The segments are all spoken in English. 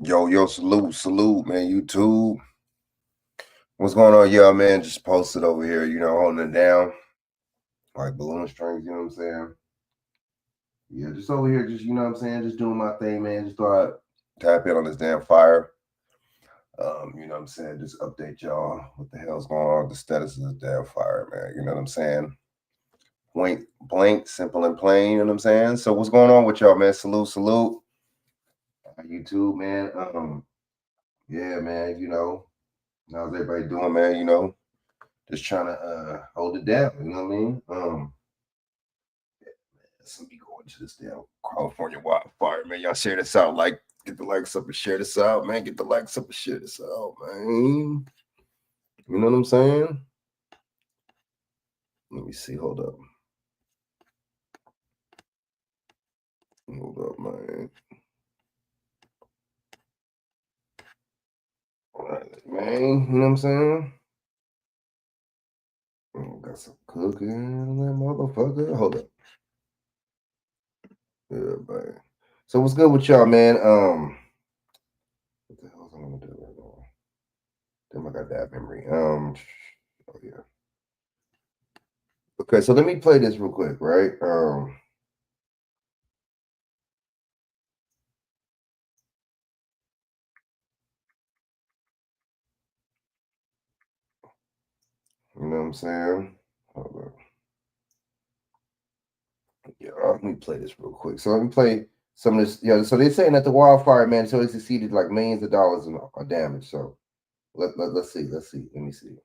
Yo, salute, man. YouTube. What's going on, y'all, man? Just posted over here, holding it down like balloon strings, you know what I'm saying? Yeah, just over here, just, you know what I'm saying? Just doing my thing, man. Just thought I'd tap in on this damn fire. You know what I'm saying? Just update y'all what the hell's going on, the status of this damn fire, man. You know what I'm saying? Point blank, simple and plain, you know what I'm saying? So what's going on with y'all, man? Salute. YouTube, man. Yeah, man, how's everybody doing, man? Just trying to hold it down, you know what I mean? Let me go into this damn California wildfire, man. Y'all share this out, get the likes up and share this out, man. Get the likes up and share this out, man. You know what I'm saying? Let me see. Hold up, man. All right, man. You know what I'm saying? Got some cooking in that motherfucker. Hold up. Yeah, man. So what's good with y'all, man? What the hell's I'm gonna do right now? Damn, I got that memory. Oh yeah. Okay, so let me play this real quick, right? You know what I'm saying? Hold on. Yeah, let me play this real quick. So let me play some of this. Yeah, so they're saying that the wildfire, man, so it's exceeded like millions of dollars in damage. So let's see. Let me see.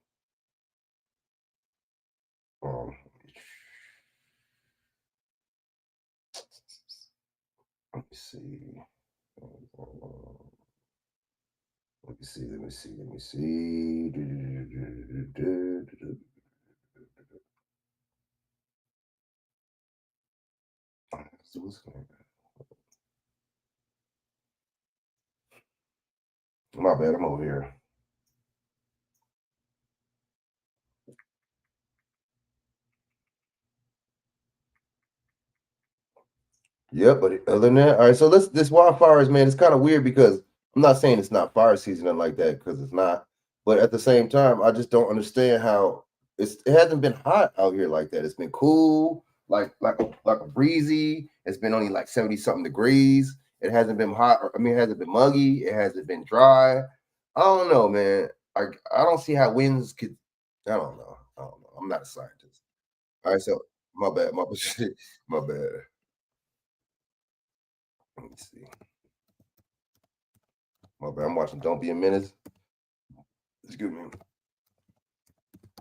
Um, let me see. Let me see. My bad, I'm over here. Yeah, but other than that, all right. So this wildfires, man, it's kind of weird because I'm not saying it's not fire season and like that because it's not. But at the same time, I just don't understand how it hasn't been hot out here like that. It's been cool, like a breezy. It's been only like 70 something degrees. It hasn't been hot. I mean, it hasn't been muggy. It hasn't been dry. I don't know, man. I don't see how winds could. I don't know. I'm not a scientist. All right, so my bad. My bad. Let me see. My bad. I'm watching Don't Be a Menace. Excuse me.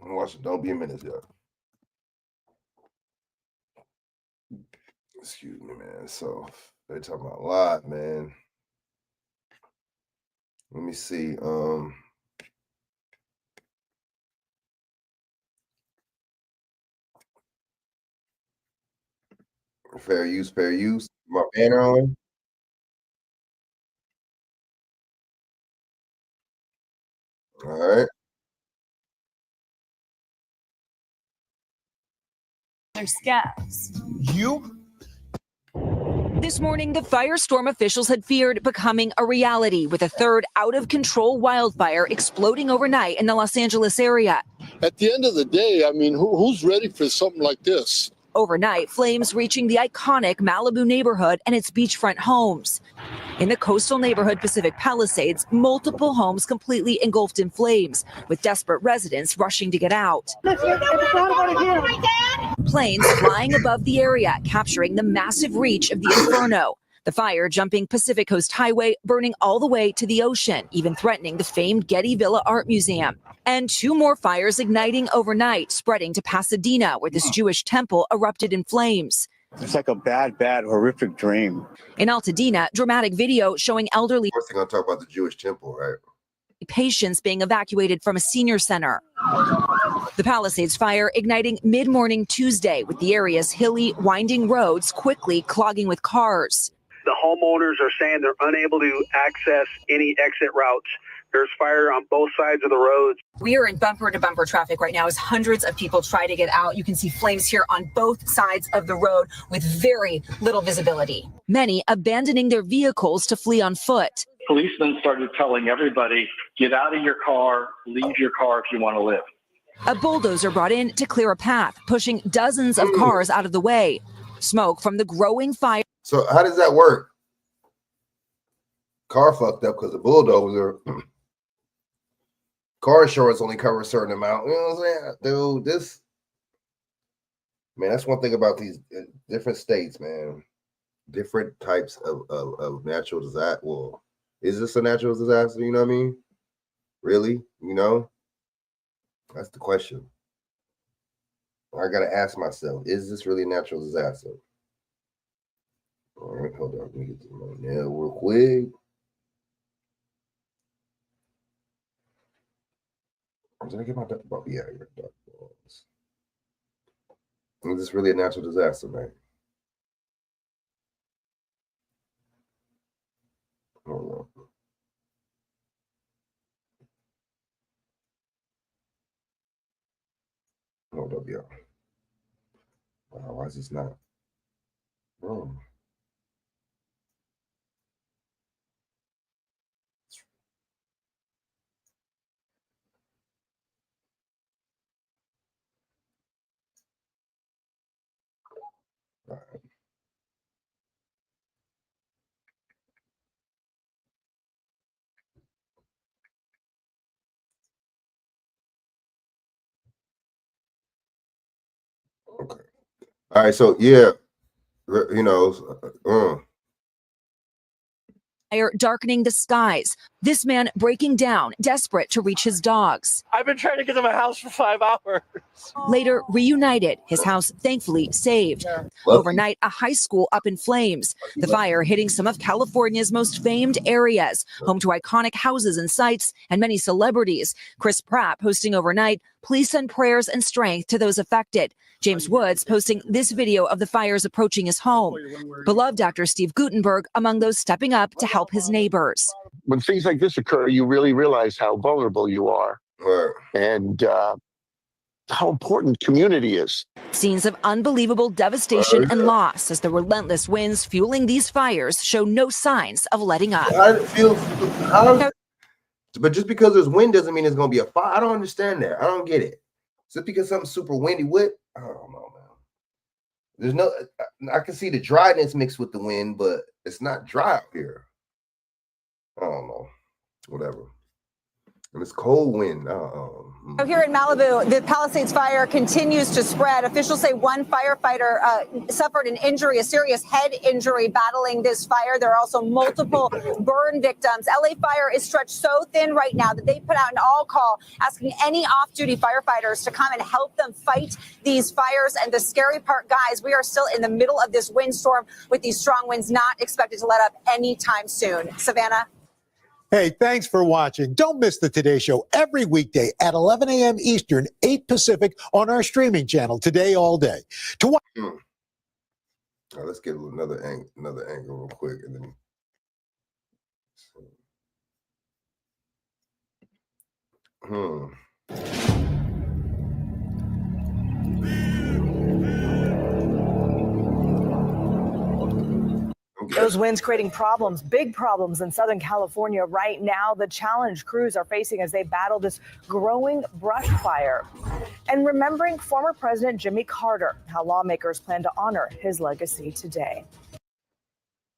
I'm watching Don't Be a Menace, y'all. Excuse me, man. So they talking about a lot, man. Let me see. Fair use, fair use. My banner on. All right. Their scabs. This morning, the firestorm officials had feared becoming a reality with a third out-of-control wildfire exploding overnight in the Los Angeles area. At the end of the day, I mean, who's ready for something like this? Overnight, flames reaching the iconic Malibu neighborhood and its beachfront homes. In the coastal neighborhood Pacific Palisades, multiple homes completely engulfed in flames, with desperate residents rushing to get out. Planes flying above the area, capturing the massive reach of the inferno. The fire jumping Pacific Coast Highway, burning all the way to the ocean, even threatening the famed Getty Villa Art Museum. And two more fires igniting overnight, spreading to Pasadena, where this Jewish temple erupted in flames. It's like a bad, horrific dream. In Altadena, dramatic video showing elderly. Of course, they're going to talk about the Jewish temple, right? Patients being evacuated from a senior center. The Palisades fire igniting mid-morning Tuesday, with the area's hilly, winding roads quickly clogging with cars. The homeowners are saying they're unable to access any exit routes. There's fire on both sides of the roads. We are in bumper-to-bumper traffic right now as hundreds of people try to get out. You can see flames here on both sides of the road with very little visibility. Many abandoning their vehicles to flee on foot. policemen started telling everybody, get out of your car, leave your car if you want to live. A bulldozer brought in to clear a path, pushing dozens of cars out of the way. Smoke from the growing fire. So how does that work? Car fucked up because the bulldozer. Car insurance only covers a certain amount. You know what I'm saying? Dude, this, man, that's one thing about these different states, man. Different types of natural disaster. Well, is this a natural disaster? You know what I mean? Really? You know? That's the question. I got to ask myself, is this really a natural disaster? All right, hold on. Let me get to my nail real quick. Did I get my duck ball? Yeah, I got duck balls. Is this really a natural disaster, man? Hold on. Hold up, y'all. Wow, why is this not? Oh. All right. Okay. All right. So yeah, you know, Fire darkening the skies. This man breaking down, desperate to reach his dogs. I've been trying to get to my house for 5 hours. Later, reunited, his house thankfully saved. Overnight, a high school up in flames. The fire hitting some of California's most famed areas, home to iconic houses and sites, and many celebrities. Chris Pratt posting overnight, please send prayers and strength to those affected. James Woods posting this video of the fires approaching his home. Beloved actor Steve Guttenberg among those stepping up to help his neighbors. When things like this occur, you really realize how vulnerable you are and how important community is. Scenes of unbelievable devastation and loss as the relentless winds fueling these fires show no signs of letting up. But just because there's wind doesn't mean it's going to be a fire. I don't understand that. I don't get it. Just because something's super windy, I don't know, man. There's no, I can see the dryness mixed with the wind, but it's not dry out here. I don't know. Whatever. And it's cold wind. So here in Malibu, the Palisades fire continues to spread. Officials say one firefighter suffered an injury, a serious head injury battling this fire. There are also multiple burn victims. LA Fire is stretched so thin right now that they put out an all call asking any off-duty firefighters to come and help them fight these fires. And the scary part, guys, we are still in the middle of this windstorm with these strong winds not expected to let up anytime soon. Savannah? Hey, thanks for watching. Don't miss the Today Show every weekday at 11 a.m. Eastern, 8 Pacific on our streaming channel, Today All Day. To watch. Right, let's get another angle real quick, and then. Those winds creating problems, big problems in Southern California right now. The challenge crews are facing as they battle this growing brush fire. And remembering former President Jimmy Carter, how lawmakers plan to honor his legacy today.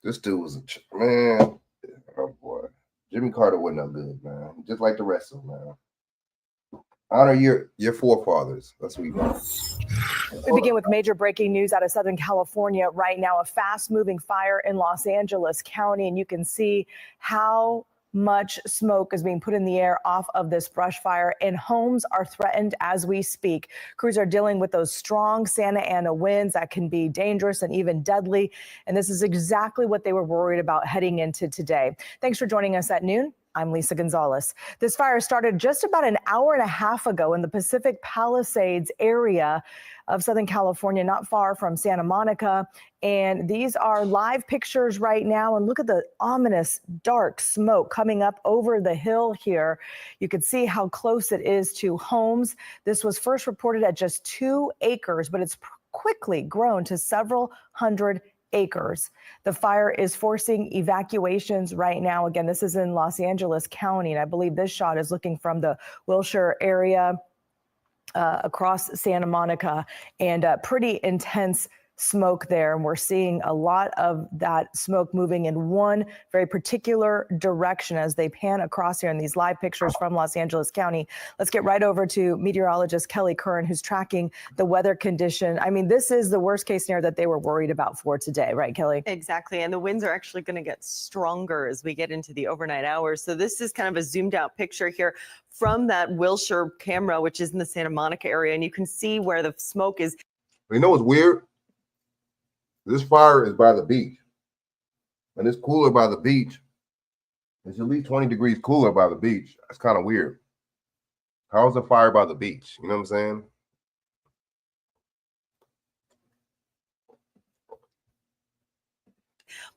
This dude was a man. Oh boy, Jimmy Carter wasn't no good, man. Just like the rest of them, man. Honor your forefathers. That's what we want. We begin with major breaking news out of Southern California right now. A fast-moving fire in Los Angeles County, and you can see how much smoke is being put in the air off of this brush fire, and homes are threatened as we speak. Crews are dealing with those strong Santa Ana winds that can be dangerous and even deadly, and this is exactly what they were worried about heading into today. Thanks for joining us at noon. I'm Lisa Gonzalez. This fire started just about an hour and a half ago in the Pacific Palisades area of Southern California, not far from Santa Monica. And these are live pictures right now. And look at the ominous dark smoke coming up over the hill here. You can see how close it is to homes. This was first reported at just 2 acres, but it's quickly grown to several hundred acres. The fire is forcing evacuations right now. Again, this is in Los Angeles County, and I believe this shot is looking from the Wilshire area across Santa Monica, and pretty intense smoke there. And we're seeing a lot of that smoke moving in one very particular direction as they pan across here in these live pictures from Los Angeles County. Let's get right over to meteorologist Kelly Curran, who's tracking the weather condition. I mean, this is the worst case scenario that they were worried about for today, right, Kelly? Exactly. And the winds are actually going to get stronger as we get into the overnight hours. So this is kind of a zoomed out picture here from that Wilshire camera, which is in the Santa Monica area. And you can see where the smoke is. You know what's weird? This fire is by the beach, and it's cooler by the beach. It's at least 20 degrees cooler by the beach. That's kind of weird. How's a fire by the beach? You know what I'm saying?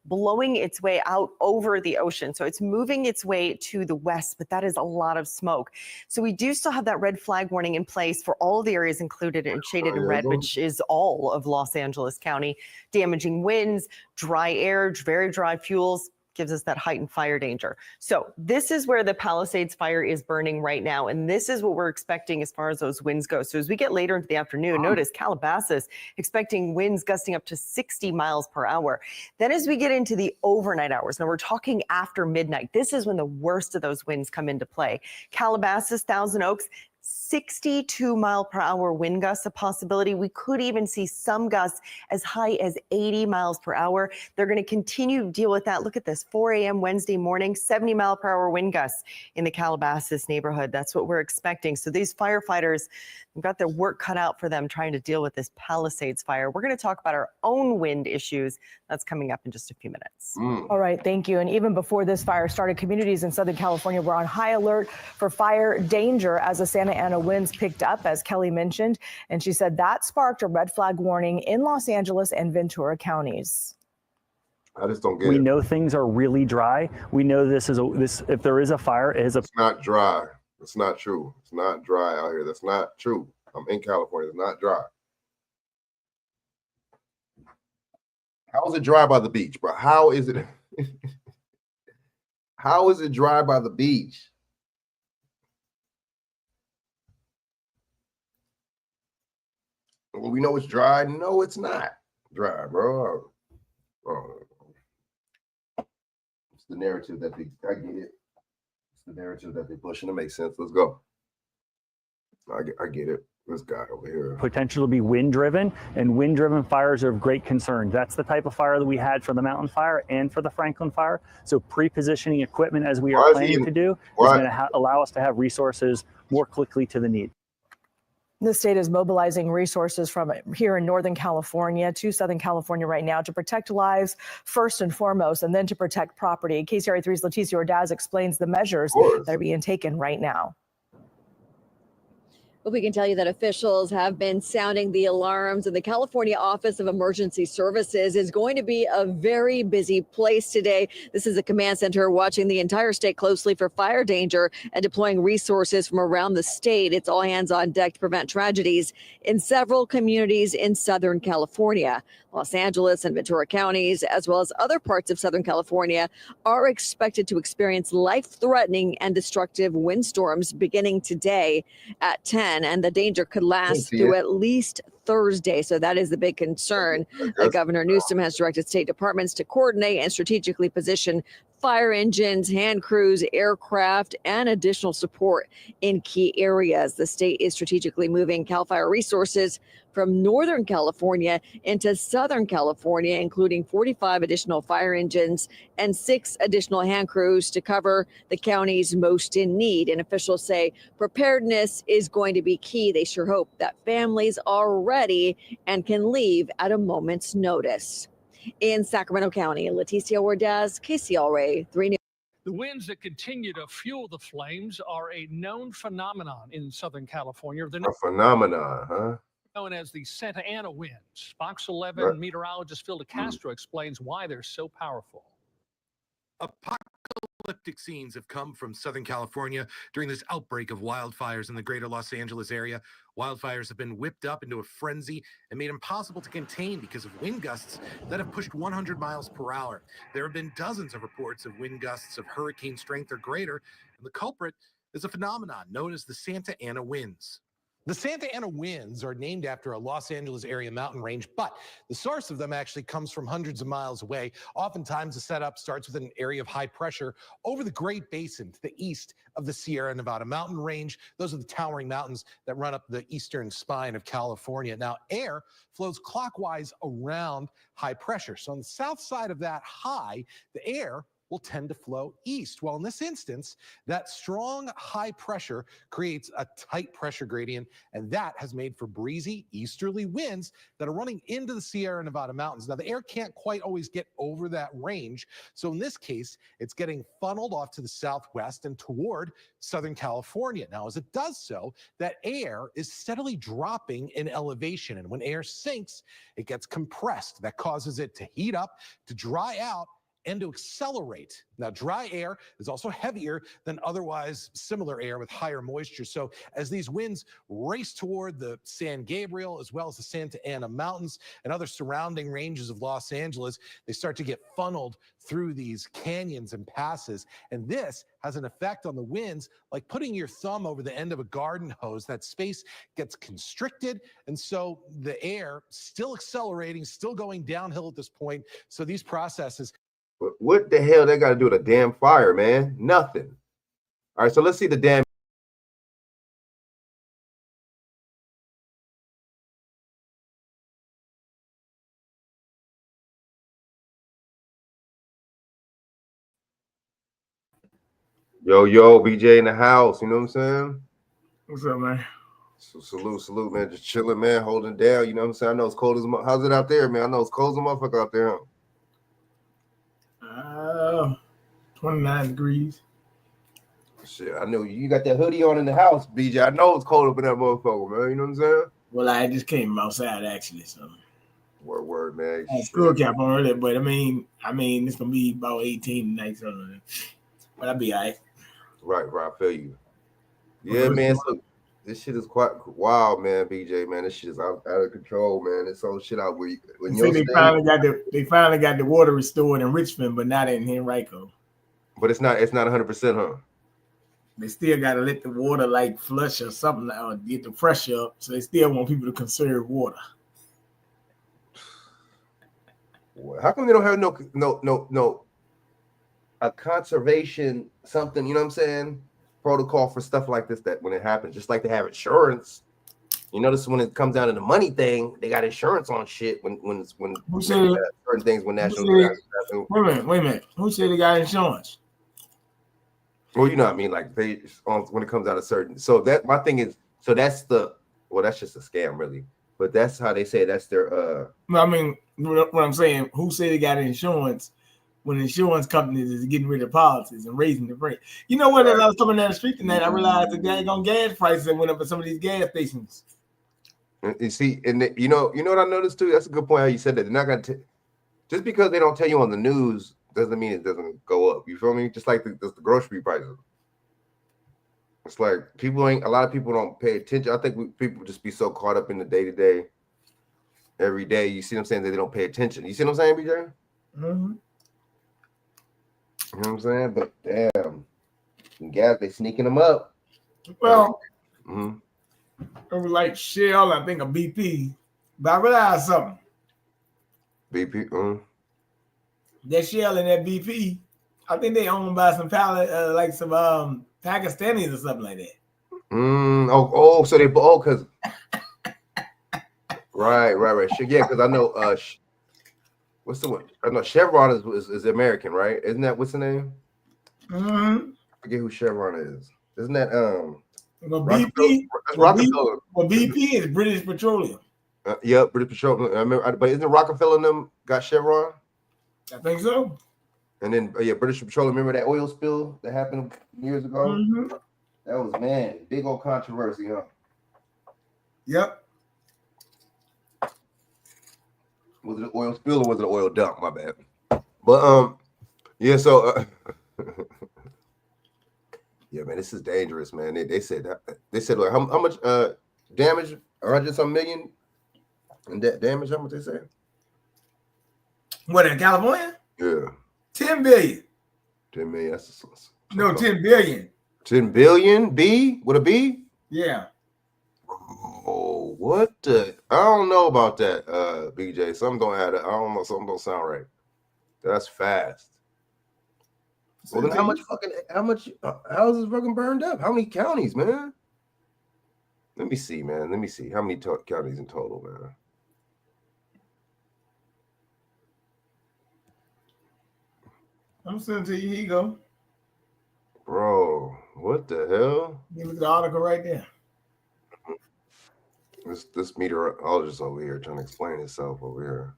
Blowing its way out over the ocean. So it's moving its way to the west, but that is a lot of smoke. So we do still have that red flag warning in place for all the areas included and shaded in red, which is all of Los Angeles County. Damaging winds, dry air, very dry fuels, gives us that heightened fire danger. So this is where the Palisades fire is burning right now. And this is what we're expecting as far as those winds go. So as we get later into the afternoon, notice Calabasas expecting winds gusting up to 60 miles per hour. Then as we get into the overnight hours, now we're talking after midnight, this is when the worst of those winds come into play. Calabasas, Thousand Oaks, 62 mile per hour wind gusts a possibility. We could even see some gusts as high as 80 miles per hour. They're going to continue to deal with that. Look at this, 4 a.m. Wednesday morning, 70 mile per hour wind gusts in the Calabasas neighborhood. That's what we're expecting. So these firefighters have got their work cut out for them trying to deal with this Palisades fire. We're going to talk about our own wind issues. That's coming up in just a few minutes. All right, thank you. And even before this fire started, communities in Southern California were on high alert for fire danger as the Santa Ana winds picked up, as Kelly mentioned. And she said that sparked a red flag warning in Los Angeles and Ventura counties. I just don't get we it. know things are really dry. We know this is if there is a fire, it is It's not dry. It's not true. It's not dry out here. That's not true. I'm in California. It's not dry. How is it dry by the beach, bro? How is it? How is it dry by the beach? Well, we know it's dry. No, it's not dry, bro. It's the narrative that I get it. It's the narrative that they're pushing. It makes sense. Let's go. I get it. This guy over here. potential to be wind-driven, and wind-driven fires are of great concern. That's the type of fire that we had for the Mountain Fire and for the Franklin Fire. So pre-positioning equipment, as we are planning to do, is going to allow us to have resources more quickly to the need. The state is mobilizing resources from here in Northern California to Southern California right now to protect lives first and foremost, and then to protect property. KCRA3's Leticia Ordaz explains the measures that are being taken right now. Well, we can tell you that officials have been sounding the alarms, and the California Office of Emergency Services is going to be a very busy place today. This is a command center watching the entire state closely for fire danger and deploying resources from around the state. It's all hands on deck to prevent tragedies in several communities in Southern California. Los Angeles and Ventura counties, as well as other parts of Southern California, are expected to experience life-threatening and destructive windstorms beginning today at 10, and the danger could last through at least Thursday. So that is the big concern. Governor Newsom has directed state departments to coordinate and strategically position fire engines, hand crews, aircraft, and additional support in key areas. The state is strategically moving CAL FIRE resources from Northern California into Southern California, including 45 additional fire engines and 6 additional hand crews to cover the counties most in need. And officials say preparedness is going to be key. They sure hope that families are ready and can leave at a moment's notice. In Sacramento County, Leticia Ordaz, KCRA 3 News. The winds that continue to fuel the flames are a known phenomenon in Southern California. They're A phenomenon, huh? known as the Santa Ana winds. Fox 11 meteorologist Phil DeCastro explains why they're so powerful. Apocalyptic Apocalyptic scenes have come from Southern California during this outbreak of wildfires in the greater Los Angeles area. Wildfires have been whipped up into a frenzy and made impossible to contain because of wind gusts that have pushed 100 miles per hour. There have been dozens of reports of wind gusts of hurricane strength or greater, and the culprit is a phenomenon known as the Santa Ana winds. The Santa Ana winds are named after a Los Angeles area mountain range, but the source of them actually comes from hundreds of miles away. Oftentimes, the setup starts with an area of high pressure over the Great Basin to the east of the Sierra Nevada mountain range. Those are the towering mountains that run up the eastern spine of California. Now, air flows clockwise around high pressure. So on the south side of that high, the air will tend to flow east. Well, in this instance, that strong high pressure creates a tight pressure gradient, and that has made for breezy easterly winds that are running into the Sierra Nevada mountains. Now, the air can't quite always get over that range, so in this case, it's getting funneled off to the southwest and toward Southern California. Now, as it does so, that air is steadily dropping in elevation, and when air sinks, it gets compressed. That causes it to heat up, to dry out, and to accelerate. Now, dry air is also heavier than otherwise similar air with higher moisture. So as these winds race toward the San Gabriel, as well as the Santa Ana Mountains and other surrounding ranges of Los Angeles, they start to get funneled through these canyons and passes. And this has an effect on the winds, like putting your thumb over the end of a garden hose. That space gets constricted, and so the air still accelerating, still going downhill at this point. So these processes. What the hell they got to do with a damn fire, man? Nothing. All right, so let's see the damn. Yo, BJ in the house. You know what I'm saying? What's up, man? So salute, man. Just chilling, man. Holding down. You know what I'm saying? I know it's cold as how's it out there, man? I know it's cold as a motherfucker out there. 29 degrees. Shit, I know you got that hoodie on in the house, BJ. I know it's cold up in that motherfucker, man. You know what I'm saying? Well, I just came outside actually, so. Word, man. I had school cap on earlier, but I mean, it's gonna be about 18 tonight, so. But I'll be all right. Right. I feel you. Yeah, man. So this shit is quite wild, man. BJ, man. This shit is out of control, man. This whole shit out when they finally got the water restored in Richmond, but not in Henrico. But it's not 100%, huh? They still got to let the water like flush or something or get the pressure up. So they still want people to conserve water. How come they don't have no a conservation something? You know what I'm saying? Protocol for stuff like this, that when it happens, just like they have insurance. You notice when it comes down to the money thing, they got insurance on shit when certain things when national. Wait a minute. Who said they got insurance? Well, you know what I mean, like they when it comes out of certain. So that my thing is, so that's that's just a scam, really. But that's how they say that's their. I mean, what I'm saying, who said they got insurance? When insurance companies is getting rid of policies and raising the rate. You know what? As I was coming down the street tonight, I realized the daggone gas prices that went up at some of these gas stations. You see, and you know what I noticed too? That's a good point how you said that. They're not gonna just because they don't tell you on the news doesn't mean it doesn't go up. You feel me? Just like the grocery prices. It's like a lot of people don't pay attention. I think people just be so caught up in the day to day, every day. You see what I'm saying? That they don't pay attention. You see what I'm saying, BJ? Mm-hmm. You know what I'm saying? But damn, gas, they sneaking them up. Well, it was like Shell, I think, a BP. But I realized something. BP, That Shell and that BP, I think they owned by some like some Pakistanis or something like that. So they because right. Yeah, because I know what's the one? I know Chevron is American, right? Isn't that what's the name? I forget who Chevron is. Isn't that BP? Rockefeller. Well, BP is British Petroleum. Yep, British Petroleum. I remember, but isn't Rockefeller and them got Chevron? I think so. And then British Petroleum. Remember that oil spill that happened years ago? That was big old controversy, huh? Yep. Was it an oil spill or was it an oil dump? My bad. But yeah, so Yeah, man, this is dangerous, man. They said like how much damage? 100-some million in that damage? How much they say? What, in California? Yeah. 10 billion. 10 million. That's no, 10 billion. 10 billion? B? With a B? Yeah. Oh, what the? I don't know about that, BJ. Something don't add up. I don't know. Something don't sound right. That's fast. Well, then how much houses fucking burned up? How many counties, man? Let me see, man. Let me see. How many counties in total, man? I'm sending to you. Here you go. Bro, what the hell? You look at the article right there. This meteorologist over here trying to explain himself over here.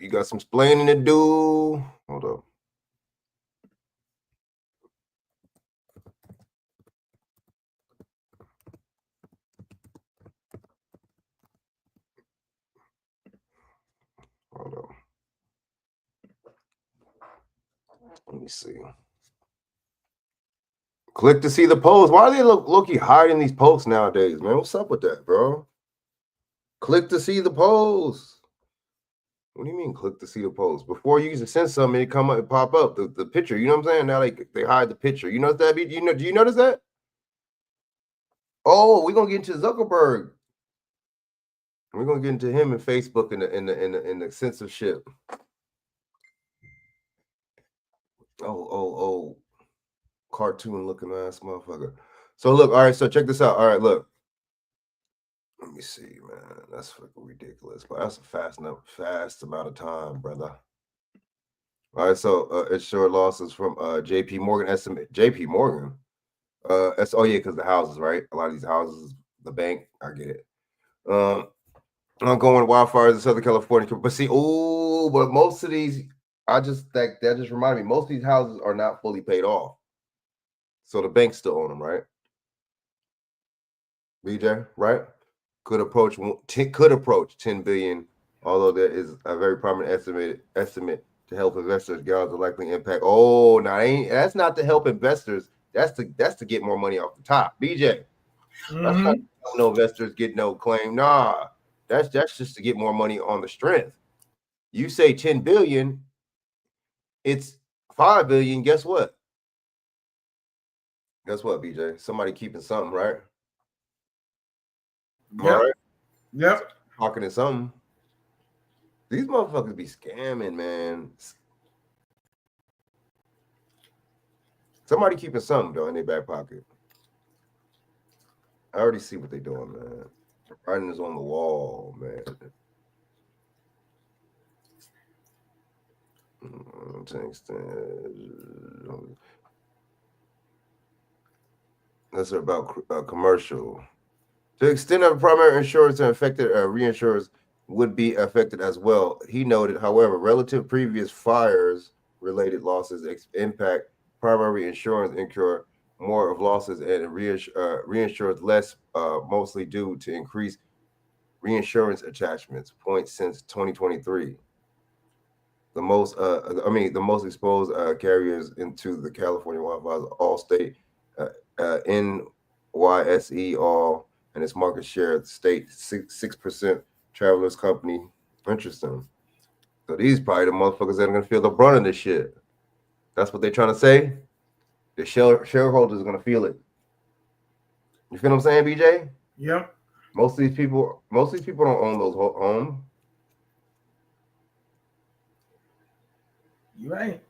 You got some explaining to do. Hold up. Hold up. Let me see. Click to see the post. Why are they low-key hiding these posts nowadays, man? What's up with that, bro? Click to see the post. What do you mean click to see the post? Before you used to send something, it come up, it pop up the picture. You know what I'm saying? Now they hide the picture. You notice that? Do you notice that? Oh, we're gonna get into Zuckerberg. We're gonna get into him and Facebook in the censorship. Oh, cartoon looking ass motherfucker. So look, all right. So check this out. All right, look. Let me see, man. That's fucking ridiculous, but that's a fast amount of time, brother. All right, so insured losses from JP Morgan estimate. JP Morgan. That's because the houses, right? A lot of these houses, the bank. I get it. Ongoing wildfires in Southern California, but see, but most of these, that just reminded me, most of these houses are not fully paid off, so the banks still own them, right? BJ, right? Could approach 10 billion, although there is a very prominent estimate to help investors gauge the likely impact. Oh, now that's not to help investors. That's to get more money off the top. BJ, that's not no investors get no claim. Nah, that's just to get more money on the strength. You say 10 billion, it's 5 billion. Guess what? Guess what, BJ? Somebody keeping something, right? Yep. All right? Yep. Talking to something. These motherfuckers be scamming, man. Somebody keeping something though in their back pocket. I already see what they're doing, man. Writing is on the wall, man. That's about commercial. To the extent of primary insurance and affected reinsurers would be affected as well. He noted, however, relative previous fires-related losses impact primary insurance incur more of losses and reinsurers less, mostly due to increased reinsurance attachments. Points since 2023. The most exposed carriers into the California wildfires, Allstate, NYSE, all, and its market share at the state 6% Travelers Company. Interesting. So these probably the motherfuckers that are gonna feel the brunt of this shit. That's what they're trying to say. The shareholders are gonna feel it. You feel what I'm saying, BJ? Yep. Most of these people don't own those homes. You're right.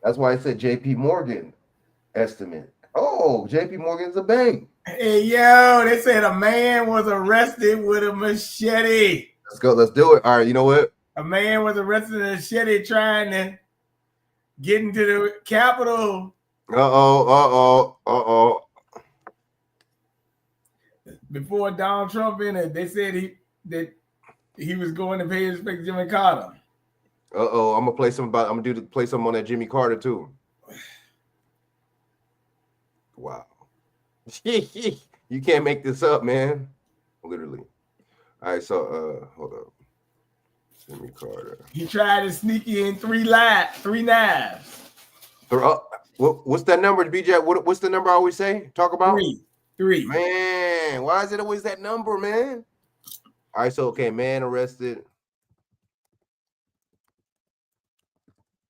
That's why I said JP Morgan estimate. Oh, JP Morgan's a bank. Hey, yo, they said a man was arrested with a machete. Let's go. Let's do it. All right, you know what? A man was arrested with a machete trying to get into the Capitol. Before Donald Trump in it, they said he was going to pay his respect to Jimmy Carter. I'm gonna play some about. I'm gonna play some on that Jimmy Carter too. Wow. You can't make this up, man. Literally. All right, so hold up. Jimmy Carter. He tried to sneak in three knives. What's that number, BJ? What's the number I always say? Talk about? Three. Man, why is it always that number, man? All right, so okay, man arrested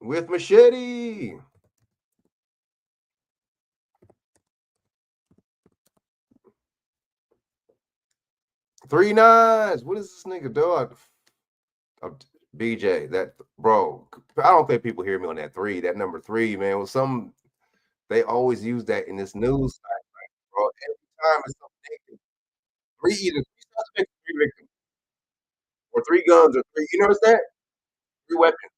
with machete. Three nines. What is this nigga doing? BJ, that bro. I don't think people hear me on that three. That number three, man, was some. They always use that in this news site, bro. Every time it's something. Either three suspects, three victims, or three guns, or three. You notice that? Three weapons.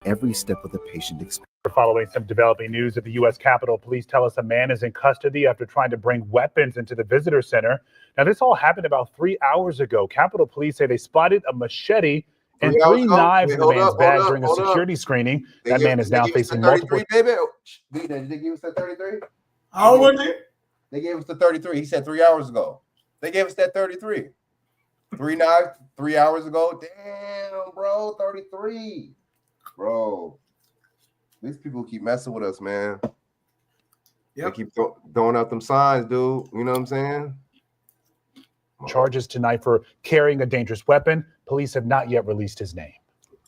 Every step of the patient experience. Following some developing news at the U.S. Capitol, police tell us a man is in custody after trying to bring weapons into the visitor center. Now, this all happened about 3 hours ago. Capitol Police say they spotted a machete and three knives in the man's bag during a security screening. That man is now facing multiple. Baby, did they give us that 33? How old was it? They gave us the 33. He said 3 hours ago. They gave us that 33. Three knives 3 hours ago. Damn, bro, 33. Bro, these people keep messing with us, man. They keep throwing out them signs, dude. You know what I'm saying? Charges tonight for carrying a dangerous weapon. Police have not yet released his name.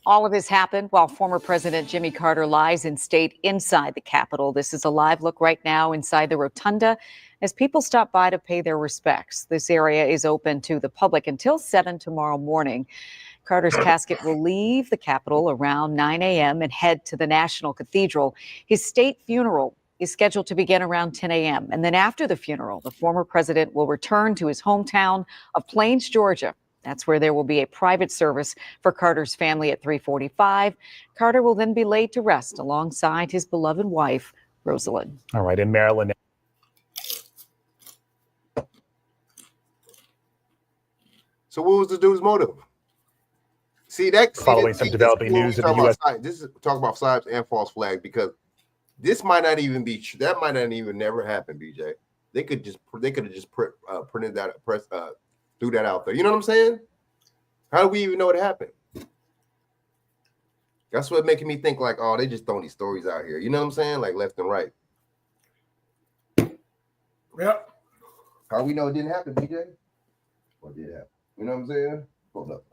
All of this happened while former President Jimmy Carter lies in state inside the Capitol. This is a live look right now inside the rotunda as people stop by to pay their respects. This area is open to the public until 7 tomorrow morning. Carter's casket will leave the Capitol around 9 a.m. and head to the National Cathedral. His state funeral is scheduled to begin around 10 a.m. And then after the funeral, the former president will return to his hometown of Plains, Georgia. That's where there will be a private service for Carter's family at 3:45. Carter will then be laid to rest alongside his beloved wife, Rosalind. All right, in Maryland. So what was the dude's motive? See, Following some developing news in the U.S. This is talk about signs and false flags because this might not even be true. That might not even never happen, BJ. They could have just printed that threw that out there. You know what I'm saying? How do we even know it happened? That's what making me think like, oh, they just throwing these stories out here. You know what I'm saying? Like left and right. Yep. How we know it didn't happen, BJ? What did happen? You know what I'm saying? Hold up.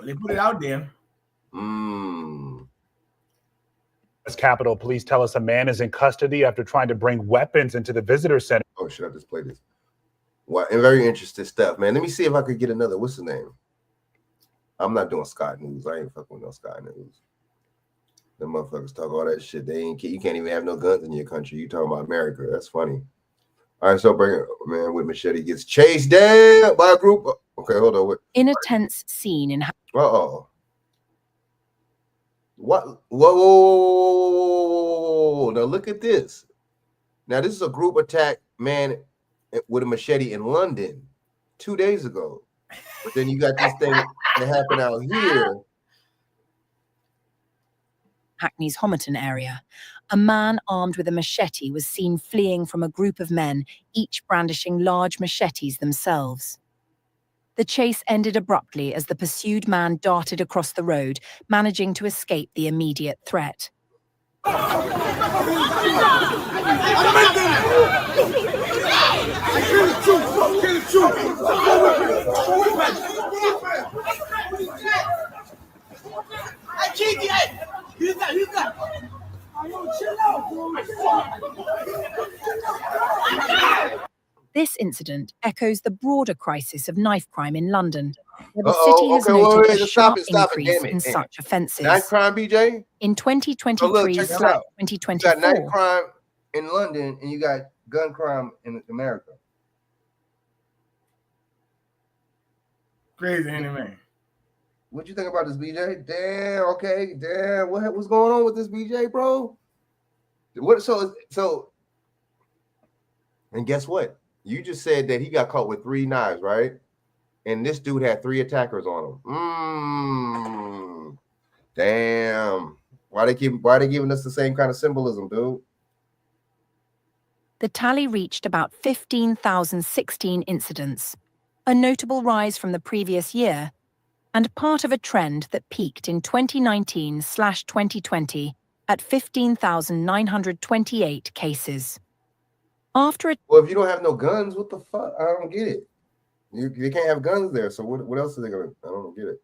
They put it out there. As Capitol Police tell us a man is in custody after trying to bring weapons into the visitor center. Oh, should I just play this? Well, and very interesting stuff, man. Let me see if I could get another. What's the name? I'm not doing Sky News. I ain't fucking with no Sky News. The motherfuckers talk all that shit. They ain't. You can't even have no guns in your country. You talking about America? That's funny. All right, so bring it, man. With machete gets chased down by a group. Okay, hold on. Wait. In a tense scene in. Uh-oh. What? Whoa. Now look at this. Now this is a group attack, man, with a machete in London 2 days ago. But then you got this thing that happened out here. Hackney's Homerton area. A man armed with a machete was seen fleeing from a group of men, each brandishing large machetes themselves. The chase ended abruptly as the pursued man darted across the road, managing to escape the immediate threat. This incident echoes the broader crisis of knife crime in London, where the city has noted a sharp increase in such offences. Knife crime, BJ? In 2023/2024, you got knife crime in London and you got gun crime in America. Crazy, ain't it, man? What you think about this, BJ? Damn, okay, damn. What's going on with this, BJ, bro? What? So, and guess what? You just said that he got caught with 3 knives, right? And this dude had 3 attackers on him. Damn. Why they giving us the same kind of symbolism, dude? The tally reached about 15,016 incidents, a notable rise from the previous year, and part of a trend that peaked in 2019/2020 at 15,928 cases. After a Well, if you don't have no guns, what the fuck? I don't get it. They can't have guns there, so what else are they gonna? I don't get it.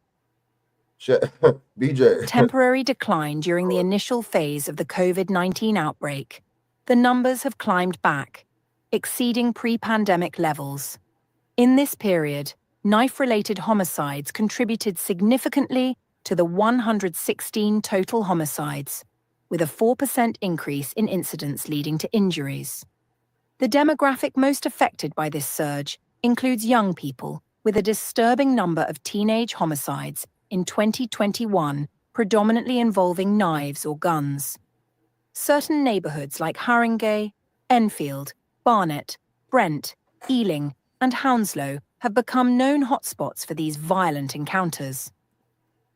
BJ. temporary decline during the initial phase of the COVID-19 outbreak, the numbers have climbed back, exceeding pre-pandemic levels. In this period, knife-related homicides contributed significantly to the 116 total homicides, with a 4% increase in incidents leading to injuries. The demographic most affected by this surge includes young people, with a disturbing number of teenage homicides in 2021 predominantly involving knives or guns. Certain neighborhoods like Haringey, Enfield, Barnet, Brent, Ealing, and Hounslow have become known hotspots for these violent encounters.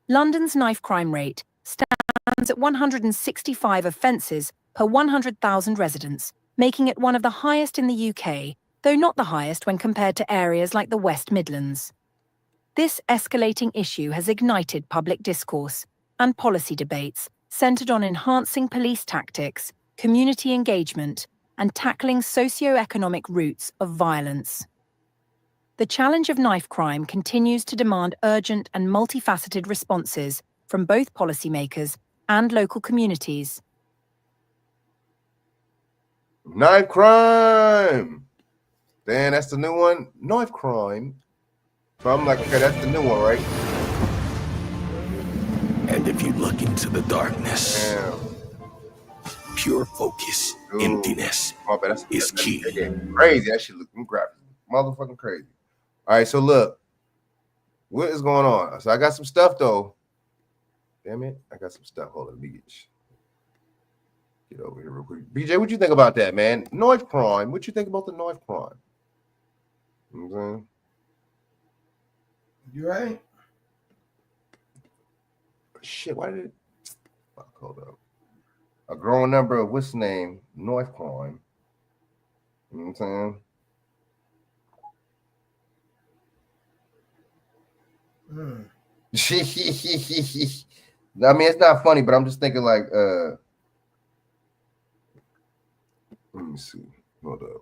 London's knife crime rate stands at 165 offences per 100,000 residents, making it one of the highest in the UK, though not the highest when compared to areas like the West Midlands. This escalating issue has ignited public discourse and policy debates centred on enhancing police tactics, community engagement, and tackling socio-economic roots of violence. The challenge of knife crime continues to demand urgent and multifaceted responses from both policymakers and local communities. Knife crime. Damn, that's the new one. Knife crime. So I'm like, okay, that's the new one, right? And if you look into the darkness, pure focus, emptiness is key. Crazy. That shit looking graphic. Motherfucking crazy. All right, so look. What is going on? So I got some stuff, though. Damn it. I got some stuff. Hold on. Let me get over here real quick. BJ, what you think about that, man? Knife crime. What you think about the knife crime? You know what I'm saying? You right? Shit, why did it? Fuck, hold up. A growing number of what's the name? Knife crime. You know what I'm saying? I mean, it's not funny, but I'm just thinking like, let me see. Hold up.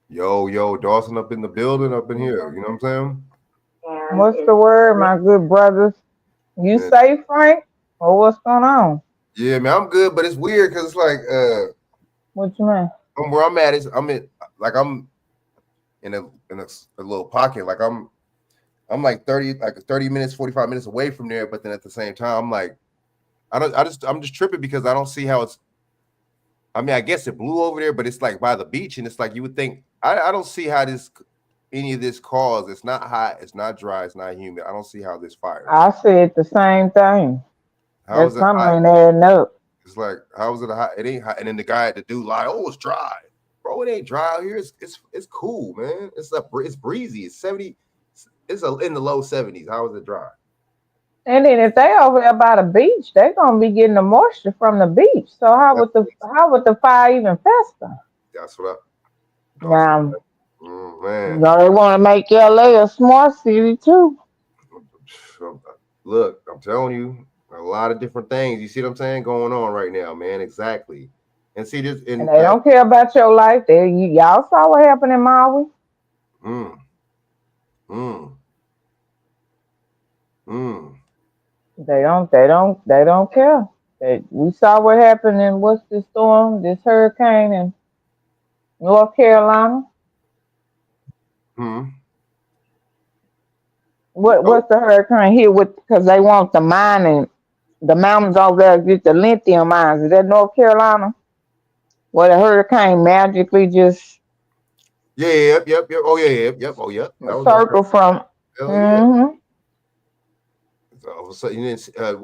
Yo, Dawson up in the building, up in here. You know what I'm saying? What's the word, my good brothers? You safe, Frank? Or what's going on? Yeah, man, I'm good, but it's weird because it's like, what you mean? Where I'm at is I'm in a little pocket. Like I'm like 30 minutes, 45 minutes away from there, but then at the same time, I'm like, I'm just tripping because I don't see how it's. I mean, I guess it blew over there, but it's like by the beach, and it's like you would think. I don't see how any of this caused. It's not hot, it's not dry, it's not humid. I don't see how this fire. I said the same thing. How is it hot? Ain't adding up. It's like, how is it hot? It ain't hot. And then the guy at the dude like, oh, it's dry, bro. It ain't dry out here. It's cool, man. It's breezy. It's 70. It's in the low 70s. How is it dry? And then if they over there by the beach, they're gonna be getting the moisture from the beach. So how would the fire even fester? That's what Now, man. they want to make LA a smart city too. Look, I'm telling you, a lot of different things. You see what I'm saying going on right now, man? Exactly. And see this, and they don't care about your life. Y'all saw what happened in Maui. They don't care. We saw what happened in what's the storm, this hurricane in North Carolina. What's the hurricane here because they want the mining, the mountains over there get the lithium mines. Is that North Carolina? Where the hurricane magically just yep. Oh yeah. Oh yeah. Circle from. So all of a sudden,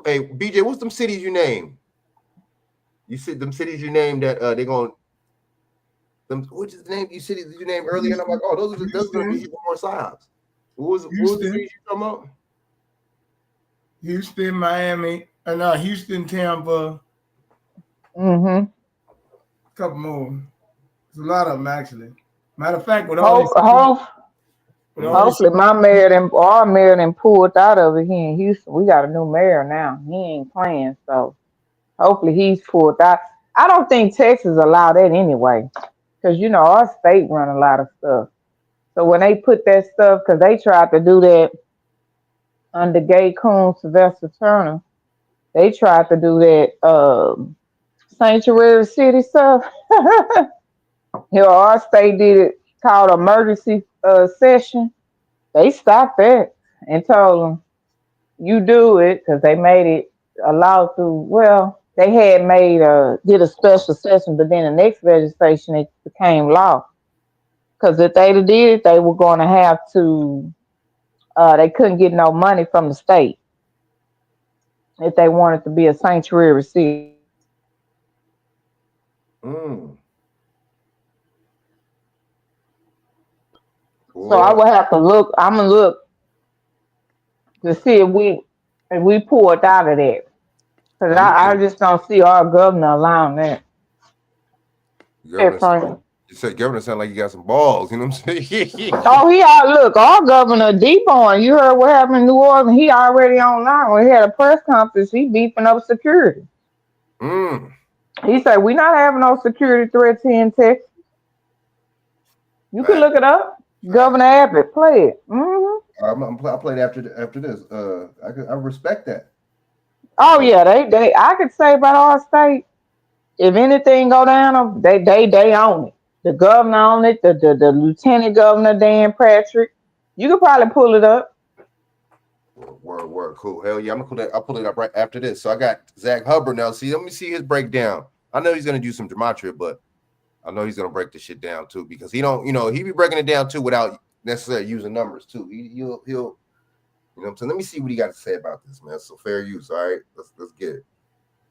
hey BJ, what's them cities you named? You said them cities you named that they're going. Which is the name you cities you named earlier? And I'm like, oh, those are gonna be even more psyops. What was the cities you talking about? Houston, Miami, Houston, Tampa. A couple more. There's a lot of them actually. Matter of fact, with Hope Hopefully our mayor then pulled out of it here in Houston. We got a new mayor now. He ain't playing, so hopefully he's pulled out. I don't think Texas allow that anyway, because our state run a lot of stuff. So when they put that stuff, because they tried to do that under Gay Coon, Sylvester Turner, they tried to do that sanctuary city stuff. Our state did it called emergency session. They stopped that and told them, you do it, because they made it allowed to. Well, they had did a special session, but then the next legislation it became law. Because if they did it, they were going to have to. They couldn't get no money from the state if they wanted to be a sanctuary city. Cool. So I would have to look. I'm gonna look to see if we pulled out of that, because I just don't see our governor allowing that. You said governor sound like you got some balls. You know what I'm saying? Look, our governor deep on. You heard what happened in New Orleans? He already online. When he had a press conference, he beefing up security. He said, "We're not having no security threats here in Texas." You can look it up. Governor Abbott, play it. I'll play it after this. I respect that. Oh yeah, they. I could say about our state, if anything go down, they own it. The governor on it, the lieutenant governor Dan Patrick. You could probably pull it up. Word, cool. Hell yeah, I'll pull it up right after this. So I got Zach Hubbard now. Let me see his breakdown. I know he's gonna do some gematria, but I know he's gonna break this shit down too, because he don't, he be breaking it down too without necessarily using numbers too. He'll what I'm saying? Let me see what he got to say about this, man. So fair use, all right. Let's get it.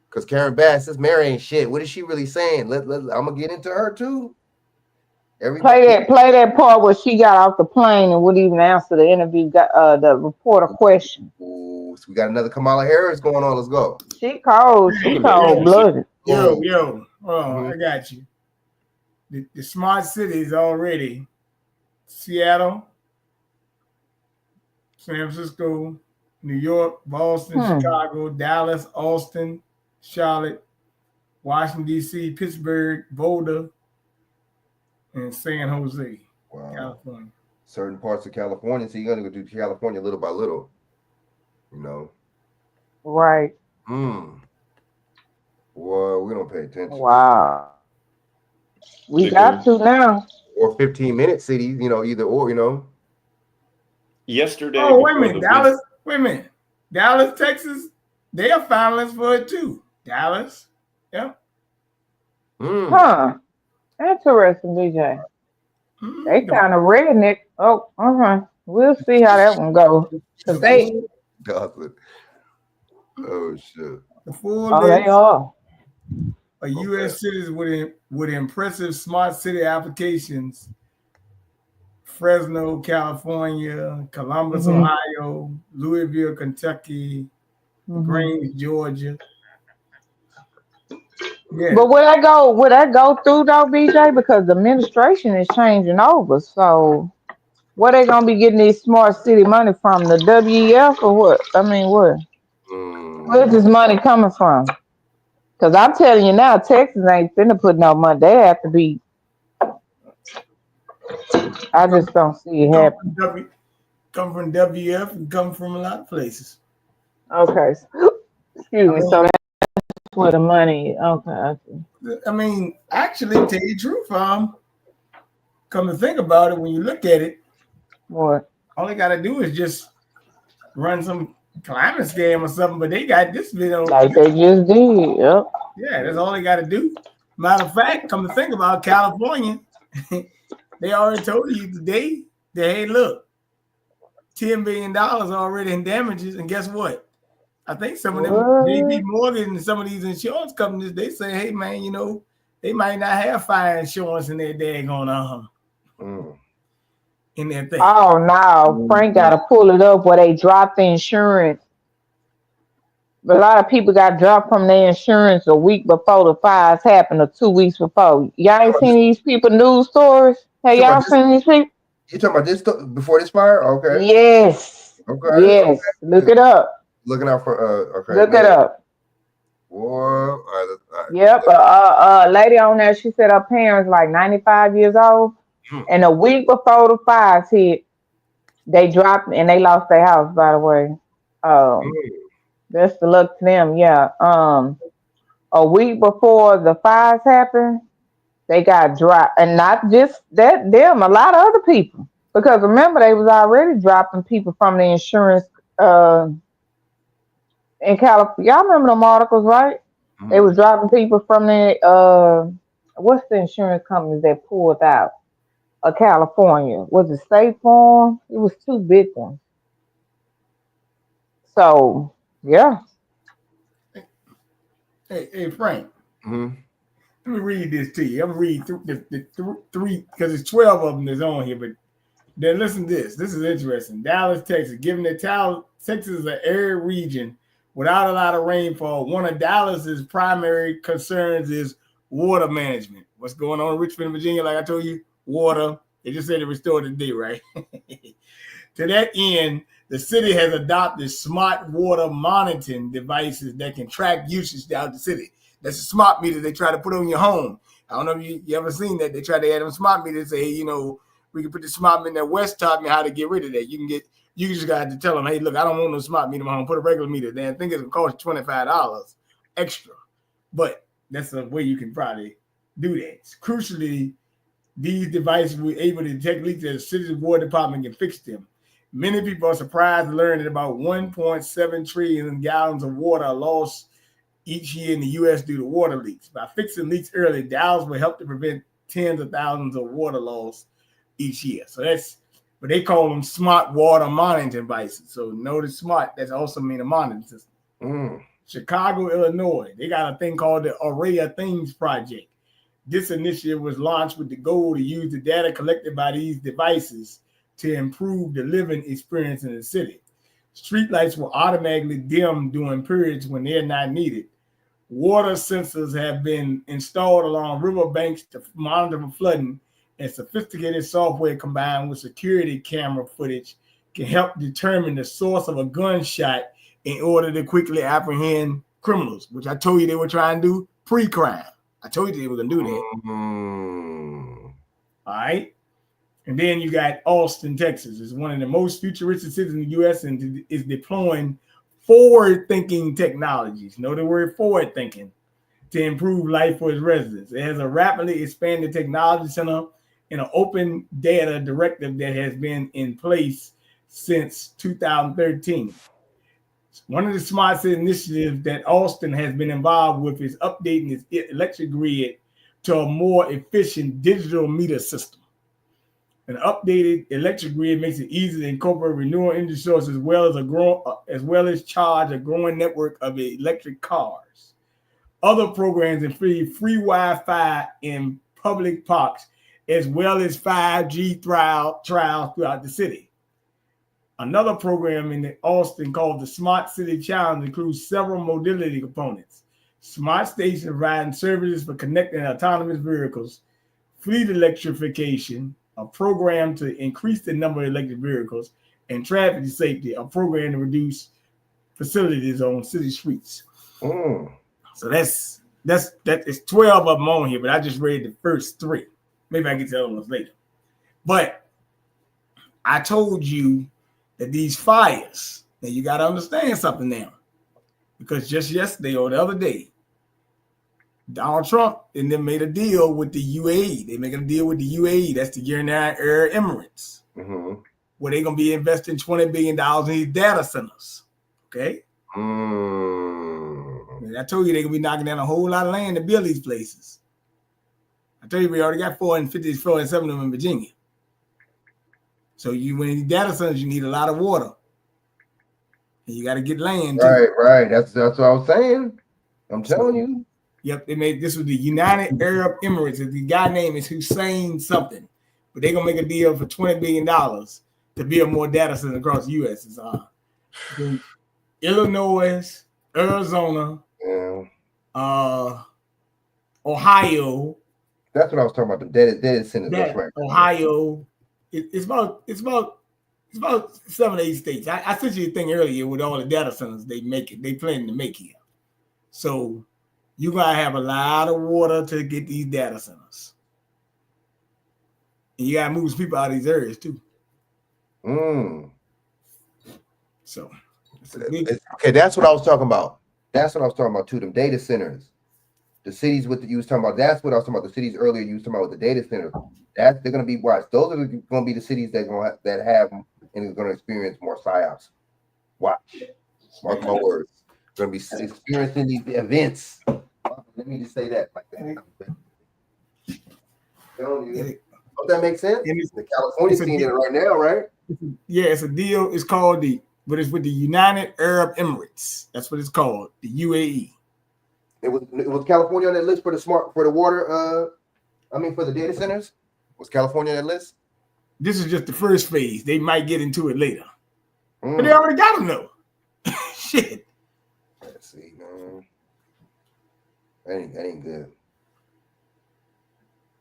Because Karen Bass says Mary ain't shit. What is she really saying? I'm gonna get into her too. Play that part where she got off the plane and wouldn't even answer the interview. The reporter question. Ooh, so we got another Kamala Harris going on. Let's go. She cold blooded. Yo, I got you. The smart cities already: Seattle, San Francisco, New York, Boston, Chicago, Dallas, Austin, Charlotte, Washington, D.C., Pittsburgh, Boulder, and San Jose, California. Certain parts of California, so you're gonna go do California little by little, Right. Well, we don't pay attention. Wow. We got to now. Or 15-minute cities, either or, Yesterday. Oh, wait a minute, Dallas. Wait a minute, Dallas, Texas. They are finalists for it too. Dallas. Yep. Huh. Interesting, DJ. They kind of redneck. Oh, we'll see how that one goes. Cause they. Oh shit. The full list. They are. A U.S. cities with impressive smart city applications: Fresno, California; Columbus, Ohio; Louisville, Kentucky; Grange, Georgia. Yeah. But would that go through though, BJ? Because the administration is changing over. So where they gonna be getting these smart city money from? The WEF or what? I mean, what? Where's this money coming from? Because I'm telling you now, Texas ain't finna put no money. They have to be. I just don't see it happen. Come from WF and come from a lot of places. Okay. Excuse me. So that's where the money. Okay. I mean, actually, to tell you the truth, come to think about it, when you look at it, what? All they gotta do is just run some climate scam or something, but they got this video. Like they just did. Yep. Yeah, that's all they got to do. Matter of fact, come to think about California, they already told you today that, hey, look, $10 billion already in damages. And guess what? I think some of them, JP Morgan and some of these insurance companies, they say, hey, man, they might not have fire insurance in their daggone in their thing. Oh, no. Frank got to pull it up where they dropped the insurance. But a lot of people got dropped from their insurance a week before the fires happened or 2 weeks before. Y'all ain't seen these people news stories? Hey, y'all seen these people? You talking about this before this fire? Okay. Yes. Okay. Yes. Okay. Look it up. Looking out for okay. Look it up. Whoa. Yep. Lady on there, she said her parents like 95 years old. And a week before the fires hit, they dropped and they lost their house, by the way. Best of luck to them, yeah. A week before the fires happened, they got dropped. And not just them, a lot of other people. Because remember, they was already dropping people from the insurance in California. Y'all remember them articles, right? They was dropping people from the what's the insurance companies that pulled out of California? Was it State Farm? It was two big ones. So yeah. Hey Frank. Let me read this to you. I'm gonna read the three because it's 12 of them that's on here, but then listen to this. This is interesting. Dallas, Texas. Given that Texas is an arid region without a lot of rainfall, one of Dallas's primary concerns is water management. What's going on in Richmond, Virginia? Like I told you, water. They just said it restored today, right? To that end, the city has adopted smart water monitoring devices that can track usage throughout the city. That's a smart meter they try to put on your home. I don't know if you ever seen that. They try to add them smart meters. Say, hey, we can put the smart meter in there. West taught me how to get rid of that. You just got to tell them, hey, look, I don't want no smart meter in my home. Put a regular meter there. I think it's going to cost $25 extra. But that's a way you can probably do that. Crucially, these devices were able to detect leaks that the city's water department can fix them. Many people are surprised to learn that about 1.7 trillion gallons of water are lost each year in the U.S. due to water leaks. By fixing leaks early, Dallas will help to prevent tens of thousands of water loss each year. So that's what they call them, smart water monitoring devices. So notice smart, that's also mean a monitoring system. Chicago, Illinois, they got a thing called the Array of Things Project. This initiative was launched with the goal to use the data collected by these devices to improve the living experience in the city. Streetlights will automatically dim during periods when they're not needed. Water sensors have been installed along riverbanks to monitor for flooding, and sophisticated software combined with security camera footage can help determine the source of a gunshot in order to quickly apprehend criminals, which I told you they were trying to do pre-crime. I told you they were going to do that. All right. And then you got Austin, Texas. It's one of the most futuristic cities in the U.S. and is deploying forward-thinking technologies. Know the word forward-thinking to improve life for its residents. It has a rapidly expanding technology center and an open data directive that has been in place since 2013. One of the smart city initiatives that Austin has been involved with is updating its electric grid to a more efficient digital meter system. An updated electric grid makes it easy to incorporate renewable energy sources as well as charge a growing network of electric cars. Other programs include free Wi-Fi in public parks, as well as 5G trials throughout the city. Another program in Austin called the Smart City Challenge includes several mobility components. Smart stations providing services for connecting autonomous vehicles, fleet electrification, a program to increase the number of electric vehicles, and traffic safety, a program to reduce facilities on city streets. So that's 12 of them on here, but I just read the first 3. Maybe I get to the other ones later. But I told you that these fires, now you got to understand something now, because just yesterday or the other day, Donald Trump and them made a deal with the UAE. They making a deal with the UAE. That's the United Arab Emirates, where they're going to be investing $20 billion in these data centers. Okay? And I told you they're going to be knocking down a whole lot of land to build these places. I told you we already got 457 of them in Virginia. So when you data centers, you need a lot of water. And you got to get land too. Right. That's what I was saying. I'm telling you. Yep, they made this with the United Arab Emirates. The guy name is Hussein something, but they're gonna make a deal for $20 billion to build more data centers across the U.S. It's Illinois, Arizona, Ohio. That's what I was talking about. The data centers. That's right. Ohio, It's about 7 or 8 states. I sent you a thing earlier with all the data centers they plan to make here. So you're gonna have a lot of water to get these data centers. And you gotta move people out of these areas too. So okay, that's what I was talking about. That's what I was talking about too. Them data centers, the cities with you was talking about. That's what I was talking about. The cities earlier you was talking about with the data centers. They're gonna be watch. Those are gonna be the cities that have and are gonna experience more psyops. Watch, mark my words. Gonna be experiencing these events. Let me just say that like that. Hope that makes sense. The California seeing it right now, right? Yeah, it's a deal. It's called but it's with the United Arab Emirates. That's what it's called, the UAE. It was California on that list for the water. For the data centers. Was California on that list? This is just the first phase. They might get into it later, but they already got them though. Shit. Let's see, man. That ain't good.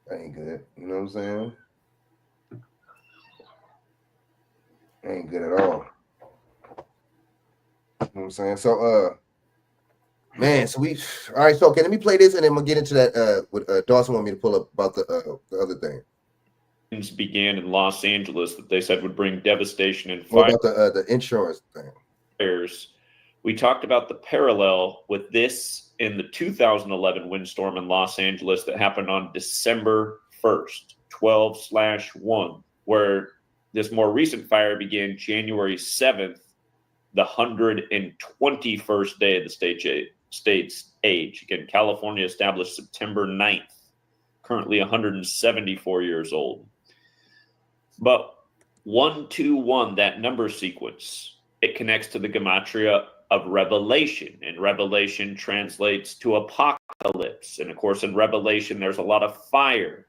That ain't good. You know what I'm saying? Ain't good at all. You know what I'm saying? So man, so all right, so okay, let me play this and then we'll get into that what Dawson wanted me to pull up about the other thing. Began in Los Angeles that they said would bring devastation and fire. What about the insurance thing? We talked about the parallel with this in the 2011 windstorm in Los Angeles that happened on December 1st, 12/1, where this more recent fire began January 7th, the 121st day of the state's age. Again, California established September 9th, currently 174 years old. But 121, that number sequence, it connects to the gematria of Revelation, and Revelation translates to apocalypse. And of course, in Revelation, there's a lot of fire.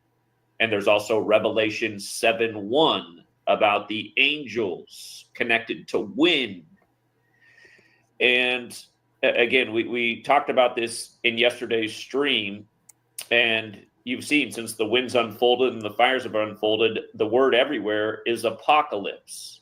And there's also Revelation 7:1 about the angels connected to wind. And again, we talked about this in yesterday's stream, and you've seen since the winds unfolded and the fires have unfolded, the word everywhere is apocalypse.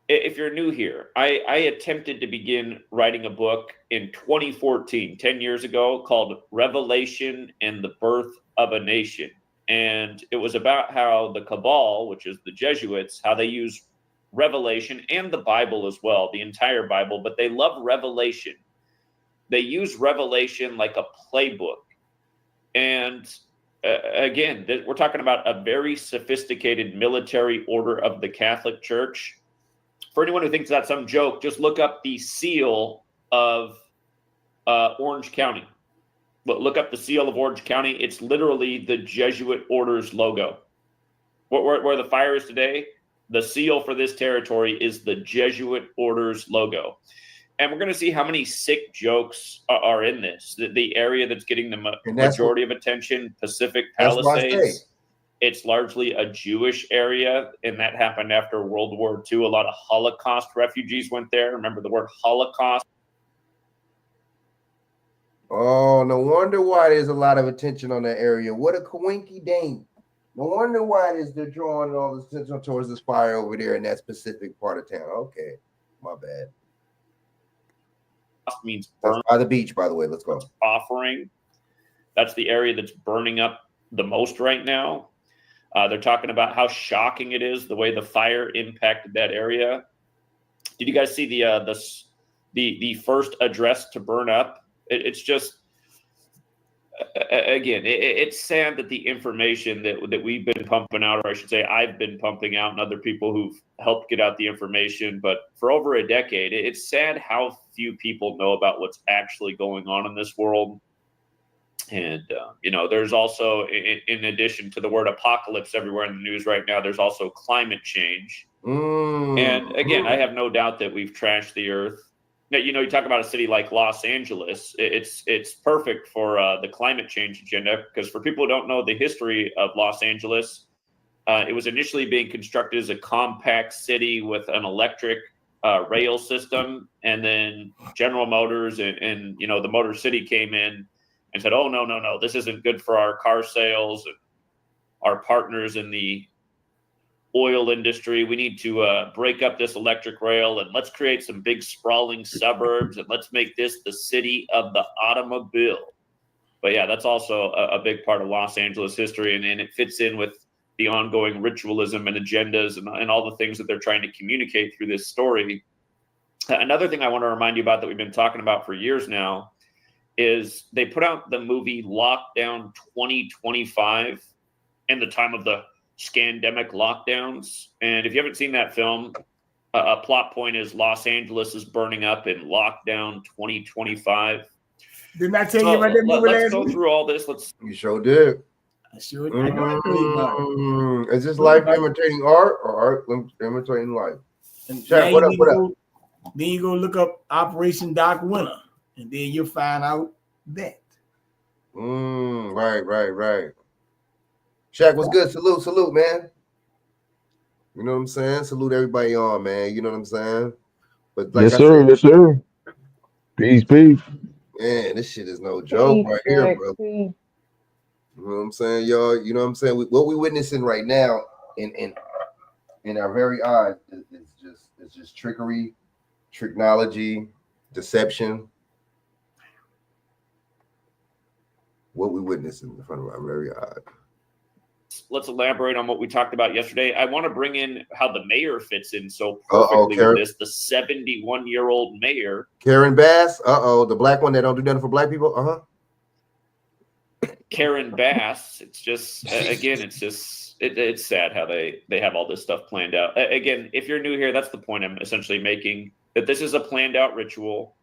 If you're new here, I attempted to begin writing a book in 2014, 10 years ago, called Revelation and the Birth of a Nation. And it was about how the Cabal, which is the Jesuits, how they use Revelation and the Bible as well, the entire Bible, but they love Revelation. They use Revelation like a playbook. And again, we're talking about a very sophisticated military order of the Catholic Church. For anyone who thinks that's some joke, just look up the seal of Orange County. But look up the seal of Orange County. It's literally the Jesuit order's logo. Where the fire is today, the seal for this territory is the Jesuit order's logo. And we're going to see how many sick jokes are in this. The area that's getting the majority of attention, Pacific Palisades, it's largely a Jewish area, and that happened after World War II. A lot of Holocaust refugees went there. Remember the word Holocaust? Oh, no wonder why there's a lot of attention on that area. What a coinky dink. No wonder why they're drawing all this attention towards this fire over there in that specific part of town. Okay, my bad. Means burn. By the beach, by the way. Let's go. Offering. That's the area that's burning up the most right now. They're talking about how shocking it is the way the fire impacted that area. Did you guys see the first address to burn up? It's just, again, it's sad that the information that we've been pumping out, or I should say I've been pumping out, and other people who've helped get out the information, but for over a decade, it's sad how few people know about what's actually going on in this world. And, there's also, in addition to the word apocalypse everywhere in the news right now, there's also climate change. And again, I have no doubt that we've trashed the earth. Now, you talk about a city like Los Angeles, it's perfect for the climate change agenda, because for people who don't know the history of Los Angeles, it was initially being constructed as a compact city with an electric rail system. And then General Motors and the Motor City came in and said, oh, no, this isn't good for our car sales and our partners in the oil industry. We need to break up this electric rail, and let's create some big sprawling suburbs, and let's make this the city of the automobile. But yeah, that's also a big part of Los Angeles history, and it fits in with the ongoing ritualism and agendas and all the things that they're trying to communicate through this story. Another thing I want to remind you about that we've been talking about for years now is they put out the movie Lockdown 2025 in the time of the scandemic lockdowns. And if you haven't seen that film, a plot point is Los Angeles is burning up in Lockdown 2025. Didn't I tell you about that movie? Let's go through all this. You sure did. I sure did. I know about it. Is this life imitating art or art imitating life? Chak, what up? Then you go look up Operation Doc Winter, and then you'll find out that. Right. Chak, what's good? Salute, man. You know what I'm saying? Salute everybody on, man. You know what I'm saying? But like yes, sir. Peace. Man, this shit is no joke right here, bro. You know what I'm saying, y'all? You know what I'm saying? What we're witnessing right now in our very eyes is just trickery, technology, deception. What we're witnessing in front of our very eyes. Let's elaborate on what we talked about yesterday. I want to bring in how the mayor fits in so perfectly with this. The 71-year-old mayor. Karen Bass. The black one that don't do nothing for black people. Karen Bass. It's just, again, it's sad how they have all this stuff planned out. Again, if you're new here, that's the point I'm essentially making, that this is a planned out ritual.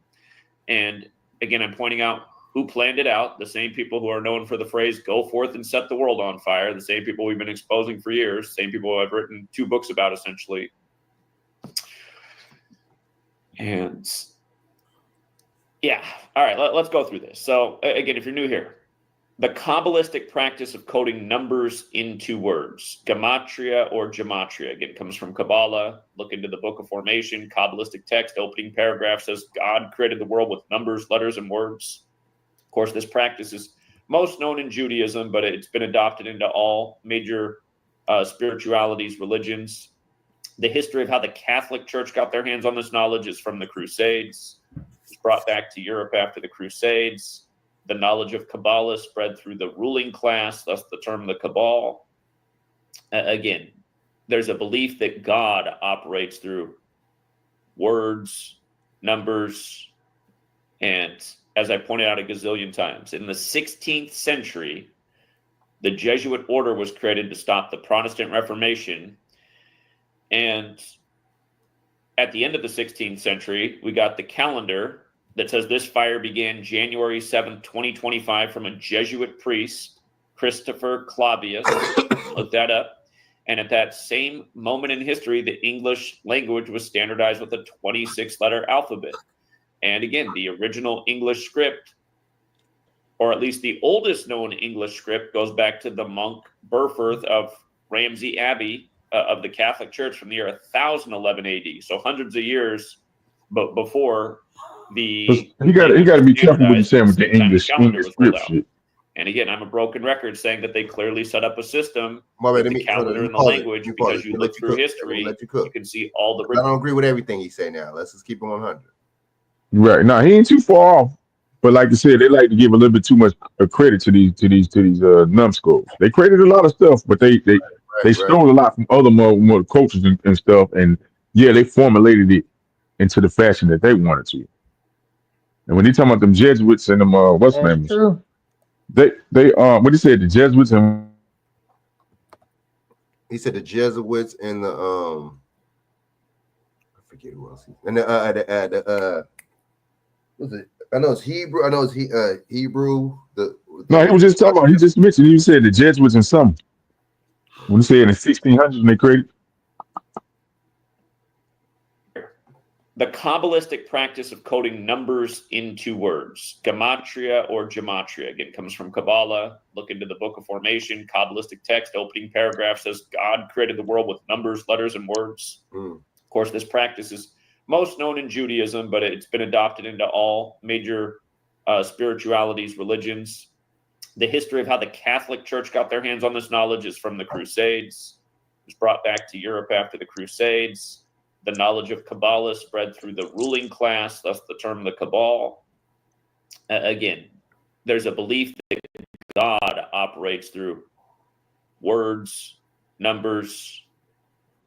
And again, I'm pointing out who planned it out, the same people who are known for the phrase, go forth and set the world on fire, the same people we've been exposing for years, same people I've written 2 books about, essentially. And yeah, all right, let's go through this. So again, if you're new here, the Kabbalistic practice of coding numbers into words, gematria or gematria, again, comes from Kabbalah. Look into the Book of Formation, Kabbalistic text, opening paragraph says God created the world with numbers, letters, and words. Of course, this practice is most known in Judaism, but it's been adopted into all major spiritualities, religions. The history of how the Catholic Church got their hands on this knowledge is from the Crusades. It was brought back to Europe after the Crusades. The knowledge of Kabbalah spread through the ruling class, thus the term the Cabal. Again, there's a belief that God operates through words, numbers, and as I pointed out a gazillion times, in the 16th century, the Jesuit order was created to stop the Protestant Reformation. And at the end of the 16th century, we got the calendar that says this fire began January 7th, 2025 from a Jesuit priest, Christopher Clavius. Look that up. And at that same moment in history, the English language was standardized with a 26-letter alphabet. And again, the original English script, or at least the oldest known English script, goes back to the monk Burford of Ramsey Abbey of the Catholic Church from the year 1011 AD. So hundreds of years before the... You got to be careful what you're saying with the English script shit. And again, I'm a broken record saying that they clearly set up a system with the calendar and the language, because you look through history, you can see all the... I don't agree with everything he say now. Let's just keep it 100. Right. No, he ain't too far off. But like I said, they like to give a little bit too much credit to these numbskulls. They created a lot of stuff, but they stole a lot from other more cultures and stuff. And yeah, they formulated it into the fashion that they wanted to. And when they talking about them Jesuits and them what's the name? True. They what he said, the Jesuits and he said the Jesuits and the I forget who else. And the was it? I know it's Hebrew. I know it's Hebrew. No, he was just talking about. He just mentioned. He said the Jesuits and some. When he said in the 1600s, they created the Kabbalistic practice of coding numbers into words, gematria or gematria. Again, comes from Kabbalah. Look into the Book of Formation, Kabbalistic text, opening paragraph says God created the world with numbers, letters, and words. Of course, this practice is most known in Judaism, but it's been adopted into all major spiritualities, religions. The history of how the Catholic Church got their hands on this knowledge is from the Crusades. It was brought back to Europe after the Crusades. The knowledge of Kabbalah spread through the ruling class, thus the term the Cabal. Again, there's a belief that God operates through words, numbers,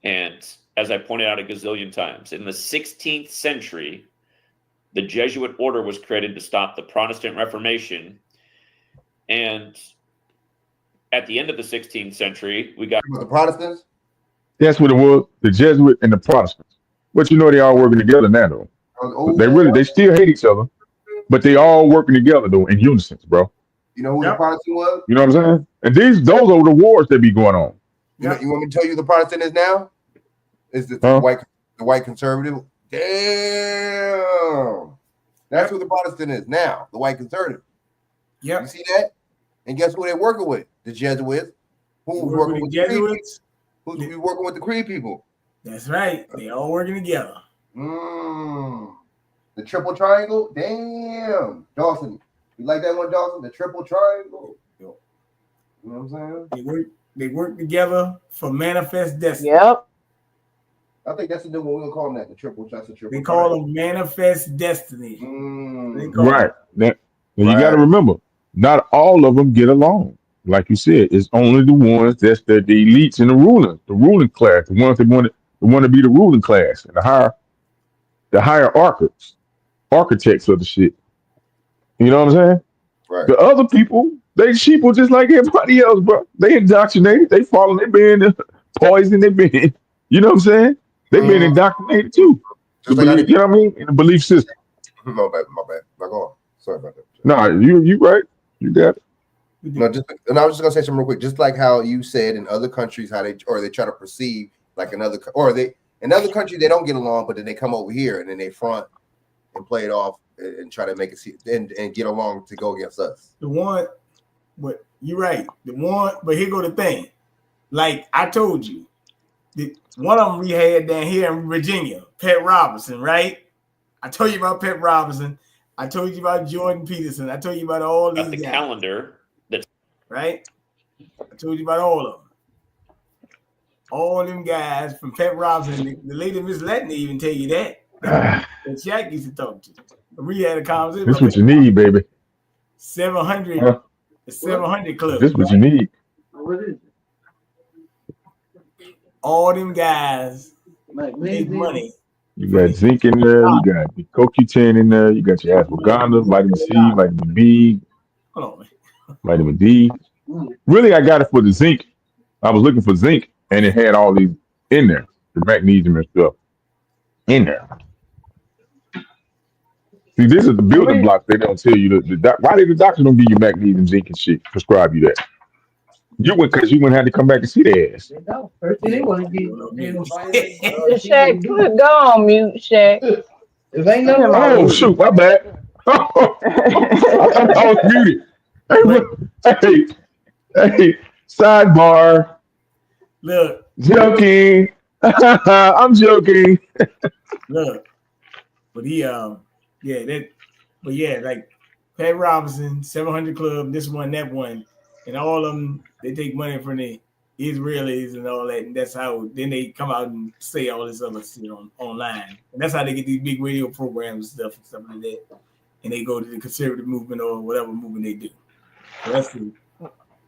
and as I pointed out a gazillion times, in the 16th century, the Jesuit order was created to stop the Protestant Reformation. And at the end of the 16th century, we got the Protestants. That's what it was. The Jesuit and the Protestants. But you know they all working together now, though. They still hate each other, but they all working together though in unison, bro. You know who the Protestant was? You know what I'm saying? And those are the wars that be going on. You want me to tell you who the Protestant is now? Is the white conservative? Damn. That's who the Protestant is now, the white conservative. Yeah. You see that? And guess who they're working with? The Jesuits. Who's working with the Jesuits? Who's working with the Cree people? That's right. They all working together. The triple triangle? Damn. Dawson. You like that one, Dawson? The triple triangle? You know what I'm saying? They work together for manifest destiny. Yep. I think that's the new one. We'll call them that. The triple. That's the triple. They call them manifest destiny. Right. You got to remember, not all of them get along. Like you said, it's only the ones that's the elites and the ruling class, the ones that want to be the ruling class and the hierarchists, architects of the shit. You know what I'm saying? Right. The other people, they sheeple just like everybody else, bro. They indoctrinated, they follow, they been poisoned, they been, you know what I'm saying? They've been indoctrinated too. You know what I mean? In the belief system. My bad. Now go on. Sorry about that. No, you right. You got it. No, and I was just gonna say something real quick. Just like how you said in other countries, how they try to perceive like in other countries they don't get along, but then they come over here and then they front and play it off and try to make it see and get along to go against us. But you're right. But here go the thing. Like I told you, one of them we had down here in Virginia, Pat Robertson, right? I told you about Pat Robertson. I told you about Jordan Peterson. I told you about all these guys. Calendar. Right? I told you about all of them. All them guys from Pat Robinson. The lady Miss Letney even tell you that. That Chak used to talk to. We had a conversation. This what you need, baby. 700. The 700 Club. This what you need. What is it? All them guys make money. You got zinc in there. You got the CoQ10 in there. You got your ashwagandha, vitamin C, vitamin B, vitamin D. Really, I got it for the zinc. I was looking for zinc, and it had all these in there, the magnesium and stuff in there. See, this is the building block. They don't tell you why did the doctor don't give you magnesium, zinc, and shit? Prescribe you that. You wouldn't have to come back and see their ass. Shaq, go on mute, Shaq. Oh shoot, my bad. I was muted. Hey, sidebar. Look. Joking. I'm joking. Look. But like Pat Robinson, 700 Club, this one, that one, and all of them, they take money from the Israelis and all that, and that's how then they come out and say all this other shit online. And that's how they get these big radio programs and stuff like that. And they go to the conservative movement or whatever movement they do. So that's the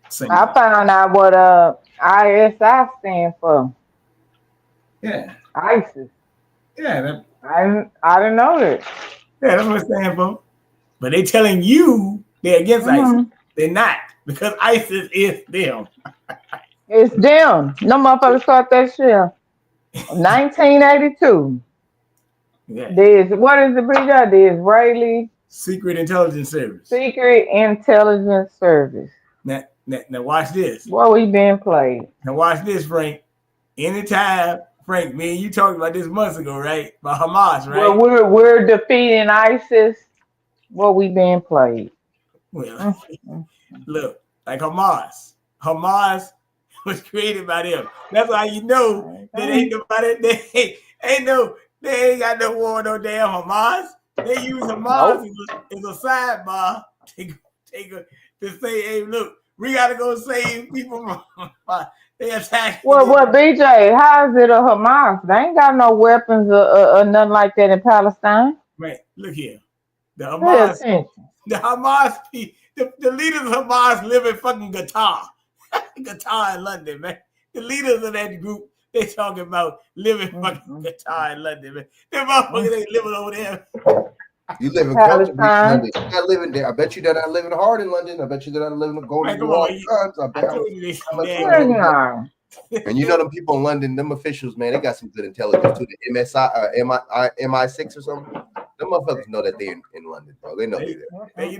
same. I found out what ISI stand for. Yeah. ISIS. Yeah. I didn't know that. Yeah, that's what it stands for. But they telling you they're against ISIS. They're not, because ISIS is them. It's them. No motherfuckers start that shit. 1982. Yeah. What is the bridge? The Israeli Secret Intelligence Service. Secret Intelligence Service. Now watch this. What we been played. Now watch this, Frank. Anytime, Frank, me and you talked about this months ago, right? About Hamas, right? Well, we're defeating ISIS. What we been played. Well, look, like Hamas. Hamas was created by them. That's why you know that ain't nobody. They ain't got no war on no damn Hamas. They use Hamas as a sidebar to say, hey, look, we gotta go save people from They attacked. Well, BJ, how is it a Hamas? They ain't got no weapons or nothing like that in Palestine. Right. Look here. The Pay Hamas, attention. the leaders of Hamas live in fucking Qatar. Qatar in London, man. The leaders of that group, they talking about living fucking Qatar in London, man. Them motherfuckers ain't living over there. You live in comfortably in London. You're not living there. I bet you they're not living hard in London. I bet you they're not living going to all times. I told you this. And you know them people in London, them officials, man, they got some good intelligence too. The MI6 or something. Them motherfuckers know that they in London, bro. They know they're there. And you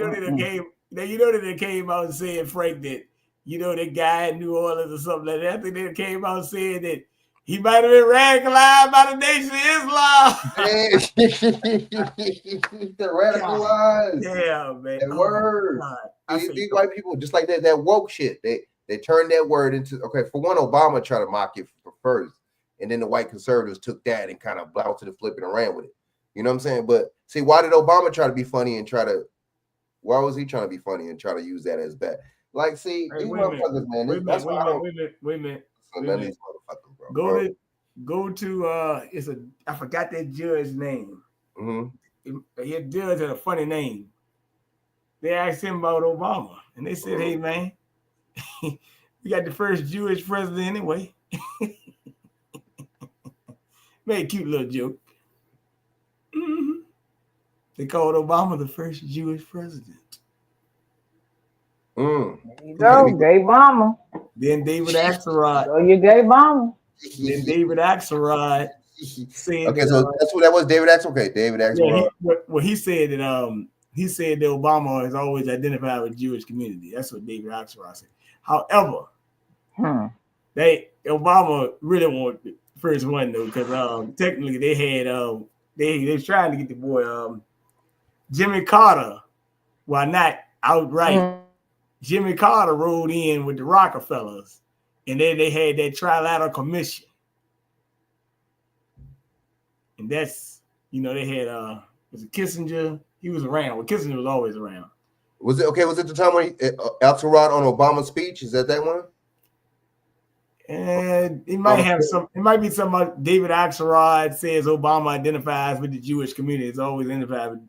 know that they came out and said, Frank, that that guy in New Orleans or something like that. I think they came out and said that he might have been radicalized by the Nation of Islam. They're radicalized. Yeah, man. That word. These white people, just like that woke shit. They turned that word into, okay, for one, Obama tried to mock it for first, and then the white conservatives took that and kind of blounced it and flipped it and ran with it. You know what I'm saying? But see, why did Obama try to be funny and why was he trying to be funny and try to use that as bad? Like, see, these motherfuckers, man. That's why I don't. Wait a minute. These motherfuckers, bro. Go to I forgot that judge's name. Mm-hmm. His judge had a funny name. They asked him about Obama, and they said, "Hey, man, we got the first Jewish president anyway." Made a cute little joke. Mm-hmm. They called Obama the first Jewish president. There you go, gay Obama. Then David Axelrod. So you gay Obama. Then David Axelrod said. Okay, so that's what that was, David Axelrod. Okay, David Axelrod. Yeah, he said that he said that Obama has always identified with the Jewish community. That's what David Axelrod said. However, Obama really wanted the first one though, because technically they had they was trying to get the boy Jimmy Carter, while not outright. Jimmy Carter rode in with the Rockefellers, and then they had that trilateral commission. And that's, they had was it Kissinger? He was around. Well, Kissinger was always around. Was it okay? Was it the time when Axelrod on Obama's speech? Is that one? And it might have some. It might be something. David Axelrod says Obama identifies with the Jewish community. It's always identified with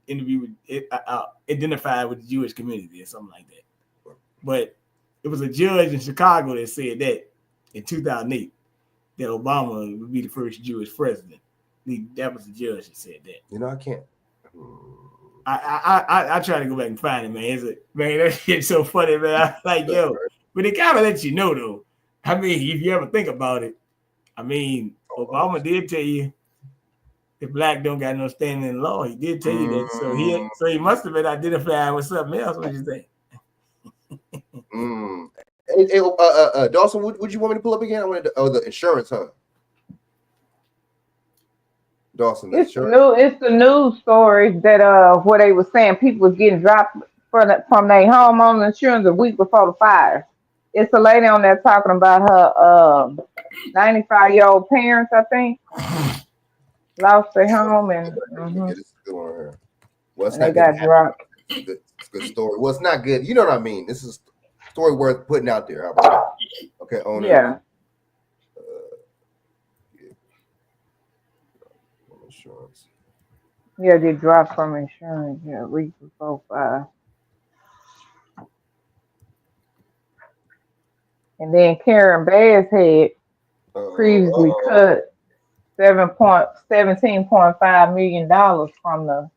the Jewish community or something like that. But it was a judge in Chicago that said that in 2008 that Obama would be the first Jewish president. That was the judge that said that. I can't. I try to go back and find it, man. Man, that shit's so funny, man. I'm like, yo, but it kind of lets you know, though. I mean, if you ever think about it, I mean, Obama did tell you the black don't got no standing in law. He did tell you that. So he must have been identified with something else. What you think? Dawson, would you want me to pull up again? I wanted the insurance, huh? Dawson, it's the news stories that where they were saying people was getting dropped from their homeowner insurance a week before the fire. It's a lady on there talking about her 95-year-old parents, I think, lost their home and they got dropped. It's a good story. Well, it's not good. You know what I mean? This is a story worth putting out there. How about that? Okay, owner. Yeah. Insurance. Yeah, they dropped from insurance. Yeah, week before fire. And then Karen Bass had previously cut $17.5 million from the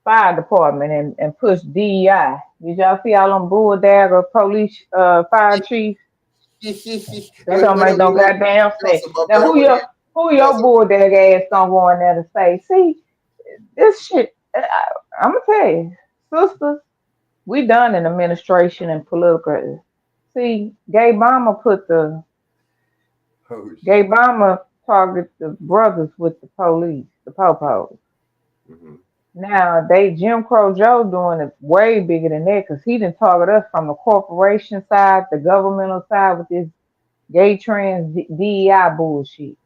fire department and pushed DEI. Did y'all see all them bulldagger police fire chiefs? That don't make no goddamn sense. Now who your bulldagger ass gonna go in there to say, see, this shit, I'm gonna tell you, sisters, we done in administration and political. See, Gay Obama Gay Obama target the brothers with the police, the popos. Now Jim Crow Joe doing it way bigger than that because he didn't target us from the corporation side, the governmental side with this gay trans DEI bullshit.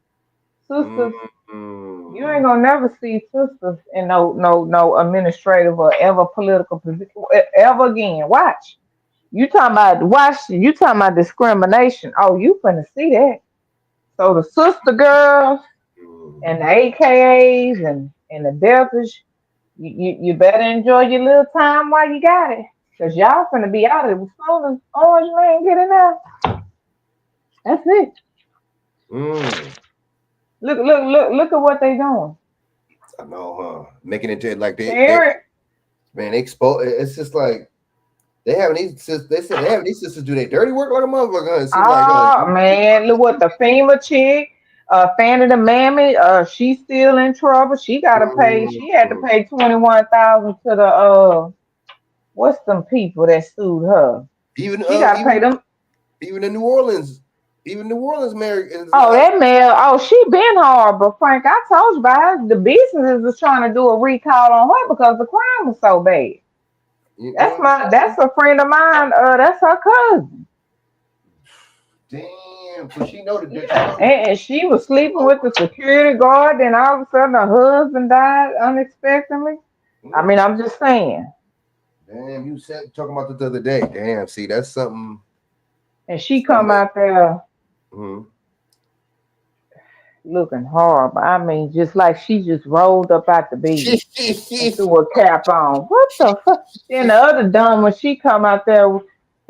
Sisters, you ain't gonna never see sisters in no administrative or ever political position ever again. Watch. You talking about you talking about discrimination. Oh, you finna see that. So the sister girls and the AKAs and the Deltas, you better enjoy your little time while you got it. Cause y'all finna be out of it. As soon as Orange Man get in there, that's it. Look at what they doing. I know, huh? Making it like they Parent. expose. It's just like they having these. They said they having these sisters do their dirty work like a motherfucker. It seems Oh man, look what the FEMA chick, Fanny the Mammy, she's still in trouble. She gotta pay. She had to pay 21,000 to the what's them people that sued her. Even she gotta pay them. Even in New Orleans, Mary. Oh, that man. Oh, she been hard, but Frank, I told you about her. The businesses was trying to do a recall on her because the crime was so bad. That's a friend of mine. That's her cousin. Damn, so she know that. Yeah. And she was sleeping with the security guard, and all of a sudden her husband died unexpectedly. I mean, I'm just saying. Damn, you said talking about this the other day. Damn, see, that's something. And she come out there looking horrible. I mean, just like she just rolled up out the bed and threw a cap on. What the fuck? Then the other dumb when she come out there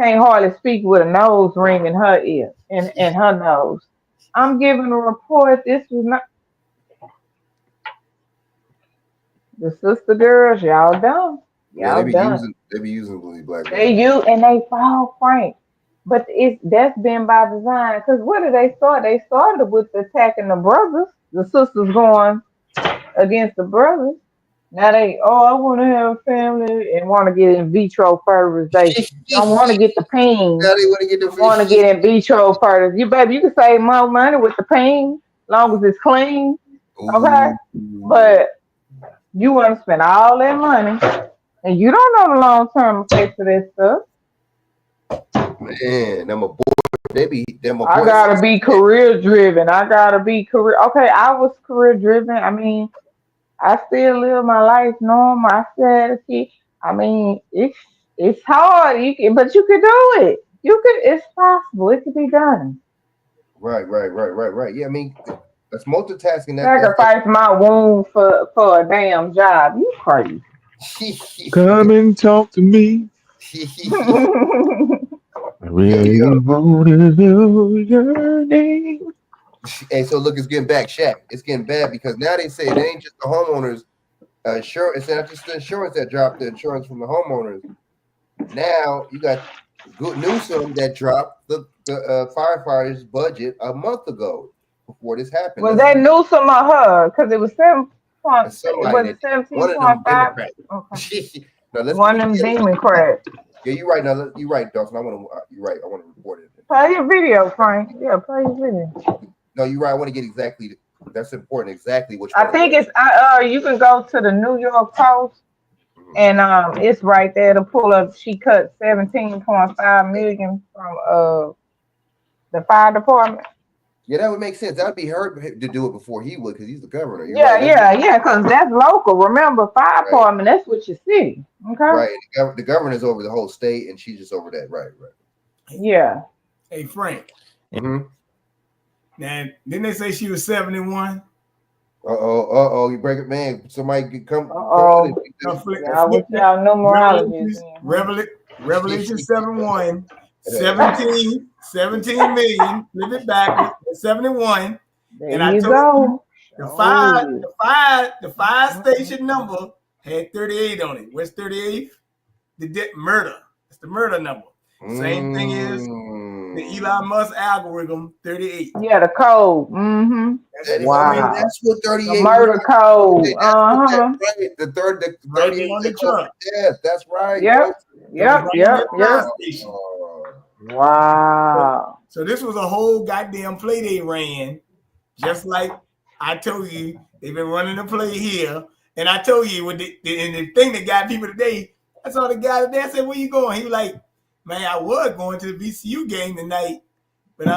can't hardly speak with a nose ring in her ear and her nose. I'm giving a report. This was not the sister girls. Y'all dumb. Y'all done. They be using these black. They use and they fall Frank. But that's been by design. Because what did they start? They started with attacking the brothers. The sisters going against the brothers. Now I want to have a family and want to get in vitro fertilization. Don't want to get the pain. Now they want to get the want to get in vitro fertilization. You can save more money with the pain, as long as it's clean. Okay, but you want to spend all that money, and you don't know the long term effects of this stuff. Man, I gotta be career driven. Okay, I was career driven. I mean, I still live my life normal. I still had a kid. I mean, it's hard, but you can do it. It's possible. It can be done. Right. Yeah, I mean, that's multitasking. Sacrifice my womb for a damn job. You crazy. Come and talk to me. I really want to know your name. Hey, so look, it's getting back, Shaq. It's getting bad because now they say it ain't just the homeowners insurance. It's not just the insurance that dropped the insurance from the homeowners. Now you got Newsom that dropped the firefighters' budget a month ago before this happened. Was that Newsom or her? Because it was 17.5. Okay. One of them demon crabs. Yeah, you're right. Now you're right, Dawson. You're right. I want to report it. Play your video, Frank. Yeah, play your video. No, you're right. I want to get exactly. That's important. Exactly what. I think it's. You can go to the New York Post, and it's right there to pull up. She cut 17.5 million from the fire department. Yeah, that would make sense. That would be her to do it before he would, because he's the governor. Yeah, because that's local. Remember, fire department. That's what your city. Okay. Right. The governor's over the whole state, and she's just over that. Right. Yeah. Hey, Frank. Mm-hmm. Now, didn't they say she was 71? You break it, man. Somebody can come. Revelation 7:1. 17 million. Flip it back. 71. There and I told you the fire station number had 38 on it. What's 38? The murder. It's the murder number. Same thing as the Elon Musk algorithm, 38. Yeah, the code. Mm-hmm. Wow. That's what 38. The murder code. Right. The 38 on the truck. Yes, that's right. Yep. Wow. So this was a whole goddamn play they ran, just like I told you they've been running the play here. And I told you with the thing that got people today, I saw the guy today. I said, "Where you going?" He was like, "Man, I was going to the VCU game tonight, but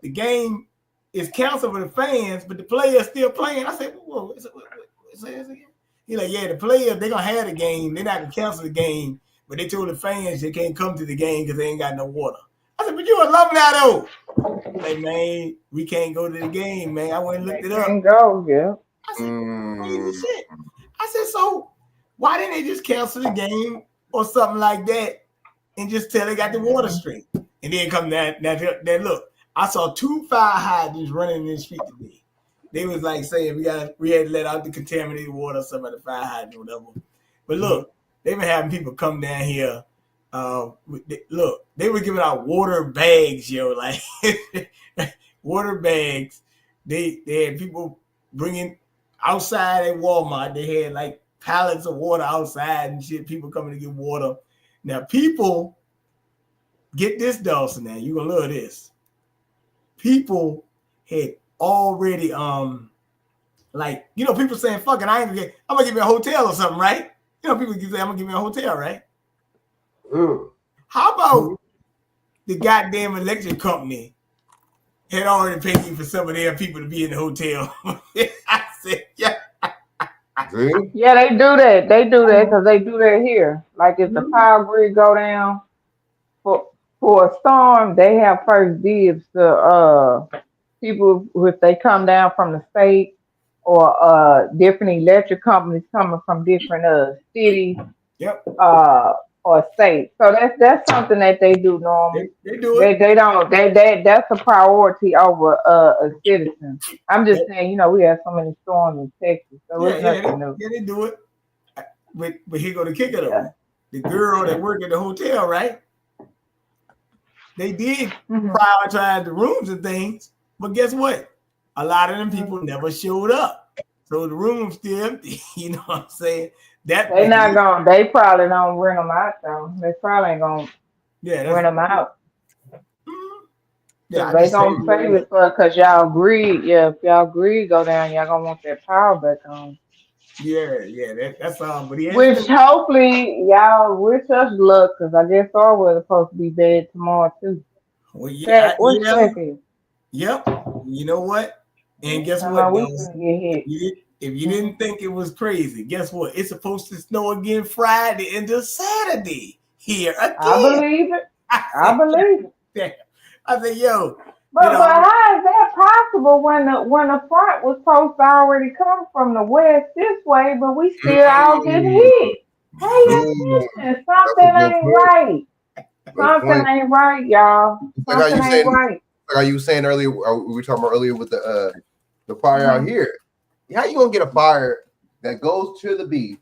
the game is canceled for the fans, but the players still playing." I said, "Whoa, what's it again?" He's like, "Yeah, the players, they're gonna have the game. They're not gonna cancel the game. but they told the fans they can't come to the game because they ain't got no water. I said, but you alumni though. Like, man, we can't go to the game, man. I went and looked it up. Can't go, yeah. I said, crazy shit. I said, so why didn't they just cancel the game or something like that and just tell they got the water straight? And then come that look, I saw 2 fire hydrants running in the street today. They was like saying we had to let out the contaminated water, some of the fire hydrant or whatever. But look, they've been having people come down here. Look, they were giving out water bags, yo, like water bags. They had people bringing outside at Walmart. They had like pallets of water outside and shit. People coming to get water. Now, people, get this, Dawson. Now you're gonna love this. People had already like, you know, people saying, fucking, I'm gonna give me a hotel or something, right? You know, people can say, I'm gonna give me a hotel, right? How about the goddamn electric company had already paid you for some of their people to be in the hotel? I said, yeah. Yeah, they do that. They do that because they do that here. Like if the power grid go down for a storm, they have first dibs to people if they come down from the state or different electric companies coming from different cities. Yep. Or state. So that's something that they do normally. They do it. They don't. That's a priority over a citizen. I'm just saying, you know, we have so many storms in Texas, so it's nothing new. Yeah, they do it. But here go the kicker though. The girl that worked at the hotel, right? They did prioritize the rooms and things, but guess what? A lot of them people never showed up, so the room's still empty. You know what I'm saying? That they not gonna. They probably don't rent them out though. They probably ain't gonna rent them out. Yeah, they gonna save it for because y'all agreed. Yeah, if y'all agreed, go down. Y'all gonna want that power back on. Yeah, that's but which hopefully y'all wish us luck because I guess our weather's supposed to be bad tomorrow too. Well, Yep. You know what? And guess what? If you didn't think it was crazy, guess what? It's supposed to snow again Friday into Saturday here again. I believe it. I believe it. I said, yo. But how is that possible when the front was supposed to already come from the west this way, but we still all getting hit? Hey, attention. Something ain't right. Something ain't right, y'all. Something ain't right. Like you were saying earlier, we were talking about earlier with the fire out here. How you gonna get a fire that goes to the beach?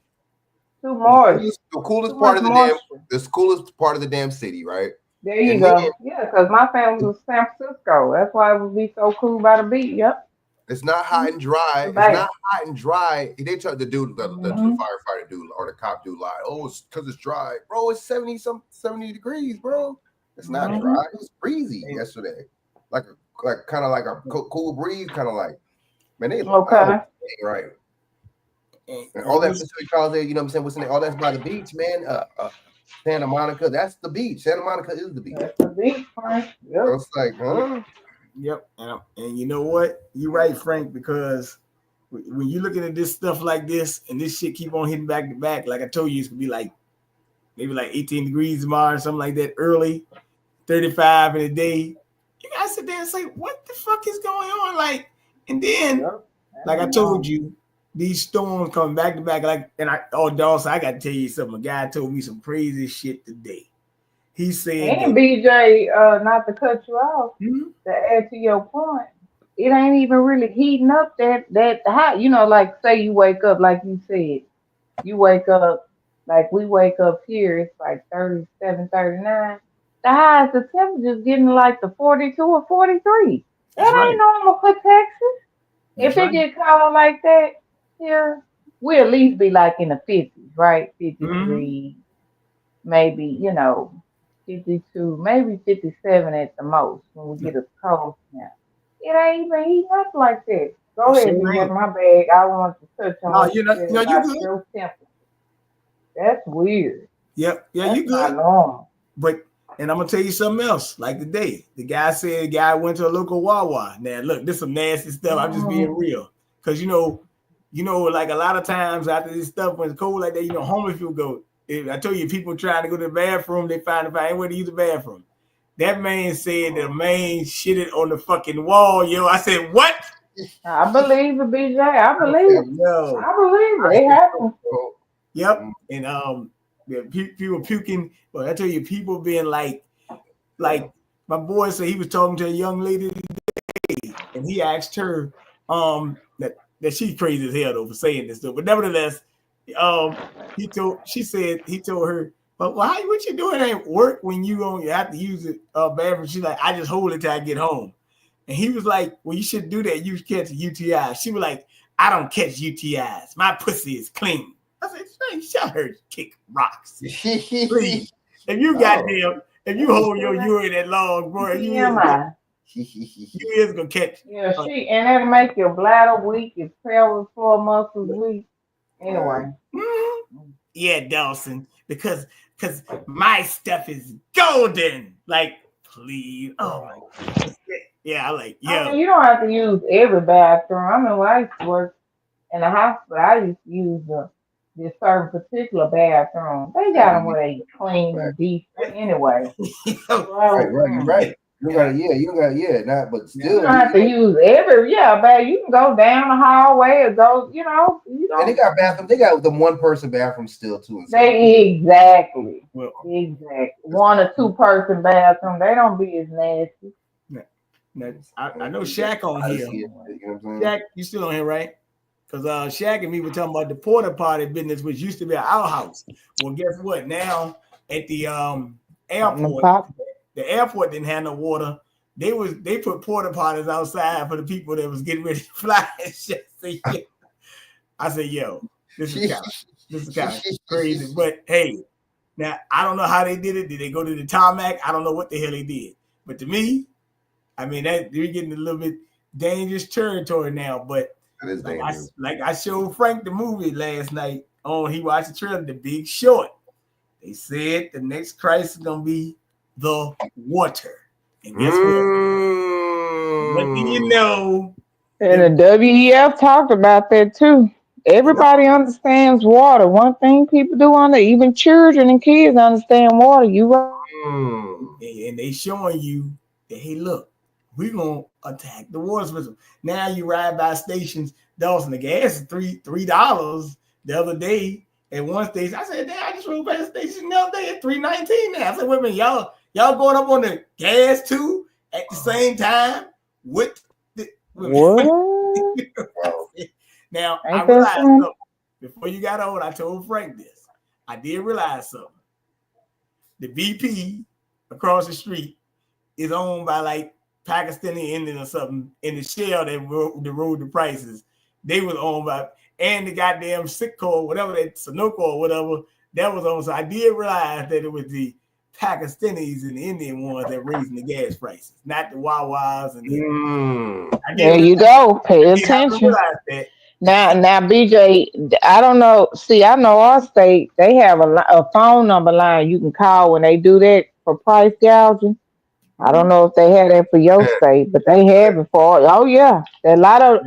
Too much. The coolest part of the damn city, right? There you go. Yeah, because my family was San Francisco. That's why it would be so cool by the beach. Yep. It's not hot and dry. It's not hot and dry. They told the dude, the firefighter dude or the cop dude lied. Oh, it's because it's dry, bro. It's 70 degrees, bro. It's not dry. It's breezy yesterday, like kind of like a cool breeze, kind of like. Man, they right. And all that Pacific College there, you know what I'm saying? What's in there? All that's by the beach, man. Santa Monica, that's the beach. Santa Monica is the beach. That's the beach, Frank. Yep. So it's like, Yep. And you know what? You're right, Frank, because when you're looking at this stuff like this and this shit keep on hitting back to back, like I told you, it's gonna be like maybe like 18 degrees tomorrow or something like that early, 35 in a day. You guys sit there and say, what the fuck is going on? Like, and then, like I told you, these storms come back to back. Dawson, I got to tell you something. A guy told me some crazy shit today. He said, and BJ, not to cut you off, to add to your point, it ain't even really heating up that hot. You know, like say you wake up, like you said, you wake up, like we wake up here, it's like 37, 39. The highest the temperature's getting like the 42 or 43. That ain't normal for Texas. If it get cold like that, here, we'll at least be like in the 50s, right? 50 degrees, maybe, 52, maybe 57 at the most when we get a cold snap. It ain't even heating up like that. Go ahead, BJ, my bag. I want to touch on you good. That's weird. Yep. Yeah, you good. Not normal. And I'm gonna tell you something else. Like today, the guy went to a local Wawa. Now, look, this is some nasty stuff. I'm just being real, because you know, like a lot of times after this stuff when it's cold like that, homeless people go, I told you, people trying to go to the bathroom, they find anywhere to use the bathroom. That man said the man shitted on the fucking wall, yo. I said, what? I believe it, BJ. I believe it. Yo. I believe it. It happened. Yep. And people puking. Well, I tell you, people being like my boy said he was talking to a young lady today, and he asked her that she's crazy as hell though for saying this stuff. But nevertheless, he told her, but what you doing at work when you have to use it bathroom? She's like, I just hold it till I get home. And he was like, well, you should do that. You catch UTI. She was like, I don't catch UTIs. My pussy is clean. I said, hey, shut her, kick rocks. Please. If you hold your urine that long, bro, you is gonna catch. Yeah, and it'll make your bladder weak, your pelvic floor muscles weak. Anyway. Yeah, Dawson, because my stuff is golden. Like, please. Oh my God. Yeah, I like, yo. I mean, you don't have to use every bathroom. I mean, when I used to work in the hospital, I used to use this certain particular bathroom. They got them where they clean and deep. Anyway. Right. You don't got, but still. You don't have to use every, babe. You can go down the hallway or go, you don't. And they got bathrooms. They got the one person bathroom still too. Exactly. One or two person bathroom. They don't be as nasty. I know Shaq on here. Shaq, you still on here, right? Because Shaq and me were talking about the porta potty business, which used to be an outhouse. Well, guess what? Now at the airport, the airport didn't have no water. They put porta potties outside for the people that was getting ready to fly. I said, yo, this is kind of crazy. But hey, now I don't know how they did it. Did they go to the tarmac? I don't know what the hell they did. But to me, I mean, that you're getting a little bit dangerous territory now. But like I showed Frank the movie last night he watched the trailer, The Big Short. They said the next crisis is gonna be the water. And guess what? What do you know? And the WEF talked about that too. Everybody understands water. One thing people do even children and kids understand water. You right. And they showing you that, hey, look, we're gonna attack the water system. Now you ride by stations, Dawson, the gas is $3 the other day at one station. I said, damn, I just rode by the station the other day at $3.19 now. I said, wait a minute, y'all going up on the gas too at the same time with the what? Now I realized something. Before you got on, I told Frank this. I did realize something. The BP across the street is owned by like Pakistani Indian or something, in the shell that rode the prices. They was owned by, and the goddamn Sitco, whatever that Sunoco or whatever, that was on. So I did realize that it was the Pakistanis and the Indian ones that raising the gas prices, not the Wawas and there you go. Pay attention. Now, BJ, I don't know. See, I know our state, they have a phone number line you can call when they do that for price gouging. I don't know if they had that for your state, but they have it for. Oh yeah, a lot of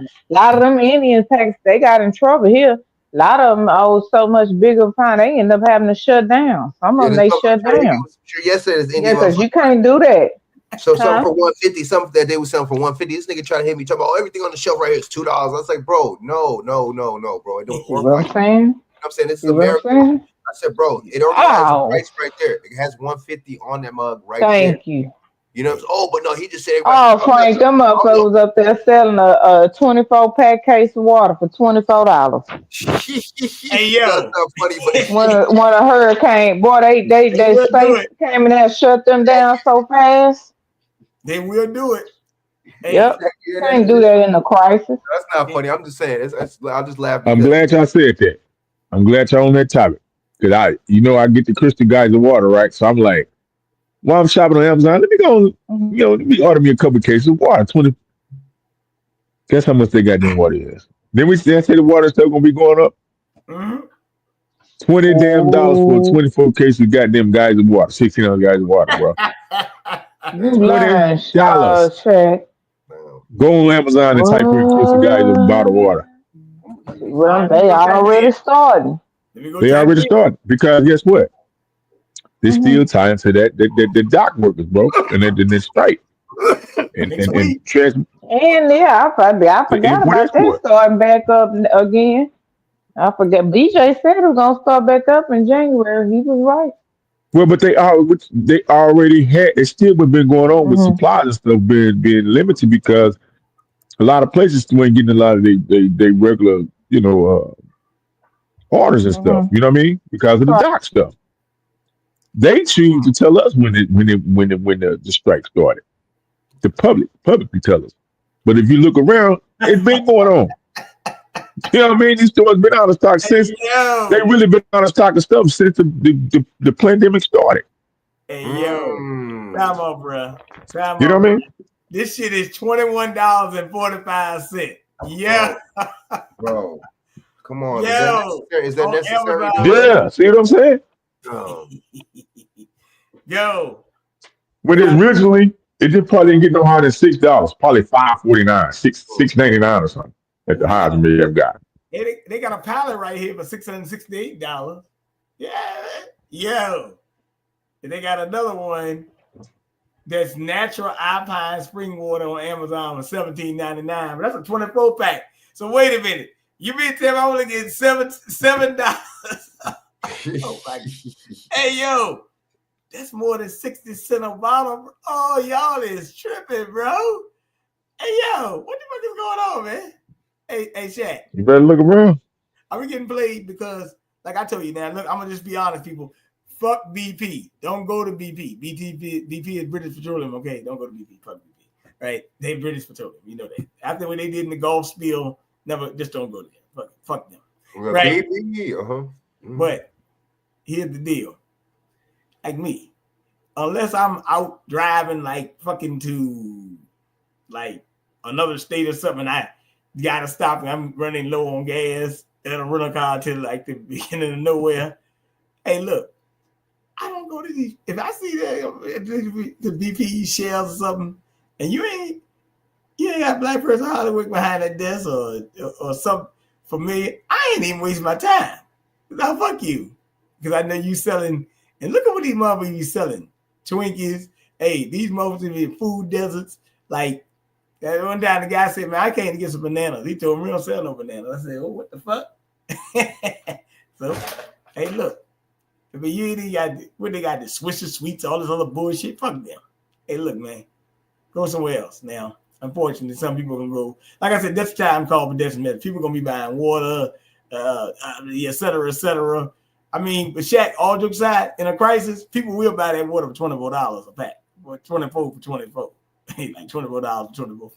them Indians, they got in trouble here. A lot of them owe so much bigger fine, they end up having to shut down. Some of them they shut down. Yesterday, because you can't do that. So something for $150, something that they were selling for $150. This nigga trying to hit me, talking about everything on the shelf right here is $2. I was like, bro, no, bro. It don't work like that. You know what I'm saying? This is America. I said, bro, it already has the price right there. It has $150 on that mug right there. Thank you. You know, but no, he just said. Frank, them motherfuckers was up there selling a 24-pack case of water for $24. Hey yo, when a hurricane, boy, they space came in there and shut them down so fast. They will do it. Hey, yep, can't do that in a crisis. That's not funny. I'm just saying. I'll just laugh. I'm glad y'all said that. I'm glad y'all on that topic, because I get the Crystal Geyser water, right? So I'm like, while I'm shopping on Amazon, let me go, let me order me a couple cases of water. 20. Guess how much they goddamn water is? Then we say the water still gonna be going up. $20 damn for 24 cases of goddamn Geyser water, 1,600 Geyser water, bro. $20. Go on Amazon and type in Crystal Geyser bottled water. Well, they already started. They already started because guess what? They still tie into the dock workers, bro, and then strike and yeah, I forgot about that starting back up again. I forgot. BJ said it was gonna start back up in January. He was right. Well, but they already had. It still been going on with supplies and stuff being limited because a lot of places weren't getting a lot of they regular orders and stuff. You know what I mean? Because of the dock stuff. They choose to tell us when the strike started. The publicly tell us. But if you look around, it's been going on. You know what I mean? These stores been out of stock since they really been out of stock of stuff since the pandemic started. Hey yo, time up, bro. You know what I mean? This shit is $21.45. Yeah, bro. Come on, yo, is that necessary? Yeah, see what I'm saying? Yo, when originally it just probably didn't get no higher than $6, probably $5.49, $6.99 or something at the highest we ever got. They got a pallet right here for $668. Yeah, yo, and they got another one that's natural alpine spring water on Amazon for $17.99, but that's a 24 pack. So wait a minute, you mean to tell me I only get $7? Oh my God. Hey yo, that's more than 60 cents a bottle. Oh, y'all is tripping, bro. Hey yo, what the fuck is going on, man? Hey Chak. You better look around. Are we getting played? Because, like I told you now, look, I'm gonna just be honest, people. Fuck BP. Don't go to BP. BP is British Petroleum. Okay, don't go to BP. Fuck BP. Right? They British Petroleum. You know that. After what they did in the Gulf spill, just don't go there. Fuck them. Right? BP. But here's the deal. Like me, unless I'm out driving like fucking to like another state or something, I gotta stop and I'm running low on gas at a rental car till like the beginning of nowhere. Hey, look, I don't go to these. If I see the BP shells or something, and you ain't got black person Hollywood behind that desk or something for me, I ain't even wasting my time. Now fuck you, because I know you selling. And look at what these motherfuckers be selling. Twinkies. Hey, these motherfuckers be food deserts. Like, that one time the guy said, man, I came to get some bananas. He told me we don't sell no bananas. I said, oh, what the fuck? So, hey, look. I mean, you ain't got, what they got, the Swisher Sweets, all this other bullshit. Fuck them. Hey, look, man. Go somewhere else. Now, unfortunately, some people can go, like I said, that's the time called pedestrian medicine. People going to be buying water, et cetera, et cetera. I mean, but Chak, all jokes aside, in a crisis, people will buy that water for $24 a pack. Or 24 for 24. Like $24 for 24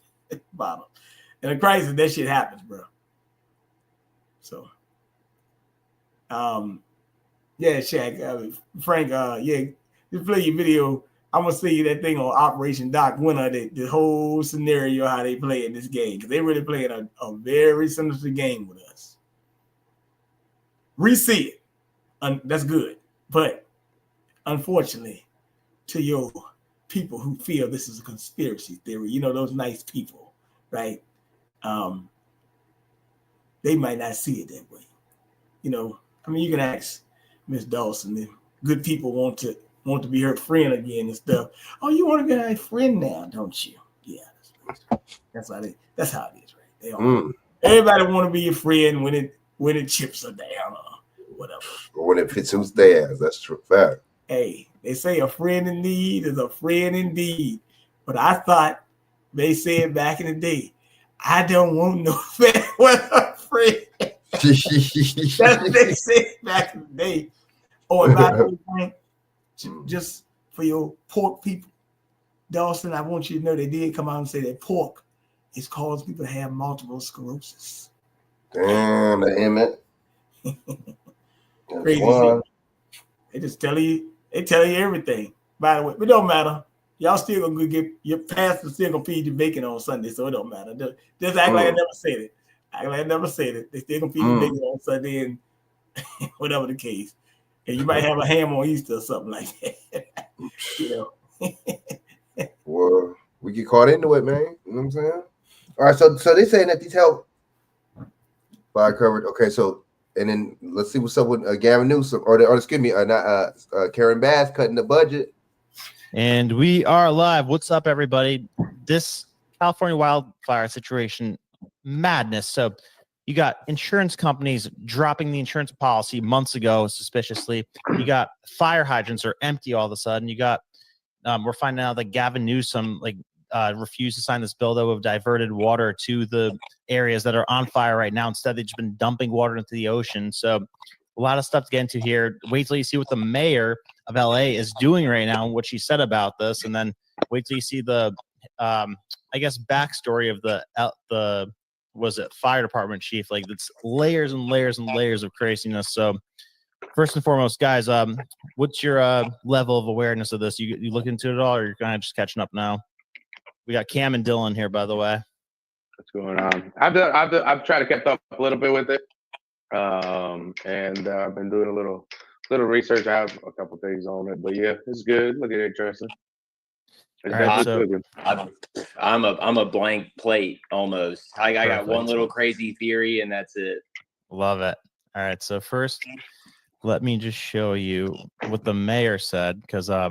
bottle. In a crisis, that shit happens, bro. So, yeah, Chak, Frank, yeah, just play your video. I'm gonna see you that thing on Operation Doc Winter, the whole scenario how they play in this game, because they really playing a very sinister game with us. Re-see it. That's good. But unfortunately, to your people who feel this is a conspiracy theory, you know, those nice people, right? They might not see it that way. You know, I mean, you can ask Miss Dawson if good people want to be her friend again and stuff. Oh, you want to be her friend now, don't you? Yeah, that's how it is, right? They all, everybody want to be your friend when it chips are down or whatever. Or when it fits who's theirs. That's true. Fact. Hey, they say a friend in need is a friend indeed. But I thought they said back in the day, I don't want no fair weather friend. That's what they said back in the day. Oh, and by the way, just for your pork people, Dawson, I want you to know they did come out and say that pork is causing people to have multiple sclerosis. Damn, the Emmett. Crazy shit. They just tell you everything. By the way, but it don't matter. Y'all still gonna get your pastor still gonna feed you bacon on Sunday, so it don't matter. Just act like I never said it. Act like I never said it. They still gonna feed you bacon on Sunday and whatever the case. And you might have a ham on Easter or something like that. You know. Well, we get caught into it, man. You know what I'm saying? All right, so they saying that these help fire coverage. Okay, so And then let's see what's up with Gavin Newsom, or excuse me, Karen Bass cutting the budget. And we are live. What's up, everybody? This California wildfire situation, madness. So you got insurance companies dropping the insurance policy months ago, suspiciously. You got fire hydrants are empty all of a sudden. You got, we're finding out that Gavin Newsom refused to sign this bill that would have diverted water to the areas that are on fire right now. Instead, they've just been dumping water into the ocean. So a lot of stuff to get into here. Wait till you see what the mayor of LA is doing right now and what she said about this. And then wait till you see the, I guess, backstory of the was it fire department chief. Like, it's layers and layers and layers of craziness. So first and foremost, guys, what's your level of awareness of this? You look into it at all, or you're kind of just catching up now? We got Cam and Dylan here, by the way. What's going on? I've tried to catch up a little bit with it, and I've been doing a little research. I have a couple things on it, but yeah, it's good. Look at it, interesting. I'm a blank plate almost. I got one little crazy theory, and that's it. Love it. All right, so first, let me just show you what the mayor said, because by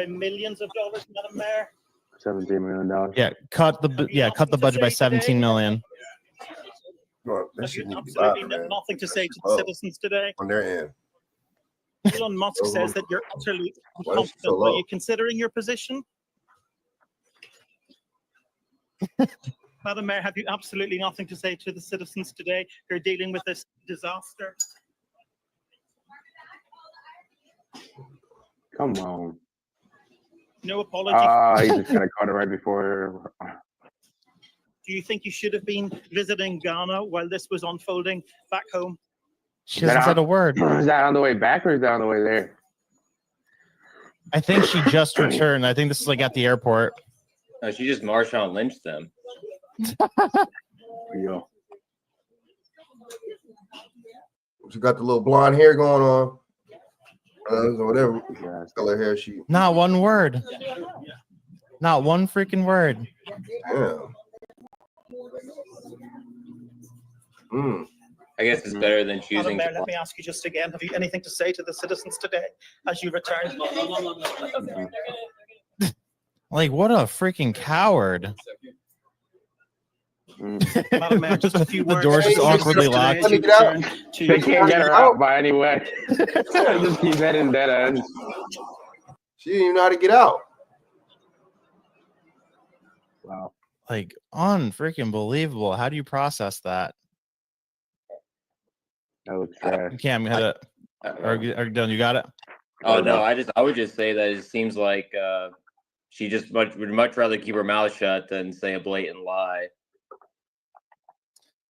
millions of dollars, Madam Mayor. $17 million. Yeah, cut the budget by 17 million. Well, have you absolutely nothing to say to the citizens today? On their end. Elon Musk says that you're utterly incompetent. Are you considering your position? Madam Mayor, have you absolutely nothing to say to the citizens today who are dealing with this disaster? Come on. No apology. He just kind of caught it right before. Do you think you should have been visiting Ghana while this was unfolding back home? She hasn't said a word. Is that on the way back or is that on the way there? I think she just returned. I think this is like at the airport. No, she just Marshawn Lynched them. Yo. She got the little blonde hair going on. Whatever color hair she. Not one word. Not one freaking word. Damn. I guess it's better than choosing. Madam Mayor, let me ask you just again, have you anything to say to the citizens today as you return? Like, what a freaking coward. Madam Mayor, just a few The words. door's just awkwardly locked. They can't get her out by any way. Just keep that in dead end. She didn't even know how to get out. Wow. Like, unfreaking believable. How do you process that? That looks trash. Cam, you had it. Are done? You got it? Oh no, I would just say that it seems like she just would much rather keep her mouth shut than say a blatant lie.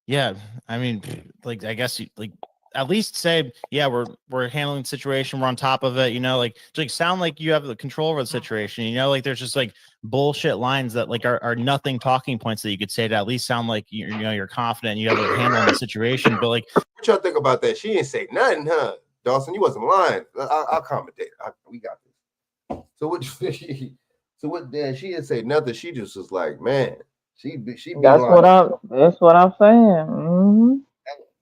Yeah, I mean, like, I guess you like at least say, yeah, we're handling the situation, we're on top of it, you know, like sound like you have the control over the situation, you know, like there's just like bullshit lines that like are nothing talking points that you could say to at least sound like you're confident you have a handle on the situation. But like, what y'all think about that? She didn't say nothing, huh? Dawson, you wasn't lying. I'll commentate. We got this. So what? So what? Then she didn't say nothing. She just was like, man, she. That's what I'm saying. Mm-hmm.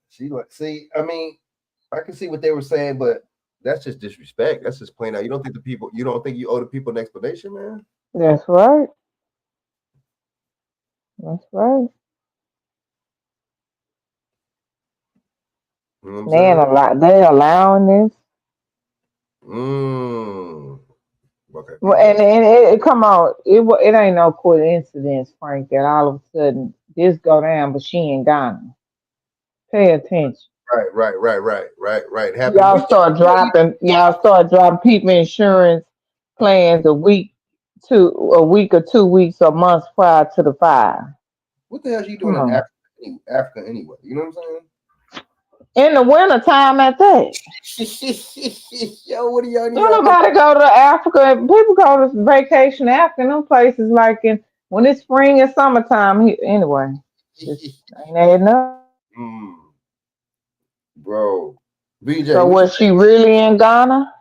She like, see, I mean, I can see what they were saying, but that's just disrespect. That's just plain out. You don't think you owe the people an explanation, man? That's right. That's right. You know what I'm They allowing this. Okay. Well, and it come on. It ain't no coincidence, Frank, that all of a sudden this go down, but she ain't Ghana. Pay attention. Right. Y'all start dropping people insurance plans a week or 2 weeks or months prior to the fire. What the hell is she doing in Africa anyway? You know what I'm saying? In the winter time at that. Yo, what are y'all? Nobody go to Africa. People go to vacation Africa in them places like when it's spring and summertime. Anyway, just ain't had enough. Bro, BJ. So was she really in Ghana?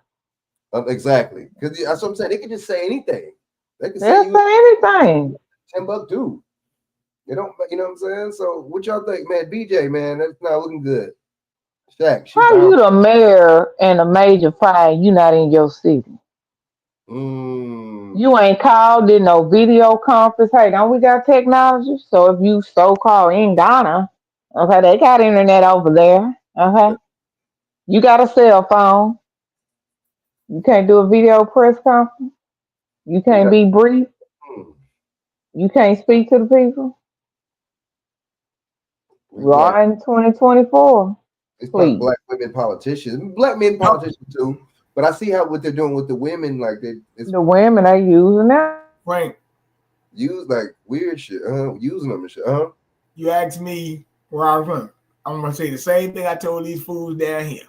Exactly, because that's what I'm saying. They can just say anything. They can say anything. Timbuktu. They don't, you know what I'm saying? So what y'all think, man? BJ, man, that's not looking good. Chak, How you the mayor and a major fire, you not in your city? You ain't called, did no video conference. Hey, don't we got technology? So if you so-called in Ghana, okay, they got internet over there. Okay. You got a cell phone. You can't do a video press conference. You can't be brief. You can't speak to the people. We are in 2024. It's Please. black women politicians, black men politicians too. But I see how what they're doing with the women, like The women are using that. Frank, use like weird shit, using them and shit, you asked me where I'm from. I'm gonna say the same thing I told these fools down here.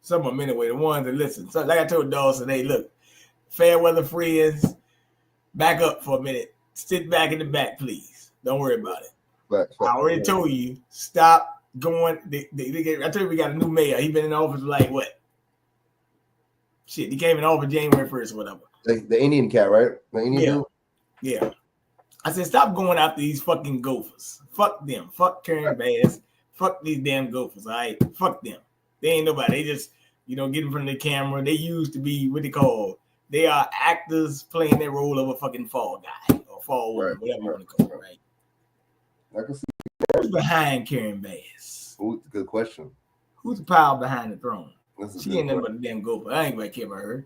Some of them anyway, the ones that listen. So like I told Dawson, hey, look, fair weather friends, back up for a minute. Sit back in the back, please. Don't worry about it. I already told you, stop going. I told you we got a new mayor. He been in office for like what? Shit, he came in office January 1st or whatever. The Indian cat, right? The Indian dude? Yeah. I said, stop going after these fucking gophers. Fuck them. Fuck Karen Bass. Fuck these damn gophers, all right? Fuck them. They ain't nobody. They just, get in front of the camera. They used to be what they call. They are actors playing their role of a fucking fall guy or fall woman, whatever you want to call it, right? I can see Who's behind Karen Bass? Good question. Who's the power behind the throne? She ain't nothing but a damn gopher. I ain't gonna care about her.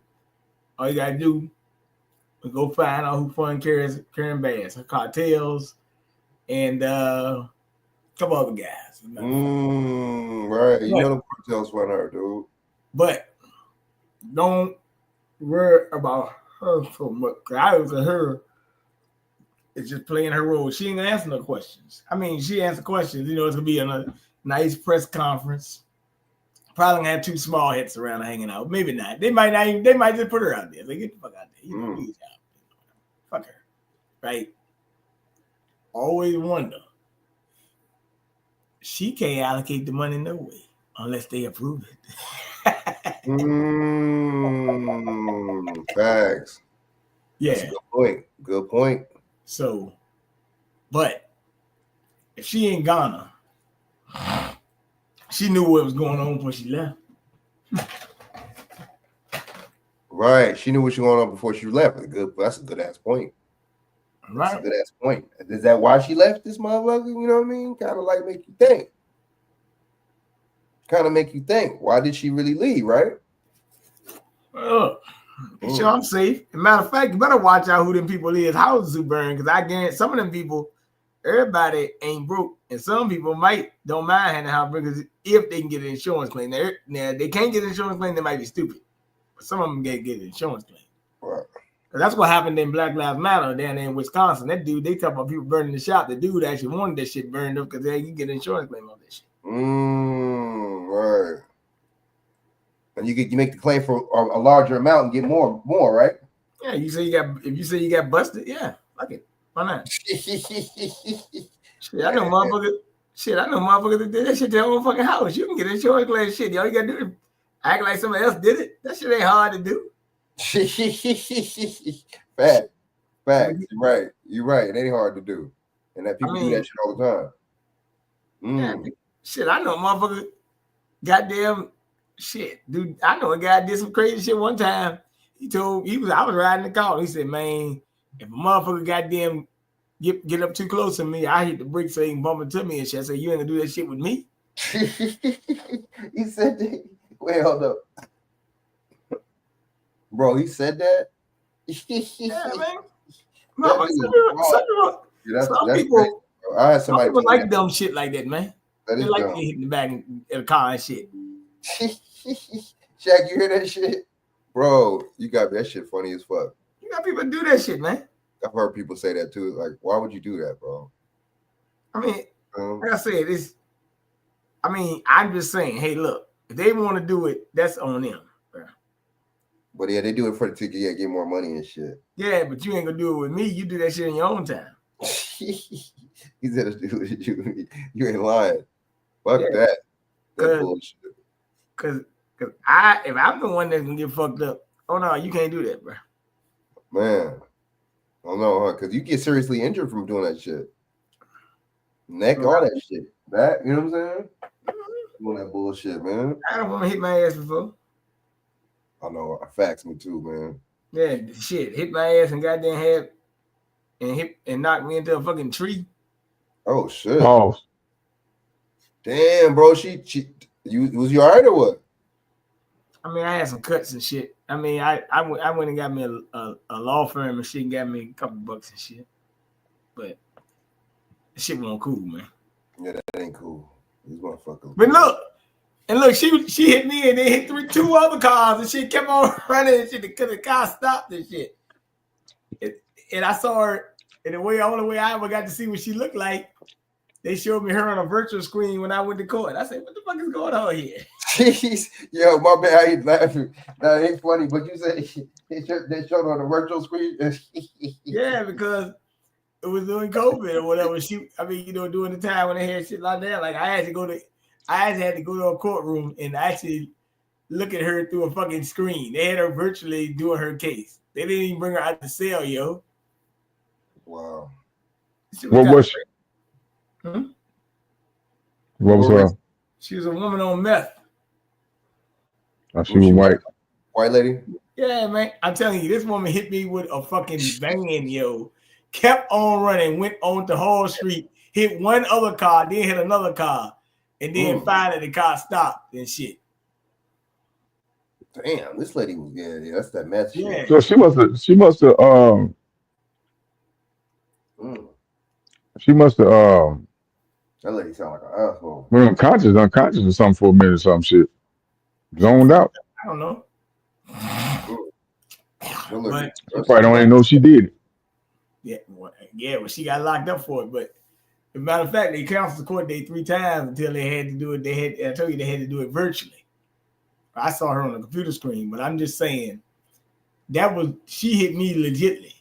All you gotta do is go find out who fund Karen Bass, her cartels, and a couple other guys. Right. You know the cartels run her, dude. But don't worry about her so much. I was her. It's just playing her role. She ain't gonna answer no questions. I mean, she answered questions. It's gonna be a nice press conference. Probably gonna have two small hits around her hanging out. Maybe not. They might not even. They might just put her out there. They get the fuck out there. Please out. Fuck her. Right. Always wonder. She can't allocate the money no way unless they approve it. Facts. Yeah. That's a good point. Good point. So, but if she in Ghana, she knew what was going on before she left. Right. She knew what was going on before she left. That's a good ass point. Right. That's a good ass point. Is that why she left this motherfucker? You know what I mean? Kind of like make you think. Why did she really leave, right? Make sure I'm safe. As a matter of fact, you better watch out who them people is. Houses who burn, because I guarantee some of them people, everybody ain't broke, and some people don't mind having a house because if they can get an insurance claim. Now they can't get an insurance claim, they might be stupid, but some of them get an insurance claim. Right. That's what happened in Black Lives Matter down there in Wisconsin. That dude, they talk about people burning the shop. The dude actually wanted that shit burned up because they can get an insurance claim on that shit. Right. And you make the claim for a larger amount and get more, right? Yeah, if you say you got busted, yeah, fuck it. Why not? I know motherfuckers that did that shit to their own fucking house. You can get insurance claim shit. All you gotta do is act like somebody else did it. That shit ain't hard to do. Fact. You're right. It ain't hard to do. And that people do that shit all the time. Yeah, shit, I know motherfucker goddamn shit. Dude, I know a guy did some crazy shit one time. I was riding the car. He said, man, if a motherfucker goddamn get up too close to me, I hit the brakes so he can bump into me and shit. I said, you ain't gonna do that shit with me? He said that. Wait, hold up. Bro, he said that? Yeah, man. No, some people I had somebody like dumb shit like that, man. They like dumb. to hit in the back in the car and shit. Chak, you hear that shit? Bro, you got that shit funny as fuck. You got people do that shit, man. I've heard people say that too. Like, why would you do that, bro? I mean, like I said, I'm just saying, hey, look, if they want to do it, that's on them. Bro. But yeah, they do it to get more money and shit. Yeah, but you ain't gonna do it with me. You do that shit in your own time. He said, you ain't lying. Fuck that. That bullshit. Cause if I'm the one that's gonna get fucked up, oh no, you can't do that, bro. Man, I don't know, huh? Because you get seriously injured from doing that shit. Neck, all that shit. Back, you know what I'm saying? Doing that bullshit, man. I don't want to hit my ass before. I know. Facts me too, man. Yeah, shit. Hit my ass and goddamn head and knocked me into a fucking tree. Oh shit. Oh. Damn, bro. Was you alright or what? I mean, I had some cuts and shit. I mean, I went and got me a law firm and shit and got me a couple bucks and shit. But the shit wasn't cool, man. Yeah, that ain't cool. These motherfuckers. But look, she hit me and they hit two other cars and she kept on running and shit because the car stopped and shit. And I saw her, and the only way I ever got to see what she looked like, they showed me her on a virtual screen when I went to court. I said, "What the fuck is going on here?" Jeez, yo, my bad. I ain't laughing. That ain't funny, but you said they showed on the virtual screen. Yeah, because it was during COVID or whatever. During the time when they had shit like that, like I actually had to go to a courtroom and actually look at her through a fucking screen. They had her virtually doing her case. They didn't even bring her out to cell, yo. Wow. What was she? What was her? She was a woman on meth. Oh, she was white. White lady? Yeah, man. I'm telling you, this woman hit me with a fucking van, yo. Kept on running, went on to Hall Street, hit one other car, then hit another car, and then finally the car stopped and shit. Damn, this lady was that's that meth shit. So she must have she must have that lady sound like an asshole. went unconscious or something for a minute or some shit. Zoned out. I don't know. But she probably don't even know she did it. Well, she got locked up for it. But as a matter of fact, they canceled the court date 3 times until they had to do it. I told you they had to do it virtually. I saw her on the computer screen, but I'm just saying she hit me legitly.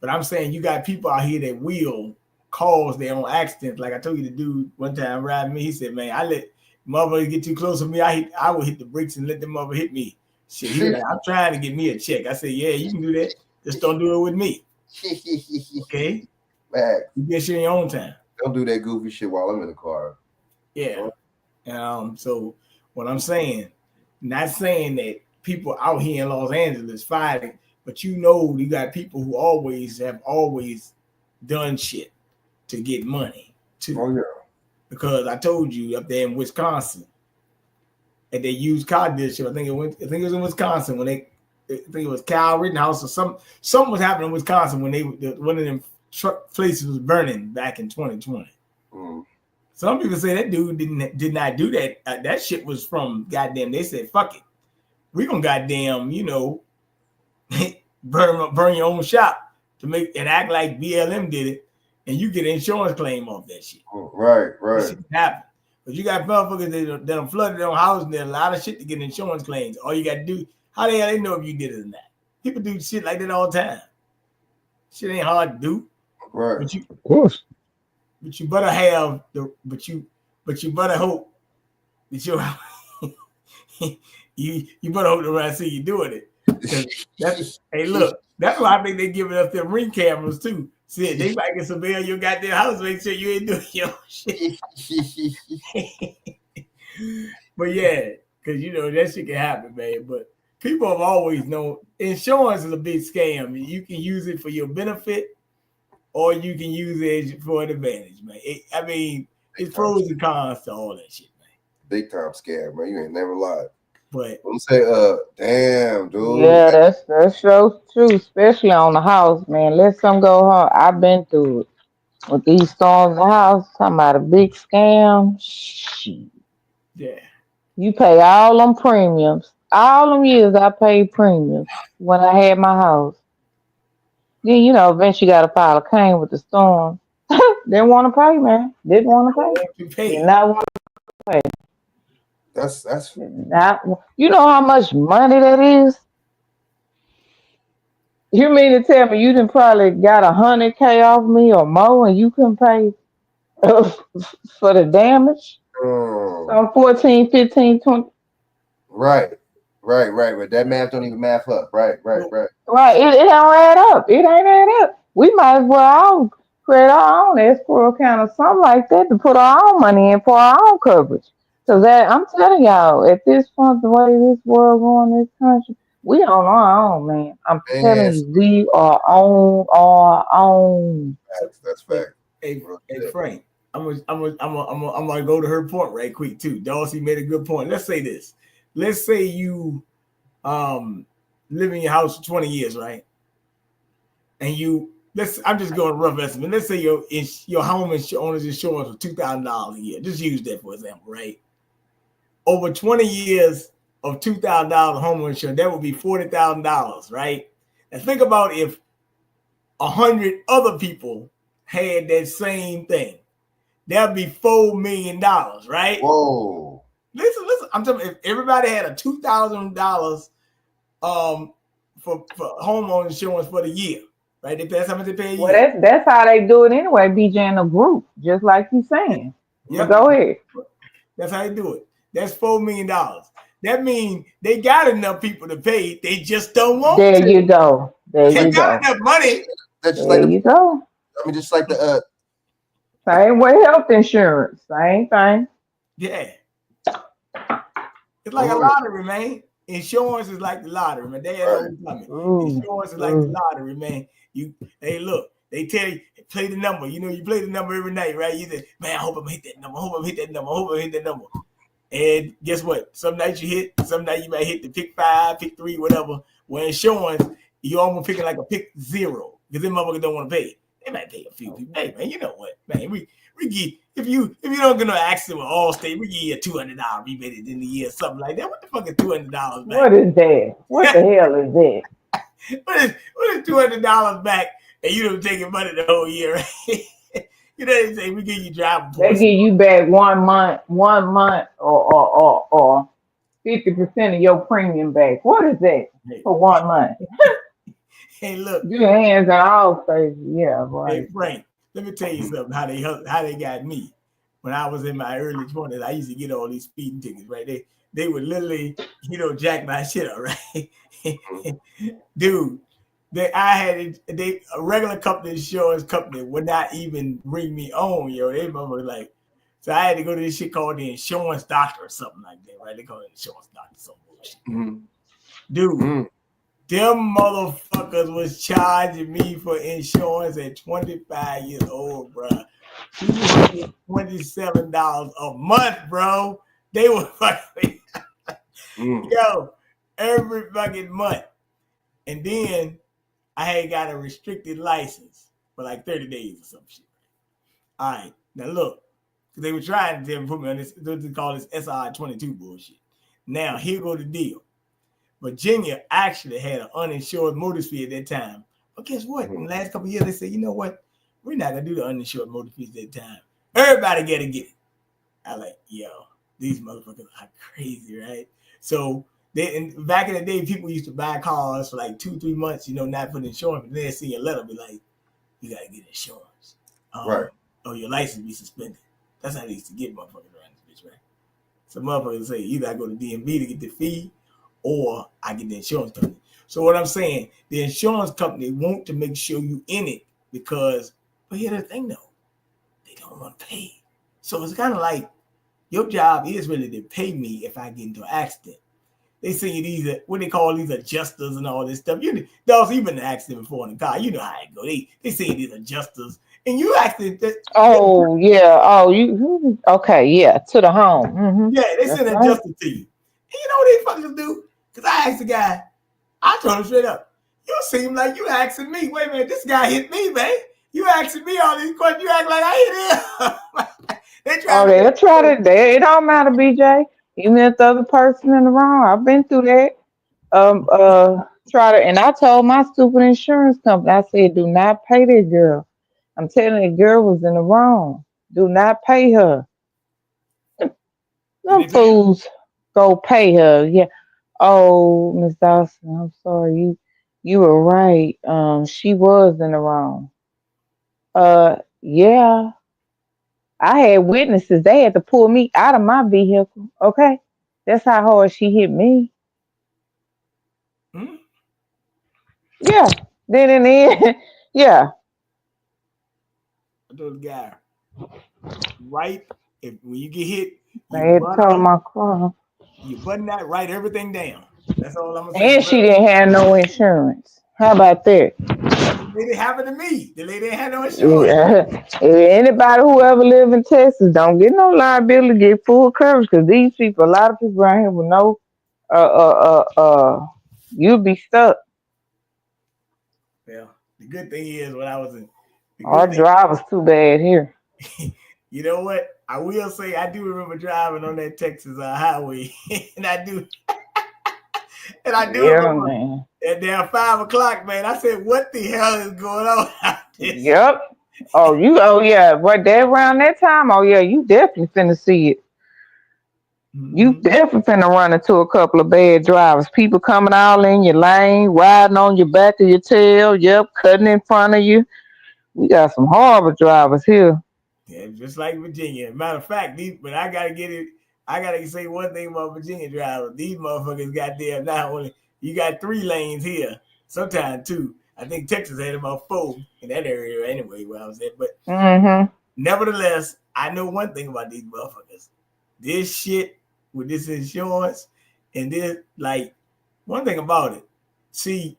But I'm saying you got people out here that will cause their own accidents. Like I told you, the dude one time riding me, he said, "Man, I let motherfuckers get too close to me. I would hit the brakes and let them mother hit me." Shit, he was like, "I'm trying to get me a check." I said, "Yeah, you can do that. Just don't do it with me." Okay? Man, you get shit in your own time. Don't do that goofy shit while I'm in the car. Yeah. So what I'm saying, not saying that people out here in Los Angeles fighting, but you got people who have always done shit to get money too. Oh yeah. Because I told you up there in Wisconsin, and they used car dealership. I think it was in Wisconsin I think it was Kyle Rittenhouse or something was happening in Wisconsin when one of them truck places was burning back in 2020. Some people say that dude did not do that. That shit was from goddamn. They said, "Fuck it, we gonna goddamn burn your own shop to make and act like BLM did it, and you get an insurance claim off that shit." Right. That shit happen. But you got motherfuckers that flooded their own house and there's a lot of shit to get insurance claims. All you got to do, how the hell they know if you did it or not? People do shit like that all the time. Shit ain't hard to do. Right. Of course. But you better have but you better hope that you better hope that I see you doing it. Hey, look, that's why I think they giving us them ring cameras too. See, they might get surveil your goddamn house, make sure you ain't doing your shit. But yeah, because that shit can happen, man. But people have always known insurance is a big scam. You can use it for your benefit, or you can use it for an advantage, man. It's pros and cons to all that shit, man. Big time scam, man. You ain't never lied. But I'm say, damn, dude. Yeah, that's so true, especially on the house, man. Let some go home. I've been through it with these storms in the house. Talking about a big scam. Shit. Yeah. You pay all them premiums. All them years I paid premiums when I had my house. Then eventually you got to file a claim with the storm. Didn't want to pay, man. Didn't want to pay. Did not want to pay. That's not. You know how much money that is? You mean to tell me you done probably got $100K off me or more and you couldn't pay for the damage? Some 14, 15, 20. Right. But that math don't even math up. Right. Right. It don't add up. It ain't add up. We might as well all create our own escrow account or something like that to put our own money in for our own coverage. So that I'm telling y'all, at this point, the way this world going, this country, we on our own, man. I'm telling you, we are on our own. That's fact. Hey, Frank, I'm gonna go to her point right quick too. Dawson made a good point. Let's say this. Let's say you live in your house for 20 years, right? And I'm just going rough estimate. Let's say your home owner's insurance was $2,000 a year. Just use that for example, right? Over 20 years of $2,000 home insurance, that would be $40,000, right? And think about if 100 other people had that same thing. That'd be $4 million, right? Whoa. Listen. I'm talking if everybody had a $2,000 for homeowner insurance for the year, right? That's how much they pay a year. Well, that's how they do it anyway, BJ, in a group, just like you saying. Yeah, go ahead. That's how they do it. That's $4 million. That means they got enough people to pay. They just don't want there to. You go. There they you got go. enough money. That's just there like you go. I mean, just like the same way health insurance, same thing. Yeah. It's like a lottery, man. Insurance is like the lottery, man. They had always coming. Insurance is like the lottery, man. Hey, look, they tell you, play the number. You know, you play the number every night, right? You say, man, I hope I'm hit that number. I hope I'm hit that number. I hope I hit that number. And guess what? Some nights you hit, some nights you might hit the pick 5, pick 3, whatever. Where insurance, you almost picking like a pick 0 because them motherfuckers don't want to pay. They might pay a few people. Hey, man, you know what, man? We give if you don't get no accident with Allstate, we give you a $200 rebate at the end of the year, something like that. What the fuck is $200 back? What is that? What the hell is that? What is $200 back and you don't take your money the whole year, right? You know they say we give you driving points. They give you back 1 month or 50% of your premium back. What is that for 1 month? Hey, look. Your hands are all crazy. Yeah, right. Hey, Frank, let me tell you something. How they got me when I was in my early 20s. I used to get all these speeding tickets, right? They would literally, jack my shit up, right? Dude. A regular company, insurance company would not even bring me on, They remember like, so I had to go to this shit called the insurance doctor or something like that, right? They call it insurance doctor, some bullshit. Dude, them motherfuckers was charging me for insurance at 25 years old, bro. $227 a month, bro. They were fucking every fucking month. And then I had got a restricted license for like 30 days or some shit. All right. Now look, they were trying to put me on this, they call this SI-22 bullshit. Now, here go the deal. Virginia actually had an uninsured motor fee at that time. But guess what? In the last couple of years, they said, you know what? We're not going to do the uninsured motor fees at that time. Everybody got to get it. I like, these motherfuckers are crazy, right? So, back in the day, people used to buy cars for like 2-3 months, not put insurance. But then they see a letter be like, you got to get insurance. Or your license be suspended. That's how they used to get motherfuckers around this bitch, right? So motherfuckers say, either I go to DMV to get the fee or I get the insurance company. So what I'm saying, the insurance company want to make sure you in it because, but here's the thing though, they don't want to pay. So it's kind of like your job is really to pay me if I get into an accident. They say these what they call these adjusters and all this stuff. You've been in an accident before in the car. You know how it go. They say these adjusters, and you actually. Oh yeah. Oh you. Okay. Yeah. To the home. Mm-hmm. Yeah, they send an adjuster to you. And you know what these fuckers do? Because I asked the guy, I told him straight up, you seem like you asking me. Wait a minute, this guy hit me, man. You asking me all these questions. You act like I hit him. They'll try to. It don't matter, BJ. Even if the other person in the wrong, I've been through that. And I told my stupid insurance company, I said, do not pay that girl. I'm telling you, the girl was in the wrong. Do not pay her. Some fools go pay her. Yeah. Oh, Miss Dawson, I'm sorry. You were right. She was in the wrong. Yeah. I had witnesses. They had to pull me out of my vehicle. Okay. That's how hard she hit me. Yeah. Then in the end, yeah. I told the guy, right when you get hit, I had to tell my car. you button that, write everything down. That's all I'm gonna say. And she didn't have no insurance. How about that? The lady happened to me. The lady had no insurance. Yeah. Anybody who ever live in Texas don't get no liability, get full coverage because these people, a lot of people around here with no, you'll be stuck. Well, the good thing is when I was in, Our driver's too bad here. you know what? I will say I do remember driving on that Texas highway, and I do. And I do remember man. at damn 5 o'clock, man. I said, "What the hell is going on out there?" Yep. Oh yeah, right there around that time. Oh yeah, you definitely finna see it. You definitely finna run into a couple of bad drivers. People coming all in your lane, riding on your back of your tail. Yep, cutting in front of you. We got some horrible drivers here. Yeah, just like Virginia. Matter of fact, but I gotta get it. I gotta say one thing about Virginia drivers. These motherfuckers got there not only you got 3 lanes here, sometimes 2. I think Texas had about 4 in that area anyway where I was at. But nevertheless, I know one thing about these motherfuckers. This shit with this insurance and this, like, one thing about it. See,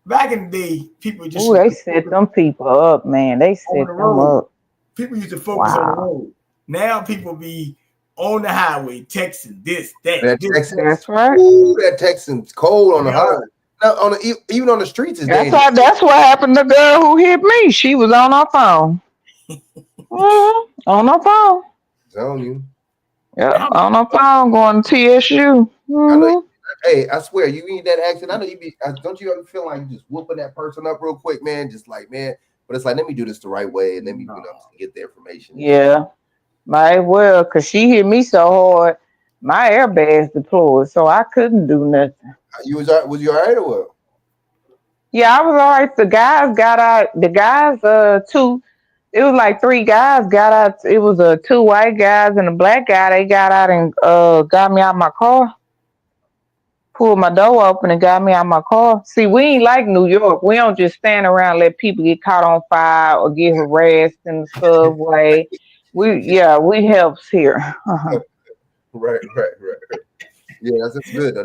back in the day, people just they set them people up, man. They set them up. People used to focus on the road. Now people be on the highway texting this, that. That's right. Ooh, that texting's cold on the highway. No, even on the streets is dangerous. That's what happened to the girl who hit me. She was on her phone. On her phone. Telling you. Yeah, on her phone going to TSU. Hey, I swear, you need that accident. I know you be. Don't you ever feel like you just whooping that person up real quick, man? Just like, man. But it's like, let me do this the right way, and let me get the information. Yeah, might well, cause she hit me so hard, my airbag's deployed, so I couldn't do nothing. Was you all right or what? Yeah, I was all right. The guys got out. The guys, 2. It was like 3 guys got out. It was 2 white guys and a black guy. They got out and got me out my car. Pulled my door open and got me out my car. See, we ain't like New York. We don't just stand around and let people get caught on fire or get harassed in the subway. We helps here. Right. Yeah, that's good though.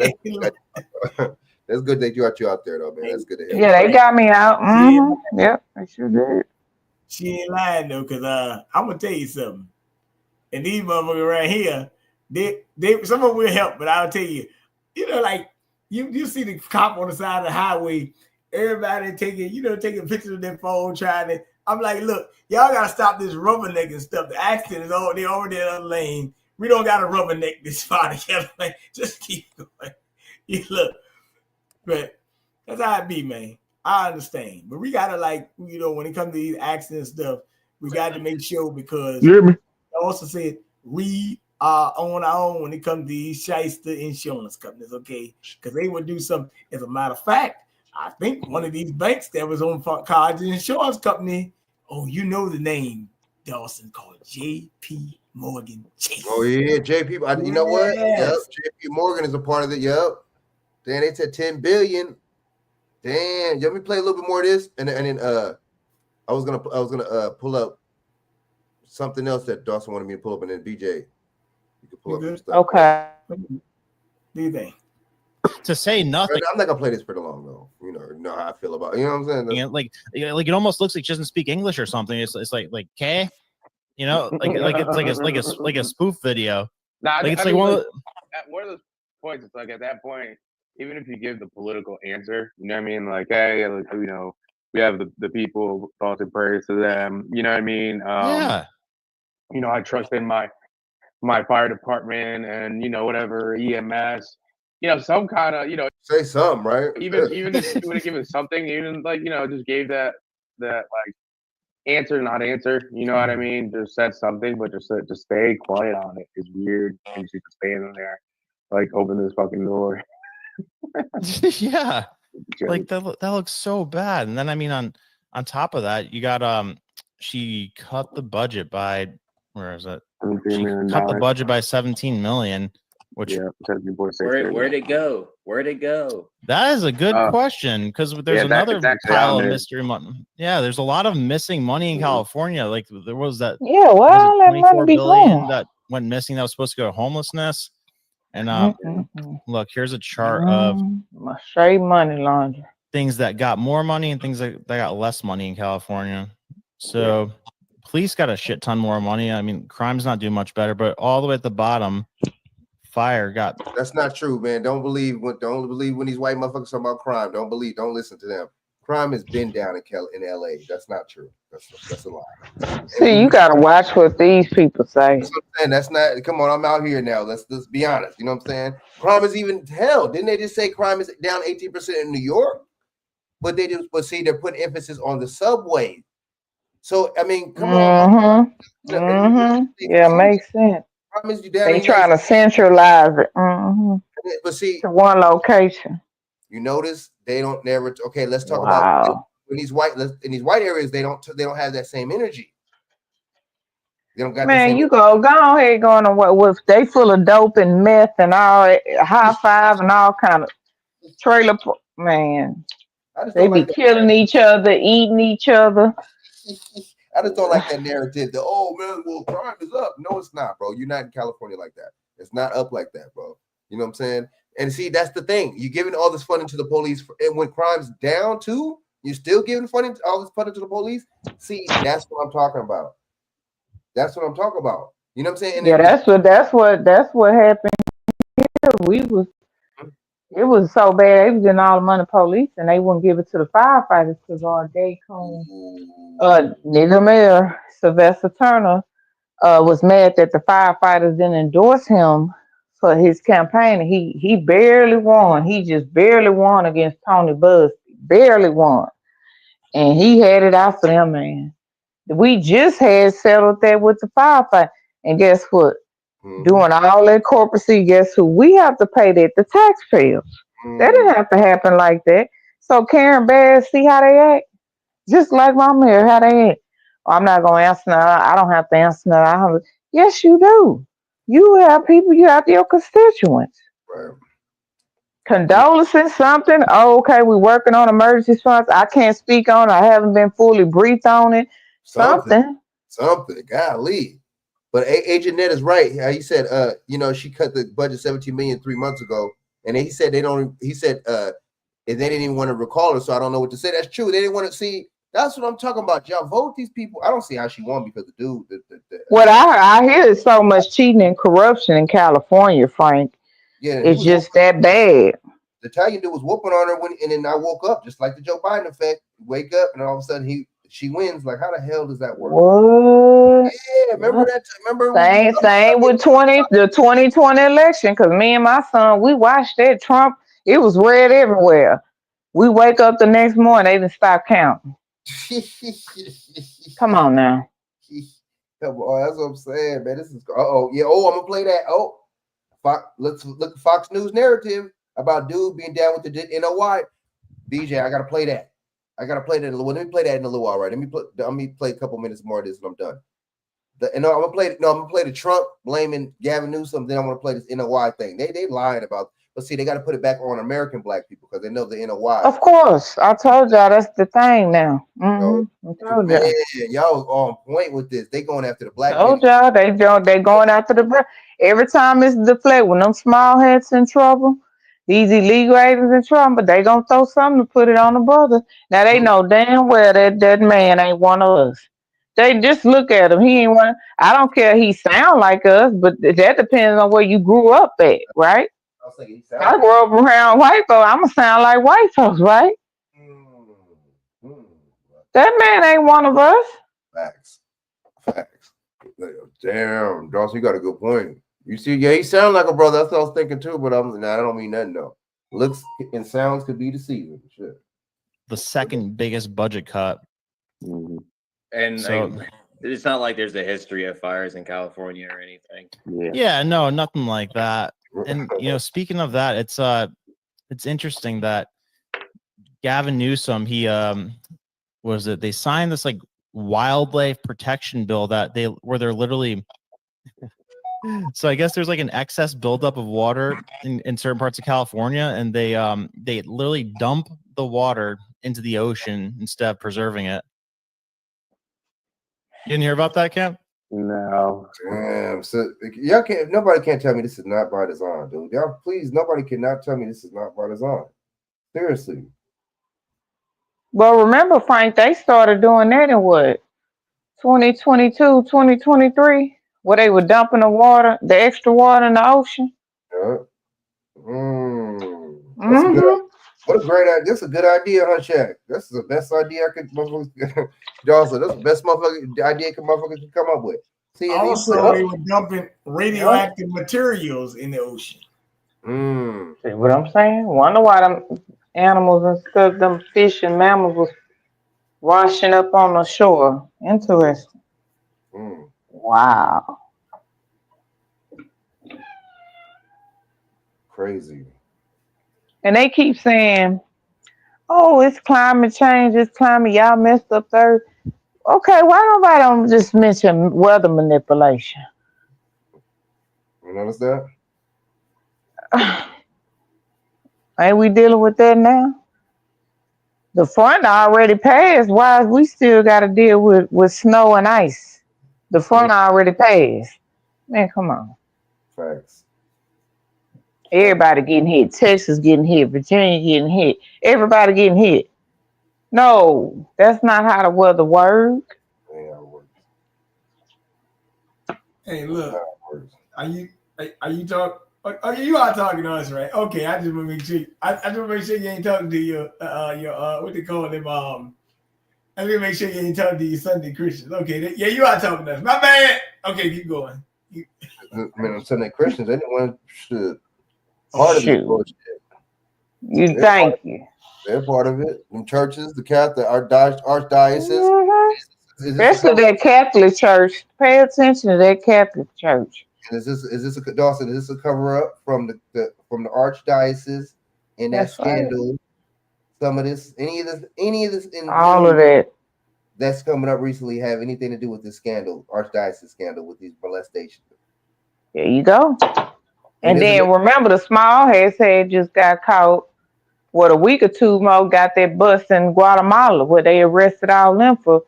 That's good that you got you out there though, man. That's good to hear. Yeah, they got me out. Yep, they sure did. She ain't lying though, cause I'm gonna tell you something. And these motherfuckers right here, they some of them will help, but I'll tell you, like you see the cop on the side of the highway, everybody taking pictures of their phone, trying to. I'm like, look, y'all gotta stop this rubbernecking stuff. The accident is over there on the other lane. We don't gotta rubberneck this far together. Like, just keep going. Look, but that's how it be, man. I understand, but we gotta when it comes to these accident stuff, we got to make sure because I also said we are on our own when it comes to these shyster insurance companies, okay? Because they would do something. As a matter of fact, I think one of these banks that was on cards and insurance company. Oh, you know the name, Dawson, called J.P. Morgan Chase. Oh yeah, J.P. You know what? Yep, J.P. Morgan is a part of it. Yep. Then they said 10 billion. Damn, let me play a little bit more of this, and then I was gonna pull up something else that Dawson wanted me to pull up, and then BJ, you can pull up some stuff. Okay. What do you think? To say nothing. I'm not gonna play this pretty long though. You know how I feel about it. You know what I'm saying? Like it almost looks like she doesn't speak English or something. It's like okay, it's like a spoof video. Nah, like it's I like mean, one of of those points. It's like at that point, even if you give the political answer, you know what I mean? Like, hey, we have the people, thoughts and prayers to them. You know what I mean? Yeah. I trust in my fire department and whatever EMS. Some kind of say something, right? Even if you would have given something, even just gave that answer, not answer. You know what I mean? Just said something, but just stay quiet on it is weird. And she's just standing there, like open this fucking door. Yeah, like that looks so bad. And then I mean, on top of that, you got she cut the budget by where is it? She cut the budget by 17 million. Which where'd it go? Where'd it go? that is a good question because there's another pile of mystery money. Yeah, there's a lot of missing money in California. Like there was that. Yeah, well, was it that money 24 be billion gone. that went missing. That was supposed to go to homelessness. And Mm-mm-mm. look, here's a chart of straight money laundering. things that got more money and things that got less money in California. So police got a shit ton more money. I mean, crime's not doing much better, but all the way at the bottom, fire got. That's not true, man. Don't believe when these white motherfuckers talk about crime. Don't listen to them. Crime has been down in LA. That's not true. That's a lie. See, you gotta watch what these people say. That's what I'm saying. That's not. Come on, I'm out here now. Let's be honest. You know what I'm saying? Crime is even hell. Didn't they just say crime is down 18% in New York? But see, they're putting emphasis on the subway. So I mean, come on. Yeah, makes sense. Crime is down. They trying to centralize it. But see, to one location. You notice they don't never. Okay, let's talk about in these white areas. They don't have that same energy. They don't got. Man, you go ahead going on what they full of dope and meth and all high five and all kind of trailer. Man, they be killing each other, eating each other. I just don't like that narrative that well, crime is up. No, it's not, bro. You're not in California like that. It's not up like that, bro. You know what I'm saying? And see, that's the thing. You're giving all this funding to the police, and when crime's down too, you're still giving all this funding to the police. See, that's what I'm talking about. That's what I'm talking about. You know what I'm saying? And yeah, that's what happened here. It was so bad. They was getting all the money police, and they wouldn't give it to the firefighters because R.J. Cone, nigga mayor Sylvester Turner, was mad that the firefighters didn't endorse him for his campaign. He barely won. He just barely won against Tony Buzz. Barely won, and he had it out for them, man. We just had settled that with the firefighter, and guess what? Doing all that corporacy, guess who? We have to pay that, the taxpayers. That didn't have to happen like that. So Karen Bass, see how they act? Just like my mayor, how they act. I'm not going to answer that. I don't have to answer that. Yes, you do. You have people, you have your constituents. Right. Condolences, something. Oh, okay, we're working on emergency funds. I can't speak on it. I haven't been fully briefed on it. Something. Golly. But Agent Ned is right. How he said, she cut the budget $17 million 3 months ago, and he said and they didn't even want to recall her. So I don't know what to say. That's true. They didn't want to see. That's what I'm talking about. Y'all vote these people. I don't see how she won because the dude. What I hear is so much cheating and corruption in California, Frank. Yeah, it's just that bad. The Italian dude was whooping on her and then I woke up just like the Joe Biden effect. Wake up and all of a sudden she wins. Like, how the hell does that work? What? Yeah, remember that? Remember same with the 2020 election, because me and my son, we watched that Trump. It was red everywhere. We wake up the next morning, they didn't stop counting. Come on now. Come on, that's what I'm saying, man. This is I'm gonna play that. Let's look at Fox News narrative about dude being down with the NOI. BJ, I gotta play that. Let me play that in a little while, right? Let me play a couple minutes more of this and I'm done. I'm gonna play the Trump blaming Gavin Newsom. Then I'm gonna play this NOI thing. They lying about, but see, they got to put it back on American black people because they know the NOI. Of course, I told y'all that's the thing now. I told y'all. Y'all was on point with this. They going after the black. Told y'all they going after the every time it's deflect when them small heads in trouble. These illegal agents in trouble, but they gonna throw something to put it on the brother. Now they know damn well that man ain't one of us. They just look at him. He ain't one. I don't care. He sound like us, but that depends on where you grew up at, right? I grew up around white folks. I'ma sound like white folks, right? That man ain't one of us. Facts. Damn, Dawson, you got a good point. You see, he sound like a brother. That's what I was thinking too, but I don't mean nothing though. Looks and sounds could be deceiving. Shit. The second biggest budget cut. And it's not like there's a history of fires in California or anything. Yeah, no, nothing like that. And speaking of that, it's interesting that Gavin Newsom, they signed this like wildlife protection bill where they're literally So I guess there's like an excess buildup of water in certain parts of California, and they literally dump the water into the ocean instead of preserving it. You didn't hear about that, Cam? No. Damn. So y'all can't. Nobody can tell me this is not by design, dude. Y'all, please. Nobody cannot tell me this is not by design. Seriously. Well, remember, Frank, they started doing that in what? 2022, 2023, where they were dumping the extra water in the ocean. Yeah. That's a good. What a great idea. That's a good idea, huh, Chak? That's the best idea I could. Also, that's the best idea motherfuckers can come up with. See, also, they were dumping radioactive materials in the ocean. See what I'm saying? Wonder why them animals and stuff, them fish and mammals was washing up on the shore. Interesting. Wow. Crazy. And they keep saying, oh, it's climate change, it's climate, y'all messed up the earth. Okay, why nobody don't just mention weather manipulation? You notice that? Ain't we dealing with that now? The front already passed. Why we still got to deal with snow and ice? The front already passed. Man, come on. Facts. Everybody getting hit. Texas getting hit. Virginia getting hit. Everybody getting hit. No, that's not how the weather works. Hey, look, are you talking? You are talking to us, right? Okay, I just want to make sure. I just want to make sure you ain't talking to your what they call them. I need to make sure you ain't talking to your Sunday Christians. Okay, yeah, you are talking to us. My bad. Okay, keep going. Man, I'm Sunday Christians. Anyone should part of this bullshit. You thank you. They're part of it. Them churches, the Catholic archdiocese. Especially that Catholic church. Pay attention to that Catholic church. And is this a Dawson? Is this a cover up from the archdiocese and that scandal? Right. Some of this, any of this, all of that that's coming up recently have anything to do with this scandal, archdiocese scandal with these molestations? There you go. And then remember, the small heads had just got caught. What, a week or two more, got that bus in Guatemala where they arrested all them for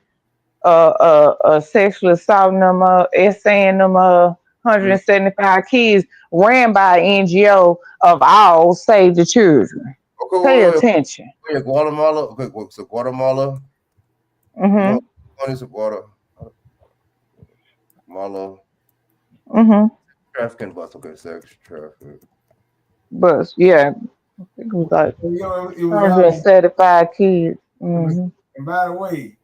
sexually assaulting them, essaying them 175 kids, ran by an NGO of all Save the Children. Okay, pay attention. Yeah, Guatemala. Okay, so Guatemala. Mm-hmm. What is it, Guatemala? Mm-hmm. Trafficking bus. Okay, sex trafficking. Bus, yeah. I think it was like 175 kids. Mm-hmm. And by the way,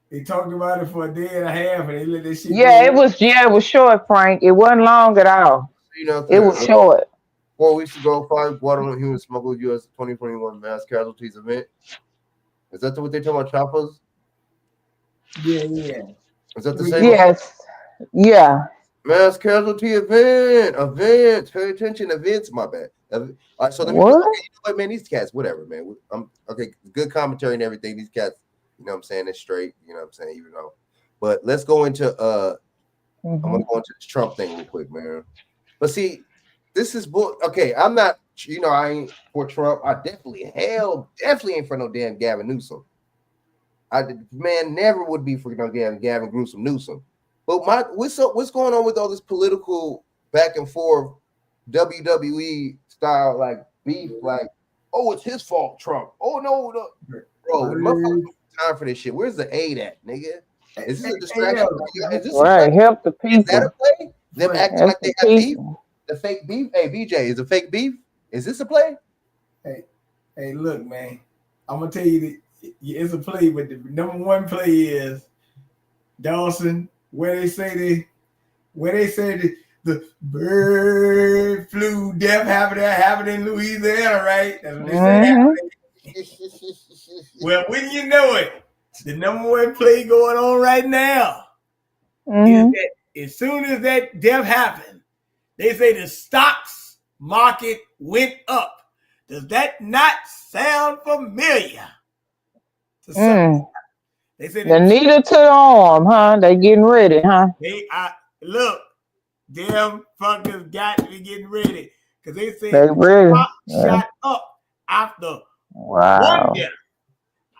they talked about it for a day and a half, and they let this shit. Yeah, it was short, Frank. It wasn't long at all. It was short. 4 weeks ago, 5 Guatemalan humans smuggled U.S. 2021 mass casualties event. Is that what they talking about? Choppers? Yeah. Is that the same? Yes. Yeah. Mass casualty event. Pay attention, events. My bad. All right, so let me. Okay, you know what, man? These cats, whatever, man. Okay. Good commentary and everything. These cats, you know what I'm saying? They're straight. You know what I'm saying? Even though, but let's go into I'm gonna go into this Trump thing real quick, man. But see, this is okay. I'm not. You know, I ain't for Trump. I definitely ain't for no damn Gavin Newsom. Never would be for no damn Gavin Newsom. But what's going on with all this political back and forth, WWE style like beef? Like, oh, it's his fault, Trump. Oh no, bro, motherfucker, time for this shit. Where's the aid at, nigga? Is this a distraction? Is this right? Help the people. Is that a play? Them acting like they have beef. The fake beef. Hey, BJ, is it fake beef? Is this a play? Hey, look, man. I'm gonna tell you that it's a play, but the number one play is Dawson. Where they say the bird flu death happened in Louisiana, right? That's what they say. Well, when you know it, the number one play going on right now is that as soon as that death happened, they say the stocks market went up. Does that not sound familiar? They say the needle to the arm, huh? They getting ready, huh? Look, Them fuckers got to be getting ready because they said They ready. Chak shot up after one death.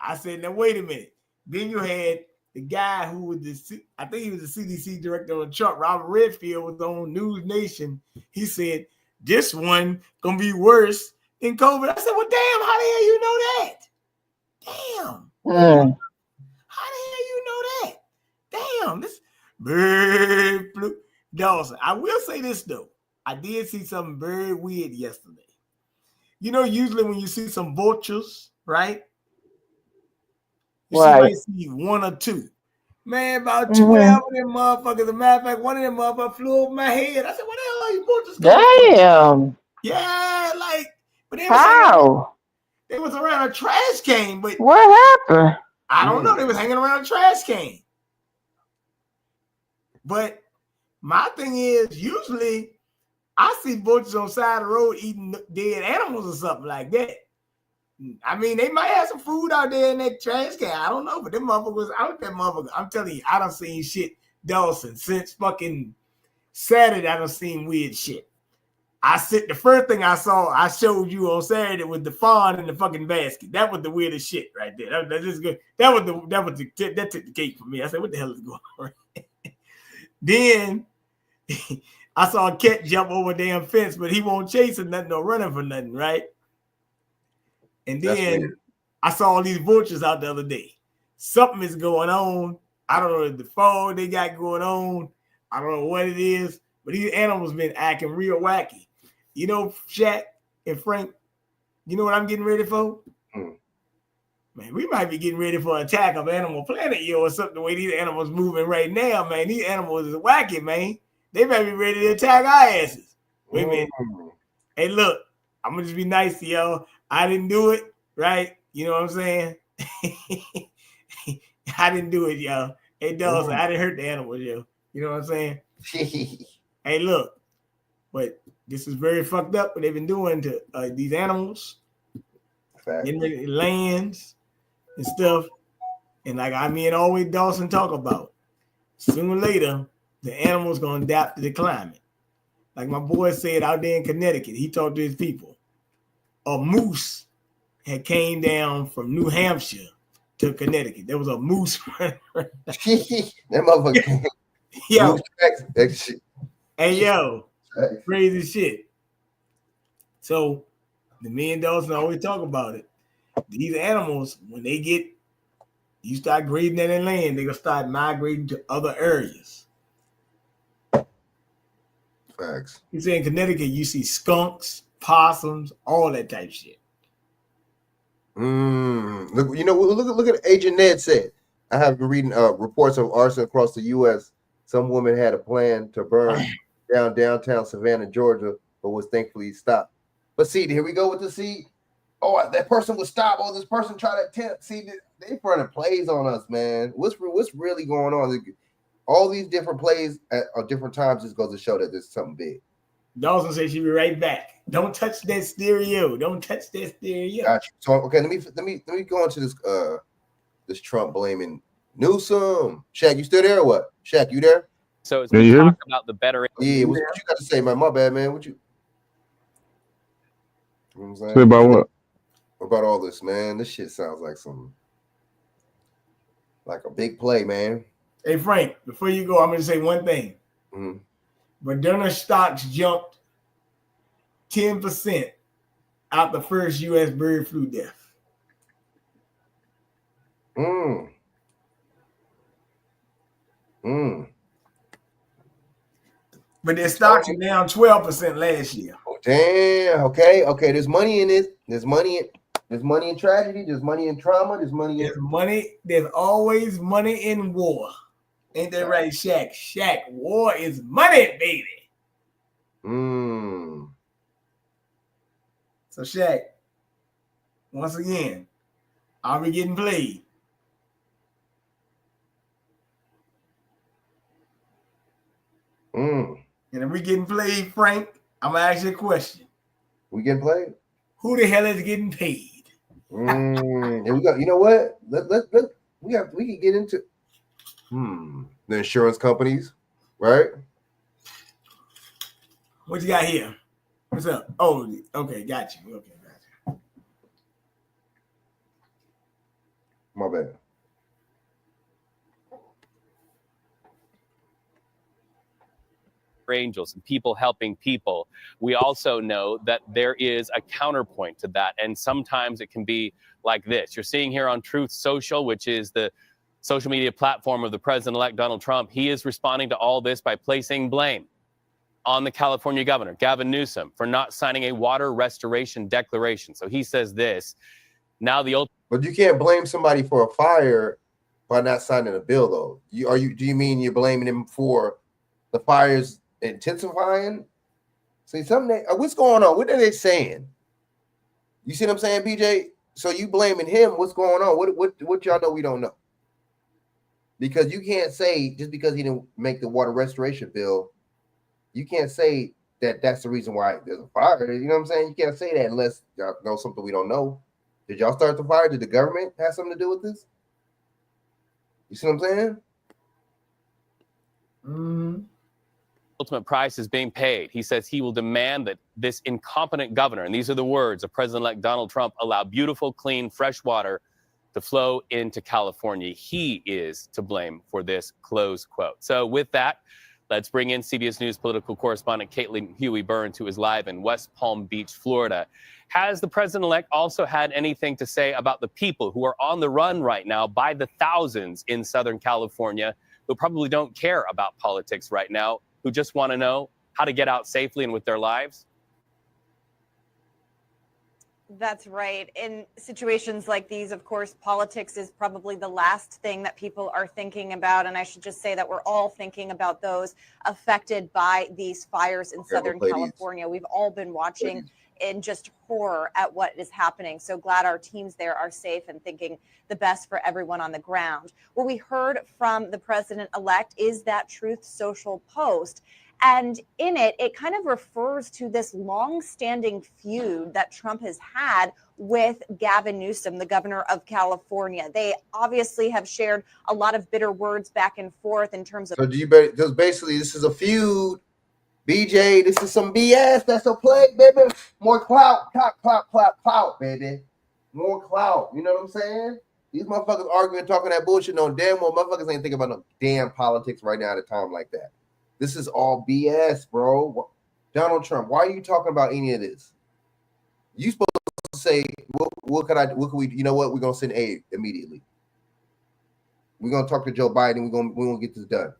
I said, now wait a minute. Then you had the guy who was I think he was the CDC director on Chuck, Robert Redfield, was on News Nation. He said, this one gonna be worse than COVID. I said, well, damn, how the hell you know that? Damn. How the hell you know that? Damn, this bird flu. Dawson, I will say this though. I did see something very weird yesterday. You know, usually when you see some vultures, right? You might see one or two. Man, about 12 of them motherfuckers. As a matter of fact, one of them motherfuckers flew over my head. I said, what the hell are you vultures coming Damn. Yeah, like, but they was around a trash can, but what happened? I don't know. They was hanging around a trash can. But my thing is, usually I see vultures on the side of the road eating dead animals or something like that. I mean, they might have some food out there in that trash can. I don't know, but them motherfuckers out that motherfucker. I'm telling you, I done seen shit, Dawson, since fucking Saturday. I done seen weird shit. The first thing I saw, I showed you on Saturday was the fawn in the fucking basket. That was the weirdest shit right there. That's just good. That took the cake for me. I said, what the hell is going on? Then I saw a cat jump over a damn fence, but he won't chasing nothing or running for nothing, right? And then I saw all these vultures out the other day. Something is going on. I don't know the phone they got going on. I don't know what it is, but these animals been acting real wacky. You know, Chak and Frank, you know what I'm getting ready for? Man, we might be getting ready for an attack of Animal Planet, or something, the way these animals moving right now, man. These animals is wacky, man. They might be ready to attack our asses. Wait a minute. Hey, look, I'm going to just be nice to y'all. I didn't do it, right? You know what I'm saying? I didn't do it, y'all. Hey, Dawson, I didn't hurt the animals, yo. You know what I'm saying? Hey, look, but this is very fucked up what they've been doing to these animals, getting rid of lands and stuff. And like always Dawson talk about, sooner or later, the animals going to adapt to the climate. Like my boy said out there in Connecticut, he talked to his people. A moose had came down from New Hampshire to Connecticut. There was a moose. That motherfucker. Yo. Hey, yo. Crazy shit. So, me and Dawson always talk about it. These animals, when you start grazing in their land, they're going to start migrating to other areas. Facts. You say in Connecticut, you see skunks, possums, all that type of shit. Look, you know, look at Agent Ned said. I have been reading reports of arson across the U.S. Some woman had a plan to burn down downtown Savannah, Georgia, but was thankfully stopped. But see, here we go with the see. Oh, that person was stopped. Oh, this person tried to attempt. See, they running plays on us, man. What's really going on? All these different plays at different times just goes to show that there's something big. Dawson says she'll be right back. Don't touch that stereo. Don't touch that stereo. Got you. So okay, let me go into this this Trump blaming Newsom. Chak, you still there or what? Chak, you there? So as we talk about the better. Yeah, what you got to say, man? My bad, man. What you know what I'm saying? Say about what? About all this, man. This shit sounds like a big play, man. Hey, Frank, before you go, I'm going to say one thing. Moderna stocks jumped 10% out the first U.S. bird flu death. But their stocks are down 12% last year. Oh, damn. Okay. There's money in this. There's money in tragedy. There's money in trauma. There's money. There's always money in war. Ain't that right, Chak? Chak, war is money, baby. So, Chak, once again, are we getting played? And if we getting played, Frank, I'm gonna ask you a question. We getting played? Who the hell is getting paid? And we got. You know what? We can get into the insurance companies, right? What you got here? What's up? Oh, okay, got you. Okay, got you. My bad. Angels and people helping people. We also know that there is a counterpoint to that, and sometimes it can be like this. You're seeing here on Truth Social, which is the social media platform of the president-elect Donald Trump. He is responding to all this by placing blame on the California governor, Gavin Newsom, for not signing a water restoration declaration. So he says this. Now the ultimate. But you can't blame somebody for a fire by not signing a bill, though. Do you mean you're blaming him for the fires intensifying? See, what's going on? What are they saying? You see what I'm saying, PJ? So you blaming him? What's going on? What y'all know we don't know? Because you can't say just because he didn't make the water restoration bill, you can't say that that's the reason why there's a fire. You know what I'm saying? You can't say that unless y'all know something we don't know. Did y'all start the fire? Did the government have something to do with this? You see what I'm saying? Mm-hmm. Ultimate price is being paid. He says he will demand that this incompetent governor, and these are the words of President-elect Donald Trump, allow beautiful, clean, fresh water to flow into California. He is to blame for this, close quote. So with that, let's bring in CBS News political correspondent Caitlin Huey-Burns, who is live in West Palm Beach, Florida. Has the president-elect also had anything to say about the people who are on the run right now by the thousands in Southern California who probably don't care about politics right now, who just want to know how to get out safely and with their lives? That's right. In situations like these, of course, politics is probably the last thing that people are thinking about. And I should just say that we're all thinking about those affected by these fires in Southern California. We've all been watching in just horror at what is happening. So glad our teams there are safe and thinking the best for everyone on the ground. What we heard from the president-elect is that Truth Social post. And in it, it kind of refers to this long-standing feud that Trump has had with Gavin Newsom, the governor of California. They obviously have shared a lot of bitter words back and forth in terms of. So because basically this is a feud. BJ, this is some BS. That's a plague, baby. More clout, clout, baby. More clout. You know what I'm saying? These motherfuckers arguing, talking that bullshit. No damn well, motherfuckers ain't thinking about no damn politics right now at a time like that. This is all BS, bro. Donald Trump, why are you talking about any of this? You supposed to say, what can we, you know what? We're gonna send aid immediately. We're gonna talk to Joe Biden. We're gonna get this done.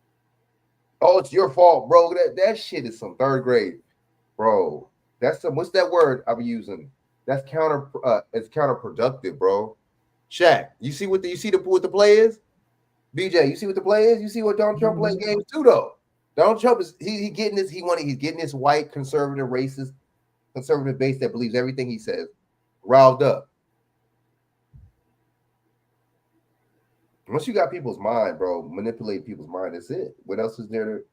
Oh, it's your fault, bro. That shit is some third grade, bro. That's some, what's that word I'm using? That's it's counterproductive, bro. Chak, you see what the play is? BJ, you see what the play is? You see what Donald Trump play games too, though. Donald Trump is he's getting this white conservative racist conservative base that believes everything he says riled up. Once you got people's mind, bro, manipulate people's mind, that's it. What else is there to,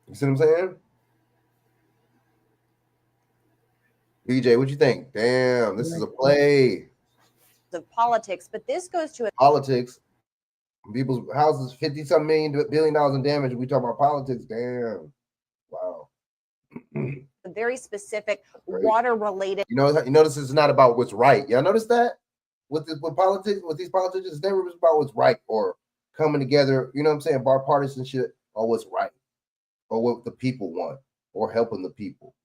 you see what I'm saying? BJ, what you think? Damn, this is a play. Of politics, but this goes to politics. People's houses, 50-something billion dollars in damage. We talk about politics. Damn. Wow. a very specific water-related. You notice it's not about what's right. Y'all notice that? With politics, with these politicians, it's never about what's right or coming together, you know what I'm saying, bipartisan shit, or what's right, or what the people want, or helping the people.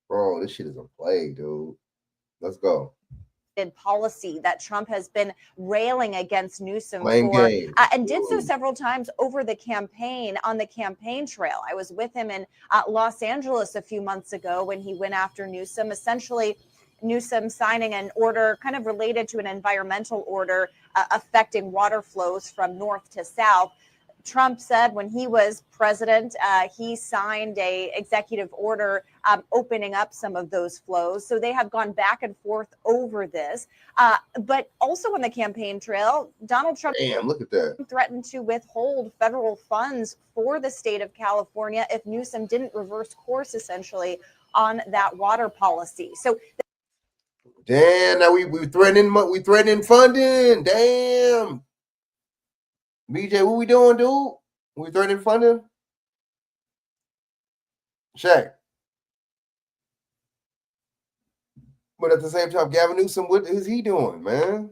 Bro, this shit is a play, dude. Let's go. Policy that Trump has been railing against Newsom for, and did so several times over the campaign, on the campaign trail. I was with him in Los Angeles a few months ago when he went after Newsom, essentially Newsom signing an order kind of related to an environmental order affecting water flows from north to south. Trump said when he was president, he signed a executive order opening up some of those flows. So they have gone back and forth over this. But also on the campaign trail, Donald Trump look at that. Threatened to withhold federal funds for the state of California if Newsom didn't reverse course, essentially, on that water policy. So damn, now we threatening funding. Damn. BJ, what we doing, dude? We threatening funding? Chak. But at the same time, Gavin Newsom, what is he doing, man?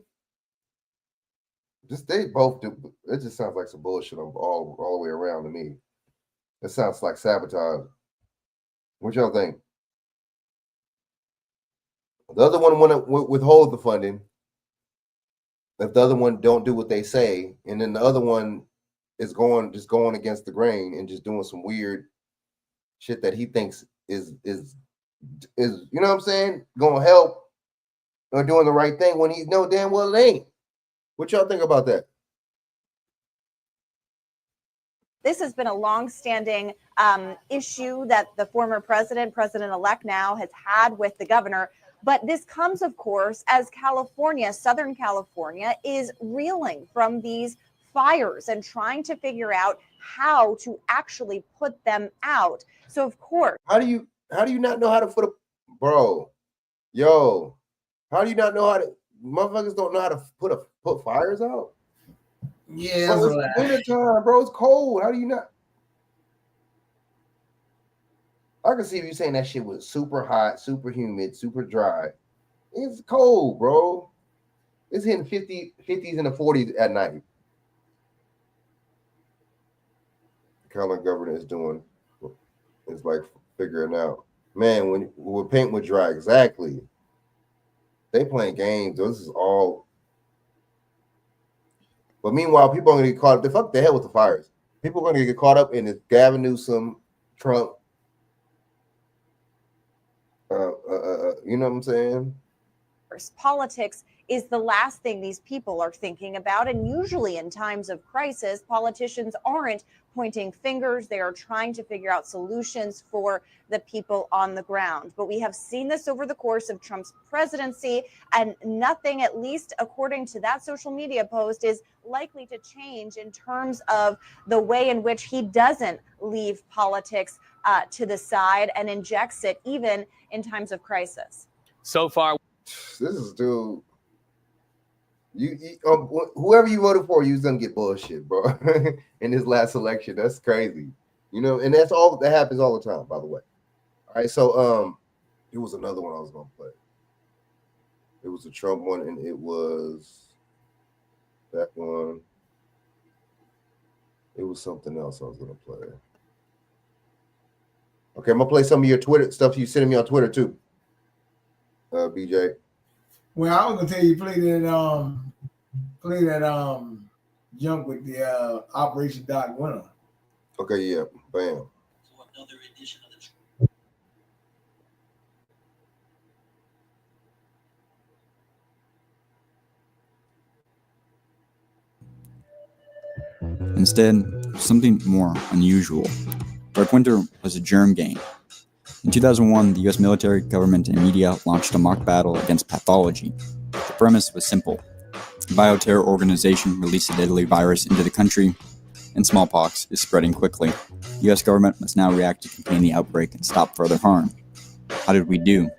Just they both do. It just sounds like some bullshit all the way around to me. It sounds like sabotage. What y'all think? The other one want to withhold the funding. If the other one don't do what they say, and then the other one is going against the grain and just doing some weird shit that he thinks is you know what I'm saying, gonna help or doing the right thing when he know damn well it ain't. What y'all think about that? This has been a long-standing issue that the former president-elect now, has had with the governor. But this comes, of course, as California, Southern California, is reeling from these fires and trying to figure out how to actually put them out. So, of course, how do you not know how to put a bro? Yo, how do you not know how to? Motherfuckers don't know how to put fires out. Yeah, bro, it's winter time, bro. It's cold. How do you not? I can see if you saying that shit was super hot, super humid, super dry. It's cold, bro. It's hitting 50s and the 40s at night. The Carolina governor is doing is like figuring out, man, when paint would dry, exactly. They playing games. This is all. But meanwhile, people are gonna get caught up. Fuck the hell with the fires. People are gonna get caught up in this Gavin Newsom, Trump. You know what I'm saying? politics is the last thing these people are thinking about. And usually in times of crisis, politicians aren't pointing fingers. They are trying to figure out solutions for the people on the ground. But we have seen this over the course of Trump's presidency, and nothing, at least according to that social media post, is likely to change in terms of the way in which he doesn't leave politics to the side and injects it even in times of crisis. So far, this is still whoever you voted for, you was gonna get bullshit, bro. In this last election, that's crazy, you know. And that's all that happens all the time, by the way. All right, so it was another one I was gonna play. It was a Trump one, and it was that one. It was something else I was gonna play. Okay, I'm gonna play some of your Twitter stuff you sending me on Twitter too, BJ. Well, I was gonna tell you play that jump with the Operation Dark Winter. Okay, yeah, bam. Instead, something more unusual. Dark Winter was a germ game. In 2001, the US military, government, and media launched a mock battle against pathology. The premise was simple. A bioterror organization released a deadly virus into the country, and smallpox is spreading quickly. The US government must now react to contain the outbreak and stop further harm. How did we do?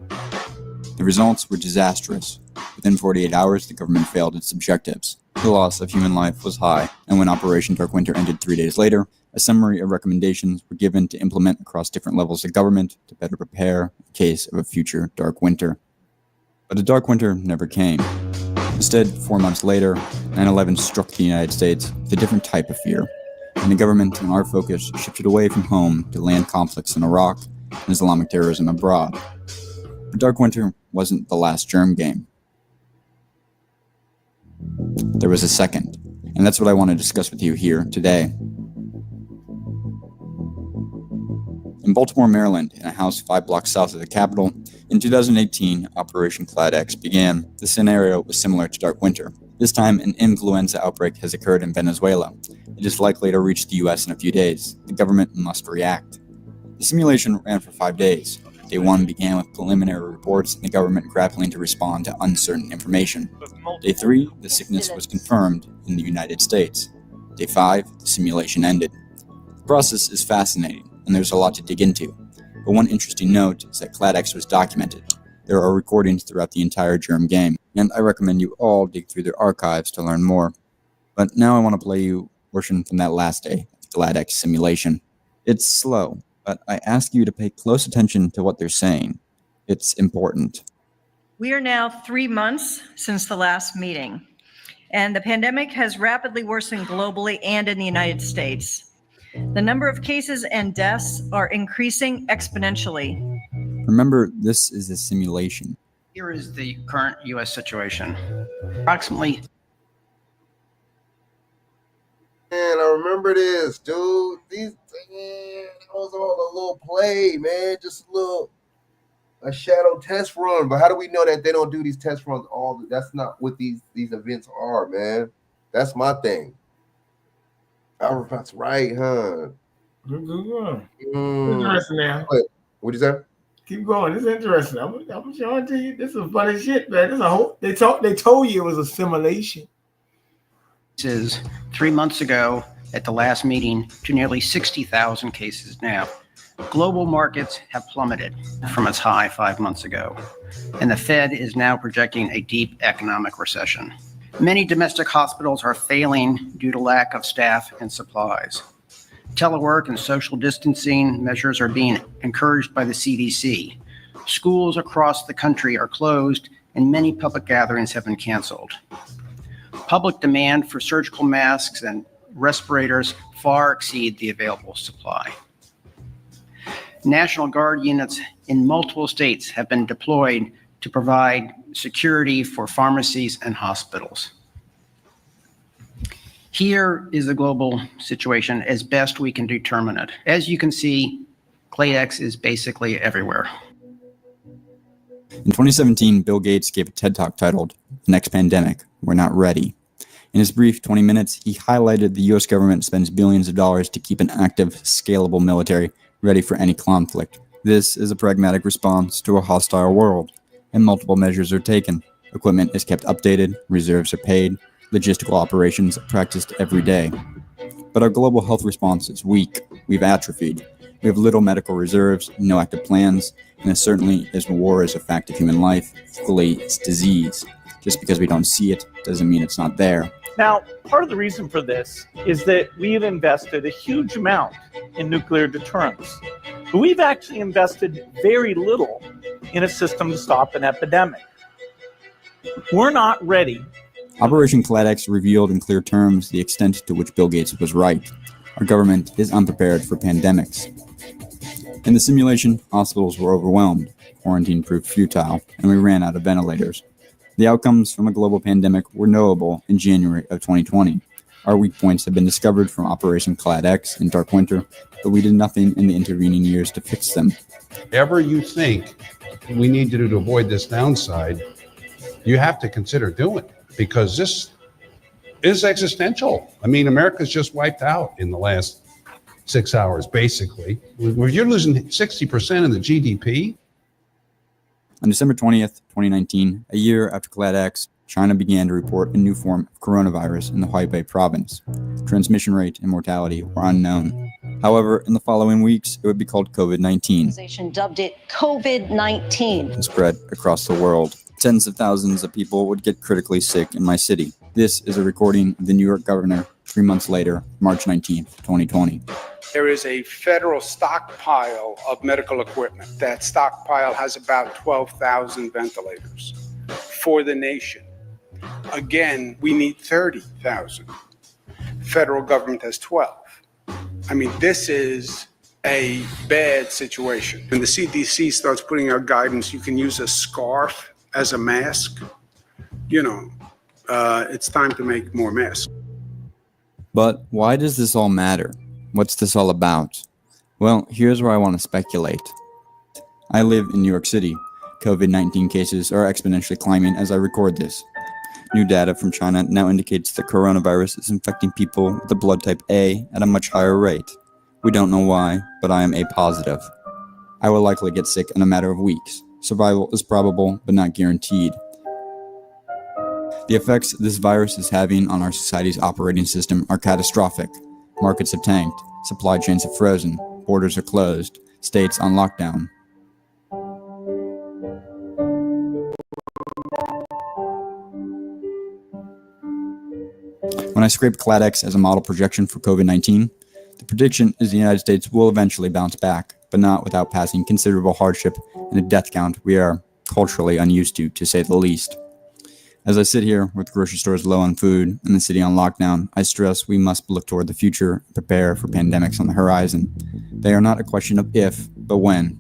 The results were disastrous. Within 48 hours, the government failed its objectives. The loss of human life was high, and when Operation Dark Winter ended 3 days later, a summary of recommendations were given to implement across different levels of government to better prepare in case of a future dark winter. But a dark winter never came. Instead, 4 months later, 9/11 struck the United States with a different type of fear, and the government and our focus shifted away from home to land conflicts in Iraq and Islamic terrorism abroad. But Dark Winter wasn't the last germ game. There was a second, and that's what I want to discuss with you here today. In Baltimore, Maryland, in a house 5 blocks south of the Capitol, in 2018, Operation Cloud X began. The scenario was similar to Dark Winter. This time, an influenza outbreak has occurred in Venezuela. It is likely to reach the US in a few days. The government must react. The simulation ran for 5 days. Day 1 began with preliminary reports and the government grappling to respond to uncertain information. Day 3, the sickness was confirmed in the United States. Day 5, the simulation ended. The process is fascinating, and there's a lot to dig into. But one interesting note is that Cloud X was documented. There are recordings throughout the entire germ game, and I recommend you all dig through their archives to learn more. But now I want to play you a portion from that last day of the Cloud X simulation. It's slow, but I ask you to pay close attention to what they're saying. It's important. We are now 3 months since the last meeting, and the pandemic has rapidly worsened globally and in the United States. The number of cases and deaths are increasing exponentially. Remember, this is a simulation. Here is the current U.S. situation. Approximately. Man, I remember this, dude. That was all a little play, man. Just a shadow test run. But how do we know that they don't do these test runs that's not what these events are, man? That's my thing. That's right, huh? Good. Interesting now. What'd you say? Keep going. This is interesting. I'm showing to you. This is funny shit, man. This is a whole. They told you it was a simulation. This is 3 months ago at the last meeting to nearly 60,000 cases now. Global markets have plummeted from its high 5 months ago, and the Fed is now projecting a deep economic recession. Many domestic hospitals are failing due to lack of staff and supplies. Telework and social distancing measures are being encouraged by the CDC. Schools across the country are closed, and many public gatherings have been canceled. Public demand for surgical masks and respirators far exceed the available supply. National Guard units in multiple states have been deployed to provide security for pharmacies and hospitals. Here is the global situation as best we can determine it. As you can see, Cladex is basically everywhere. In 2017, Bill Gates gave a TED Talk titled, "The Next Pandemic, We're Not Ready." In his brief 20 minutes, he highlighted the U.S. government spends billions of dollars to keep an active, scalable military ready for any conflict. This is a pragmatic response to a hostile world, and multiple measures are taken. Equipment is kept updated, reserves are paid, logistical operations are practiced every day. But our global health response is weak. We've atrophied. We have little medical reserves, no active plans, and as certainly as war is a fact of human life, equally it's disease. Just because we don't see it doesn't mean it's not there. Now, part of the reason for this is that we've invested a huge amount in nuclear deterrence. But we've actually invested very little in a system to stop an epidemic. We're not ready. Operation Cladex revealed in clear terms the extent to which Bill Gates was right. Our government is unprepared for pandemics. In the simulation, hospitals were overwhelmed, quarantine proved futile, and we ran out of ventilators. The outcomes from a global pandemic were knowable in January of 2020. Our weak points have been discovered from Operation Cladex in Dark Winter, but we did nothing in the intervening years to fix them. Whatever you think we need to do to avoid this downside, you have to consider doing it, because this is existential. I mean, America's just wiped out in the last 6 hours, basically. You're losing 60% of the GDP. On December 20th, 2019, a year after Cladex, China began to report a new form of coronavirus in the Hubei province. Transmission rate and mortality were unknown. However, in the following weeks, it would be called COVID-19. Dubbed it COVID-19. And spread across the world. Tens of thousands of people would get critically sick in my city. This is a recording of the New York governor 3 months later, March 19th, 2020. There is a federal stockpile of medical equipment. That stockpile has about 12,000 ventilators for the nation. Again, we need 30,000. Federal government has 12. I mean, this is a bad situation. When the CDC starts putting out guidance, you can use a scarf as a mask. It's time to make more masks. But why does this all matter? What's this all about? Well, here's where I want to speculate. I live in New York City. COVID-19 cases are exponentially climbing as I record this. New data from China now indicates that coronavirus is infecting people with the blood type A at a much higher rate. We don't know why, but I am A positive. I will likely get sick in a matter of weeks. Survival is probable, but not guaranteed. The effects this virus is having on our society's operating system are catastrophic. Markets have tanked, supply chains have frozen, borders are closed, states on lockdown. When I scraped Cladex as a model projection for COVID-19, The prediction is the United States will eventually bounce back, but not without passing considerable hardship and a death count we are culturally unused to say the least. As I sit here with grocery stores low on food and the city on lockdown, I stress we must look toward the future and prepare for pandemics on the horizon. They are not a question of if, but when.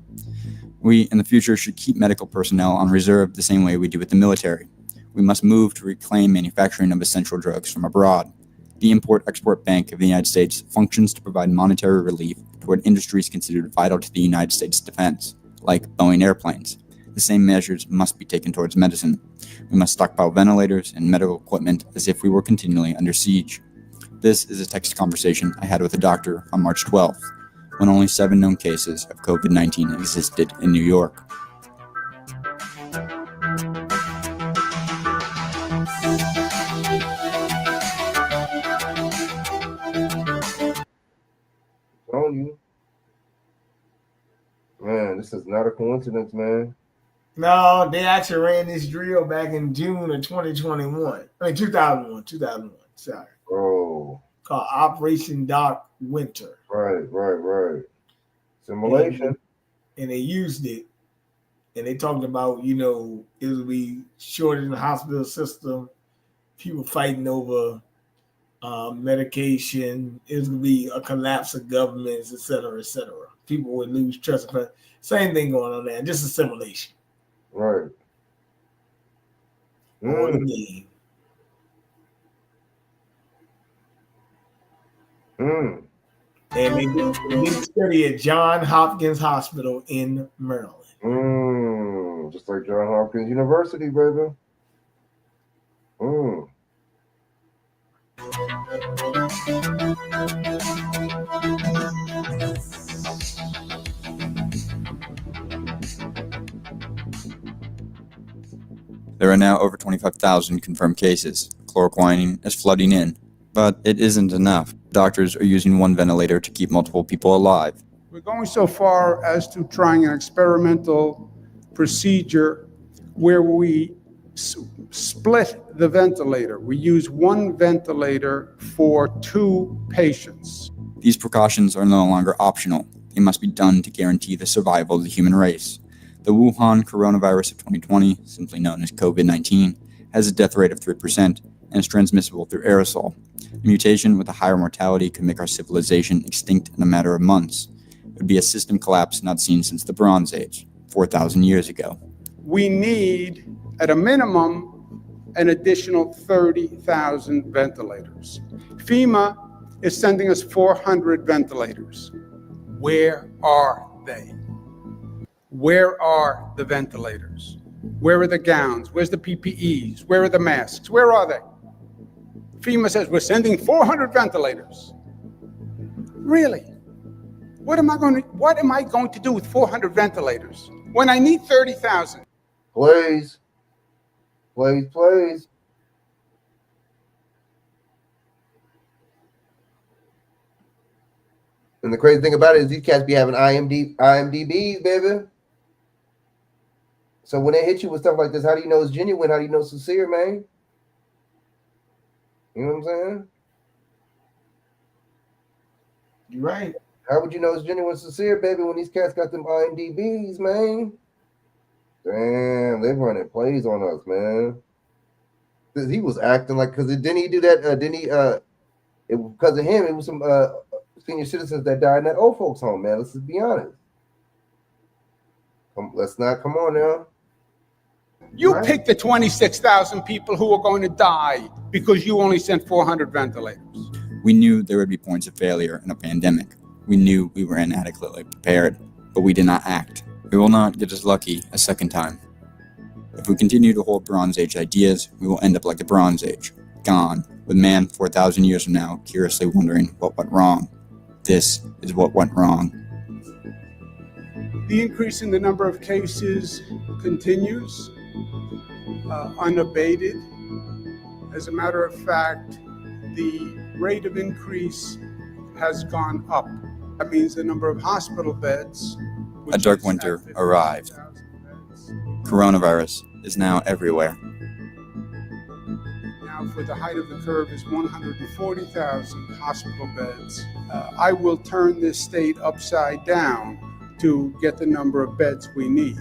We, in the future, should keep medical personnel on reserve the same way we do with the military. We must move to reclaim manufacturing of essential drugs from abroad. The Import-Export Bank of the United States functions to provide monetary relief toward industries considered vital to the United States defense, like Boeing airplanes. The same measures must be taken towards medicine. We must stockpile ventilators and medical equipment as if we were continually under siege. This is a text conversation I had with a doctor on March 12th, when only 7 known cases of COVID-19 existed in New York. On you. Man, this is not a coincidence, man. No, they actually ran this drill back in June of 2021. I mean, 2001, sorry. Oh. Called Operation Dark Winter. Right. Simulation. And they used it. And they talked about, you know, it would be shortage in the hospital system, people fighting over medication, it would be a collapse of governments, et cetera, et cetera. People would lose trust. Same thing going on there, just a simulation. Right. What a game. And they did a study at Johns Hopkins Hospital in Maryland. Just like Johns Hopkins University, baby. There are now over 25,000 confirmed cases. Chloroquine is flooding in, but it isn't enough. Doctors are using one ventilator to keep multiple people alive. We're going so far as to trying an experimental procedure where we split the ventilator. We use one ventilator for 2 patients. These precautions are no longer optional. They must be done to guarantee the survival of the human race. The Wuhan coronavirus of 2020, simply known as COVID-19, has a death rate of 3% and is transmissible through aerosol. A mutation with a higher mortality could make our civilization extinct in a matter of months. It would be a system collapse not seen since the Bronze Age, 4,000 years ago. We need, at a minimum, an additional 30,000 ventilators. FEMA is sending us 400 ventilators. Where are they? Where are the ventilators? Where are the gowns? Where's the PPEs? Where are the masks? Where are they? FEMA says we're sending 400 ventilators. Really? What am I going to do with 400 ventilators when I need 30,000? Please. And the crazy thing about it is these cats be having IMDb's, baby. So when they hit you with stuff like this, how do you know it's genuine? How do you know it's sincere, man? You know what I'm saying? You're right. How would you know it's genuine, sincere, baby, when these cats got them IMDb's, man? Damn, they're running plays on us, man. He was acting like, because didn't he do that? Because of him, it was some senior citizens that died in that old folks home, man. Let's just be honest. Come on now. You picked the 26,000 people who are going to die because you only sent 400 ventilators. We knew there would be points of failure in a pandemic. We knew we were inadequately prepared, but we did not act. We will not get as lucky a second time. If we continue to hold Bronze Age ideas, we will end up like the Bronze Age, gone, with man 4,000 years from now curiously wondering what went wrong. This is what went wrong. The increase in the number of cases continues unabated. As a matter of fact, the rate of increase has gone up. That means the number of hospital beds. A dark winter arrived. Coronavirus is now everywhere. now for the height of the curve is 140,000 hospital beds. I will turn this state upside down to get the number of beds we need.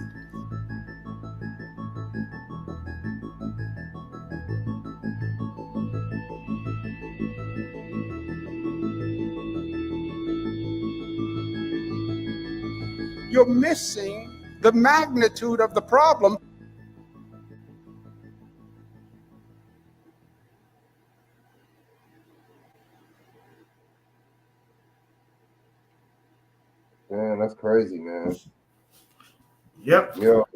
You're missing the magnitude of the problem. Man, that's crazy, man. Yep. Yo.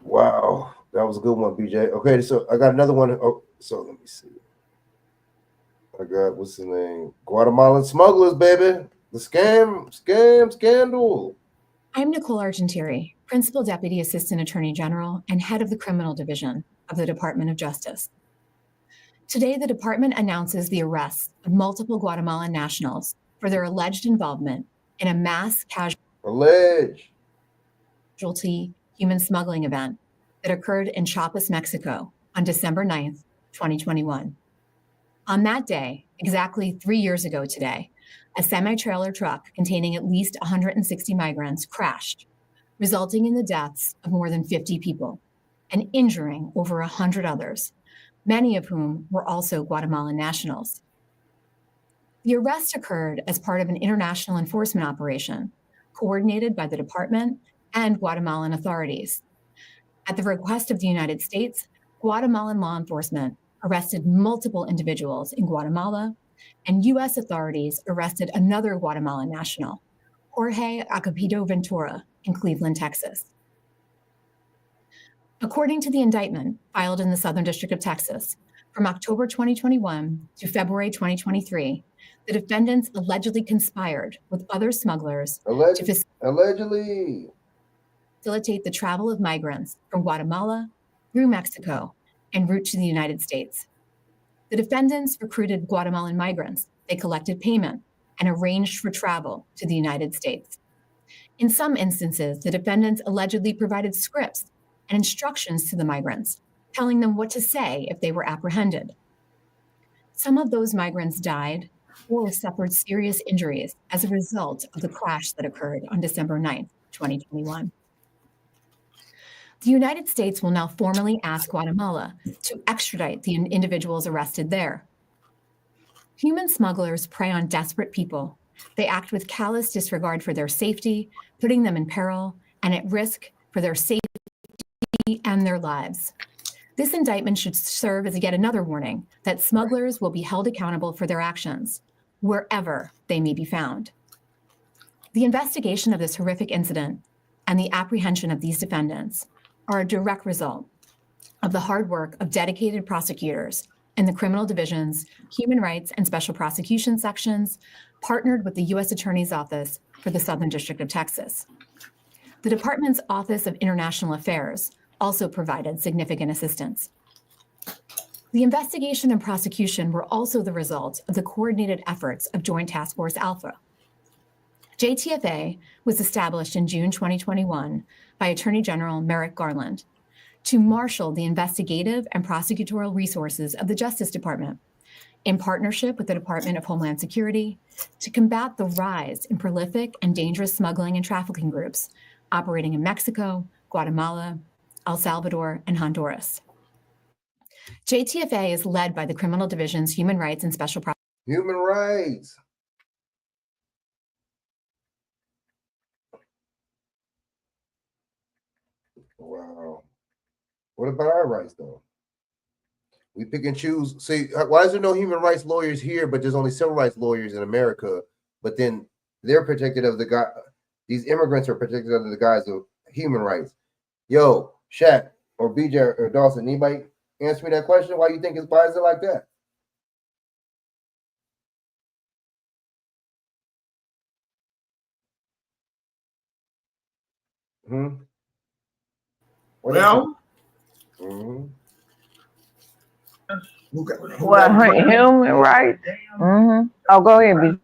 Wow. That was a good one, BJ. Okay, so I got another one. Oh, so let me see. I got, what's the name? Guatemalan smugglers, baby. The scandal. I'm Nicole Argentieri, Principal Deputy Assistant Attorney General and Head of the Criminal Division of the Department of Justice. Today, the department announces the arrest of multiple Guatemalan nationals for their alleged involvement in a mass casualty human smuggling event that occurred in Chiapas, Mexico on December 9th, 2021. On that day, exactly 3 years ago today, a semi-trailer truck containing at least 160 migrants crashed, resulting in the deaths of more than 50 people and injuring over 100 others, many of whom were also Guatemalan nationals. The arrest occurred as part of an international enforcement operation coordinated by the department and Guatemalan authorities. At the request of the United States, Guatemalan law enforcement arrested multiple individuals in Guatemala, and U.S. authorities arrested another Guatemalan national, Jorge Acapito Ventura, in Cleveland, Texas. According to the indictment filed in the Southern District of Texas, from October 2021 to February 2023, the defendants allegedly conspired with other smugglers to facilitate the travel of migrants from Guatemala through Mexico en route to the United States. The defendants recruited Guatemalan migrants. They collected payment and arranged for travel to the United States. In some instances, the defendants allegedly provided scripts and instructions to the migrants, telling them what to say if they were apprehended. Some of those migrants died or suffered serious injuries as a result of the crash that occurred on December 9th, 2021. The United States will now formally ask Guatemala to extradite the individuals arrested there. Human smugglers prey on desperate people. They act with callous disregard for their safety, putting them in peril and at risk for their safety and their lives. This indictment should serve as yet another warning that smugglers will be held accountable for their actions, wherever they may be found. The investigation of this horrific incident and the apprehension of these defendants are a direct result of the hard work of dedicated prosecutors in the criminal divisions, human rights and special prosecution sections, partnered with the U.S. Attorney's Office for the Southern District of Texas. The department's Office of International Affairs also provided significant assistance. The investigation and prosecution were also the result of the coordinated efforts of Joint Task Force Alpha. JTFA was established in June 2021 by Attorney General Merrick Garland to marshal the investigative and prosecutorial resources of the Justice Department in partnership with the Department of Homeland Security to combat the rise in prolific and dangerous smuggling and trafficking groups operating in Mexico, Guatemala, El Salvador, and Honduras. JTFA is led by the Criminal Division's Human Rights and Special Human rights. Wow. What about our rights, though? We pick and choose. See, why is there no human rights lawyers here, but there's only civil rights lawyers in America? But then they're protected of the guy. These immigrants are protected under the guise of human rights. Yo, Chak or BJ or Dawson, anybody answer me that question? Why is it like that? Well, human rights? Oh, go ahead, B.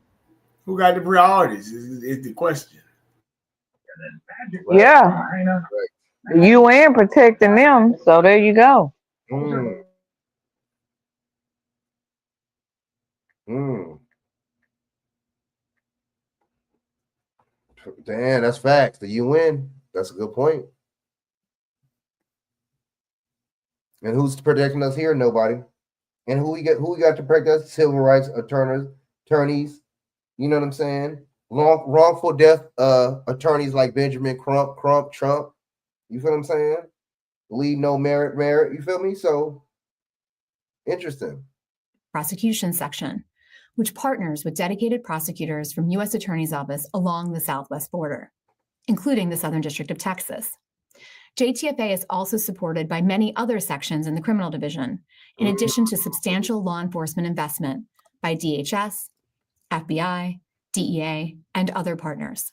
Who got the priorities is the question. Yeah. The UN protecting them, so there you go. Mm. Mm. Damn, that's facts. The UN. That's a good point. And who's protecting us here? Nobody. And who we got to protect us? Civil rights attorneys. You know what I'm saying? Wrongful death attorneys like Benjamin Trump. You feel what I'm saying? Leave no merit. You feel me? So interesting. Prosecution section, which partners with dedicated prosecutors from U.S. Attorney's Office along the southwest border, including the Southern District of Texas. JTFA is also supported by many other sections in the criminal division, in addition to substantial law enforcement investment by DHS, FBI, DEA, and other partners.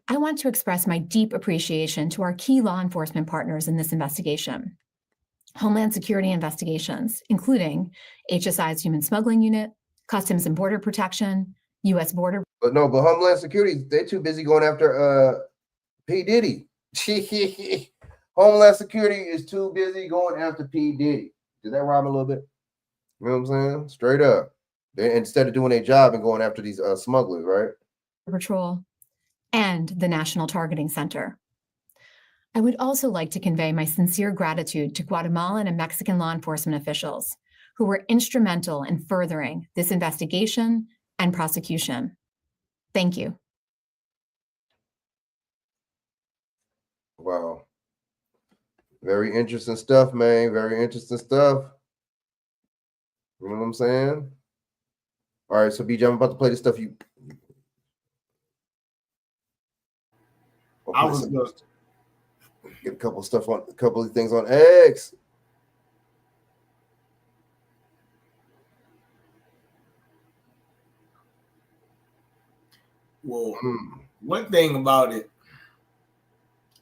I want to express my deep appreciation to our key law enforcement partners in this investigation. Homeland Security investigations, including HSI's Human Smuggling Unit, Customs and Border Protection, U.S. Border. But Homeland Security, they're too busy going after P. Diddy. Homeland Security is too busy going after P. Diddy. Did that rhyme a little bit? You know what I'm saying? Straight up. Instead of doing their job and going after these smugglers, right? Patrol, and the National Targeting Center. I would also like to convey my sincere gratitude to Guatemalan and Mexican law enforcement officials who were instrumental in furthering this investigation and prosecution. Thank you. Wow. Very interesting stuff, man. Very interesting stuff. You know what I'm saying? All right, so BJ, I'm about to play the stuff you. I was going get a couple of things on X. Well, one thing about it,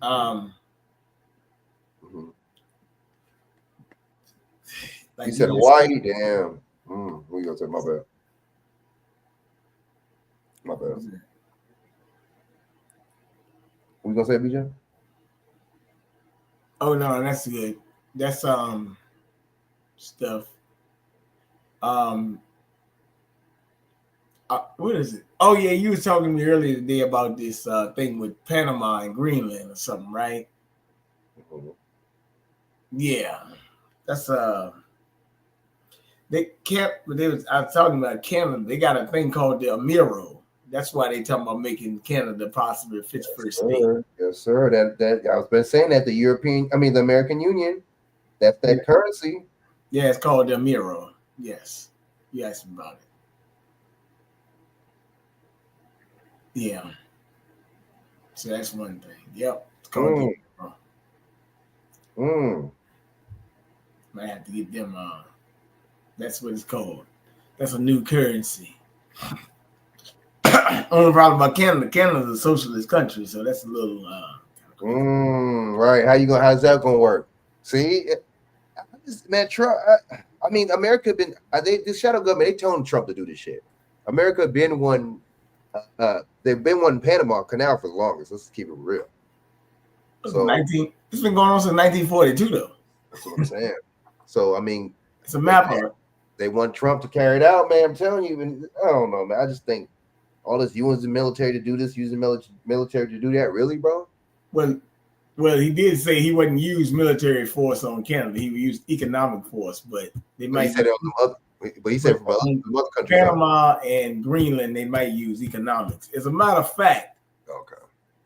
like you said Hawaii, damn. We gonna say my bad. My bad. We gonna say BJ? Oh no, that's good. That's stuff. What is it? Oh yeah, you was talking to me earlier today about this thing with Panama and Greenland or something, right? Yeah, that's they kept. I was talking about Canada. They got a thing called the Amiro. That's why they talking about making Canada possibly a 51st state. Yes, sir. That I was been saying that the American Union. That's that currency. Yeah, it's called the Amiro. Yes, you asked me about it. Yeah. So that's one thing. Yep. It's called Might have to get them that's what it's called. That's a new currency. Only problem about Canada. Canada's a socialist country, so that's a little right. How's that gonna work? See, man, Trump. I mean, America been this shadow government. They telling Trump to do this shit. America been one. They've been one Panama Canal for the longest. Let's keep it real. So it's been going on since 1942, though. That's what I'm saying. So I mean, it's a map of it. They want Trump to carry it out, man. I'm telling you, and I don't know, man. I just think all this using the military to do this, using military to do that, really, bro? Well, he did say he wouldn't use military force on Canada. He would use economic force, but they might. He said it on the other. But he said from other countries, Panama and Greenland, they might use economics. As a matter of fact,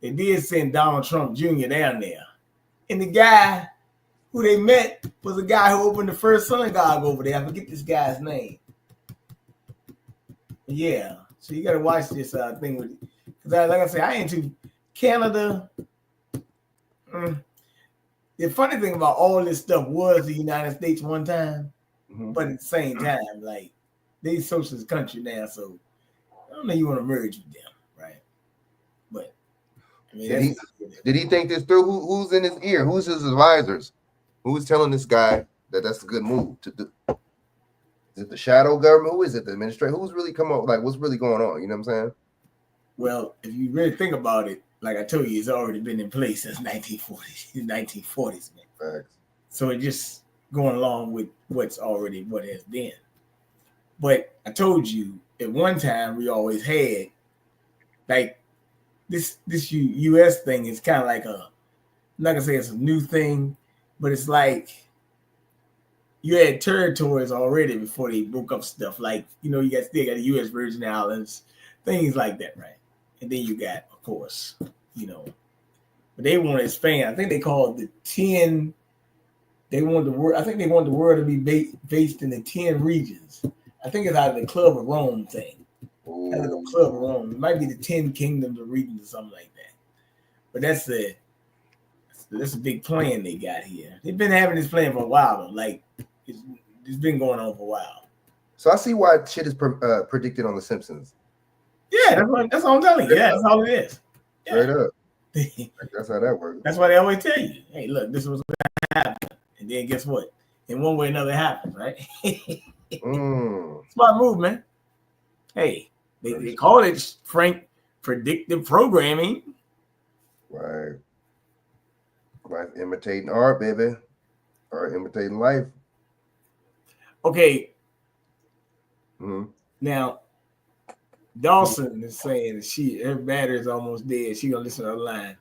they did send Donald Trump Jr. down there, and the guy who they met was the guy who opened the first synagogue over there. I forget this guy's name. Yeah, so you got to watch this thing with, because like I say, I ain't too Canada. The funny thing about all this stuff was the United States one time. But at the same time, like they socialist country now, so I don't know you want to merge with them, right? But I mean, did he think this through? Who's in his ear? Who's his advisors? Who's telling this guy that that's a good move to do? Is it the shadow government? Who is it? The administration? Who's really come up? Like, what's really going on? You know what I'm saying? Well, if you really think about it, like I told you, it's already been in place since 1940s, man. Facts. So it just going along with what has been. But I told you at one time we always had like this U.S. thing is kind of like I'm not gonna say it's a new thing, but it's like you had territories already before they broke up stuff. Like, you know, you still got the U.S. Virgin Islands, things like that, right? And then you got, of course, you know, but they want to expand. I think they call it the 10. They want the world. I think they want the world to be based in the 10 regions. I think it's out of the Club of Rome thing. Out of the Club of Rome. It might be the 10 kingdoms or regions or something like that. But that's a big plan they got here. They've been having this plan for a while, though. Like, it's been going on for a while. So I see why shit is predicted on The Simpsons. Yeah, that's all I'm telling you. Yeah, that's all it is. Yeah. Straight up. That's how that works. That's why they always tell you, hey, look, this was going to happen. And then guess what? In one way or another, it happens, right? Smart move, man. Hey, they call it, Frank, predictive programming. Right. Like imitating art, baby. Or imitating life. Okay. Now, Dawson is saying that her battery is almost dead. She gonna listen to her line.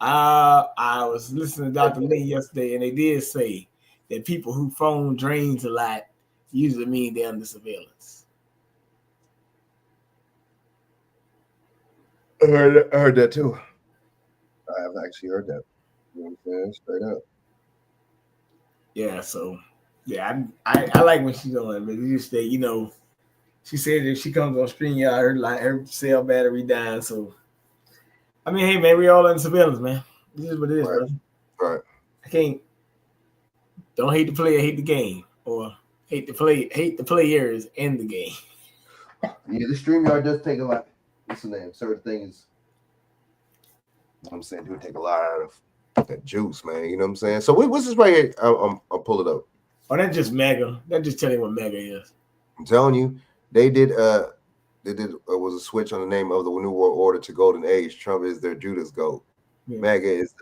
I was listening to Dr. Lee yesterday, and they did say that people who phone drains a lot usually mean they're under surveillance. I heard that too. I have actually heard that. You know what I'm saying? Straight up. Yeah, so yeah, I like when she's on it, but you just say, you know, she said if she comes on StreamYard, her cell battery dying. So I mean, hey man, we all in surveillance, man. This is what it is, right. Right. I don't hate the player, hate the game, or hate the players and the game. Yeah, the StreamYard does take a lot. What's the name? Certain things. You know what I'm saying, do take a lot out of that juice, man. You know what I'm saying? So what's this right here? I'll pull it up. Oh, that's just MAGA. That just telling you what MAGA is. I'm telling you, they did was a switch on the name of the New World Order to Golden Age. Trump is their Judas goat. Yeah. MAGA is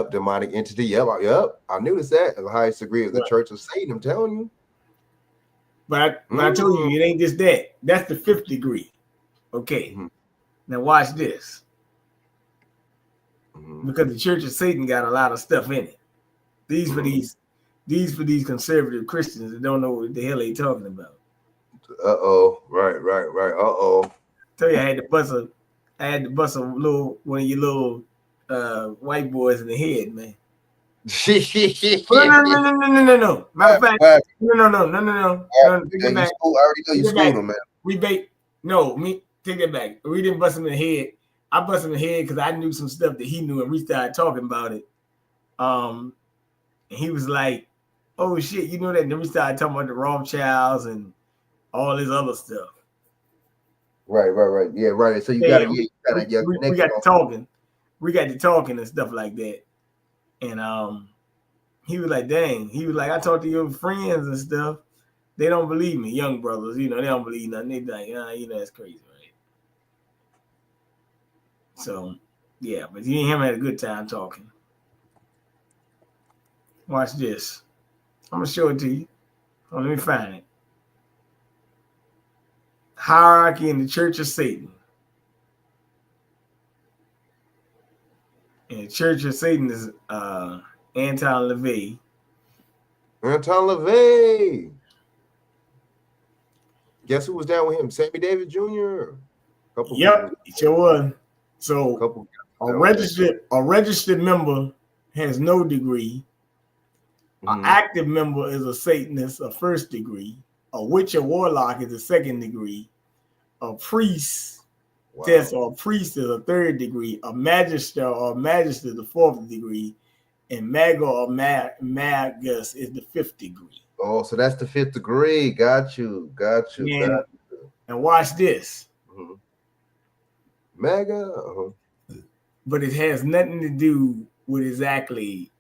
demonic entity. Yep. I noticed that. The highest degree of the Church of Satan. I'm telling you. But I told you, it ain't just that. That's the 5th degree. Okay. Now watch this. Because the Church of Satan got a lot of stuff in it. These for these conservative Christians that don't know what the hell they talking about. Right. Tell you I had to bust a little one of your little white boys in the head, man. No. Matter of fact, no. I already know you schooled him, man. Take that back. We didn't bust him in the head. I busted him in the head because I knew some stuff that he knew, and we started talking about it. And he was like, "Oh shit, you know that?" And then we started talking about the Rothschilds and all this other stuff. Right. Yeah, right. So you gotta we got to talking. We got to talking and stuff like that. And he was like, "Dang," he was like, "I talked to your friends and stuff. They don't believe me, young brothers. You know, they don't believe nothing. They like, you know, that's crazy, right?" So, yeah, but he and him had a good time talking. Watch this. I'm going to show it to you. Oh, let me find it. Hierarchy in the Church of Satan. And the Church of Satan is Anton LaVey. Anton LaVey. Guess who was down with him? Sammy Davis Jr. Yep, he sure was. So a registered member has no degree. An active member is a Satanist, a 1st degree. A witch or warlock is a 2nd degree. A priest or a priest is a 3rd degree. A magister or magister is the 4th degree. And MAGA or magus is the 5th degree. Oh, so that's the 5th degree. Got you. And watch this. MAGA. But it has nothing to do with exactly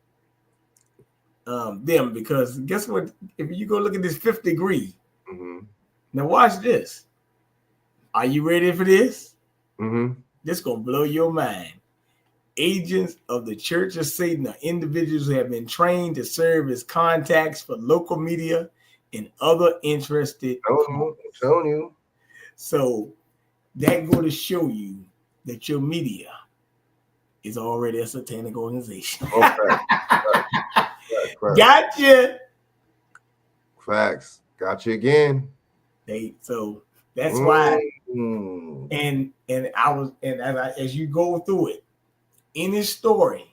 them, because guess what? If you go look at this 5th degree, now watch this. Are you ready for this? This gonna blow your mind. agents of the Church of Satan are individuals who have been trained to serve as contacts for local media and other interested parties. I'm telling you. So that go to show you that your media is already a satanic organization. Okay. Gotcha. Facts. Gotcha again. So that's why. Mm. And as you go through it, any story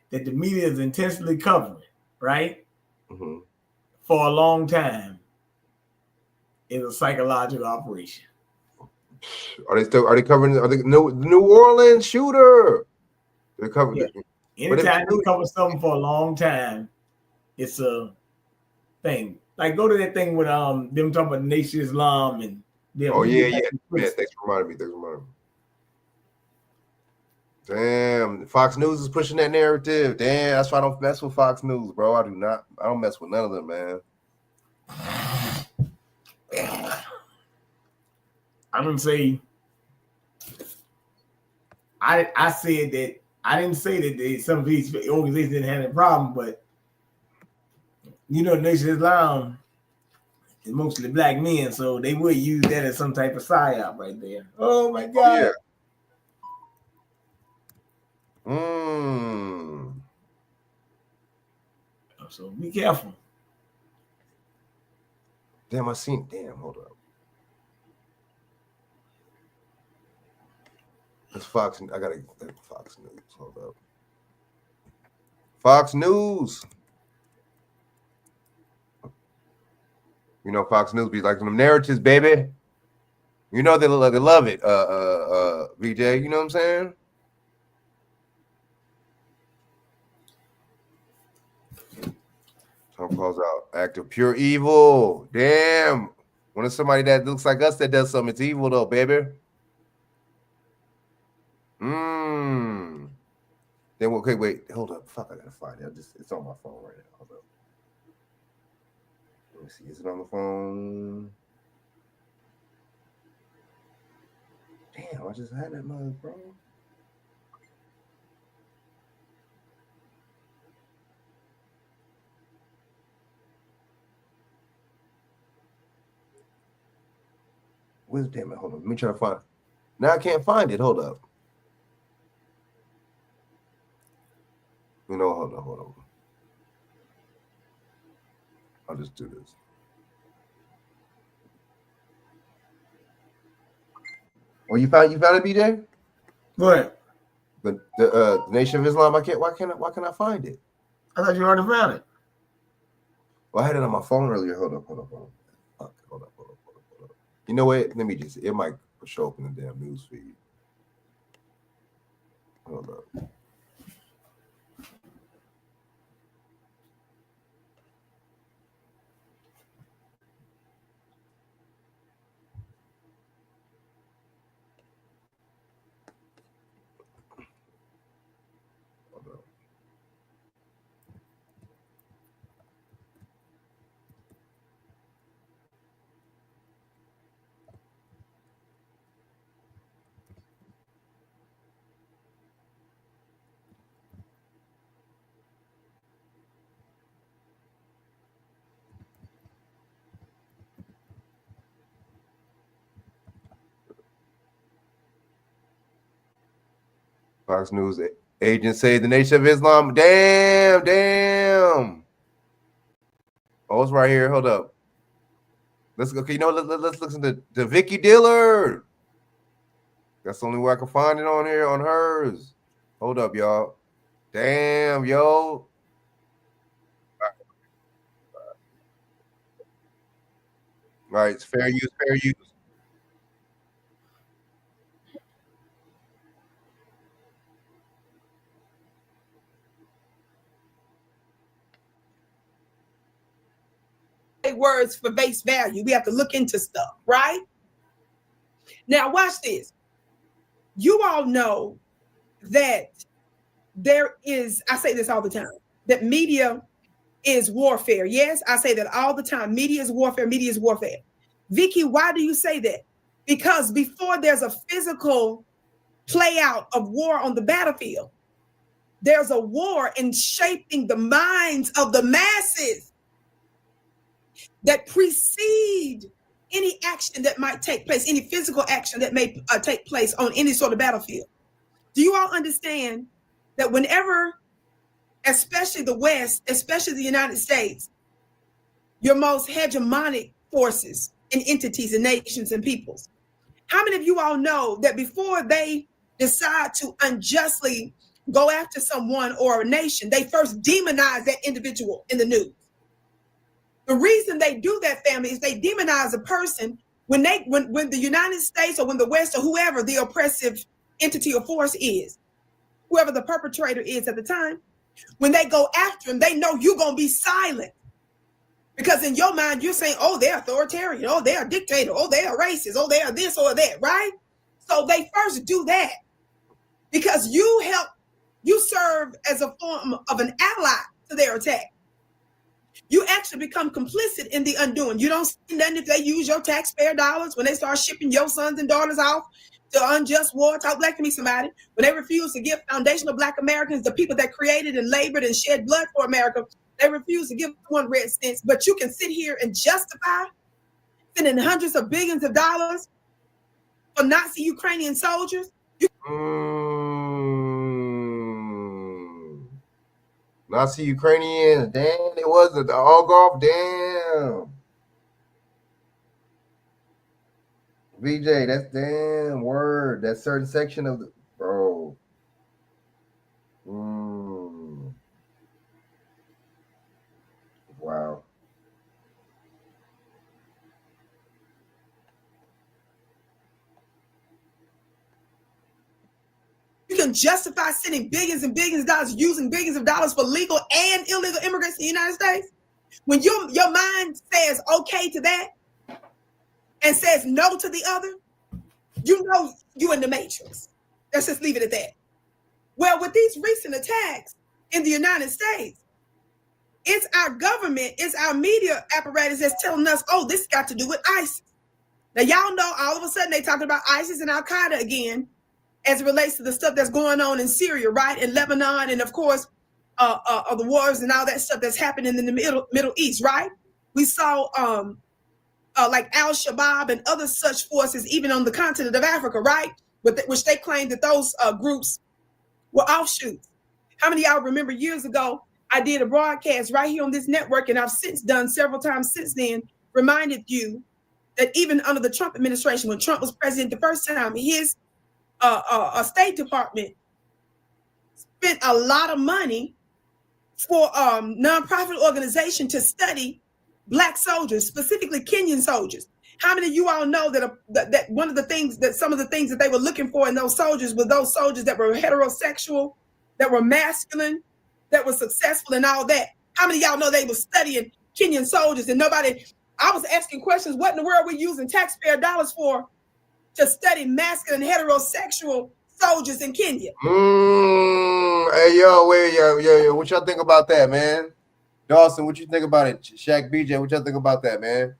that the media is intentionally covering, right, for a long time, is a psychological operation. Are they covering the New Orleans shooter? They're covering. Yeah. Anytime you cover something for a long time, it's a thing. Like go to that thing with them talking about Nation Islam and them. Oh yeah. Thanks for reminding me. Damn, Fox News is pushing that narrative. Damn, that's why I don't mess with Fox News, bro. I don't mess with none of them, man. I don't say. I said that I didn't say that some of these organizations didn't have a problem, but Nation Islam is mostly black men, so they would use that as some type of psyop right there. Oh my God. So be careful. Damn, hold up. That's Fox. I gotta get Fox News. Hold up. Fox News. Fox News be like them narratives, baby. They love it. VJ, you know what I'm saying? Some calls out act of pure evil. Damn. When it's somebody that looks like us that does something, it's evil though, baby. Then okay, wait, hold up. Fuck, I gotta find it. It's on my phone right now. Hold up. Let me see. Is it on the phone? Damn, I just had that mug, bro. Damn it, hold on. Let me try to find it. Now I can't find it. Hold up. Hold on. I'll just do this. Oh, you found it, BJ? What? The Nation of Islam. Why can't I find it? I thought you already found it. Well, I had it on my phone earlier. Hold up. You know what? Let me it might show up in the damn news feed. Hold up. Fox News agents say the Nation of Islam. Damn. Oh, it's right here. Hold up. Let's go. Okay, let's listen to Vicky Dillard. That's the only way I can find it on here on hers. Hold up, y'all. Damn, yo. All right, it's fair use. Words for base value. We have to look into stuff, right? Now, watch this. You all know that there is, I say this all the time, that media is warfare. Yes, I say that all the time. Media is warfare. Media is warfare. Vicky, why do you say that? Because before there's a physical play out of war on the battlefield, there's a war in shaping the minds of the masses that precede any action that might take place, any physical action that may take place on any sort of battlefield. Do you all understand that whenever, especially the West, especially the United States, your most hegemonic forces and entities and nations and peoples, how many of you all know that before they decide to unjustly go after someone or a nation, they first demonize that individual in the news? The reason they do that, family, is they demonize a person when the United States or when the West or whoever the oppressive entity or force is, whoever the perpetrator is at the time, when they go after them, they know you're going to be silent. Because in your mind, you're saying, oh, they're authoritarian, oh, they're a dictator, oh, they're racist, oh, they're this or that, right? So they first do that because you serve as a form of an ally to their attack. You actually become complicit in the undoing. You don't see nothing if they use your taxpayer dollars, when they start shipping your sons and daughters off to unjust war. Talk black to me, somebody. When they refuse to give foundational Black Americans, the people that created and labored and shed blood for America, they refuse to give one red cent. But you can sit here and justify sending hundreds of billions of dollars for Nazi Ukrainian soldiers. Nazi Ukrainian, damn, it was the Algov, damn. VJ, that's damn word. That certain section of the bro. Wow. You can justify sending billions and billions of dollars, using billions of dollars for legal and illegal immigrants in the United States. When your mind says okay to that and says no to the other, you know you're in the matrix. Let's just leave it at that. Well, with these recent attacks in the United States, it's our government, it's our media apparatus that's telling us, oh, this got to do with ISIS. Now, y'all know all of a sudden they talking about ISIS and Al-Qaeda again as it relates to the stuff that's going on in Syria, right? In Lebanon, and of course, the wars and all that stuff that's happening in the Middle East, right? We saw like Al-Shabaab and other such forces, even on the continent of Africa, right? Which they claimed that those groups were offshoots. How many of y'all remember years ago, I did a broadcast right here on this network, and I've since done several times since then, reminded you that even under the Trump administration, when Trump was president the first time, his State Department spent a lot of money for nonprofit organization to study Black soldiers, specifically Kenyan soldiers. How many of you all know that that one of the things that some of the things that they were looking for in those soldiers were those soldiers that were heterosexual, that were masculine, that were successful and all that? How many of y'all know they were studying Kenyan soldiers and nobody? I was asking questions, what in the world are we using taxpayer dollars for to study masculine heterosexual soldiers in Kenya? Hey, yo, what y'all think about that, man? Dawson, what you think about it? Shaq, BJ, what y'all think about that, man?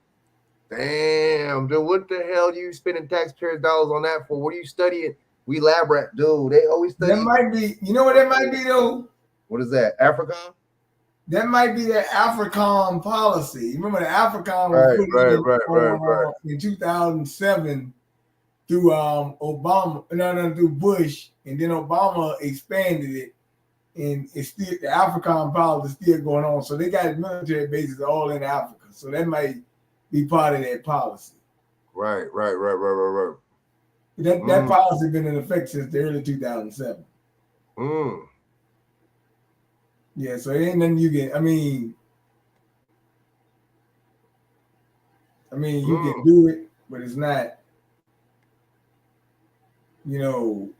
Damn, dude, what the hell are you spending taxpayer dollars on that for? What are you studying? We lab rat, dude. They always study. That might be, you know what that might be, though? What is that? Africa? That might be the AFRICOM policy. Remember the AFRICOM was right. In 2007 through through Bush, and then Obama expanded it, and it's still the AFRICOM policy is still going on. So they got military bases all in Africa. So that might be part of that policy. Right. That policy been in effect since the early 2007. Yeah, so it ain't nothing you can. I mean, you can do it, but it's not. You know,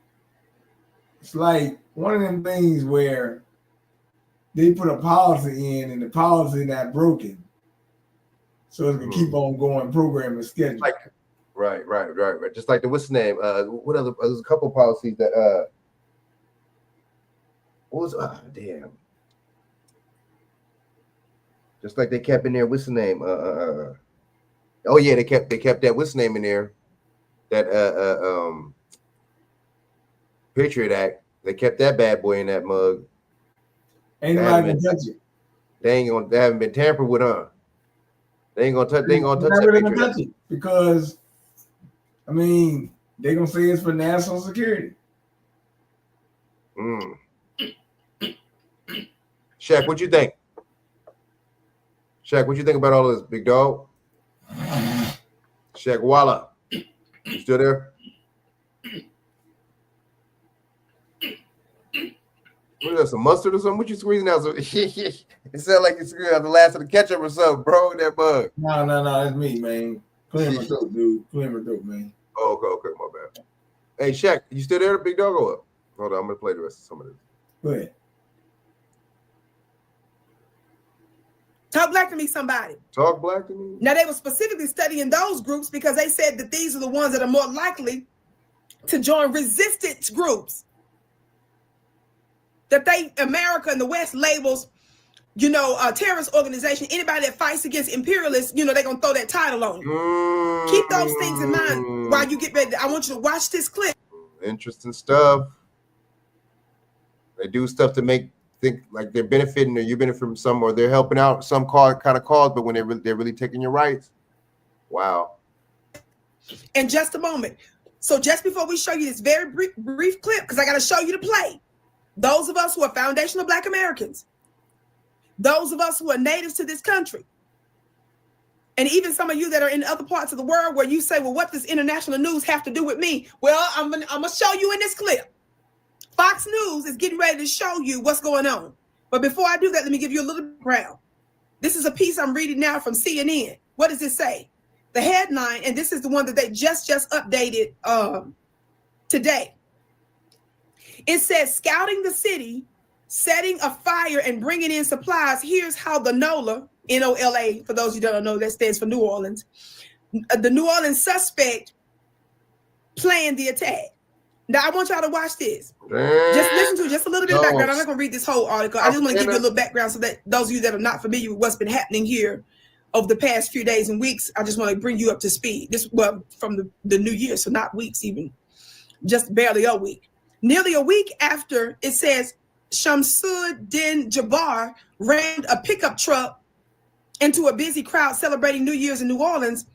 it's like one of them things where they put a policy in, and the policy not broken, so it's gonna keep on going, program and schedule. Like, right. Just like the what's the name? What other? There's a couple policies that what was damn. Just like they kept in there, what's the name? Oh yeah, they kept that what's the name in there? That Patriot Act. They kept that bad boy in that mug. Ain't nobody gonna touch it. They haven't been tampered with, huh? They ain't gonna touch. They ain't gonna touch They're not that really gonna picture. touch it because, I mean, they're gonna say it's for national security. Shaq, what you think? Shaq, what you think about all this, big dog? Shaq Walla, you still there? What is that, some mustard or something? What you squeezing out? It sounds like you squeezing out the last of the ketchup or something, bro. That bug. No, that's me, man. Clear my throat, dude. Clear my throat, man. Oh, okay, my bad. Hey, Shaq, you still there, big dog? Or what? Hold on, I'm gonna play the rest of some of this. Go ahead. Talk black to me, somebody. Talk black to me. Now, they were specifically studying those groups because they said that these are the ones that are more likely to join resistance groups. That America and the West labels, a terrorist organization. Anybody that fights against imperialists, they're going to throw that title on you. Keep those things in mind while you get ready. I want you to watch this clip. Interesting stuff. They do stuff to think like they're benefiting or you benefit from some, or they're helping out some kind of cause, but when they're really taking your rights. Wow. In just a moment. So just before we show you this very brief clip, because I got to show you the play. Those of us who are foundational Black Americans, those of us who are natives to this country, and even some of you that are in other parts of the world where you say, well, what does international news have to do with me? Well, I'm gonna show you in this clip. Fox News is getting ready to show you what's going on. But before I do that, let me give you a little background. This is a piece I'm reading now from CNN. What does it say? The headline, and this is the one that they just updated today. It says, scouting the city, setting a fire and bringing in supplies. Here's how the NOLA, N-O-L-A, for those who don't know, that stands for New Orleans. The New Orleans suspect planned the attack. Now, I want y'all to watch this. Just listen to just a little bit of background. I'm not going to read this whole article. I just want to give you a little background so that those of you that are not familiar with what's been happening here over the past few days and weeks, I just want to bring you up to speed. From the new year, so not weeks even, just barely a week. Nearly a week after, it says Shamsuddin Jabbar rammed a pickup truck into a busy crowd celebrating New Year's in New Orleans,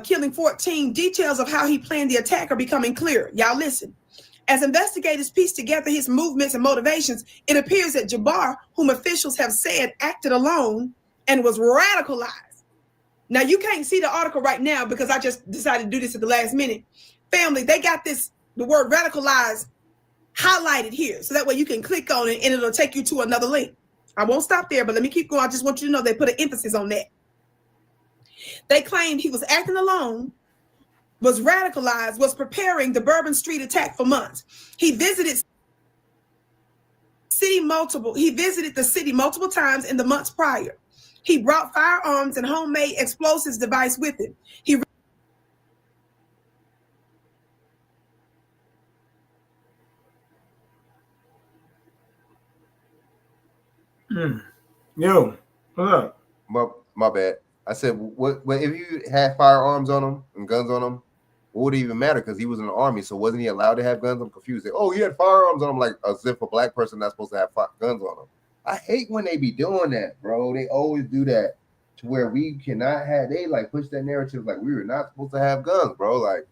killing 14. Details of how he planned the attack are becoming clear. Y'all listen. As investigators piece together his movements and motivations, it appears that Jabbar, whom officials have said acted alone and was radicalized. Now, you can't see the article right now because I just decided to do this at the last minute. Family, they got the word radicalized highlighted here. So that way you can click on it and it'll take you to another link. I won't stop there, but let me keep going. I just want you to know they put an emphasis on that. They claimed he was acting alone, was radicalized, was preparing the Bourbon Street attack for months. He visited the city multiple times in the months prior. He brought firearms and homemade explosives device with him. Yo, what's up? My bad. I said, what if you had firearms on him and guns on him? What would it even matter? Because he was in the army, so wasn't he allowed to have guns? I'm confused. Oh, he had firearms on him, like as if a Black person not supposed to have guns on him. I hate when they be doing that, bro. They always do that to where we cannot have. They like push that narrative like we were not supposed to have guns, bro. Like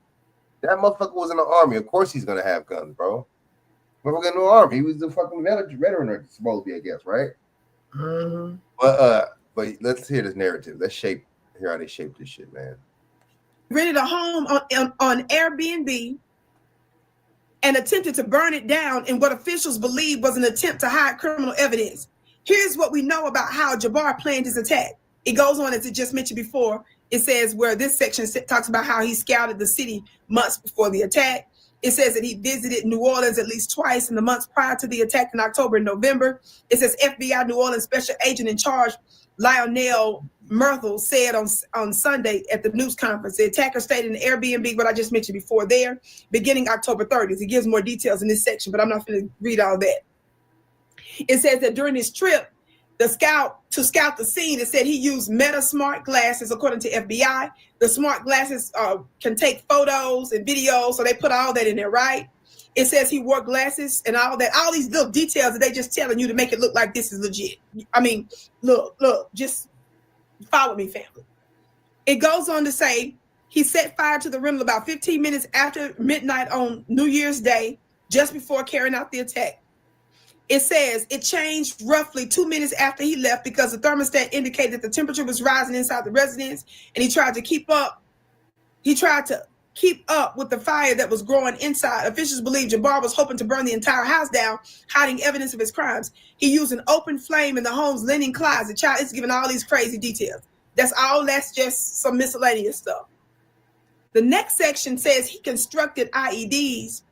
that motherfucker was in the army. Of course he's gonna have guns, bro. Motherfucker in the army. He was the fucking veteran, supposed to be, I guess, right? Mm-hmm. But let's hear this narrative. Let's hear how they shape this shit, man. Rented a home on Airbnb and attempted to burn it down in what officials believe was an attempt to hide criminal evidence. Here's what we know about how Jabbar planned his attack. It goes on, as it just mentioned before. It says where this section talks about how he scouted the city months before the attack. It says that he visited New Orleans at least twice in the months prior to the attack in October and November. It says FBI New Orleans Special Agent in Charge Lionel Myrtle said on Sunday at the news conference, the attacker stayed in the Airbnb, what I just mentioned before there, beginning October 30th. It gives more details in this section, but I'm not going to read all that. It says that during his trip, to scout the scene, it said he used Meta smart glasses, according to FBI. The smart glasses can take photos and videos, so they put all that in there, right? It says he wore glasses and all that. All these little details that they just telling you to make it look like this is legit. I mean, look, just follow me, family. It goes on to say he set fire to the rental about 15 minutes after midnight on New Year's Day, just before carrying out the attack. It says it changed roughly 2 minutes after he left because the thermostat indicated that the temperature was rising inside the residence, and he tried to keep up. He tried to keep up with the fire that was growing inside. Officials believe Jabbar was hoping to burn the entire house down, hiding evidence of his crimes. He used an open flame in the home's linen closet. Child, it's giving all these crazy details. That's all. That's just some miscellaneous stuff. The next section says he constructed IEDs.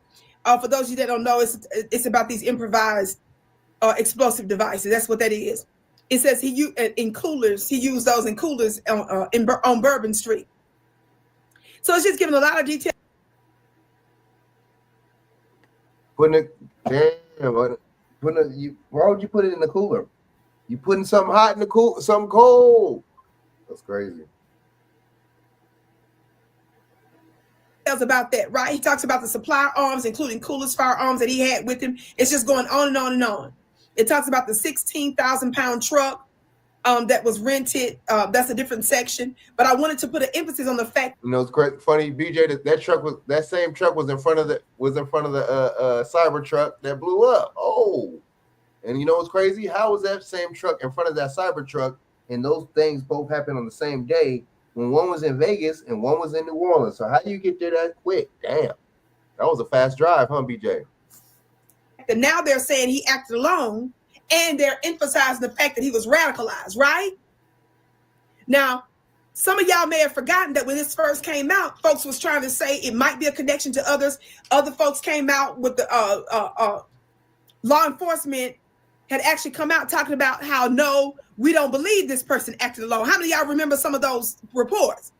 For those of you that don't know, it's about these improvised explosive devices. That's what that is. It says he used in coolers. He used those in coolers on Bourbon Street. So it's just giving a lot of detail. Putting it, damn, why would you put it in the cooler? You putting something hot in the cool, something cold. That's crazy. About that, right? He talks about the supply arms, including coolers, firearms that he had with him. It's just going on and on and on. It talks about the 16,000-pound truck that was rented. That's a different section, but I wanted to put an emphasis on the fact. You know, it's quite funny, BJ. That same truck was in front of the cyber truck that blew up. Oh, and you know what's crazy? How was that same truck in front of that cyber truck, and those things both happened on the same day? When one was in Vegas and one was in New Orleans. So how do you get there that quick? Damn. That was a fast drive, huh, BJ? And now they're saying he acted alone, and they're emphasizing the fact that he was radicalized, right? Now, some of y'all may have forgotten that when this first came out, folks was trying to say it might be a connection to others. Other folks came out with the law enforcement had actually come out talking about how, no, we don't believe this person acted alone. How many of y'all remember some of those reports?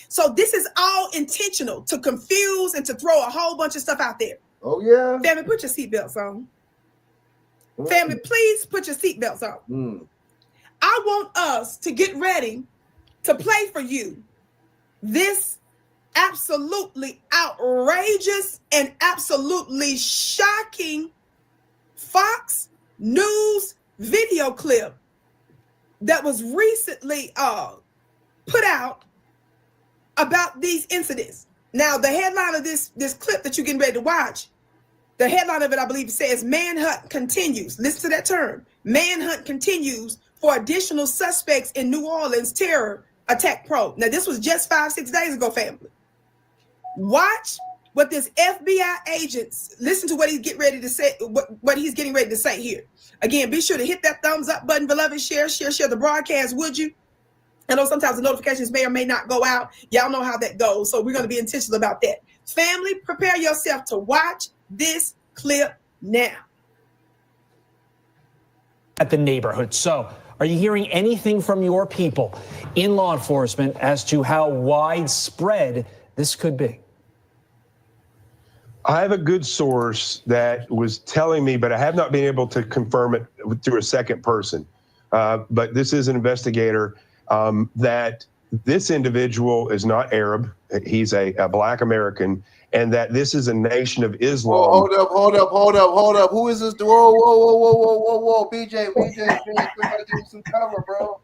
So this is all intentional to confuse and to throw a whole bunch of stuff out there. Oh, yeah. Family, put your seatbelts on. Family, please put your seatbelts on. I want us to get ready to play for you this absolutely outrageous and absolutely shocking Fox News video clip that was recently put out about these incidents. Now, the headline of this clip that you're getting ready to watch, the headline of it, I believe, says manhunt continues. Listen to that term. Manhunt continues for additional suspects in New Orleans terror attack probe. Now, this was just 5-6 days ago, family. Watch what this FBI agents, listen to what he's getting ready to say, what he's getting ready to say here. Again, be sure to hit that thumbs up button, beloved. Share the broadcast, would you? I know sometimes the notifications may or may not go out. Y'all know how that goes. So we're going to be intentional about that. Family, prepare yourself to watch this clip now. At the neighborhood. So are you hearing anything from your people in law enforcement as to how widespread this could be? I have a good source that was telling me, but I have not been able to confirm it through a second person. But this is an investigator that this individual is not Arab. He's a Black American, and that this is a nation of Islam. Hold up. Who is this? Whoa. BJ, we gotta give him some cover, bro.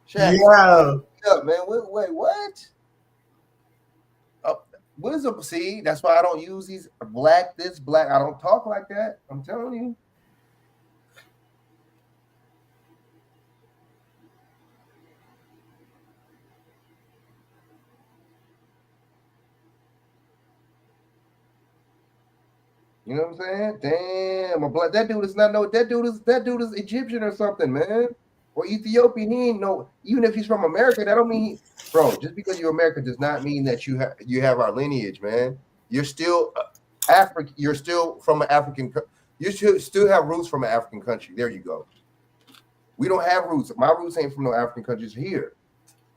Chak, Yeah. up, man. Wait, what? What is a see? That's why I don't use these black. I don't talk like that. I'm telling you. You know what I'm saying? Damn, that dude is not no. That dude is Egyptian or something, man, or Ethiopian. He ain't no. Even if he's from America, that don't mean, bro. Just because you're American does not mean that you have our lineage, man. You're still African. You're still from an African. You should still have roots from an African country. There you go. We don't have roots. My roots ain't from no African countries here.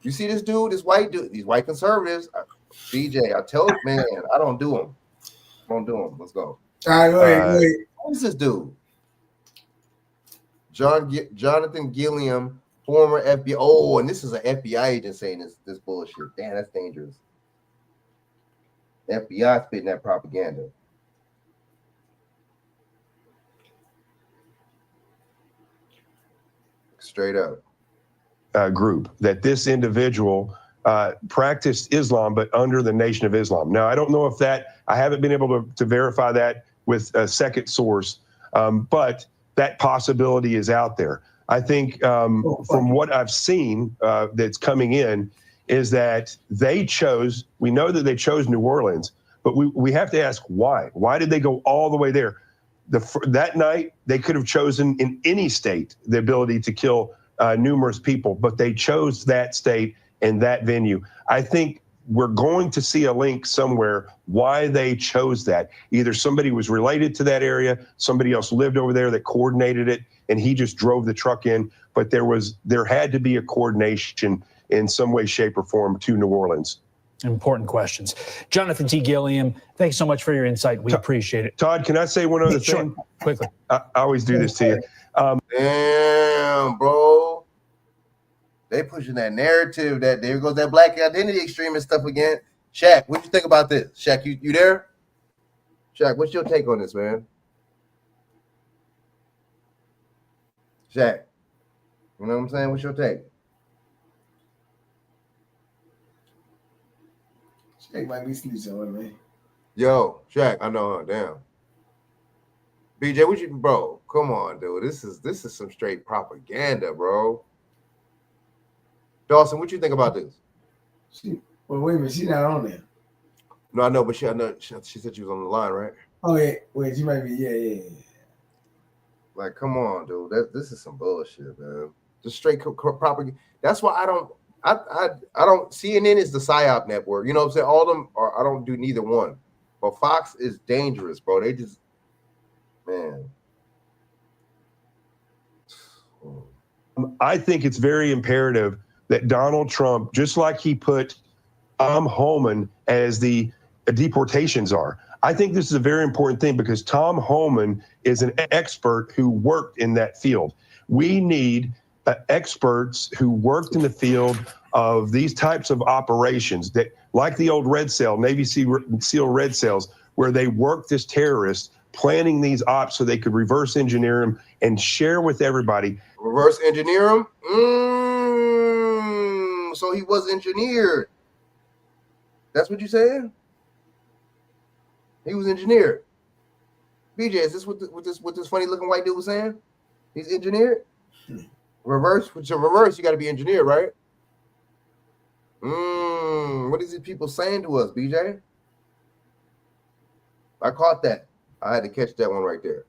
You see this dude, this white dude, these white conservatives. BJ, I tell you, man, I don't do them. Let's go. All right, wait. What is this dude? Jonathan Gilliam, former FBI. Oh, and this is an FBI agent saying this bullshit. Damn, that's dangerous. FBI spitting that propaganda. Straight up. Group, that this individual practiced Islam, but under the Nation of Islam. Now, I don't know if I haven't been able to verify that with a second source, but that possibility is out there. I think from what I've seen that's coming in is that we know that they chose New Orleans, but we have to ask why. Why did they go all the way there? That night, they could have chosen in any state the ability to kill numerous people, but they chose that state and that venue. I think we're going to see a link somewhere why they chose that. Either somebody was related to that area, somebody else lived over there that coordinated it, and he just drove the truck in. But there had to be a coordination in some way, shape, or form to New Orleans. Important questions. Jonathan T. Gilliam, thanks so much for your insight. We appreciate it. Todd, can I say one other thing? Sure, quickly. I always do this to you. Damn, bro. They pushing that narrative that there goes that black identity extremist stuff again. Shaq, what you think about this? Shaq, you there? Shaq, what's your take on this, man? Shaq, you know what I'm saying? What's your take? Shaq might be sleeping somewhere, man. Yo, Shaq, I know, damn. BJ, what you, bro? Come on, dude. This is some straight propaganda, bro. Dawson, what you think about this? Well, wait a minute, she's not on there. No, I know, but she said she was on the line, right? Oh yeah, wait, she might be. Yeah. Like, come on, dude. This is some bullshit, man. Just straight propaganda. That's why I don't. CNN is the PSYOP network. You know what I'm saying? All of them are. I don't do neither one. But Fox is dangerous, bro. They just, man. I think it's very imperative that Donald Trump, just like he put Tom Homan as the deportations are, I think this is a very important thing because Tom Homan is an expert who worked in that field. We need experts who worked in the field of these types of operations that, like the old Red Cell, Navy SEAL Red Cells, where they worked as terrorists, planning these ops so they could reverse engineer them and share with everybody. Reverse engineer him? So he was engineered. That's what you saying? He was engineered. BJ, is this what this funny looking white dude was saying? He's engineered? Reverse, which a reverse, you got to be engineered, right? What is these people saying to us, BJ? I caught that. I had to catch that one right there.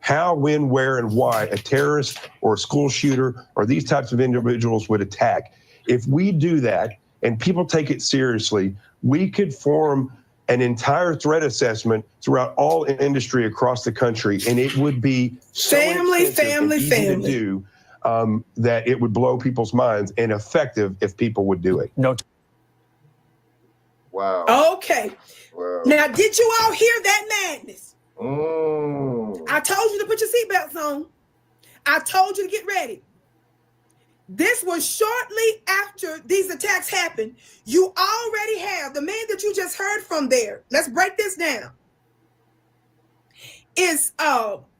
How, when, where, and why a terrorist or a school shooter or these types of individuals would attack. If we do that and people take it seriously, we could form an entire threat assessment throughout all industry across the country, and it would be so family to do that it would blow people's minds and effective if people would do it. No. Wow. Okay. Wow. Now, did you all hear that madness? I told you to put your seatbelts on. I told you to get ready. This was shortly after these attacks happened. You already have the man that you just heard from there. Let's break this down. Is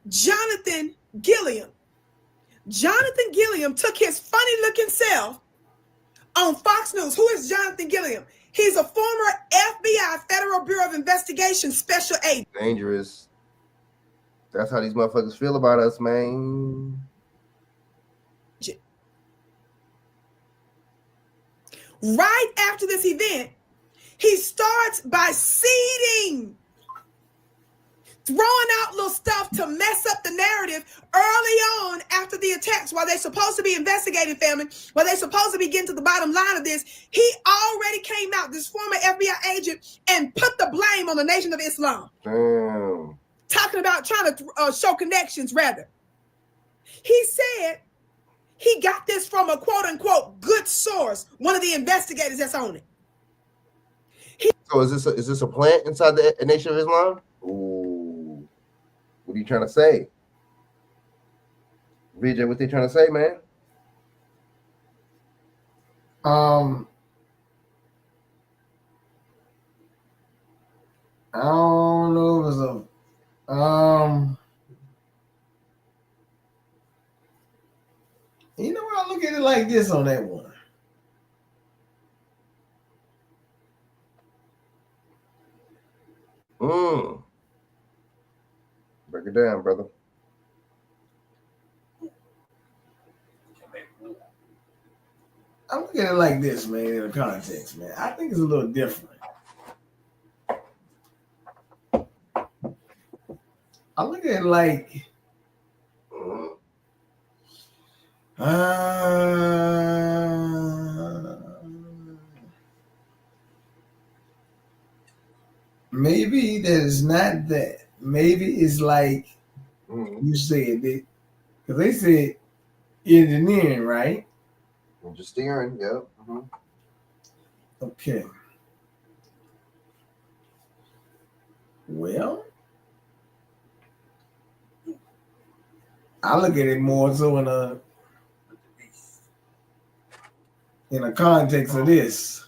Jonathan Gilliam. Jonathan Gilliam took his funny looking self on Fox News. Who is Jonathan Gilliam? He's a former FBI Federal Bureau of Investigation special agent. Dangerous. That's how these motherfuckers feel about us, man. Right after this event, he starts by seeding, throwing out little stuff to mess up the narrative early on after the attacks while they're supposed to be investigating, family, while they're supposed to be getting to the bottom line of this. He already came out, this former FBI agent, and put the blame on the Nation of Islam. Damn. Talking about trying to show connections, rather. He said he got this from a quote-unquote good source, one of the investigators that's on it. So is this a plant inside the Nation of Islam? Ooh. What are you trying to say? VJ, what they trying to say, man? I don't know if it's a look at it like this on that one. Break it down, brother. I'm looking at it like this, man, in the context, man. I think it's a little different. I look at it like maybe that is not that. Maybe it's like you said that, because they said engineering, right? Just steering, yeah. Okay. Well, I look at it more so in a context of this.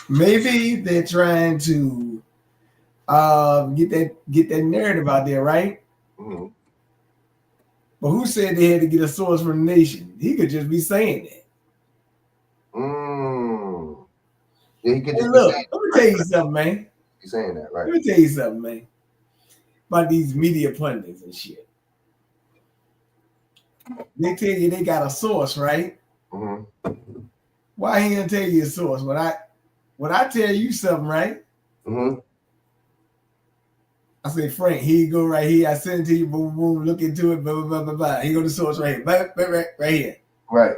Maybe they're trying to get that narrative out there, right? But who said they had to get a source from the nation? He could just be saying that. Yeah, he could just look, let me tell you something, man. He's saying that, right? Let me tell you something, man. About these media pundits and shit. They tell you they got a source, right? Why he didn't tell you a source? When I tell you something, right? I say, Frank, here you go right here. I send it to you, boom, boom, look into it, blah, blah, blah, blah, blah. Here go the source right here. Right here. Right.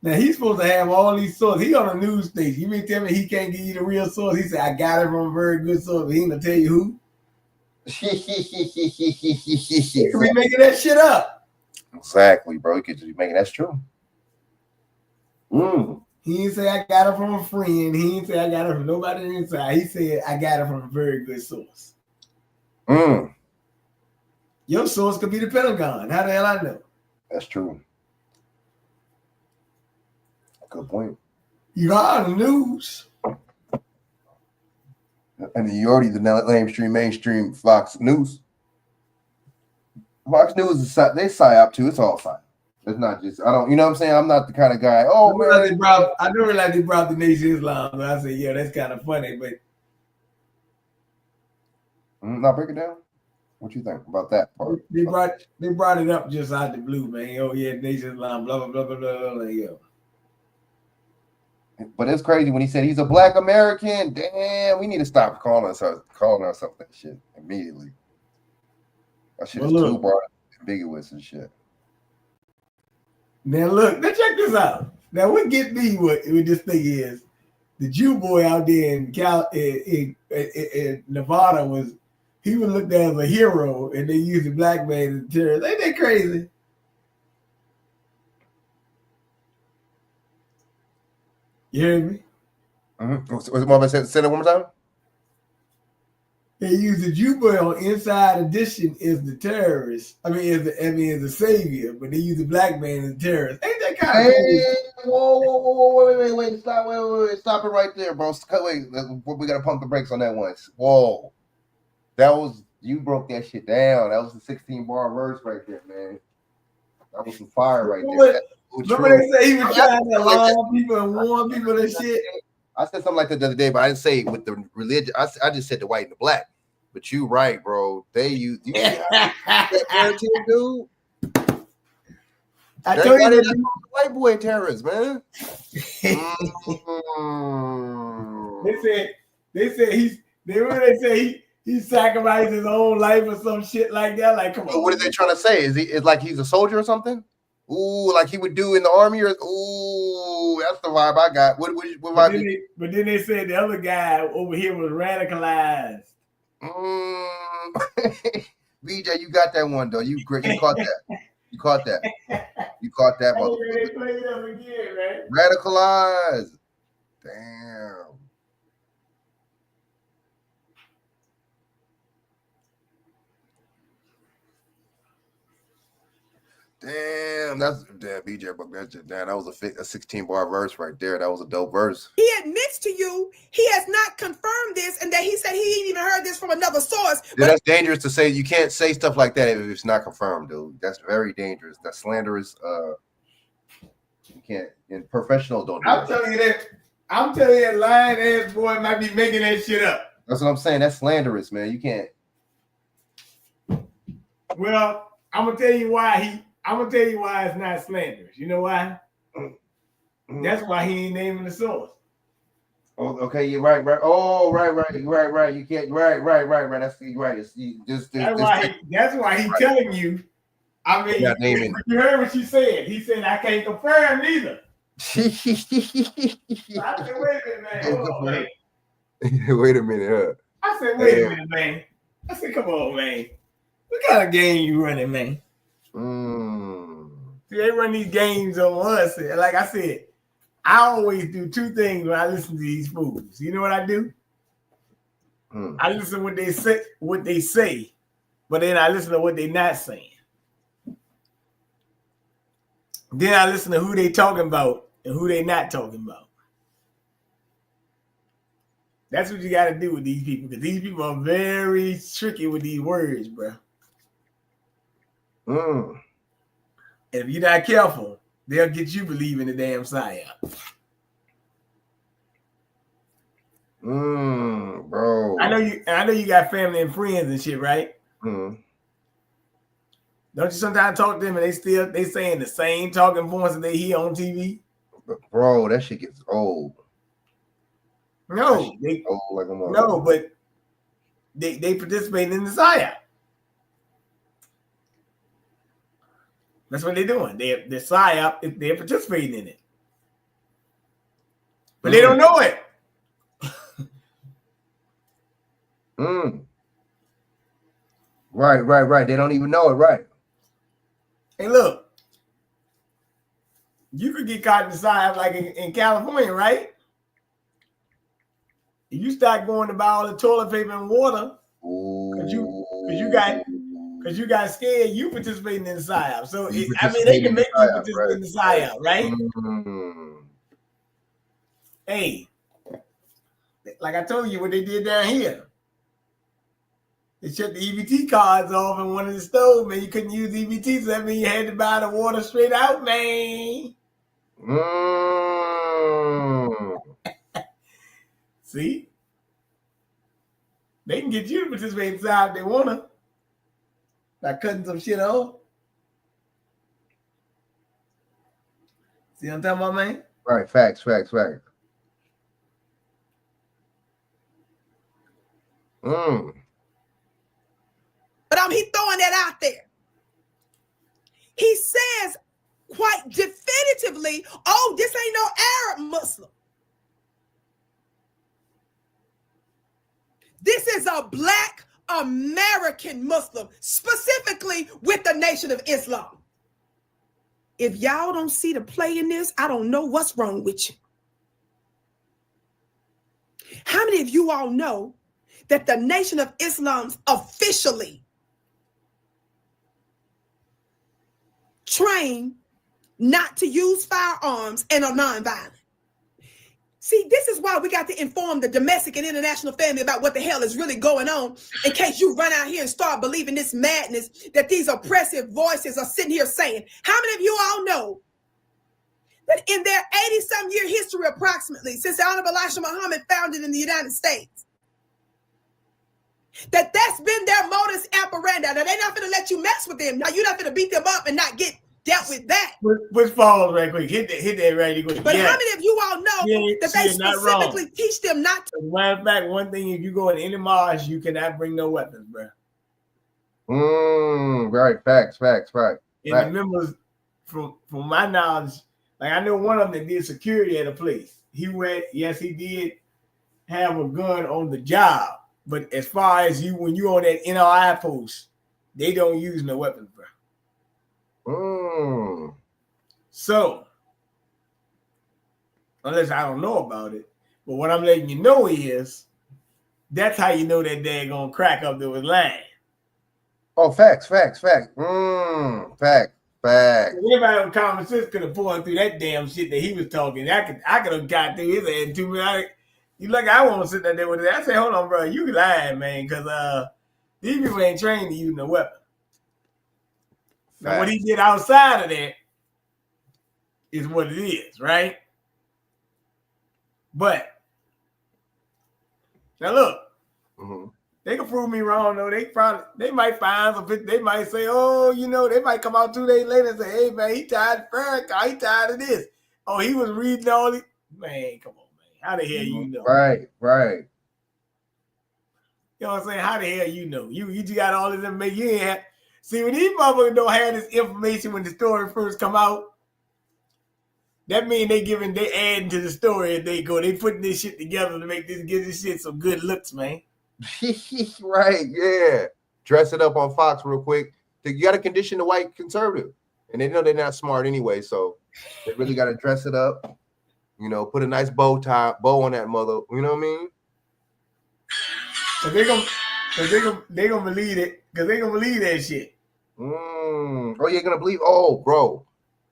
Now he's supposed to have all these sources. He on a news station. You mean tell me he can't give you the real source? He said, I got it from a very good source, but he ain't gonna tell you who. He could be making that shit up. Exactly, bro. You could just be making that's true. He didn't say I got it from a friend. He didn't say I got it from nobody inside. He said I got it from a very good source. Your source could be the Pentagon. How the hell I know? That's true. Good point. You are the news. And you already the mainstream Fox News. Fox News is they psyop too. It's all psyop. It's not just you know what I'm saying? I'm not the kind of guy. Oh man, I never realized they brought the Nation of Islam, but I said, yeah, that's kind of funny. But now break it down. What you think about that part? They brought it up just out the blue, man. Oh yeah, Nation of Islam, blah blah blah blah blah. Blah, yeah. But it's crazy when he said he's a Black American. Damn, we need to stop calling ourselves that shit immediately. That shit is too broad, ambiguous and shit. Now look, now check this out. Now what get me with this thing is the Jew boy out there in Nevada was looked at as a hero, and they used the black man as a terrorist. Ain't that crazy? You hear me? What's the moment? Say it one more time. They use the Jew boy on Inside Edition as the terrorist. I mean, as the savior, but they use the black man as the terrorist. Ain't that kind of Whoa, wait, stop it right there, bro. Wait, we gotta pump the brakes on that one. Whoa, you broke that shit down. That was a 16-bar verse right there, man. That was some fire right there. Remember they say he was trying to alarm people and warn people and shit? I said something like that the other day, but I didn't say it with the religion. I just said the white and the black. But you right, bro. They use that narrative, dude. I told you the white boy terrorists, man. They say he sacrificed his own life or some shit like that. Like, come on. What are they trying to say? Is like he's a soldier or something? Ooh, like he would do in the army, or that's the vibe I got. What vibe? But then they said the other guy over here was radicalized. BJ, you got that one though. You caught that. You caught that. You caught that. They played it up again, right? Radicalized. Damn. Damn. Damn, BJ book. That was a 16 bar verse right there. That was a dope verse. He admits to you he has not confirmed this, and that he said he ain't even heard this from another source. Yeah, that's dangerous to say. You can't say stuff like that if it's not confirmed, dude. That's very dangerous. That's slanderous. You can't. And professionals don't do I'm that. telling you that lying ass boy might be making that shit up. That's what I'm saying. That's slanderous, man. You can't. Well, I'm gonna tell you why it's not slanderous. You know why? That's why he ain't naming the source. Oh, okay, you're right. Oh, right. You can't. Right. That's right. That's why he telling you. I mean, you heard what she said. He said I can't confirm neither. I said, wait a minute, man. Hold on, man. Wait a minute, huh? I said, wait a minute, man. I said, come on, man. What kind of game you running, man? See, they run these games on us. And like I said, I always do two things when I listen to these fools. You know what I do? I listen to what they say, but then I listen to what they're not saying. Then I listen to who they talking about and who they not talking about. That's what you got to do with these people, because these people are very tricky with these words, bro. And if you're not careful, they'll get you believing the damn psyop. Bro. I know you got family and friends and shit, right? Don't you sometimes talk to them and they saying the same talking points that they hear on TV? Bro, that shit gets old. No, but they participate in the psyop. That's what they're doing. They're psyop. They're participating in it, but they don't know it. Right. They don't even know it, right? Hey, look, you could get caught in the psyop like in California, right? If you start going to buy all the toilet paper and water because you got scared, you participating in the psyop. So they can make you participate in the psyop, right? Hey, like I told you, what they did down here, they shut the EBT cards off in one of the stores, man. You couldn't use EBT, so that means you had to buy the water straight out, man. See? They can get you to participate inside if they want to. By cutting some shit off. See what I'm talking about, man? Right, facts. But he's throwing that out there. He says quite definitively, oh, this ain't no Arab Muslim. This is a Black American Muslim, specifically with the Nation of Islam. If y'all don't see the play in this, I don't know what's wrong with you. How many of you all know that the Nation of Islam's officially trained not to use firearms and are nonviolent? See, this is why we got to inform the domestic and international family about what the hell is really going on, in case you run out here and start believing this madness that these oppressive voices are sitting here saying. How many of you all know that in their 80-some year history approximately, since the Honorable Elijah Muhammad founded in the United States, that's been their modus operandi? Now, they're not going to let you mess with them. Now, you're not going to beat them up and not get dealt with that. Which falls right quick. Hit that right quick. But how many of you all know that they specifically teach them not to? As a matter of fact, one thing, if you go in any mosque, you cannot bring no weapons, bro. Right. Facts. Right. And the members, from my knowledge, like I know one of them that did security at a place. He did have a gun on the job. But as far as when you on that NRI post, they don't use no weapons, bro. So, unless I don't know about it, but what I'm letting you know is that's how you know that daggone crack up there was lying. Oh, facts. Fact. Fact. Everybody with common sense could have pulled through that damn shit that he was talking. I could have got through his head in 2 minutes. You like I won't sit there with it. I say, hold on, bro, you lying, man, because these people ain't trained to use no weapon. Now, what he did outside of that is what it is, right? But now look, they can prove me wrong though. They might find some. They might say, oh, you know, they might come out 2 days later and say, hey man, he tired of Farrakhan, he tired of this. Oh, he was reading all these. Man, come on, man. How the hell you know? Right. You know what I'm saying? How the hell you know? You just got all this information. You ain't have. See, when these motherfuckers don't have this information when the story first come out, that means they adding to the story as they go. They putting this shit together to give this shit some good looks, man. Right, yeah. Dress it up on Fox real quick. You got to condition the white conservative. And they know they're not smart anyway, so they really got to dress it up. You know, put a nice bow on that mother. You know what I mean? Cause they gonna believe it. Cause they gonna believe that shit. Oh, you're gonna believe? Oh, bro.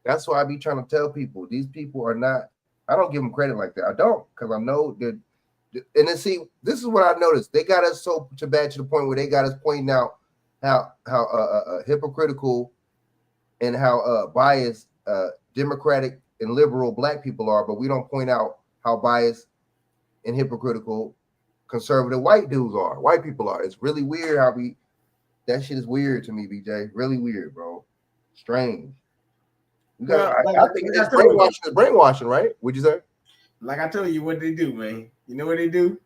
That's why I be trying to tell people. These people are not. I don't give them credit like that. I don't, because I know that. And then see, this is what I noticed. They got us so bad to the point where they got us pointing out how hypocritical and how biased Democratic and liberal black people are, but we don't point out how biased and hypocritical conservative white dudes are. White people are. It's really weird how that shit is weird to me, BJ. Really weird, bro. Strange. I think it's brainwashing, right? Would you say? Like I told you what they do, man. You know what they do?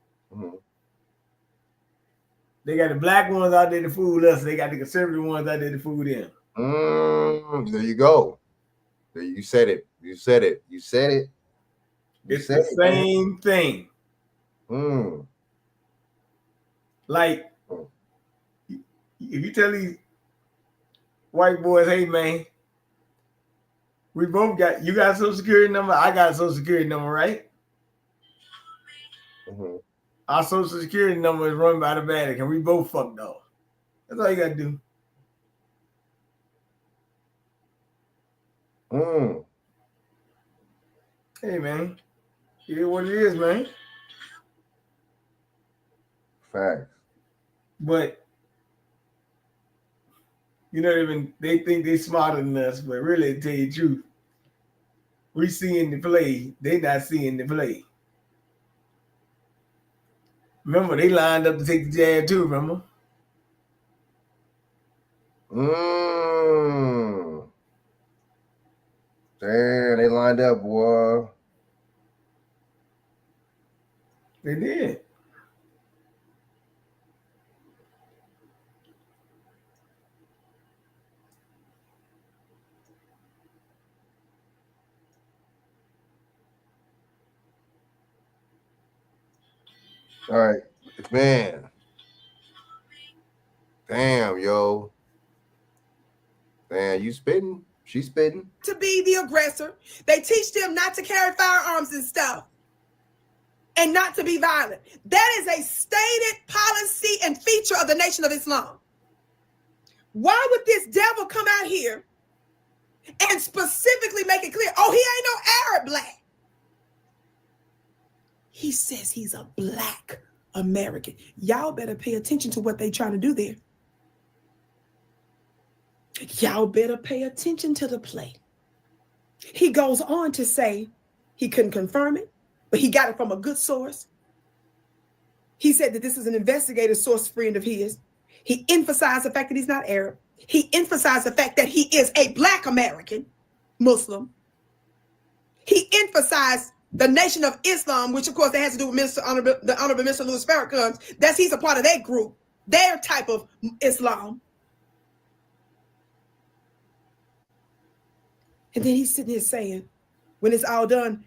They got the black ones out there to fool us. They got the conservative ones out there to fool them. There you go. You said it. You said it. It's the same thing. Like, if you tell these white boys, hey, man, we both you got a social security number, I got a social security number, right? Our social security number is run by the Vatican. We both fucked off. That's all you got to do. Hey, man. It is what it is, man. Facts. But, you know, they think they smarter than us, but really, to tell you the truth, we seeing the play. They not seeing the play. Remember, they lined up to take the jab too, remember? Damn, they lined up, boy. They did. All right, man. Damn, yo. Damn, you spitting? She spitting? To be the aggressor. They teach them not to carry firearms and stuff. And not to be violent. That is a stated policy and feature of the Nation of Islam. Why would this devil come out here and specifically make it clear, oh, he ain't no Arab black? He says he's a black American. Y'all better pay attention to what they trying to do there. Y'all better pay attention to the play. He goes on to say he couldn't confirm it, but he got it from a good source. He said that this is an investigative source friend of his. He emphasized the fact that he's not Arab. He emphasized the fact that he is a black American Muslim. He emphasized the Nation of Islam, which of course that has to do with the Honorable Mr. Louis Farrakhan. He's a part of that group, their type of Islam. And then he's sitting here saying, when it's all done,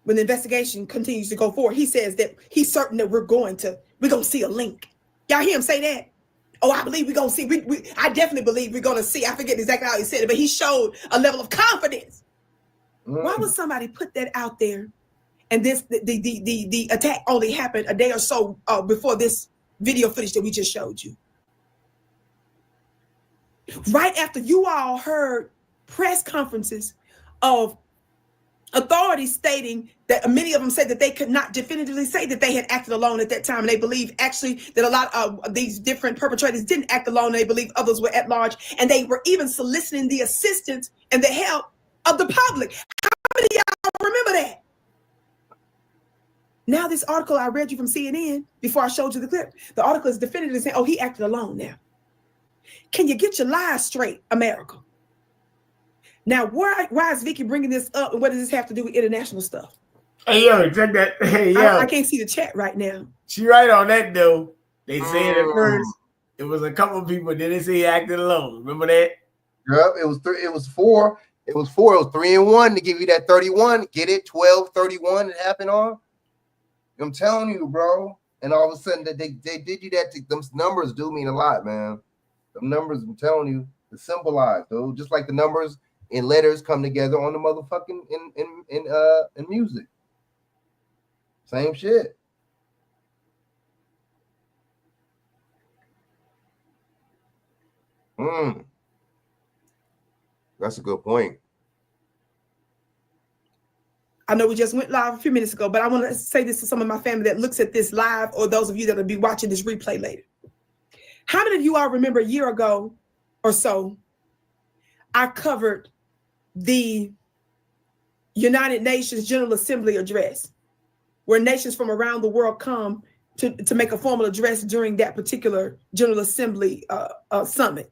when the investigation continues to go forward, he says that he's certain that we're going to see a link. Y'all hear him say that? Oh, I believe we're going to see. I definitely believe we're going to see. I forget exactly how he said it, but he showed a level of confidence. Why would somebody put that out there? And the attack only happened a day or so before this video footage that we just showed you. Right after you all heard press conferences of authorities stating that many of them said that they could not definitively say that they had acted alone at that time. And they believe actually that a lot of these different perpetrators didn't act alone. They believe others were at large. And they were even soliciting the assistance and the help of the public. How many of y'all remember that? Now this article I read you from CNN before I showed you the clip, the article is definitively saying, oh, he acted alone now. Can you get your lies straight, America? Now, why is Vicky bringing this up, and what does this have to do with international stuff? Hey, yo, check that. Hey, yo. I can't see the chat right now. She right on that, though. They said at first it was a couple of people, then they say he acted alone. Remember that? Yep, it was 3. It was 4. It was 4. It was 3 and 1 to give you that 31. Get it? 12, 31. It happened on. I'm telling you, bro. And all of a sudden, they did you that. Them numbers do mean a lot, man. The numbers, I'm telling you, they symbolize, dude. Just like the numbers in letters come together on the motherfucking in music. Same shit. That's a good point. I know we just went live a few minutes ago, but I want to say this to some of my family that looks at this live, or those of you that will be watching this replay later. How many of you all remember a year ago or so, I covered the United Nations General Assembly address, where nations from around the world come to make a formal address during that particular General Assembly summit?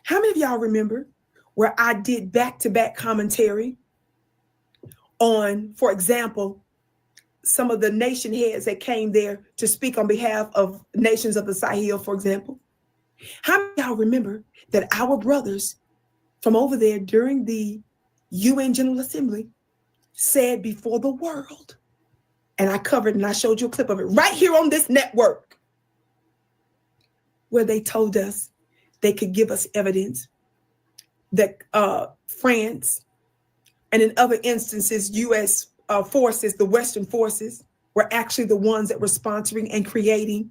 How many of y'all remember where I did back-to-back commentary on, for example, some of the nation heads that came there to speak on behalf of nations of the Sahel, for example? How many of y'all remember that our brothers from over there during the UN General Assembly said before the world, and I covered and I showed you a clip of it right here on this network, where they told us they could give us evidence that France and in other instances, U.S. Forces, the Western forces, were actually the ones that were sponsoring and creating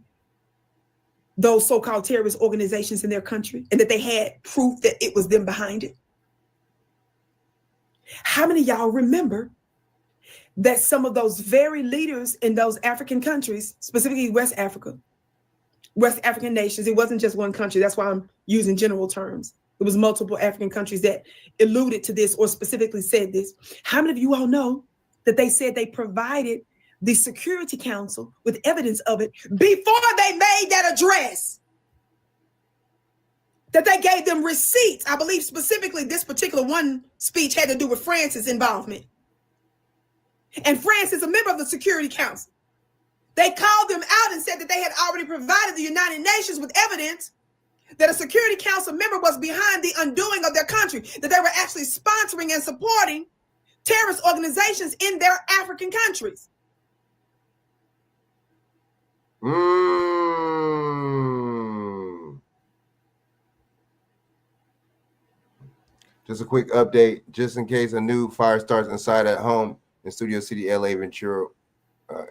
those so-called terrorist organizations in their country, and that they had proof that it was them behind it? How many of y'all remember that some of those very leaders in those African countries, specifically West African nations, it wasn't just one country, that's why I'm using general terms, it was multiple African countries that alluded to this or specifically said this. How many of you all know that they said they provided the Security Council with evidence of it before they made that address? That they gave them receipts. I believe specifically this particular one speech had to do with France's involvement. And France is a member of the Security Council. They called them out and said that they had already provided the United Nations with evidence that a Security Council member was behind the undoing of their country, that they were actually sponsoring and supporting terrorist organizations in their African countries. Just a quick update, just in case a new fire starts inside at home in Studio City, LA, Ventura,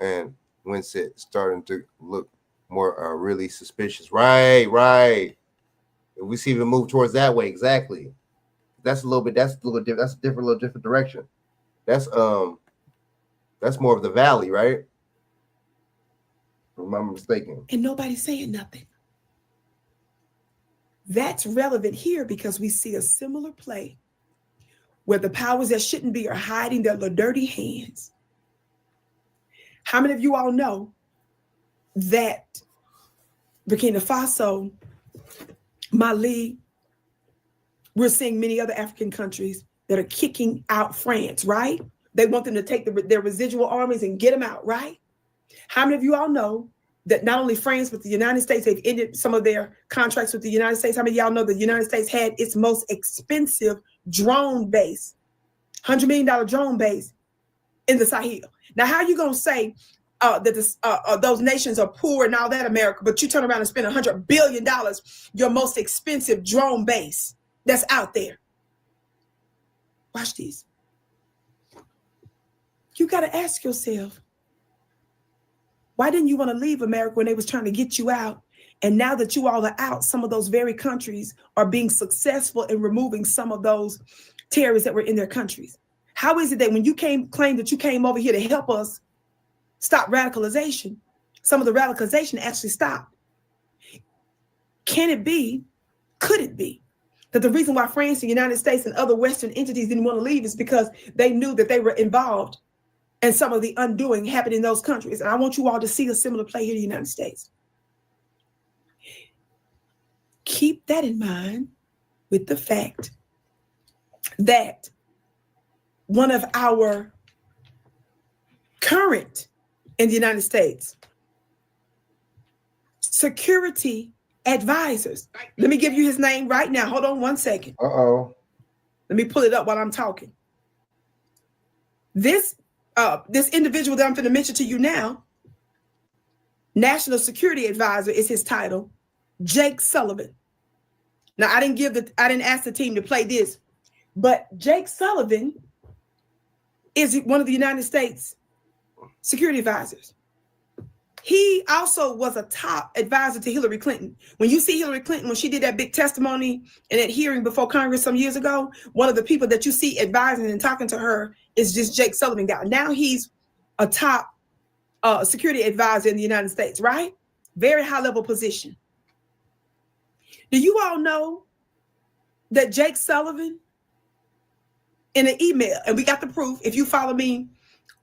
and Winsett, starting to look more really suspicious. Right. If we see even move towards that way, exactly. That's a little different. That's a little different direction. That's more of the valley, right? If I'm mistaken. And nobody's saying nothing. That's relevant here because we see a similar play where the powers that shouldn't be are hiding their little dirty hands. How many of you all know that Burkina Faso, Mali, we're seeing many other African countries that are kicking out France, right? They want them to take their residual armies and get them out, right? How many of you all know that not only France, but the United States, they've ended some of their contracts with the United States? How many of y'all know the United States had its most expensive drone base, $100 million drone base in the Sahel? Now, how are you going to say that those nations are poor and all that, America, but you turn around and spend $100 billion, your most expensive drone base that's out there? Watch this. You got to ask yourself, why didn't you want to leave America when they was trying to get you out And now that you all are out, some of those very countries are being successful in removing some of those terrorists that were in their countries. How is it that when you claim that you came over here to help us stop radicalization, some of the radicalization actually stopped? Can it be, could it be, that the reason why France, the United States, and other Western entities didn't want to leave is because they knew that they were involved in some of the undoing happening in those countries? And I want you all to see a similar play here in the United States. Keep that in mind with the fact that one of our current in the United States security advisors, let me give you his name right now. Hold on one second. Uh-oh. Let me pull it up while I'm talking. This individual that I'm going to mention to you now, National Security Advisor is his title, Jake Sullivan. Now, I didn't ask the team to play this, but Jake Sullivan is one of the United States security advisors. He also was a top advisor to Hillary Clinton. When you see Hillary Clinton, when she did that big testimony in that hearing before Congress some years ago, one of the people that you see advising and talking to her is just Jake Sullivan guy. Now he's a top security advisor in the United States, right? Very high level position. Do you all know that Jake Sullivan, in an email, and we got the proof, if you follow me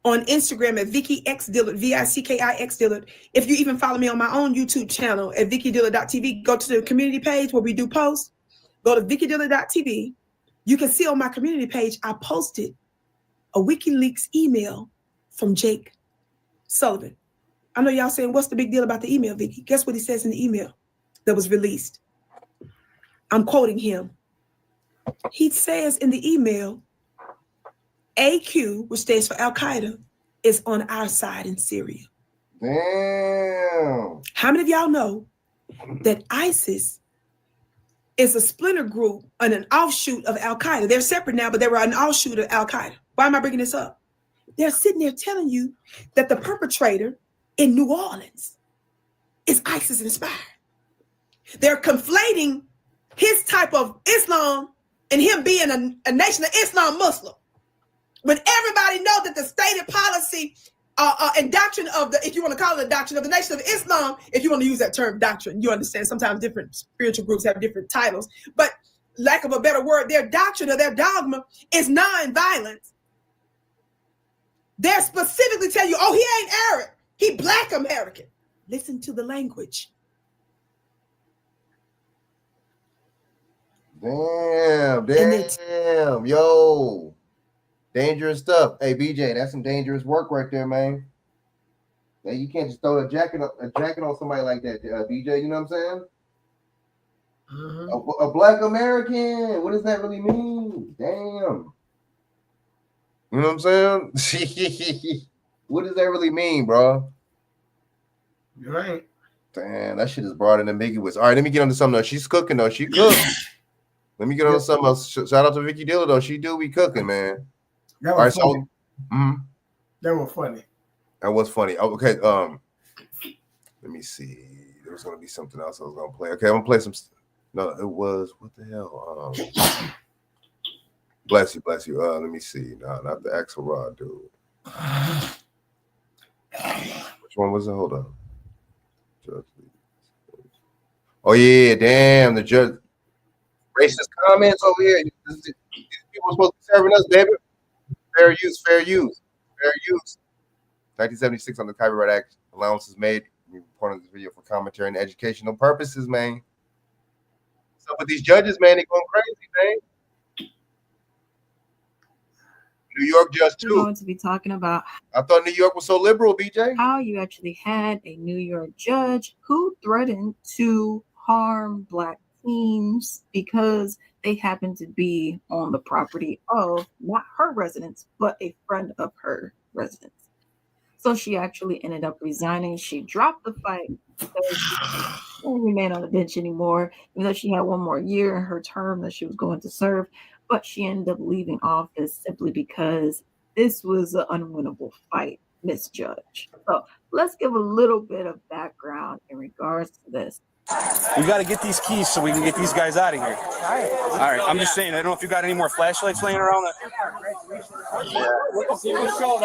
on Instagram at Vicky X Dillard, VICKIX Dillard, if you even follow me on my own YouTube channel at VickyDillard.tv, go to the community page where we do posts, go to VickyDillard.tv. You can see on my community page, I posted a WikiLeaks email from Jake Sullivan. I know y'all saying, what's the big deal about the email, Vicky? Guess what he says in the email that was released? I'm quoting him. He says in the email, AQ, which stands for Al Qaeda, is on our side in Syria. Damn. How many of y'all know that ISIS is a splinter group and an offshoot of Al Qaeda? They're separate now, but they were an offshoot of Al Qaeda. Why am I bringing this up? They're sitting there telling you that the perpetrator in New Orleans is ISIS inspired. They're conflating his type of Islam and him being a Nation of Islam Muslim. When everybody knows that the stated policy and doctrine of the, if you want to call it a doctrine of the Nation of Islam, if you want to use that term doctrine, you understand sometimes different spiritual groups have different titles, but lack of a better word, their doctrine or their dogma is non-violence. They're specifically telling you, oh, he ain't Arab, he Black American. Listen to the language. Damn, yo. Dangerous stuff. Hey, BJ, that's some dangerous work right there, man. Hey, you can't just throw a jacket on somebody like that, BJ. You know what I'm saying? Mm-hmm. A Black American. What does that really mean? Damn. You know what I'm saying? What does that really mean, bro? You're right. Damn, that shit is broad and ambiguous. All right, let me get on to something else. She's cooking, though. She cooked. Let me get on to something else. Shout out to Vicky Dillard, though. She do be cooking, man. That was funny. That was funny. That was funny. Okay, let me see. There was gonna be something else I was gonna play. Okay, I'm gonna play some. No, it was what the hell? Bless you. Let me see. No, not the Axelrod dude. Which one was it? Hold on. Oh yeah, damn the judge. Racist comments over here. These people are supposed to be serving us, baby. Fair use. 1976 on the Copyright Act, allowances made. We reported this video for commentary and educational purposes, man. So with these judges, man, they're going crazy, man. New York judge too. We're going to be talking about. I thought New York was so liberal, BJ. How you actually had a New York judge who threatened to harm Black teens because they happened to be on the property of not her residence, but a friend of her residence. So she actually ended up resigning. She dropped the fight because she didn't remain on the bench anymore, even though she had one more year in her term that she was going to serve. But she ended up leaving office simply because this was an unwinnable fight, Miss Judge. So let's give a little bit of background in regards to this. We got to get these keys so we can get these guys out of here. All right. I'm just saying, I don't know if you got any more flashlights laying around.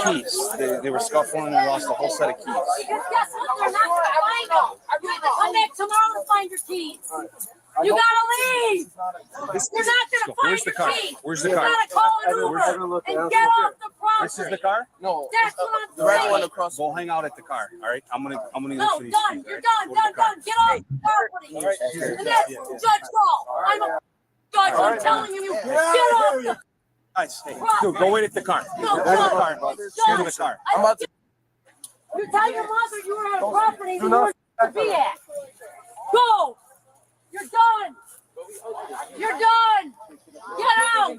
Keys. They were scuffling and lost a whole set of keys. Because guess what? They're not going to find them. You have to come back tomorrow to find your keys. You gotta leave. You're not gonna find Where's the car? your keys. Where's the You car? gotta call an Uber and get off the property. This is the car? No. That's what I'm The red saying. one across. Go hang out at the car. All right. I'm gonna No, look for these done. keys, You're all right? done. Get off the property. And that's Judge Raw. I'm a judge. I'm telling you, get off the Guys, hey, dude, go wait at the car. No, Go to the Judge. car. Go to the car. I'm about to. You tell your mother you were at a property that you were to be at. Go. You're done. You're done. Get out.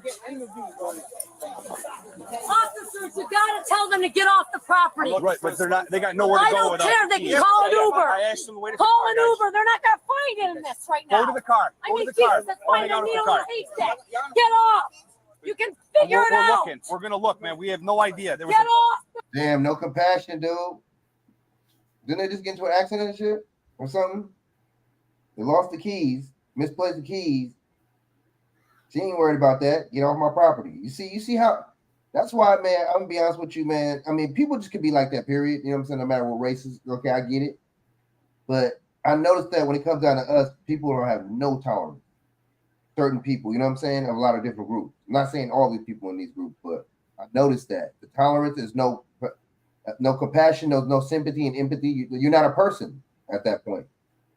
Officers, you gotta tell them to get off the property. Right, but they're not. They got nowhere to I go don't without care. the They keys. can call an Uber. I asked them to wait at the Call car, an guys. Uber. They're not gonna find it in this right now. Go to the car. I Go mean, to the car. Jesus, that's Go fine. hang I out at need the a car. little haystack. Get off. You can figure it We're out. looking. We're gonna look, man. We have no idea. There was Get off. Damn, no compassion, dude. Didn't they just get into an accident and shit or something? They lost the keys, misplaced the keys. She ain't worried about that. Get off my property. You see how that's why, man, I'm gonna be honest with you, man. I mean, people just could be like that, period. You know what I'm saying? No matter what race is, okay, I get it. But I noticed that when it comes down to us, people don't have no tolerance. Certain people, you know what I'm saying? A lot of different groups. I'm not saying all these people in these groups, but I noticed that the tolerance is no compassion, no sympathy and empathy. You're not a person at that point.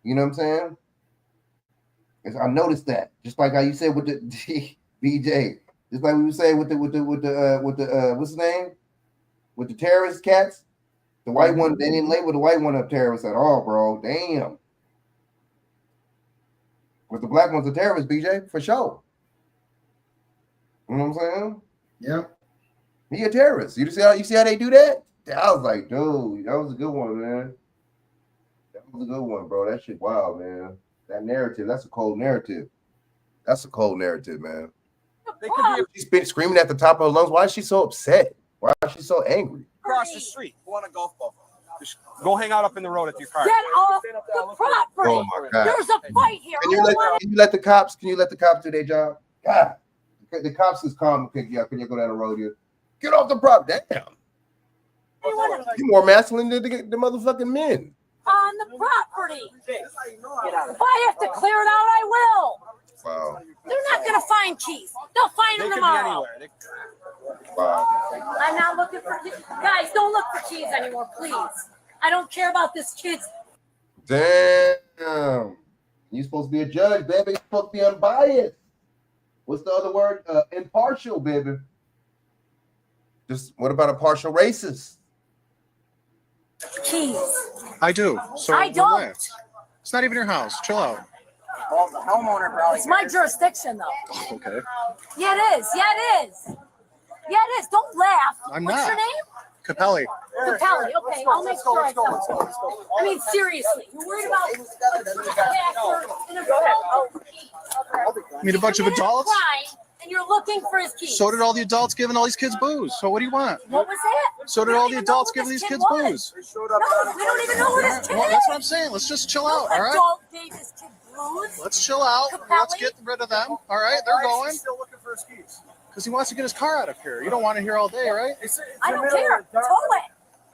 You know what I'm saying? I noticed that, just like how you said with the BJ, just like we were saying with the what's his name, with the terrorist cats, the white one. They didn't label the white one a terrorist at all, bro. Damn. But the black one's a terrorist, BJ, for sure. You know what I'm saying? Yeah. He a terrorist. You see how they do that? I was like, dude, that was a good one, man. That was a good one, bro. That shit wild, man. That narrative, that's a cold narrative. That's a cold narrative, man. She's been screaming at the top of her lungs. Why is she so upset? Why is she so angry? Across the street. Go on a golf ball. Just go hang out up in the road at your car. Get off the property. Oh my God. There's a fight here. Can you let the cops do their job? God, the cops is calm. Can you go down the road here? Get off the property. Damn. You're more masculine than the motherfucking men. On the property. If I have to clear it out, I will. Wow. They're not going to find keys. They'll find them tomorrow. Wow. I'm not looking for keys. Guys, don't look for keys anymore, please. I don't care about this kid's. Damn. You're supposed to be a judge, baby. You're supposed to be unbiased. What's the other word? Impartial, baby. Just what about a partial racist? Keys. I do. So I don't. relax. It's not even your house. Chill out. Well, the homeowner probably. It's my jurisdiction, though. Okay. Yeah, it is. Yeah, it is. Yeah, it is. Don't laugh. I'm What's not. your name? Capelli. Capelli. Okay, I'll make sure I tell you. I mean, seriously, you're worried about a trespass in a adult key. I mean, a bunch of adults. And you're looking for his keys. So did all the adults giving all these kids booze. So what do you want? What was that? So did all the adults giving these kids booze. No, we don't even know who this kid Well, is. that's what I'm saying. Let's just chill out, all right? Adult gave his kid booze. Let's chill out. Let's get rid of them. All right, they're going. Still looking for his keys. Because he wants to get his car out of here. You don't want to hear all day, right? I don't care. Tow it.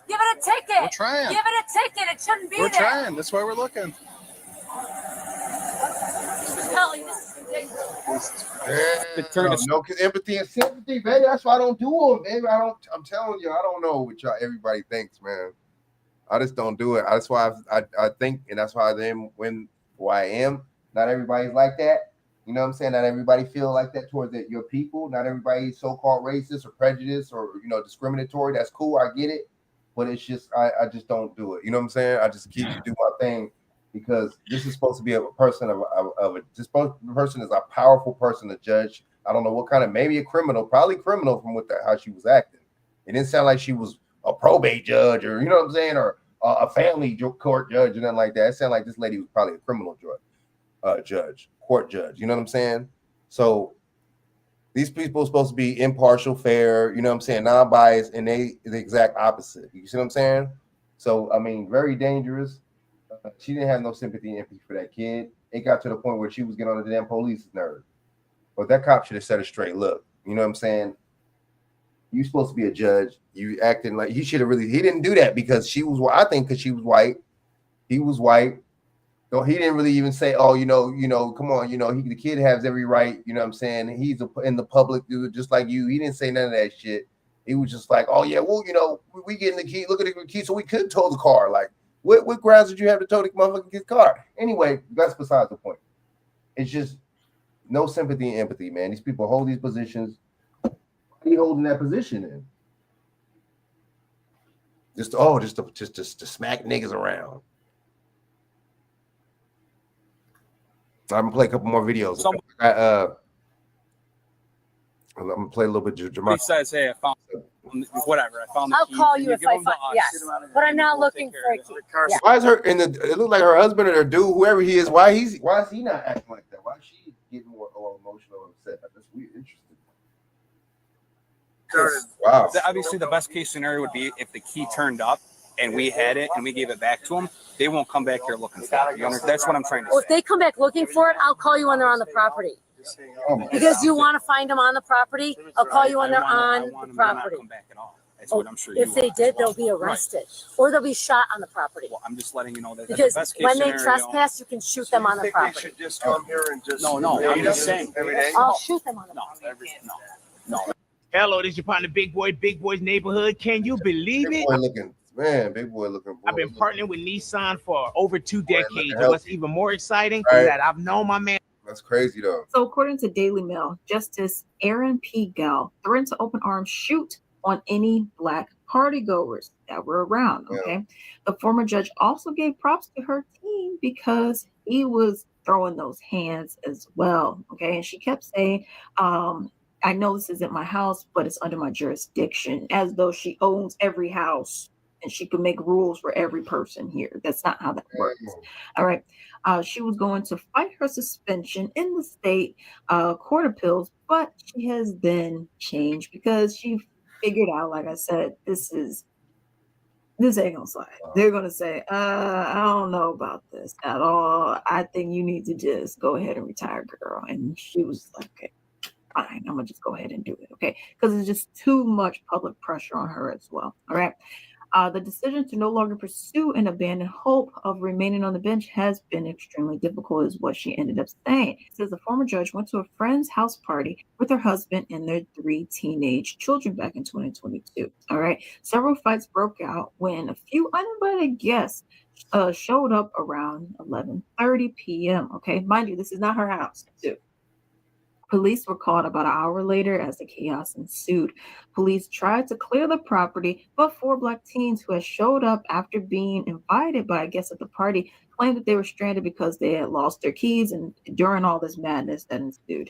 Give it a ticket. We're trying. Give it a ticket. It shouldn't be We're there. trying. That's why we're looking. Kelly, this is ridiculous. No empathy and sympathy, baby. That's why I don't do them, baby. I'm telling you, I don't know what everybody thinks, man. I just don't do it. That's why I think, and that's why I am who I am. Not everybody's like that. You know what I'm saying? Not everybody feel like that towards your people. Not everybody is so-called racist or prejudiced or discriminatory. That's cool. I get it, but it's just I just don't do it. You know what I'm saying? I just keep do my thing because this is supposed to be a person this person is a powerful person to judge. I don't know what kind of, maybe a criminal, probably criminal from how she was acting. It didn't sound like she was a probate judge or you know what I'm saying, or a family court judge or nothing like that. It sounded like this lady was probably a criminal judge, court judge. You know what I'm saying? So these people are supposed to be impartial, fair, you know what I'm saying, non-biased, and they the exact opposite. You see what I'm saying? So I mean, very dangerous. She didn't have no sympathy and empathy for that kid. It got to the point where she was getting on the damn police's nerve. But that cop should have said a straight look. You know what I'm saying? You supposed to be a judge. You acting like he should have really. He didn't do that because she was. I think because she was white. He was white. So he didn't really even say, "Oh, come on, the kid has every right." You know what I'm saying? He's in the public, dude, just like you. He didn't say none of that shit. He was just like, "Oh yeah, well, we getting the key. Look at the key, so we could tow the car." Like, what grounds did you have to tow the motherfucking kid's car? Anyway, that's besides the point. It's just no sympathy and empathy, man. These people hold these positions. He holding that position in just to smack niggas around. I'm gonna play a couple more videos. I'm gonna play a little bit of dramatic. He says, "Hey, I found whatever. I found the I'll key. call Can you if give I them to find. us? Yes, but I'm not looking for a key. Yeah. Why is her it looked like her husband or her dude, whoever he is, why is he not acting like that? Why is she getting more emotional and upset? That's weird. Interesting. Wow. Obviously, the best case scenario would be if the key turned up and we had it and we gave it back to them. They won't come back here looking for it. That's what I'm trying to Well, say. if they come back looking for it, I'll call you when they're on the property. Because you want to find them on the property, I'll call you when they're on the property. That's what I'm sure If they did, they'll be arrested or they'll be shot on the property. Well, I'm just letting you know that Because the best case when they scenario. trespass, you can shoot them on the property. Just come here and just no. I'm just saying. I'll shoot them on the property. No. Hello, this is your partner, Big Boy's Neighborhood. Can you believe it? Big boy looking. I've been partnering with Nissan for over 2 decades. And healthy. what's even more exciting Right. is that I've known my man. That's crazy though. So according to Daily Mail, Justice Aaron P. Gell threatened to open arms shoot on any Black partygoers that were around. Okay. The former judge also gave props to her team because he was throwing those hands as well. Okay. And she kept saying, I know this isn't my house, but it's under my jurisdiction, as though she owns every house and she could make rules for every person here. That's not how that works. All right. She was going to fight her suspension in the state court appeals, but she has then changed because she figured out, like I said, this ain't gonna slide. They're gonna say, I don't know about this at all. I think you need to just go ahead and retire, girl. And she was like, okay, fine, I'm gonna just go ahead and do it, okay? Because it's just too much public pressure on her as well. All right. The decision to no longer pursue and abandon hope of remaining on the bench has been extremely difficult, is what she ended up saying. It says the former judge went to a friend's house party with her husband and their 3 teenage children back in 2022. All right. Several fights broke out when a few uninvited guests showed up around 11:30 p.m. Okay. Mind you, this is not her house, too. Police were called about an hour later as the chaos ensued. Police tried to clear the property, but 4 Black teens who had showed up after being invited by a guest at the party claimed that they were stranded because they had lost their keys and during all this madness that ensued.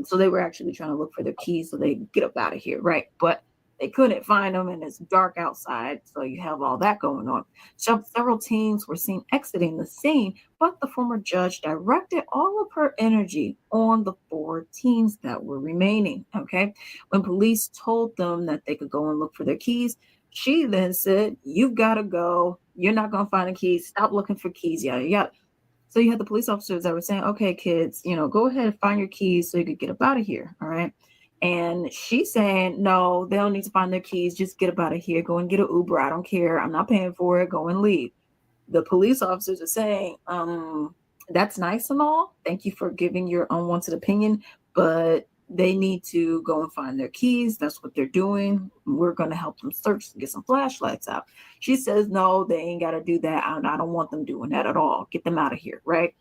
So they were actually trying to look for their keys so they could get up out of here, right? But they couldn't find them and it's dark outside, so you have all that going on. So several teens were seen exiting the scene, but the former judge directed all of her energy on the 4 teens that were remaining, okay? When police told them that they could go and look for their keys, she then said, you've got to go. You're not going to find the keys. Stop looking for keys, yada, yada. So you had the police officers that were saying, okay, kids, go ahead and find your keys so you could get up out of here, all right? And she's saying, no, they don't need to find their keys. Just get up out of here. Go and get an Uber. I don't care. I'm not paying for it. Go and leave. The police officers are saying, that's nice and all. Thank you for giving your unwanted opinion, but they need to go and find their keys. That's what they're doing. We're going to help them search, get some flashlights out. She says, no, they ain't got to do that. I don't want them doing that at all. Get them out of here, right?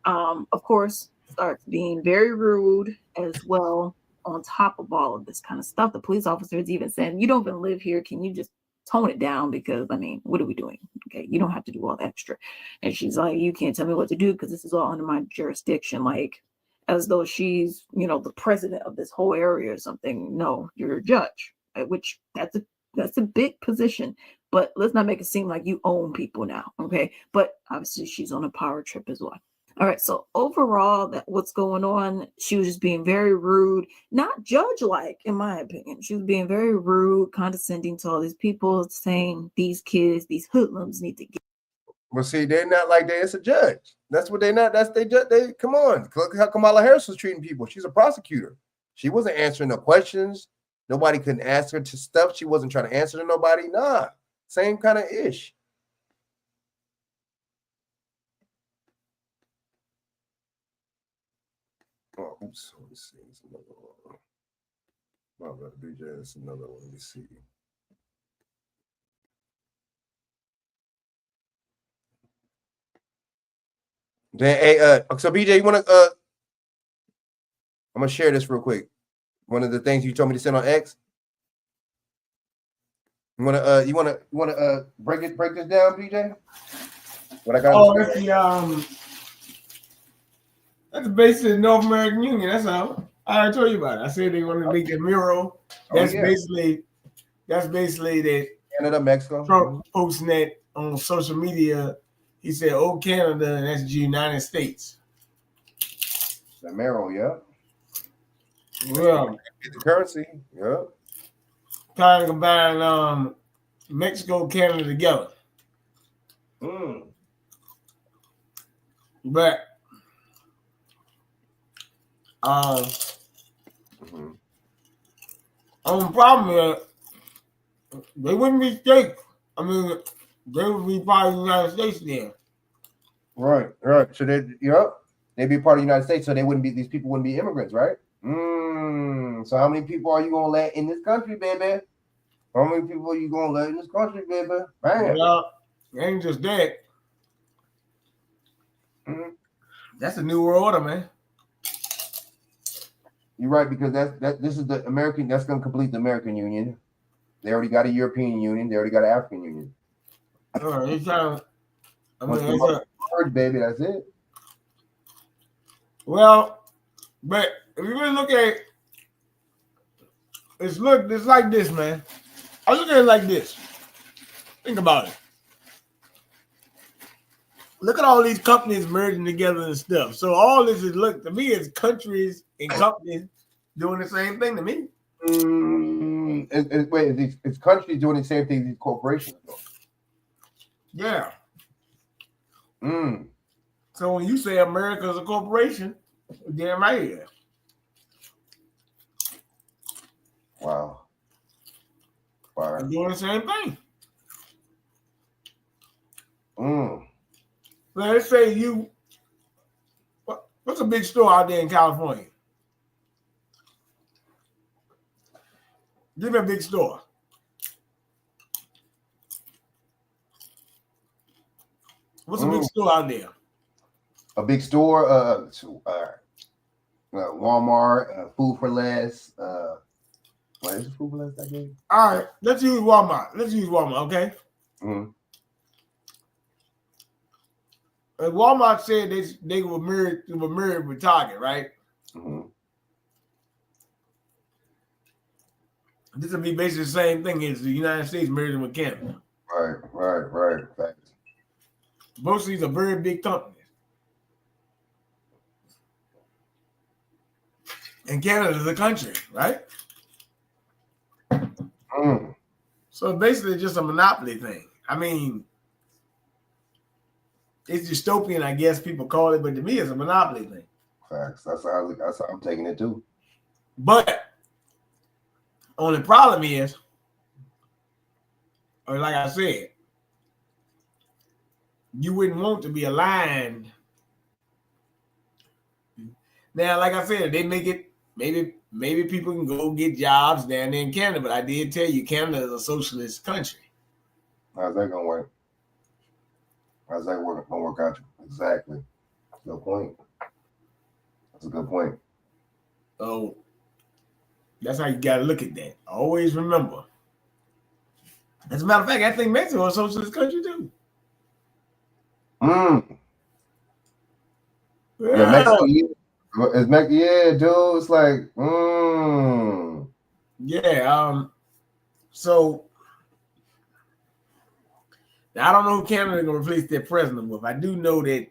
Of course, starts being very rude as well. On top of all of this kind of stuff, the police officers even saying, you don't even live here. Can you just tone it down? Because, what are we doing? Okay, you don't have to do all the extra. And she's like, you can't tell me what to do because this is all under my jurisdiction. Like, as though she's, the president of this whole area or something. No, you're a judge, which that's a big position. But let's not make it seem like you own people now, okay? But obviously she's on a power trip as well. All right, so overall, what's going on, she was just being very rude, not judge-like, in my opinion. She was being very rude, condescending to all these people, saying these kids, these hoodlums need to get Well, see, they're not like that. It's a judge. That's what they're not. That's they judge. They come on. Look how Kamala Harris was treating people. She's a prosecutor. She wasn't answering no questions. Nobody couldn't ask her to stuff. She wasn't trying to answer to nobody. Nah, same kind of ish. Oh, oops. Let me see. It's another one. My brother BJ, it's another one. Let me see. Then, hey, so BJ, you want to? I'm gonna share this real quick. One of the things you told me to send on X. You wanna break this down, BJ? What I got? Oh, that's basically the North American Union. That's all. I already told you about it. I said they want to make the mural. That's basically that Canada, Mexico. Trump posting that on social media. He said, "Oh, Canada," and that's the United States. The mural, yeah. Well, get the currency, yeah. Trying to combine Mexico, Canada together. But only problem is they wouldn't be safe. I mean, they would be part of the United States there. Right. So they'd be part of the United States, so these people wouldn't be immigrants, right? So how many people are you gonna let in this country, baby? How many people are you gonna let in this country, baby? Bam. Well, it ain't just that. That's a new world order, man. You're right, because this is the American. That's gonna complete the American Union. They already got a European Union. They already got an African Union. It's trying. Merge, baby. That's it. Well, but if you really look at it, it's like this, man. I look at it like this. Think about it. Look at all these companies merging together and stuff. So all this is to me, it's countries and companies doing the same thing to me. It's countries doing the same thing these corporations do. Yeah. So when you say America's a corporation, damn right here. Wow. They're doing the same thing. Let's say what's a big store out there in California? Give me a big store. What's a big store out there? A big store, Walmart, Food for Less. What is it, Food for Less? That game? All right, let's use Walmart. Okay? Walmart said they were married with Target, right? This would be basically the same thing as the United States merging with Canada. Right. Facts. Both of these are very big companies. And Canada is a country, right? So basically just a monopoly thing. I mean, it's dystopian, I guess people call it, but to me it's a monopoly thing. Facts. That's how I'm taking it too. But only problem is, or like I said, you wouldn't want to be aligned. Now, like I said, they make it maybe people can go get jobs down there in Canada, but I did tell you Canada is a socialist country. How's that gonna work? How's that gonna work out? Exactly. Good point. That's a good point. So that's how you gotta look at that. Always remember. As a matter of fact, I think Mexico is a socialist country too. Yeah, Mexico. Yeah, dude. It's like, Yeah. So now, I don't know who Canada is gonna replace their president with. I do know that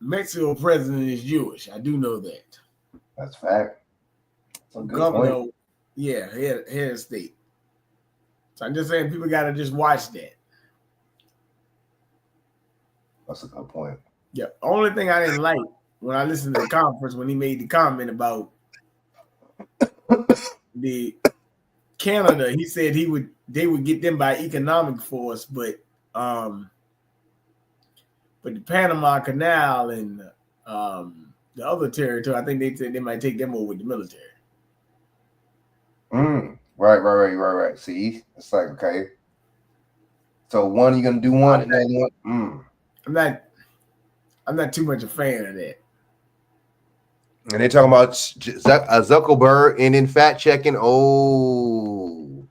Mexico president is Jewish. I do know that. That's fact. That's a good Governor, point. yeah, head of state. So I'm just saying people gotta just watch that. That's a good point. Yeah. Only thing I didn't like when I listened to the conference when he made the comment about the Canada, he said they would get them by economic force, but the Panama Canal and the other territory, I think they said they might take them over with the military. Right. See, it's like, okay. So one, you're gonna do one, and then one. I'm not too much a fan of that. And they're talking about Zuckerberg and in fact checking. Oh,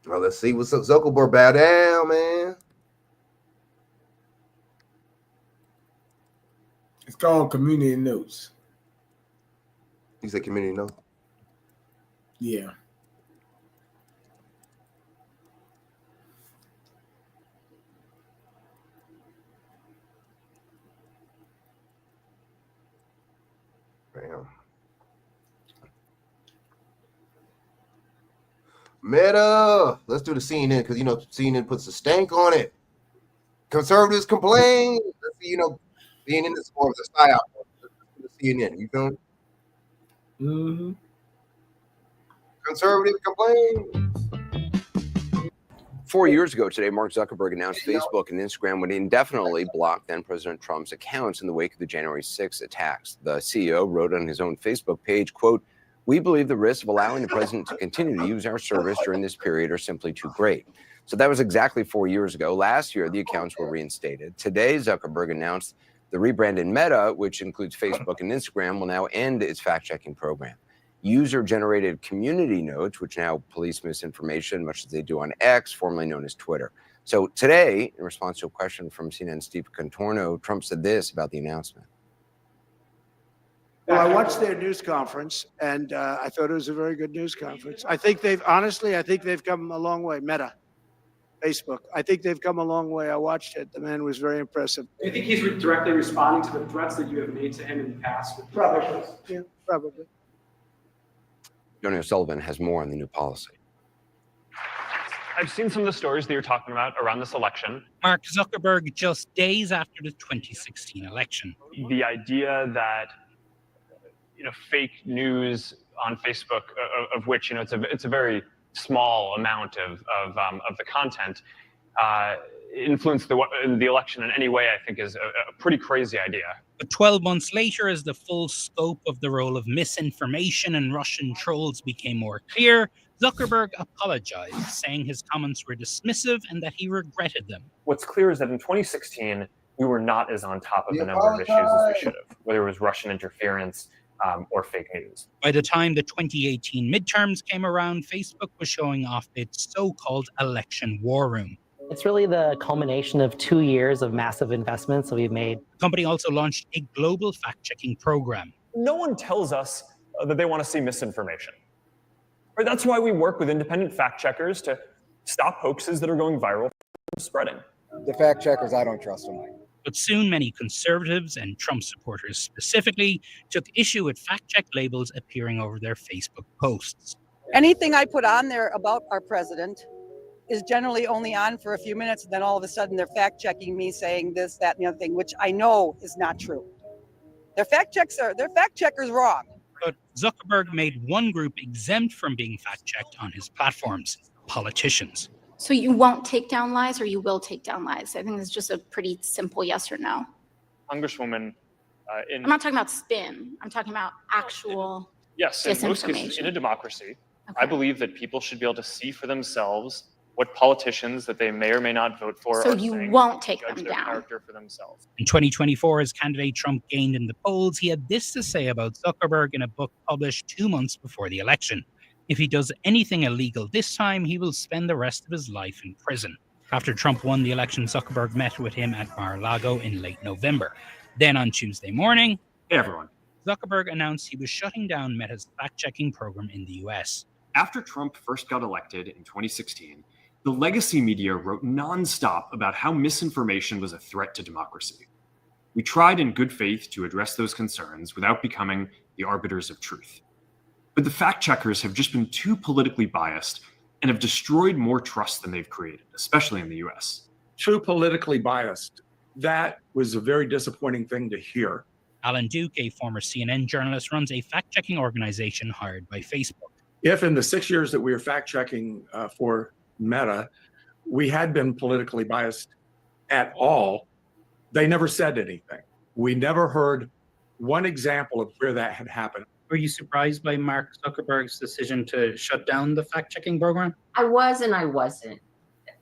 well, let's see what's up. Zuckerberg, bow down, man. It's called Community Notes. You said Community Notes? Yeah. Damn. Meta. Let's do the CNN because CNN puts a stank on it. Conservatives complain. Let's see, CNN is more of a psyop. The CNN, you feel me? Mm-hmm. Conservatives complain. 4 years ago today, Mark Zuckerberg announced Facebook and Instagram would indefinitely block then President Trump's accounts in the wake of the January 6th attacks. The CEO wrote on his own Facebook page, quote, "We believe the risks of allowing the president to continue to use our service during this period are simply too great." So that was exactly 4 years ago. Last year, the accounts were reinstated. Today, Zuckerberg announced the rebranded Meta, which includes Facebook and Instagram, will now end its fact-checking program. User-generated community notes, which now police misinformation, much as they do on X, formerly known as Twitter. So today, in response to a question from CNN's Steve Contorno, Trump said this about the announcement. Well, I watched their news conference, and I thought it was a very good news conference. I think they've come a long way. Meta, Facebook. I think they've come a long way. I watched it. The man was very impressive. Do you think he's directly responding to the threats that you have made to him in the past? Probably. Yeah, probably. Joni O'Sullivan has more on the new policy. I've seen some of the stories that you're talking about around this election. Mark Zuckerberg just days after the 2016 election. The idea that fake news on Facebook, of which it's a very small amount of the content, influence the election in any way, I think is a pretty crazy idea. But 12 months later, as the full scope of the role of misinformation and Russian trolls became more clear, Zuckerberg apologized, saying his comments were dismissive and that he regretted them. What's clear is that in 2016, we were not as on top of a number of issues as we should have, whether it was Russian interference or fake news. By the time the 2018 midterms came around, Facebook was showing off its so-called election war room. It's really the culmination of 2 years of massive investments that we've made. The company also launched a global fact-checking program. No one tells us that they want to see misinformation. Right? That's why we work with independent fact checkers to stop hoaxes that are going viral from spreading. The fact checkers, I don't trust them. But soon many conservatives and Trump supporters specifically took issue with fact-check labels appearing over their Facebook posts. Anything I put on there about our president is generally only on for a few minutes, and then all of a sudden they're fact-checking me saying this, that, and the other thing, which I know is not true. Their fact checkers wrong. But Zuckerberg made one group exempt from being fact-checked on his platforms: politicians. So you won't take down lies, or you will take down lies? I think it's just a pretty simple yes or no. Congresswoman, I'm not talking about spin. I'm talking about actual yes, in most cases, in a democracy, I believe that people should be able to see for themselves what politicians that they may or may not vote for So are you saying, won't take judge them their down. character for themselves. In 2024, as candidate Trump gained in the polls, he had this to say about Zuckerberg in a book published 2 months before the election. If he does anything illegal this time, he will spend the rest of his life in prison. After Trump won the election, Zuckerberg met with him at Mar-a-Lago in late November. Then on Tuesday morning, hey everyone, Zuckerberg announced he was shutting down Meta's fact-checking program in the US. After Trump first got elected in 2016, the legacy media wrote nonstop about how misinformation was a threat to democracy. We tried in good faith to address those concerns without becoming the arbiters of truth. But the fact checkers have just been too politically biased and have destroyed more trust than they've created, especially in the US. Too politically biased. that was a very disappointing thing to hear. Alan Duke, a former CNN journalist, runs a fact-checking organization hired by Facebook. If in the 6 years that we were fact-checking for Meta, we had been politically biased at all, they never said anything. We never heard one example of where that had happened. Were you surprised by Mark Zuckerberg's decision to shut down the fact-checking program? I was and I wasn't.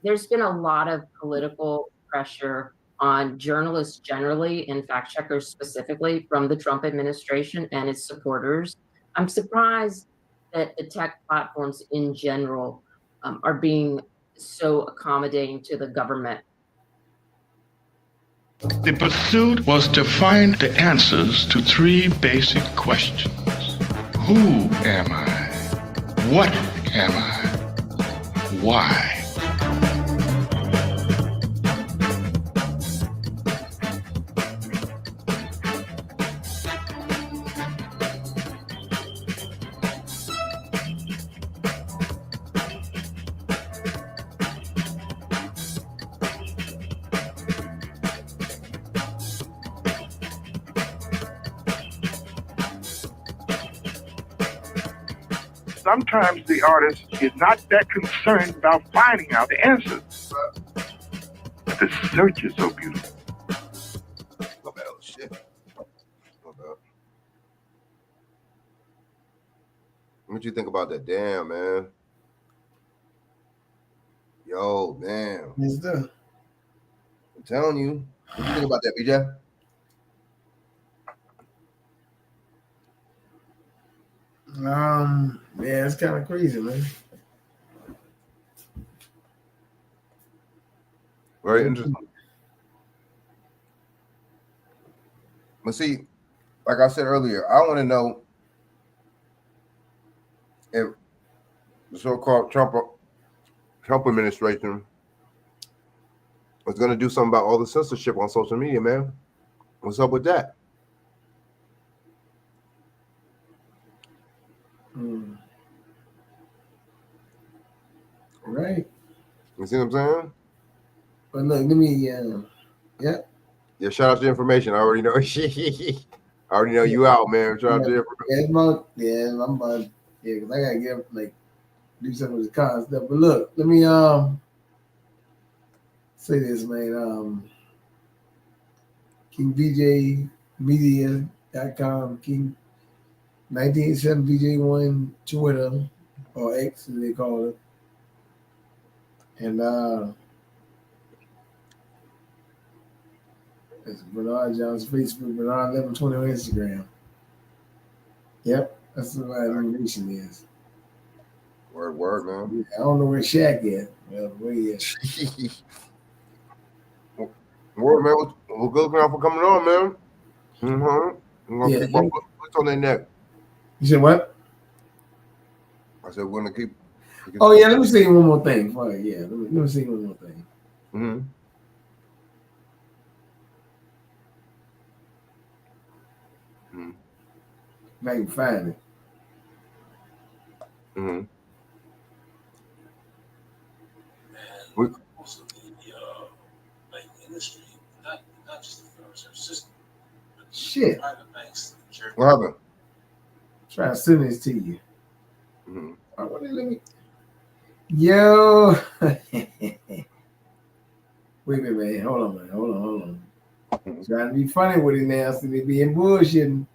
There's been a lot of political pressure on journalists generally and fact checkers specifically from the Trump administration and its supporters. I'm surprised that the tech platforms in general are being so accommodating to the government. The pursuit was to find the answers to three basic questions. Who am I? What am I? Why? Sometimes the artist is not that concerned about finding out the answers. But the search is so beautiful. Oh, shit. What you think about that? Damn, man. Yo, man. Yes, sir. I'm telling you. What you think about that, BJ? Yeah, it's kind of crazy, man. Very interesting. But see, like I said earlier, I want to know if the so-called Trump administration was going to do something about all the censorship on social media, man. What's up with that? Right. You see what I'm saying? But look, let me, yeah. Yeah, shout out to the information. I already know. I already know you out, man. Shout out to the information. I'm about, because I gotta get like do something with the car and stuff. But look, let me say this, man. KingVJmedia.com, King 1987 VJ1 Twitter or X as they call it. And it's Bernard John's Facebook, Bernard 1120 on Instagram. Yep, that's what my information is. Word, man. Yeah, I don't know where Shaq is. Well, where he is. Word, man. We're good now for coming on, man. We're gonna keep on what's on their neck. You said what? I said we're gonna keep. Oh yeah, let me say one more thing. Yeah, let me say one more thing. Mm-hmm. If I can find it. Mm-hmm. Most of the banking industry, not just the Federal Reserve System, but Shit. private banks. What happened? Try to send this to you. Mm-hmm. Let me. Yo. Wait a minute, man. Hold on, man. Hold on. Trying to be funny with it now, so they being bullshitting.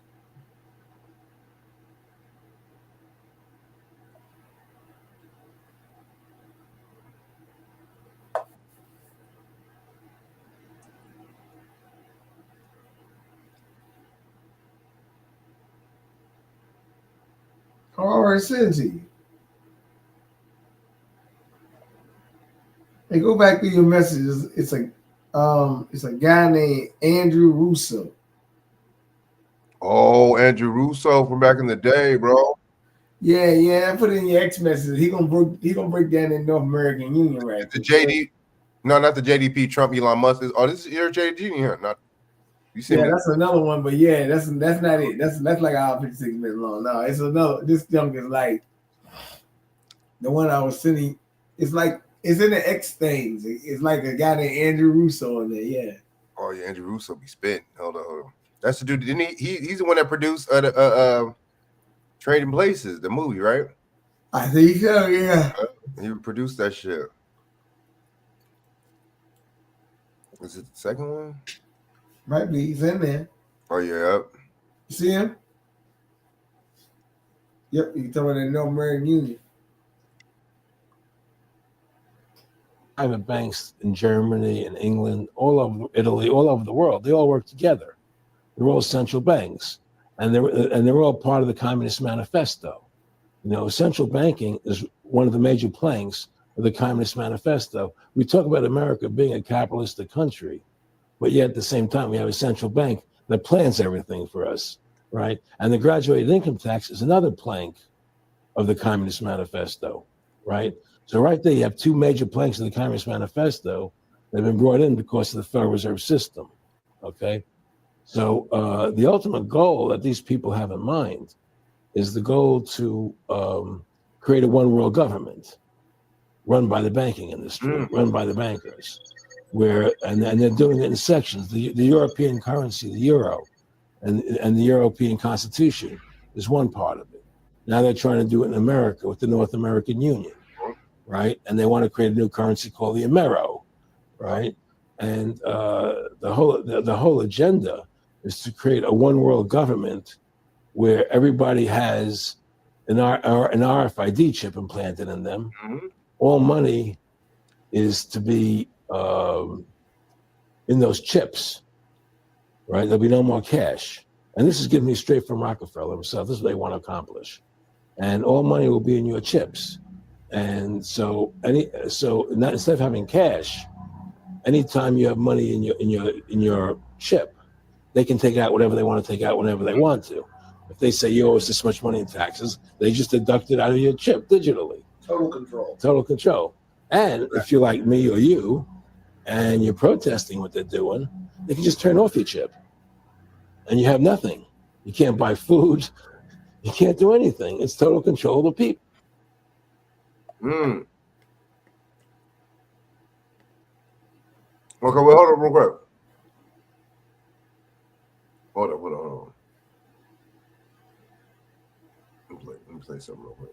I already sent it to you. Hey, go back to your messages. It's a guy named Andrew Russo. Oh, Andrew Russo from back in the day, bro. Yeah. I put it in your X message. He gonna break down in North American Union, right? The JD, no, not the JDP. Trump, Elon Musk. This is your JD here, not. You see That's another one, but yeah, that's not it. That's like an hour 56 minutes long. No, it's another. This junk is like the one I was sending. It's like it's in the X things. It's like a guy named Andrew Russo in there. Yeah. Oh yeah, Andrew Russo be spitting. Hold on. That's the dude. Didn't he's the one that produced Trading Places, the movie, right? I think so, yeah. He produced that shit. Is it the second one? Might be. He's in there. Oh yeah. You see him? Yep, he's talking about the North American Union. Private banks in Germany and England, all over Italy, all over the world, they all work together. They're all central banks, and they're all part of the Communist Manifesto. You know, central banking is one of the major planks of the Communist Manifesto. We talk about America being a capitalistic country, but yet at the same time, we have a central bank that plans everything for us, right? And the graduated income tax is another plank of the Communist Manifesto, right? So right there, you have two major planks of the Communist Manifesto that have been brought in because of the Federal Reserve System, okay? So the ultimate goal that these people have in mind is the goal to create a one world government run by the banking industry, run by the bankers, and they're doing it in sections. The European currency, the euro, and the European Constitution is one part of it. Now they're trying to do it in America with the North American Union, right? And they want to create a new currency called the Amero, right? And the whole agenda is to create a one world government where everybody has an RFID chip implanted in them. All money is to be in those chips, right? There'll be no more cash. And this is giving me straight from Rockefeller himself. This is what they want to accomplish. And all money will be in your chips. And so instead of having cash, anytime you have money in your chip, they can take out whatever they want to take out whenever they want to. If they say you owe us this much money in taxes, they just deduct it out of your chip digitally. Total control. Total control. And if you're like me or you, and you're protesting what they're doing, they can just turn off your chip. And you have nothing. You can't buy food. You can't do anything. It's total control of the people. Okay, well, hold on real quick. Hold on. Let me play something real quick.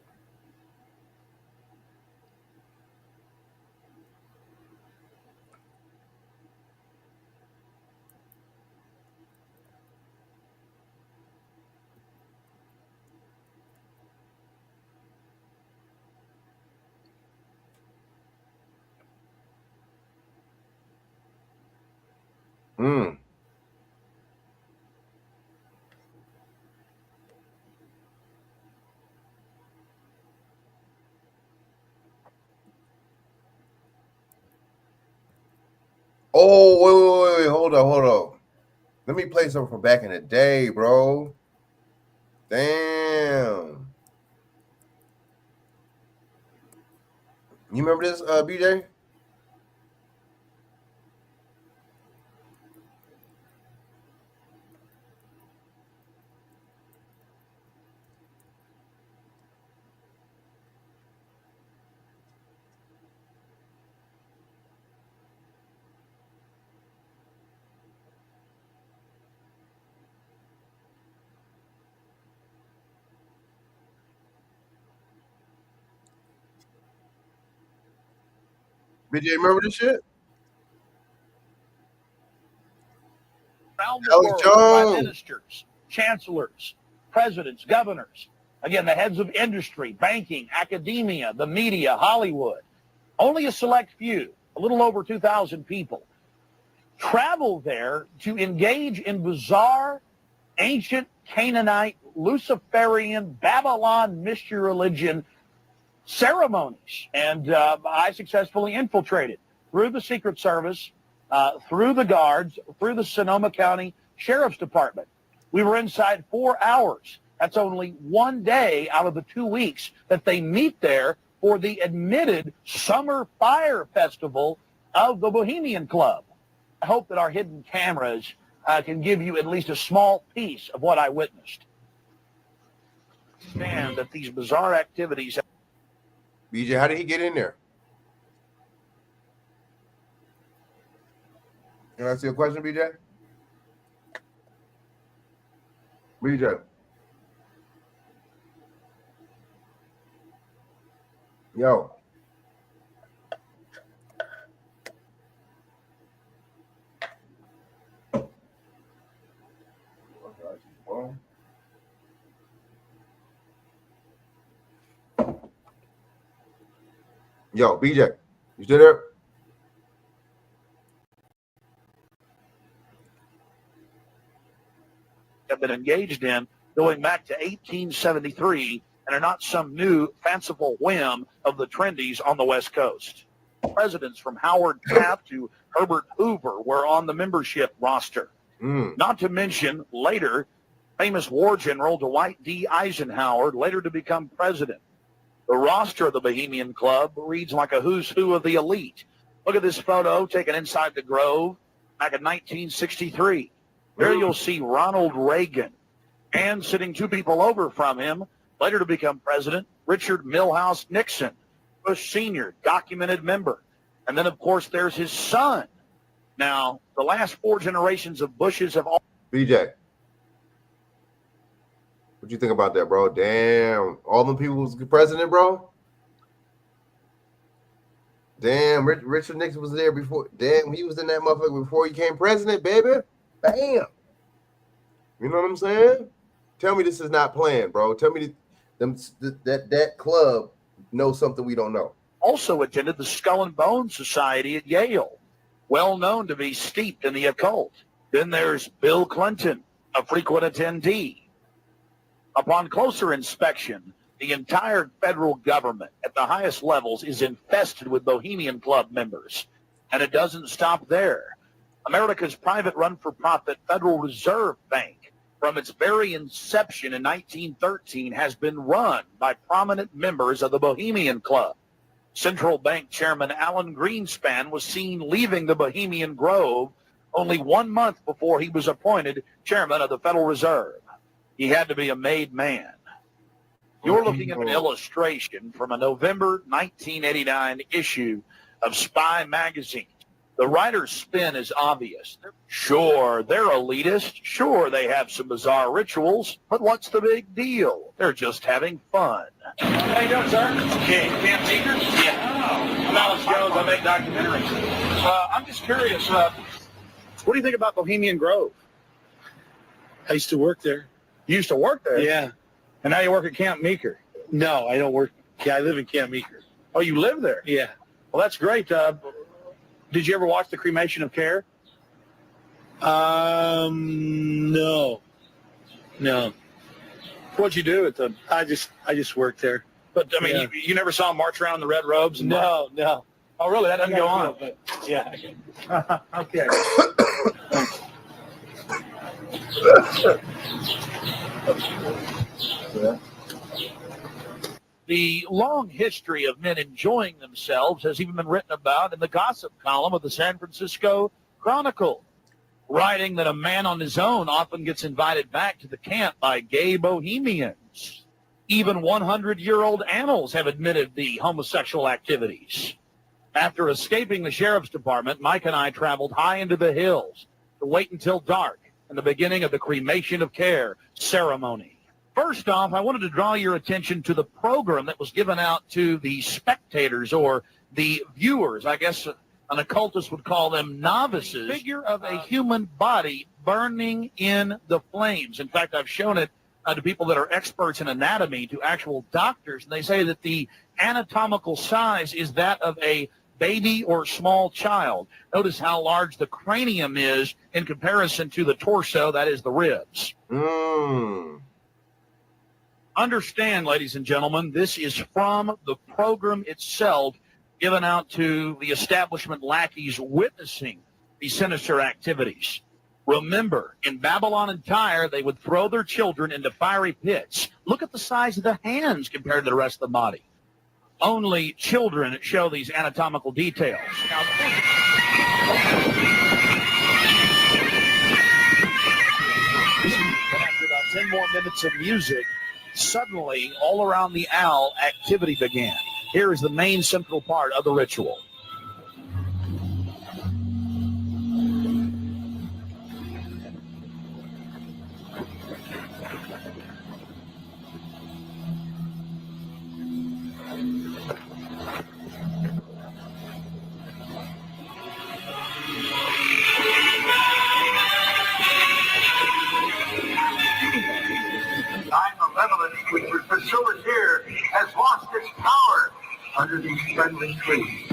Oh, wait, hold on. Let me play something from back in the day, bro. Damn. You remember this, BJ? BJ, remember this shit? Around the Alex world, Jones. prime ministers, chancellors, presidents, governors, again, the heads of industry, banking, academia, the media, Hollywood, only a select few, a little over 2,000 people, travel there to engage in bizarre, ancient Canaanite, Luciferian, Babylon mystery religion ceremonies. And I successfully infiltrated through the Secret Service, through the guards, through the Sonoma County Sheriff's Department. We were inside 4 hours. That's only one day out of the 2 weeks that they meet there for the admitted Summer Fire Festival of the Bohemian Club. I hope that our hidden cameras can give you at least a small piece of what I witnessed. Understand that these bizarre activities. BJ, how did he get in there? Can I ask you a question, BJ? BJ. Yo. Yo, BJ, you still there? Have been engaged in going back to 1873 and are not some new fanciful whim of the trendies on the West Coast. Presidents from Howard Taft to Herbert Hoover were on the membership roster. Not to mention, later, famous war general Dwight D. Eisenhower, later to become president. The roster of the Bohemian Club reads like a who's who of the elite. Look at this photo taken inside the Grove back in 1963. There you'll see Ronald Reagan, and sitting two people over from him, later to become president, Richard Milhouse Nixon, Bush Sr., documented member. And then, of course, there's his son. Now, the last four generations of Bushes have all... BJ, what you think about that, bro? Damn, all them people was president, bro? Damn, Richard Nixon was there before. Damn, he was in that motherfucker before he became president, baby. Bam. You know what I'm saying? Tell me this is not planned, bro. Tell me that club knows something we don't know. Also attended the Skull and Bones Society at Yale, well known to be steeped in the occult. Then there's Bill Clinton, a frequent attendee. Upon closer inspection, the entire federal government at the highest levels is infested with Bohemian Club members. And it doesn't stop there. America's private run-for-profit Federal Reserve Bank, from its very inception in 1913, has been run by prominent members of the Bohemian Club. Central Bank Chairman Alan Greenspan was seen leaving the Bohemian Grove only 1 month before he was appointed chairman of the Federal Reserve. He had to be a made man. You're looking at an illustration from a November 1989 issue of Spy magazine. The writer's spin is obvious. Sure, they're elitist. Sure, they have some bizarre rituals. But what's the big deal? They're just having fun. How you doing, sir? Okay, Camp Seeker? Yeah. I'm Alex Jones. I make documentaries. I'm just curious. What do you think about Bohemian Grove? I used to work there. You used to work there? Yeah. And now you work at Camp Meeker? No, I don't work. Yeah, I live in Camp Meeker. Oh, you live there? Yeah. Well, that's great. Did you ever watch the cremation of Care? No. What'd you do at the? I just worked there. But I mean, you never saw him march around in the red robes? And No. Oh, really? That doesn't go on. But yeah. Okay. The long history of men enjoying themselves has even been written about in the gossip column of the San Francisco Chronicle, writing that a man on his own often gets invited back to the camp by gay bohemians. Even 100-year-old annals have admitted the homosexual activities. After escaping the sheriff's department, Mike and I traveled high into the hills to wait until dark and the beginning of the cremation of Care ceremony. First off, I wanted to draw your attention to the program that was given out to the spectators or the viewers. I guess an occultist would call them novices. Figure of a human body burning in the flames. In fact, I've shown it to people that are experts in anatomy, to actual doctors, and they say that the anatomical size is that of a baby or small child. Notice how large the cranium is in comparison to the torso, that is the ribs. Understand, ladies and gentlemen, this is from the program itself given out to the establishment lackeys witnessing these sinister activities. Remember, in Babylon and Tyre, they would throw their children into fiery pits. Look at the size of the hands compared to the rest of the body. Only children show these anatomical details. Now, after about 10 more minutes of music, suddenly, all around the owl, activity began. Here is the main central part of the ritual. Which would pursue us here, has lost its power under these friendly trees.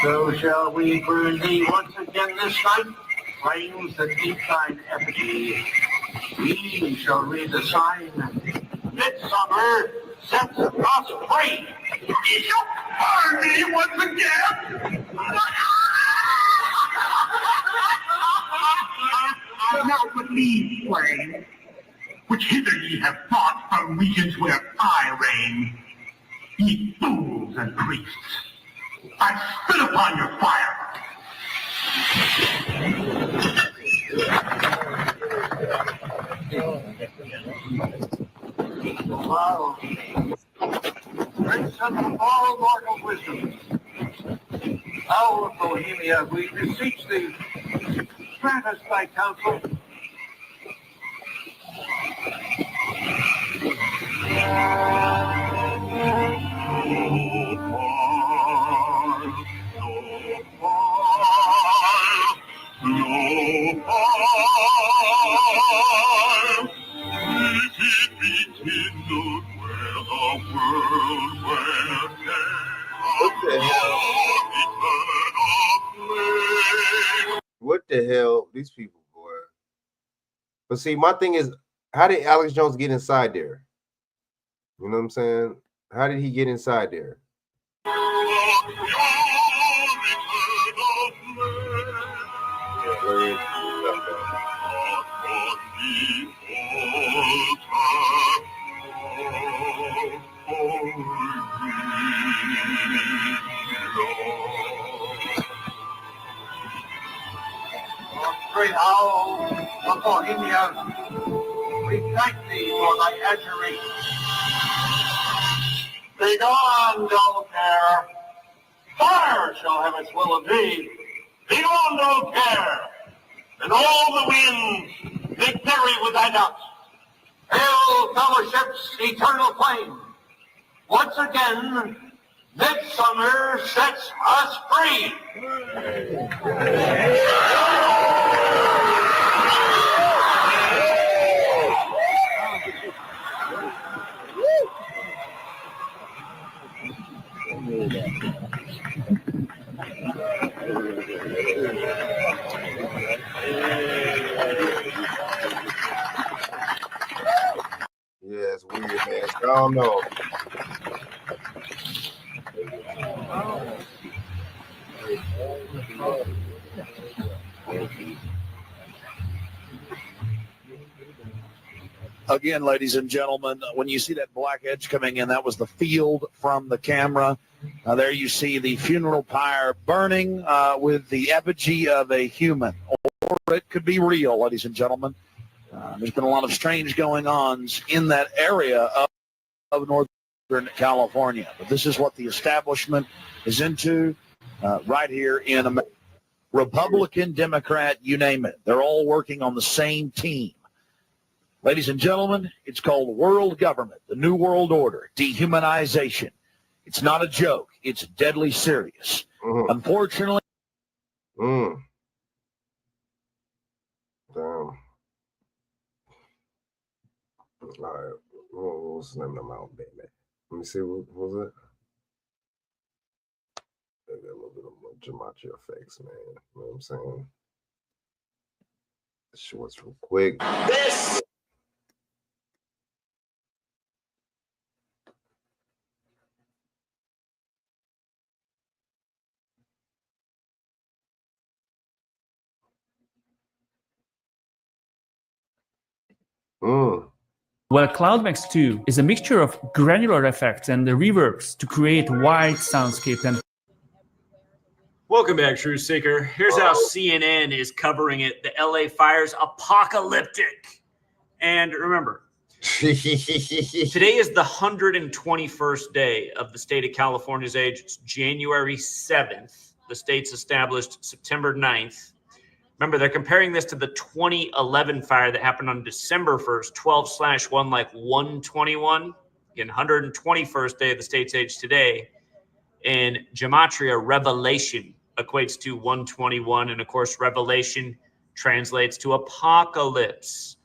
So shall we burn thee once again this night, flames that eat thine effigy. We shall read the sign, Midsummer sets us free. Ye shall burn me once again. Now but leave, flame, which hither ye have brought from regions where I reign. Ye fools and priests, I spit upon your fire. Wow. Prince of all mortal wisdom, thou of Bohemia, we beseech thee, grant us thy counsel. What the hell? These people, boy. But see, my thing is, how did Alex Jones get inside there? You know what I'm saying? How did he get inside there? Great owl of Bohemia, we thank thee for thy adjuration. Begone, dull care. Fire shall have its will of thee. Begone, dull care. And all the winds, victory with thy dust. Hail, fellowship's eternal flame. Once again, midsummer sets us free. Yeah, it's weird, man. I don't know. Again, ladies and gentlemen, when you see that black edge coming in, that was the field from the camera. There you see the funeral pyre burning with the effigy of a human. Or it could be real, ladies and gentlemen. There's been a lot of strange going-ons in that area of Northern California. But this is what the establishment is into right here in America. Republican, Democrat, you name it. They're all working on the same team. Ladies and gentlemen, it's called world government, the New World Order, dehumanization. It's not a joke. It's deadly serious. Unfortunately. Damn. All right. What's the name of the mountain, baby? Let me see. What was it? I got a little bit of gematria effects, man. You know what I'm saying? Shorts real quick. This Well, CloudMax 2 is a mixture of granular effects and the reverbs to create wide soundscape and Welcome back, Truth Seeker. Here's how CNN is covering it. The LA fires apocalyptic. And remember, today is the 121st day of the state of California's age. It's January 7th. The state's established September 9th. Remember, they're comparing this to the 2011 fire that happened on December 1st, 12/1, like 121. Again, 121st day of the state's age today. In Gematria, revelation equates to 121. And of course, revelation translates to apocalypse.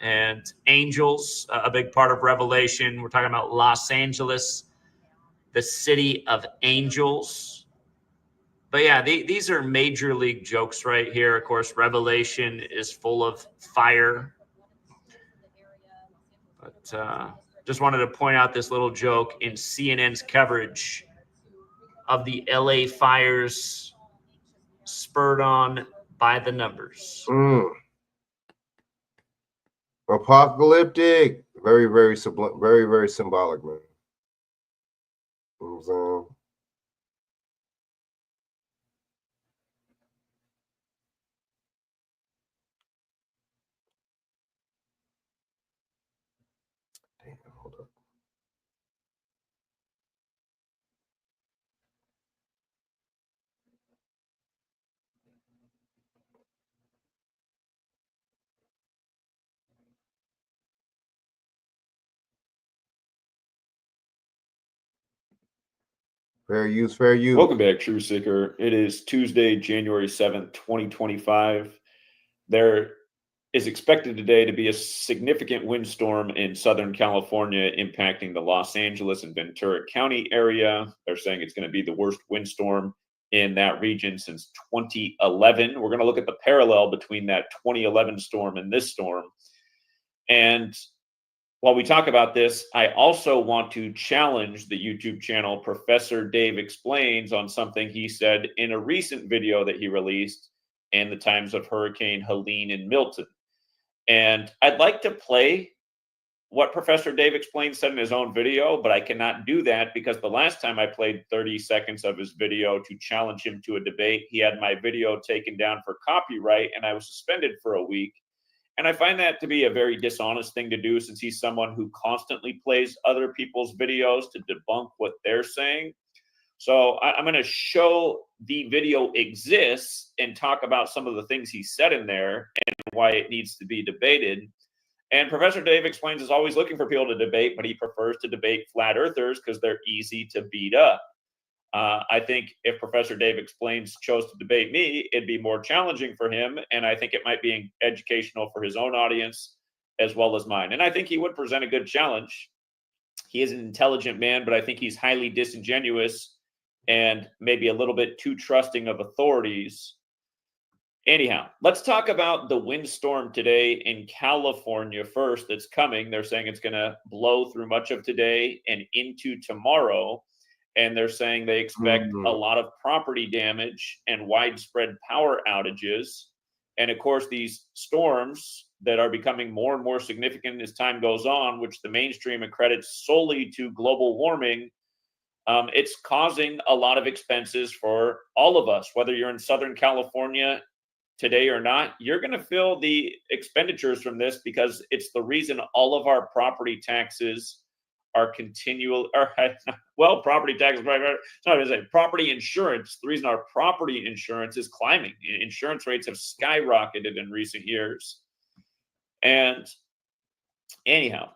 And angels, a big part of Revelation. We're talking about Los Angeles, the city of angels. But yeah, these are major league jokes right here. Of course, Revelation is full of fire. But just wanted to point out this little joke in CNN's coverage of the LA fires spurred on by the numbers. Apocalyptic. Very, very symbolic, man. You know what I'm saying? Damn, hold up. Fair use, fair use. Welcome back, True Seeker. It is Tuesday, January 7th, 2025. There is expected today to be a significant windstorm in Southern California impacting the Los Angeles and Ventura County area. They're saying it's going to be the worst windstorm in that region since 2011. We're going to look at the parallel between that 2011 storm and this storm. And while we talk about this, I also want to challenge the YouTube channel Professor Dave Explains on something he said in a recent video that he released in the times of Hurricane Helene and Milton. And I'd like to play what Professor Dave Explains said in his own video, but I cannot do that because the last time I played 30 seconds of his video to challenge him to a debate, he had my video taken down for copyright and I was suspended for a week. And I find that to be a very dishonest thing to do since he's someone who constantly plays other people's videos to debunk what they're saying. So I'm going to show the video exists and talk about some of the things he said in there and why it needs to be debated. And Professor Dave Explains is always looking for people to debate, but he prefers to debate flat earthers because they're easy to beat up. I think if Professor Dave Explains chose to debate me, it'd be more challenging for him. And I think it might be educational for his own audience as well as mine. And I think he would present a good challenge. He is an intelligent man, but I think he's highly disingenuous and maybe a little bit too trusting of authorities. Anyhow, let's talk about the windstorm today in California first that's coming. They're saying it's going to blow through much of today and into tomorrow. And they're saying they expect a lot of property damage and widespread power outages. And of course, these storms that are becoming more and more significant as time goes on, which the mainstream accredits solely to global warming, it's causing a lot of expenses for all of us. Whether you're in Southern California today or not, you're going to feel the expenditures from this because it's the reason all of our property taxes are continual, or well, property taxes, property insurance. The reason our property insurance is climbing. Insurance rates have skyrocketed in recent years. And anyhow,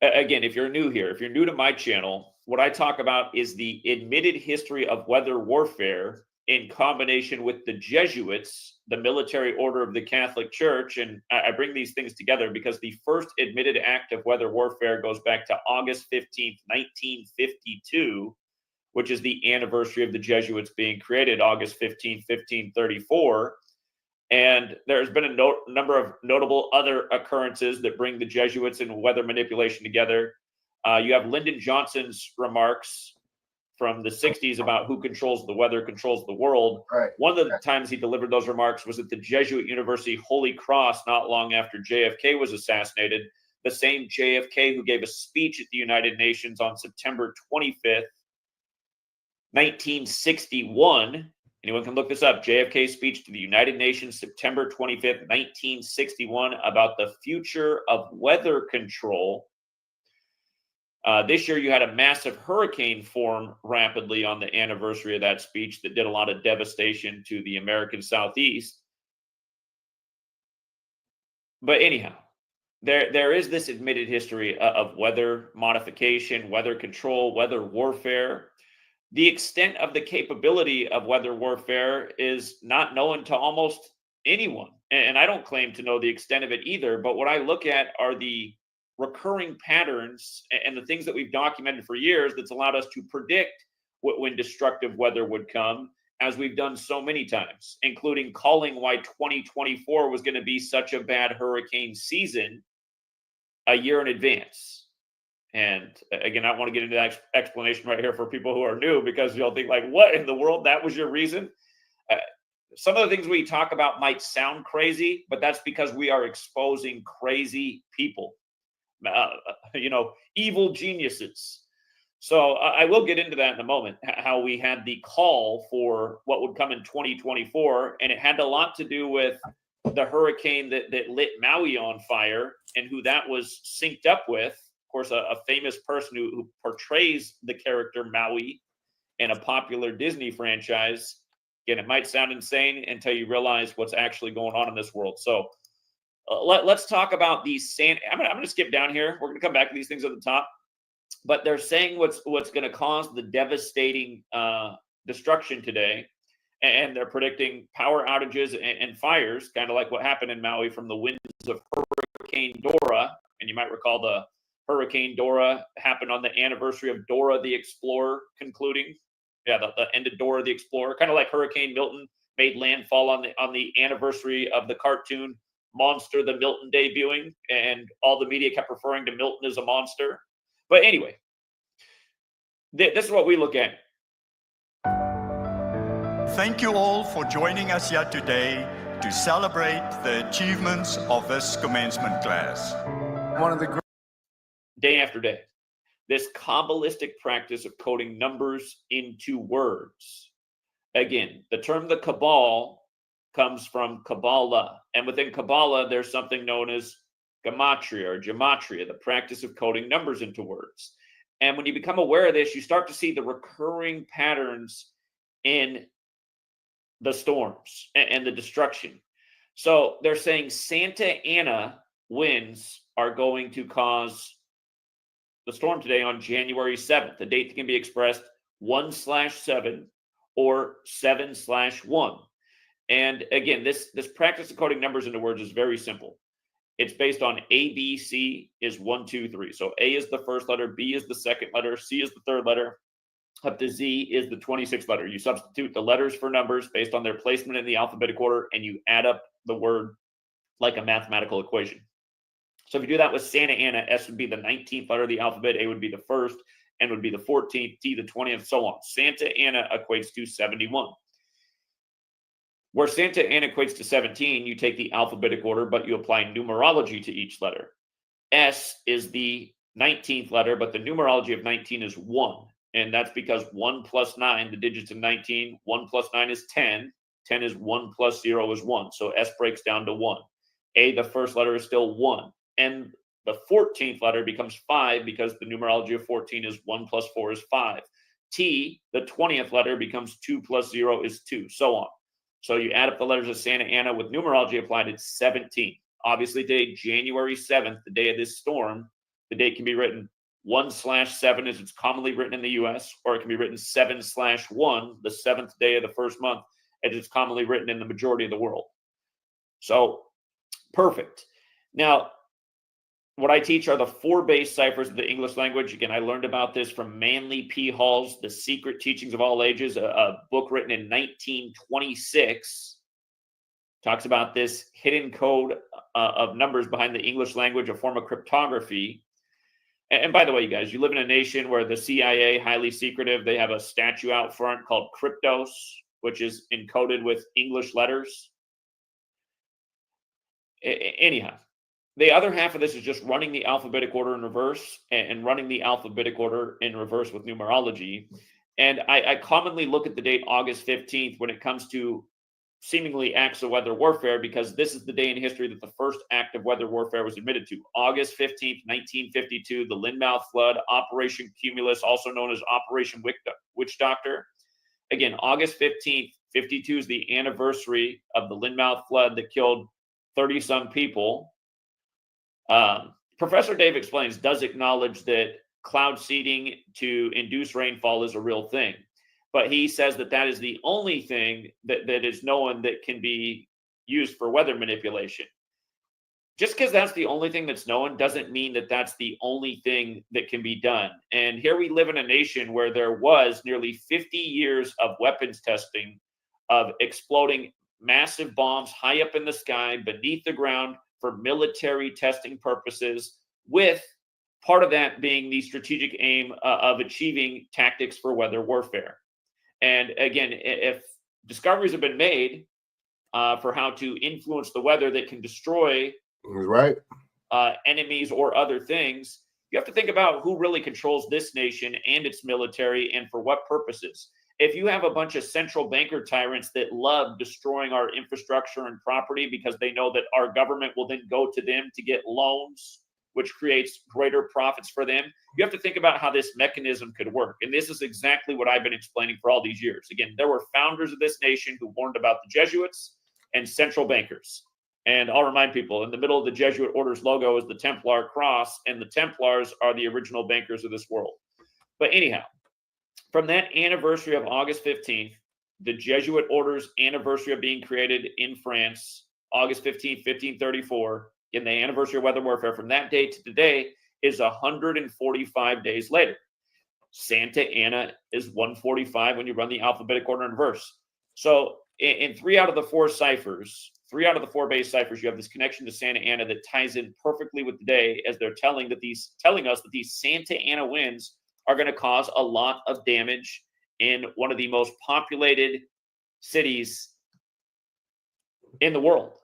again, if you're new here, if you're new to my channel, what I talk about is the admitted history of weather warfare in combination with the Jesuits, the military order of the Catholic Church. And I bring these things together because the first admitted act of weather warfare goes back to August 15th, 1952, which is the anniversary of the Jesuits being created, August 15th, 1534. And there's been a number of notable other occurrences that bring the Jesuits and weather manipulation together. You have Lyndon Johnson's remarks from the 60s about who controls the weather controls the world. Right. One of the times he delivered those remarks was at the Jesuit University Holy Cross not long after JFK was assassinated. The same JFK who gave a speech at the United Nations on September 25th, 1961. Anyone can look this up. JFK's speech to the United Nations, September 25th, 1961, about the future of weather control. This year, you had a massive hurricane form rapidly on the anniversary of that speech that did a lot of devastation to the American Southeast. But anyhow, there is this admitted history of weather modification, weather control, weather warfare. The extent of the capability of weather warfare is not known to almost anyone. And I don't claim to know the extent of it either. But what I look at are the recurring patterns and the things that we've documented for years that's allowed us to predict when destructive weather would come, as we've done so many times, including calling why 2024 was going to be such a bad hurricane season a year in advance. And again, I want to get into that explanation right here for people who are new, because you'll think like, what in the world? That was your reason? Some of the things we talk about might sound crazy, but that's because we are exposing crazy people, evil geniuses. So I will get into that in a moment, how we had the call for what would come in 2024, and it had a lot to do with the hurricane that lit Maui on fire and who that was synced up with. Of course, a famous person who portrays the character Maui in a popular Disney franchise. Again, it might sound insane until you realize what's actually going on in this world. So let's talk about these I'm going to skip down here. We're going to come back to these things at the top. But they're saying what's going to cause the devastating destruction today. And they're predicting power outages and fires, kind of like what happened in Maui from the winds of Hurricane Dora. And you might recall the Hurricane Dora happened on the anniversary of Dora the Explorer concluding. Yeah, the end of Dora the Explorer, kind of like Hurricane Milton made landfall on the anniversary of the cartoon Monster the Milton debuting, and all the media kept referring to Milton as a monster. But anyway, this is what we look at. Thank you all for joining us here today to celebrate the achievements of this commencement class. One of the day after day, this Kabbalistic practice of coding numbers into words. Again, the term the Cabal comes from Kabbalah, and within Kabbalah, there's something known as gematria or gematria, the practice of coding numbers into words. And when you become aware of this, you start to see the recurring patterns in the storms and the destruction. So they're saying Santa Ana winds are going to cause the storm today on January 7th, the date that can be expressed 1/7 or 7/1. And again, this practice of coding numbers into words is very simple. It's based on A, B, C is 1, 2, 3. So A is the first letter, B is the second letter, C is the third letter, up to Z is the 26th letter. You substitute the letters for numbers based on their placement in the alphabetic order, and you add up the word like a mathematical equation. So if you do that with Santa Ana, S would be the 19th letter of the alphabet, A would be the first, N would be the 14th, T the 20th, so on. Santa Ana equates to 71. Where Santa Ana equates to 17, you take the alphabetic order, but you apply numerology to each letter. S is the 19th letter, but the numerology of 19 is 1. And that's because 1 plus 9, the digits of 19, 1 plus 9 is 10. 10 is 1 plus 0 is 1. So S breaks down to 1. A, the first letter, is still 1. And the 14th letter becomes 5 because the numerology of 14 is 1 plus 4 is 5. T, the 20th letter, becomes 2 plus 0 is 2, so on. So you add up the letters of Santa Ana with numerology applied, it's 17. Obviously today, January 7th, the day of this storm, the date can be written 1/7 as it's commonly written in the US, or it can be written 7/1, the 7th day of the first month, as it's commonly written in the majority of the world. So perfect. Now, what I teach are the 4 base ciphers of the English language. Again, I learned about this from Manly P. Hall's The Secret Teachings of All Ages, a book written in 1926. Talks about this hidden code of numbers behind the English language, a form of cryptography. And by the way, you guys, you live in a nation where the CIA, highly secretive, they have a statue out front called Kryptos, which is encoded with English letters. Anyhow. The other half of this is just running the alphabetic order in reverse and running the alphabetic order in reverse with numerology. And I commonly look at the date August 15th when it comes to seemingly acts of weather warfare, because this is the day in history that the first act of weather warfare was admitted to. August 15th, 1952, the Lynmouth flood, Operation Cumulus, also known as Operation Witch Doctor. Again, August 15th, 52 is the anniversary of the Lynmouth flood that killed 30-some people. Professor Dave Explains does acknowledge that cloud seeding to induce rainfall is a real thing, but he says that that is the only thing that is known that can be used for weather manipulation. Just because that's the only thing that's known doesn't mean that that's the only thing that can be done. And here we live in a nation where there was nearly 50 years of weapons testing, of exploding massive bombs high up in the sky, beneath the ground, for military testing purposes, with part of that being the strategic aim of achieving tactics for weather warfare. And again, if discoveries have been made for how to influence the weather that can destroy enemies or other things, you have to think about who really controls this nation and its military, and for what purposes. If you have a bunch of central banker tyrants that love destroying our infrastructure and property because they know that our government will then go to them to get loans, which creates greater profits for them, you have to think about how this mechanism could work. And this is exactly what I've been explaining for all these years. Again, there were founders of this nation who warned about the Jesuits and central bankers. And I'll remind people, in the middle of the Jesuit order's logo is the Templar cross, and the Templars are the original bankers of this world. But anyhow, from that anniversary of August 15th, the Jesuit order's anniversary of being created in France, August 15th, 1534, in the anniversary of weather warfare, from that day to today is 145 days later. Santa Anna is 145 when you run the alphabetic order in verse. So in 3 out of the 4 ciphers, 3 out of the 4 base ciphers, you have this connection to Santa Anna that ties in perfectly with the day, as they're telling us that these Santa Anna winds are going to cause a lot of damage in one of the most populated cities in the world.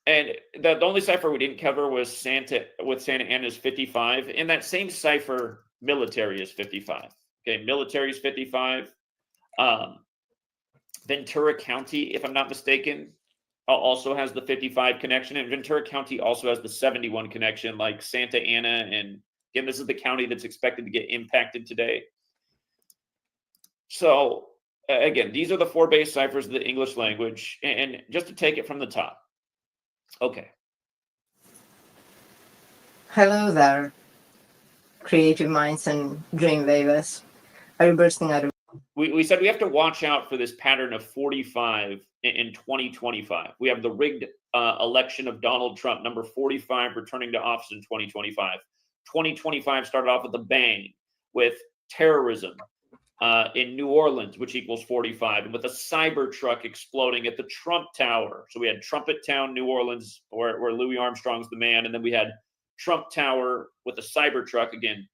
And the only cipher we didn't cover was Santa Ana is 55. In that same cipher, military is 55. Okay, military is 55. Ventura County, if I'm not mistaken, also has the 55 connection, and Ventura County also has the 71 connection, like Santa Ana. And again, this is the county that's expected to get impacted today. So again, these are the 4 base ciphers of the English language. And just to take it from the top. Okay. Hello there, creative minds and dreamweavers. Are you bursting out of... We said we have to watch out for this pattern of 45 in 2025. We have the rigged election of Donald Trump, number 45, returning to office in 2025. 2025 started off with a bang with terrorism in New Orleans, which equals 45, and with a cyber truck exploding at the Trump Tower. So we had Trumpet Town, New Orleans, where Louis Armstrong's the man, and then we had Trump Tower with a cyber truck. Again,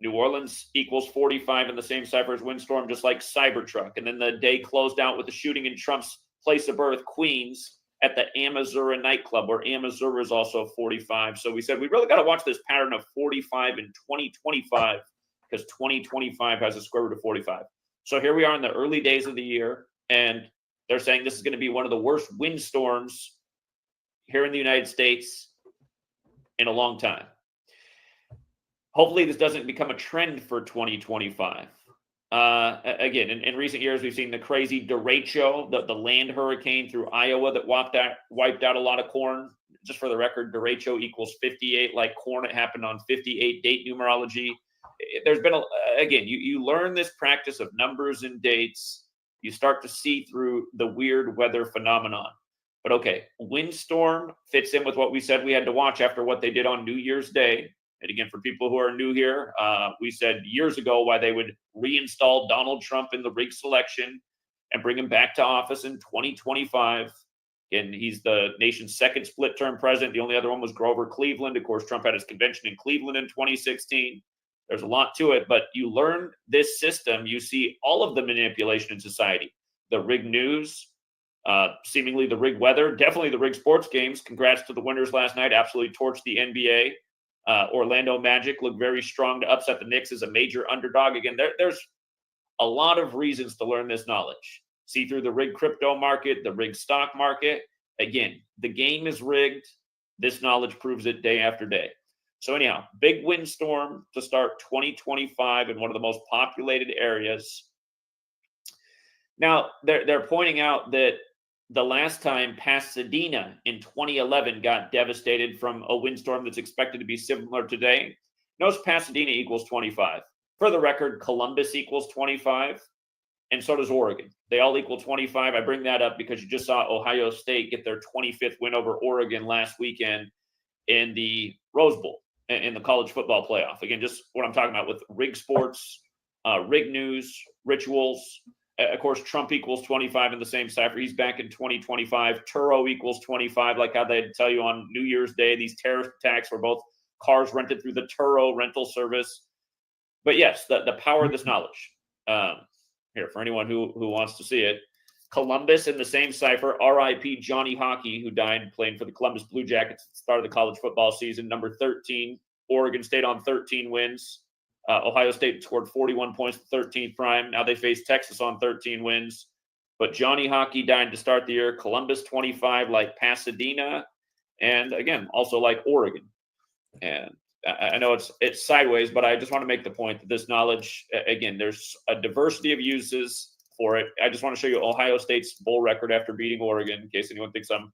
New Orleans equals 45 in the same cipher as windstorm, just like Cybertruck. And then the day closed out with the shooting in Trump's place of birth, Queens, at the Amazura nightclub, where Amazura is also 45. So we said we really got to watch this pattern of 45 in 2025, because 2025 has a square root of 45. So here we are in the early days of the year, and they're saying this is going to be one of the worst windstorms here in the United States in a long time. Hopefully this doesn't become a trend for 2025. Again, in recent years, we've seen the crazy derecho, the land hurricane through Iowa that wiped out a lot of corn. Just for the record, derecho equals 58, like corn. It happened on 58 date numerology. There's been, again, you learn this practice of numbers and dates. You start to see through the weird weather phenomenon. But okay, windstorm fits in with what we said we had to watch after what they did on New Year's Day. And again, for people who are new here, we said years ago why they would reinstall Donald Trump in the rigged selection and bring him back to office in 2025. And he's the nation's second split-term president. The only other one was Grover Cleveland. Of course, Trump had his convention in Cleveland in 2016. There's a lot to it, but you learn this system. You see all of the manipulation in society. The rigged news, seemingly the rigged weather, definitely the rigged sports games. Congrats to the winners last night. Absolutely torched the NBA. Orlando Magic looked very strong to upset the Knicks as a major underdog. Again, there's a lot of reasons to learn this knowledge. See through the rigged crypto market, the rigged stock market. Again, the game is rigged. This knowledge proves it day after day. So anyhow, big windstorm to start 2025 in one of the most populated areas. Now, they're pointing out that the last time Pasadena in 2011 got devastated from a windstorm that's expected to be similar today. Notice Pasadena equals 25. For the record, Columbus equals 25, and so does Oregon. They all equal 25. I bring that up because you just saw Ohio State get their 25th win over Oregon last weekend in the Rose Bowl, in the college football playoff. Again, just what I'm talking about with rig sports, rig news, rituals. Of course, Trump equals 25 in the same cipher. He's back in 2025. Turo equals 25, like how they'd tell you on New Year's Day. These terrorist attacks were both cars rented through the Turo rental service. But yes, the power of this knowledge. Here, for anyone who wants to see it. Columbus in the same cipher, RIP Johnny Hockey, who died playing for the Columbus Blue Jackets at the start of the college football season. Number 13, Oregon State on 13 wins. Ohio State scored 41 points to 13th prime. Now they face Texas on 13 wins. But Johnny Hockey died to start the year. Columbus 25, like Pasadena. And again, also like Oregon. And I know it's sideways, but I just want to make the point that this knowledge, again, there's a diversity of uses for it. I just want to show you Ohio State's bowl record after beating Oregon, in case anyone thinks I'm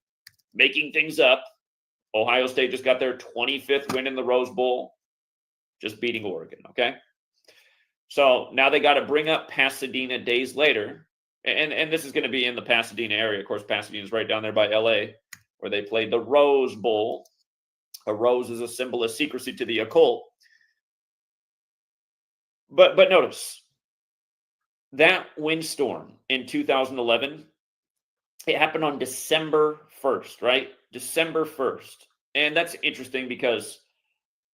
making things up. Ohio State just got their 25th win in the Rose Bowl, just beating Oregon, okay? So now they got to bring up Pasadena days later, and this is going to be in the Pasadena area. Of course, Pasadena is right down there by LA, where they played the Rose Bowl. A rose is a symbol of secrecy to the occult. But notice, that windstorm in 2011, it happened on December 1st, right? December 1st. And that's interesting because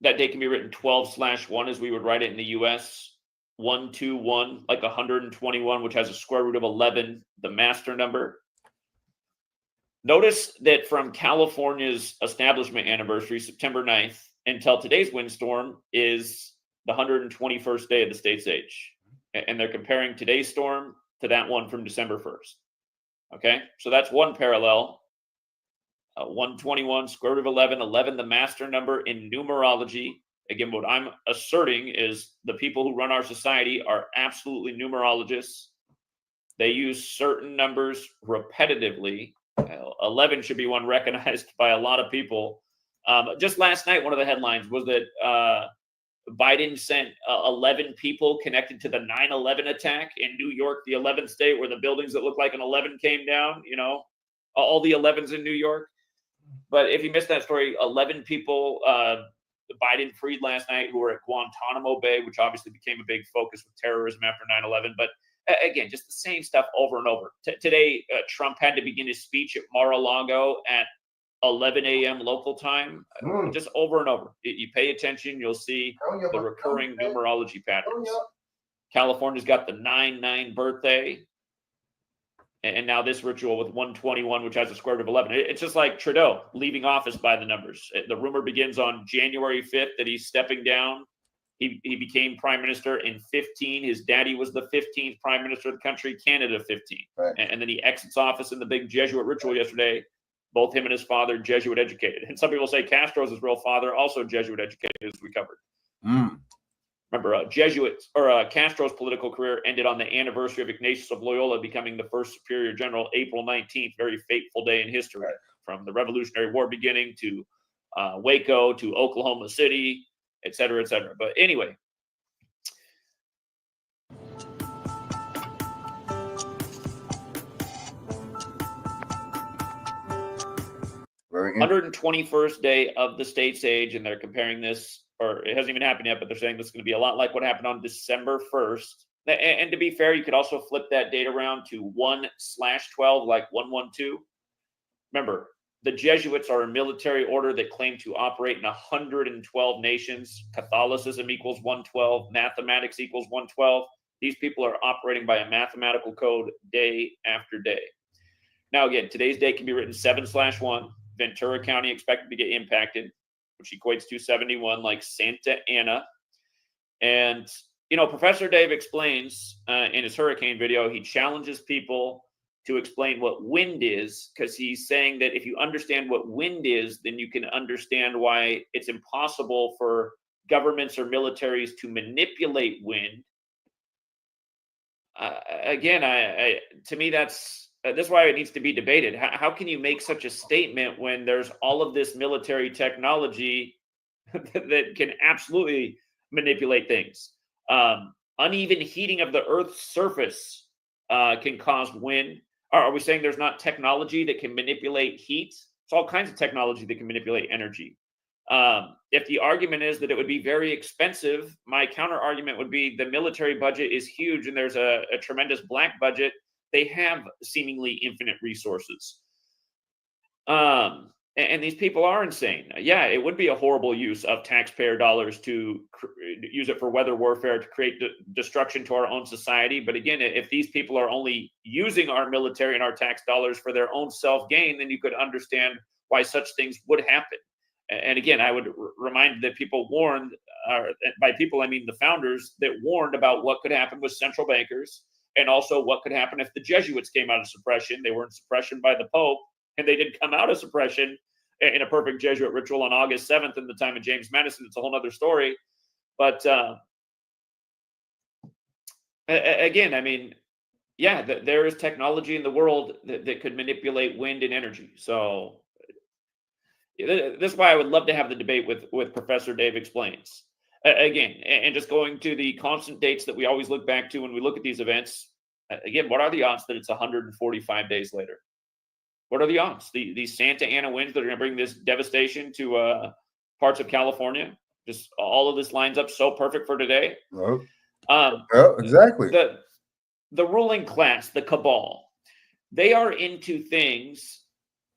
that date can be written 12/1 as we would write it in the US. 121, like 121, which has a square root of 11, the master number. Notice that from California's establishment anniversary, September 9th, until today's windstorm is the 121st day of the state's age. And they're comparing today's storm to that one from December 1st. Okay, so that's one parallel. 121, square root of 11, 11, the master number in numerology. Again, what I'm asserting is the people who run our society are absolutely numerologists. They use certain numbers repetitively. 11 should be one recognized by a lot of people. Just last night, one of the headlines was that Biden sent 11 people connected to the 9/11 attack in New York, the 11th state, where the buildings that look like an 11 came down, you know, all the 11s in New York. But if you missed that story, 11 people Biden freed last night who were at Guantanamo Bay, which obviously became a big focus with terrorism after 9/11. But again, just the same stuff over and over. Today, Trump had to begin his speech at Mar-a-Lago at 11 a.m. local time, just over and over. You pay attention, you'll see the recurring numerology patterns. California's got the 9/9 birthday. And now this ritual with 121, which has a square root of 11. It's just like Trudeau leaving office by the numbers. The rumor begins on January 5th that he's stepping down. He became prime minister in 15. His daddy was the 15th prime minister of the country, Canada 15. Right. And then he exits office in the big Jesuit ritual yesterday. Both him and his father Jesuit educated. And some people say Castro's his real father, also Jesuit educated, as we covered. Remember, Castro's political career ended on the anniversary of Ignatius of Loyola becoming the first superior general, April 19th, very fateful day in history, from the Revolutionary War beginning to Waco to Oklahoma City, et cetera, et cetera. But anyway. 121st day of the state's age, and they're comparing this, or it hasn't even happened yet, but they're saying this is going to be a lot like what happened on December 1st. And to be fair, you could also flip that date around to 1/12, like 112. Remember, the Jesuits are a military order that claim to operate in 112 nations. Catholicism equals 112. Mathematics equals 112. These people are operating by a mathematical code day after day. Now, again, today's date can be written 7/1. Ventura County expected to get impacted, which equates to 71, like Santa Ana. And, you know, Professor Dave explains in his hurricane video, he challenges people to explain what wind is, because he's saying that if you understand what wind is, then you can understand why it's impossible for governments or militaries to manipulate wind. Again, to me, that's That's why it needs to be debated. How can you make such a statement when there's all of this military technology that can absolutely manipulate things? Uneven heating of the Earth's surface can cause wind. Are we saying there's not technology that can manipulate heat? It's all kinds of technology that can manipulate energy. If the argument is that it would be very expensive, my counter argument would be the military budget is huge and there's a tremendous black budget. They have seemingly infinite resources. And these people are insane. Yeah, it would be a horrible use of taxpayer dollars to use it for weather warfare to create destruction to our own society. But again, if these people are only using our military and our tax dollars for their own self-gain, then you could understand why such things would happen. And again, I would remind that people warned, by people I mean the founders, that warned about what could happen with central bankers and also what could happen if the Jesuits came out of suppression. They were in suppression by the Pope, and they did come out of suppression in a perfect Jesuit ritual on August 7th in the time of James Madison. It's a whole other story. But again, I mean, yeah, there is technology in the world that could manipulate wind and energy. So this is why I would love to have the debate with Professor Dave Explains. Again, and just going to the constant dates that we always look back to when we look at these events. Again, what are the odds that it's 145 days later? What are the odds? These Santa Ana winds that are going to bring this devastation to parts of California. Just all of this lines up so perfect for today. Exactly. The ruling class, the cabal, they are into things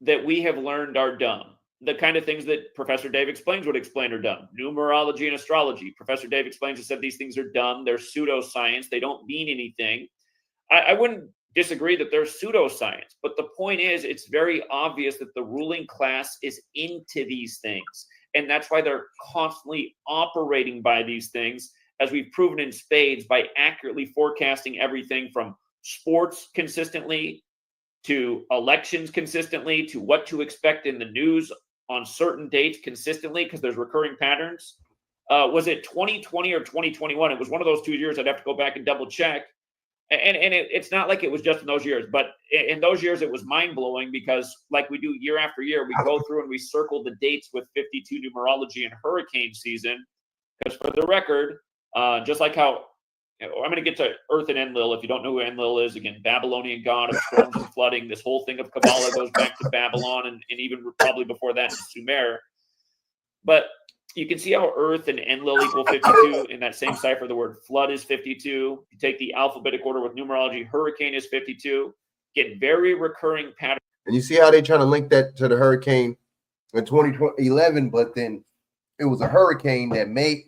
that we have learned are dumb. The kind of things that Professor Dave Explains would explain are dumb. Numerology and astrology. Professor Dave Explains has said these things are dumb. They're pseudoscience. They don't mean anything. I wouldn't disagree that they're pseudoscience, but the point is it's very obvious that the ruling class is into these things. And that's why they're constantly operating by these things, as we've proven in spades by accurately forecasting everything from sports consistently to elections consistently to what to expect in the news on certain dates consistently, because there's recurring patterns. Was it 2020 or 2021? It was one of those 2 years. I'd have to go back and double check. And it's not like it was just in those years, but in those years it was mind-blowing because like we do year after year, we go through and we circle the dates with 52 numerology and hurricane season. Because for the record, just like how I'm going to get to Earth and Enlil. If you don't know who Enlil is, again, Babylonian god of storms and flooding. This whole thing of Kabbalah goes back to Babylon and even probably before that to Sumer. But you can see how Earth and Enlil equal 52 in that same cipher. The word flood is 52. You take the alphabetic order with numerology, hurricane is 52. Get very recurring patterns. And you see how they trying to link that to the hurricane in 2011, but then it was a hurricane that made,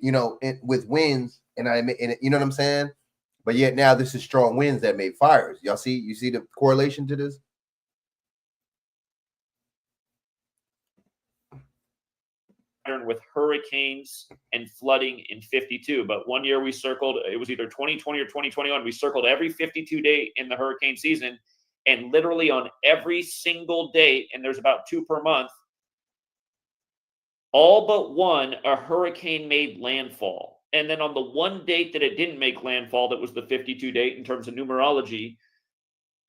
with winds, and you know what I'm saying? But yet now this is strong winds that made fires. You see the correlation to this? With hurricanes and flooding in 52, but one year we circled, it was either 2020 or 2021, we circled every 52 day in the hurricane season, and literally on every single date, and there's about 2 per month, all but one, a hurricane made landfall. And then on the one date that it didn't make landfall, that was the 52 date in terms of numerology,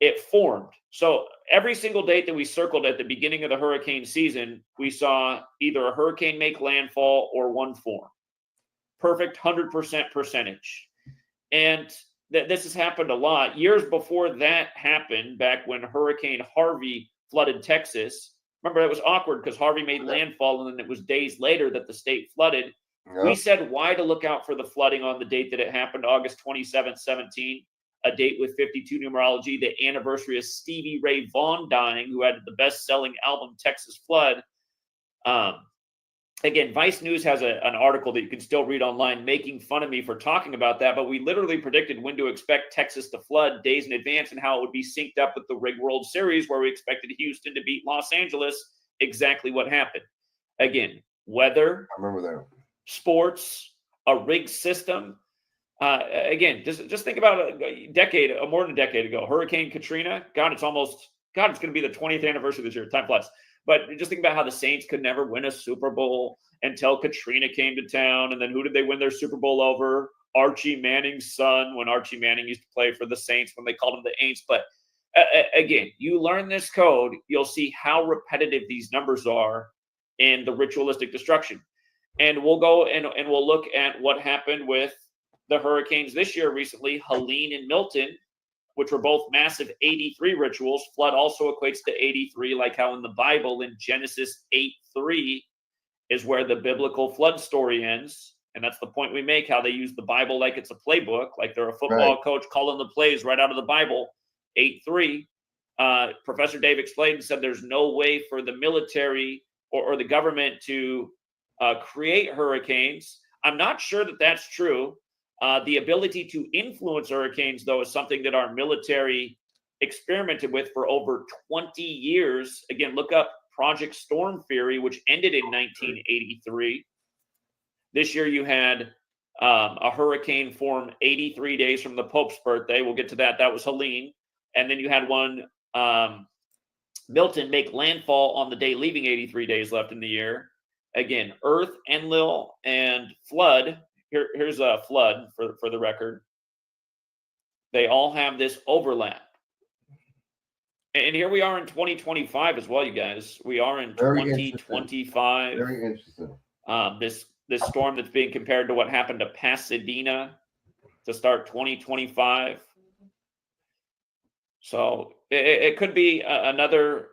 it formed. So every single date that we circled at the beginning of the hurricane season, we saw either a hurricane make landfall or one form. Perfect 100% percentage. And this has happened a lot. Years before that happened, back when Hurricane Harvey flooded Texas, remember that was awkward because Harvey made landfall and then it was days later that the state flooded. Yep. We said why to look out for the flooding on the date that it happened, August 27th, 17. A date with 52 numerology, the anniversary of Stevie Ray Vaughan dying, who had the best-selling album Texas Flood. Again, Vice News has an article that you can still read online making fun of me for talking about that, but we literally predicted when to expect Texas to flood days in advance and how it would be synced up with the Rig World Series where we expected Houston to beat Los Angeles. Exactly what happened. Again, weather, I remember that. Sports, a rigged system. Again, just think about more than a decade ago, Hurricane Katrina. It's going to be the 20th anniversary this year. Time flies. But just think about how the Saints could never win a Super Bowl until Katrina came to town. And then who did they win their Super Bowl over? Archie Manning's son, when Archie Manning used to play for the Saints, when they called him the Aints. But Again, you learn this code, you'll see how repetitive these numbers are in the ritualistic destruction. And we'll go and we'll look at what happened with the hurricanes this year recently, Helene and Milton, which were both massive 83 rituals. Flood also equates to 83, like how in the Bible in Genesis 8:3 is where the biblical flood story ends. And that's the point we make, how they use the Bible like it's a playbook, like they're a football coach calling the plays right out of the Bible. 8:3. Professor Dave explained and said there's no way for the military or the government to create hurricanes. I'm not sure that that's true. The ability to influence hurricanes, though, is something that our military experimented with for over 20 years. Again, look up Project Storm Theory, which ended in 1983. This year you had a hurricane form 83 days from the Pope's birthday. We'll get to that. That was Helene. And then you had one, Milton, make landfall on the day leaving 83 days left in the year. Again, Earth, Enlil, and Flood. Here's a Flood for the record. They all have this overlap. And here we are in 2025 as well, you guys. We are in 2025. Very interesting. This storm that's being compared to what happened to Pasadena to start 2025. So it could be another,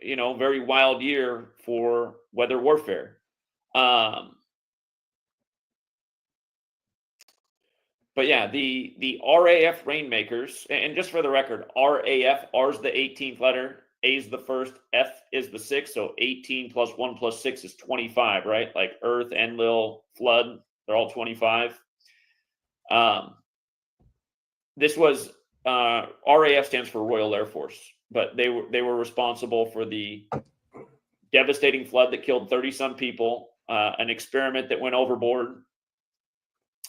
very wild year for weather warfare. But yeah, the RAF Rainmakers, and just for the record, RAF, R's the 18th letter, A's the first, F is the sixth, so 18 plus 1 plus 6 is 25, right? Like Earth, Enlil, Flood, they're all 25. This was RAF stands for Royal Air Force, but they were responsible for the devastating flood that killed 30-some people, an experiment that went overboard.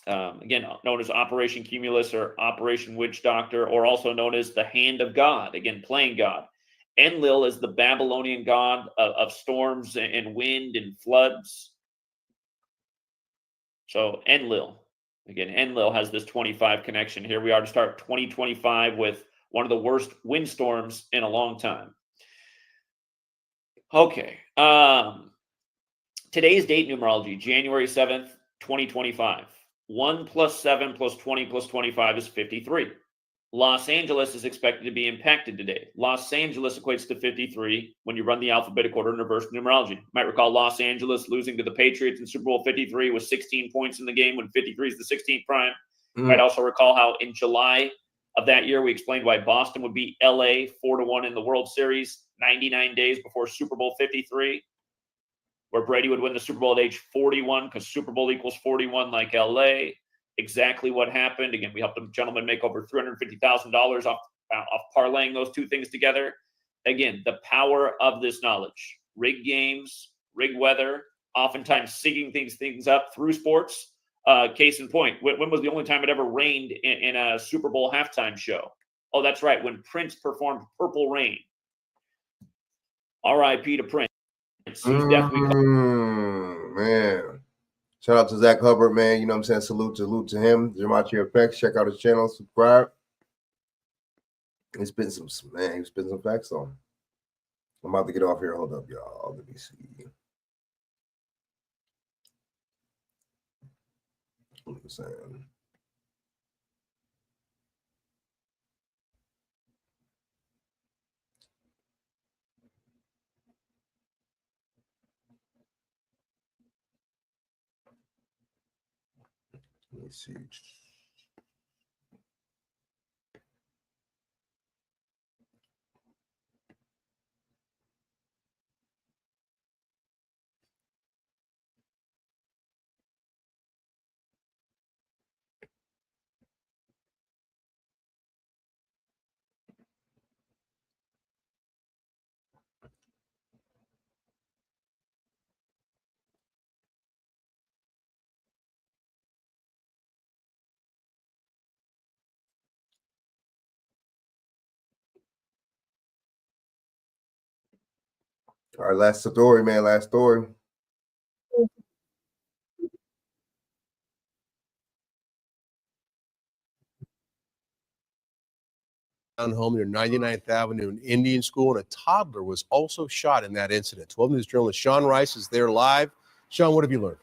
Again, known as Operation Cumulus or Operation Witch Doctor, or also known as the Hand of God, again, playing God. Enlil is the Babylonian god of storms and wind and floods. So Enlil, again, Enlil has this 25 connection. Here we are to start 2025 with one of the worst windstorms in a long time. Okay. Today's date numerology, January 7th, 2025. 1 plus 7 plus 20 plus 25 is 53. Los Angeles is expected to be impacted today. Los Angeles equates to 53 when you run the alphabetic order in reverse numerology. You might recall Los Angeles losing to the Patriots in Super Bowl 53 with 16 points in the game when 53 is the 16th prime. You might also recall how in July of that year, we explained why Boston would beat LA 4-1 in the World Series 99 days before Super Bowl 53. Where Brady would win the Super Bowl at age 41 because Super Bowl equals 41 like LA. Exactly what happened. Again, we helped a gentleman make over $350,000 off parlaying those two things together. Again, the power of this knowledge. Rig games, rig weather, oftentimes syncing things up through sports. Case in point, when was the only time it ever rained in a Super Bowl halftime show? Oh, that's right, when Prince performed Purple Rain. R.I.P. to Prince. Man. Shout out to Zach Hubbard, man. You know what I'm saying? Salute to him. Gematria Effects. Check out his channel. Subscribe. He's spitting some facts on. I'm about to get off here. Hold up, y'all. Let me see. What I'm saying. Let me see. All right, last story, man. Last story. home near 99th Avenue in Indian School, and a toddler was also shot in that incident. 12 News journalist Sean Rice is there live. Sean, what have you learned?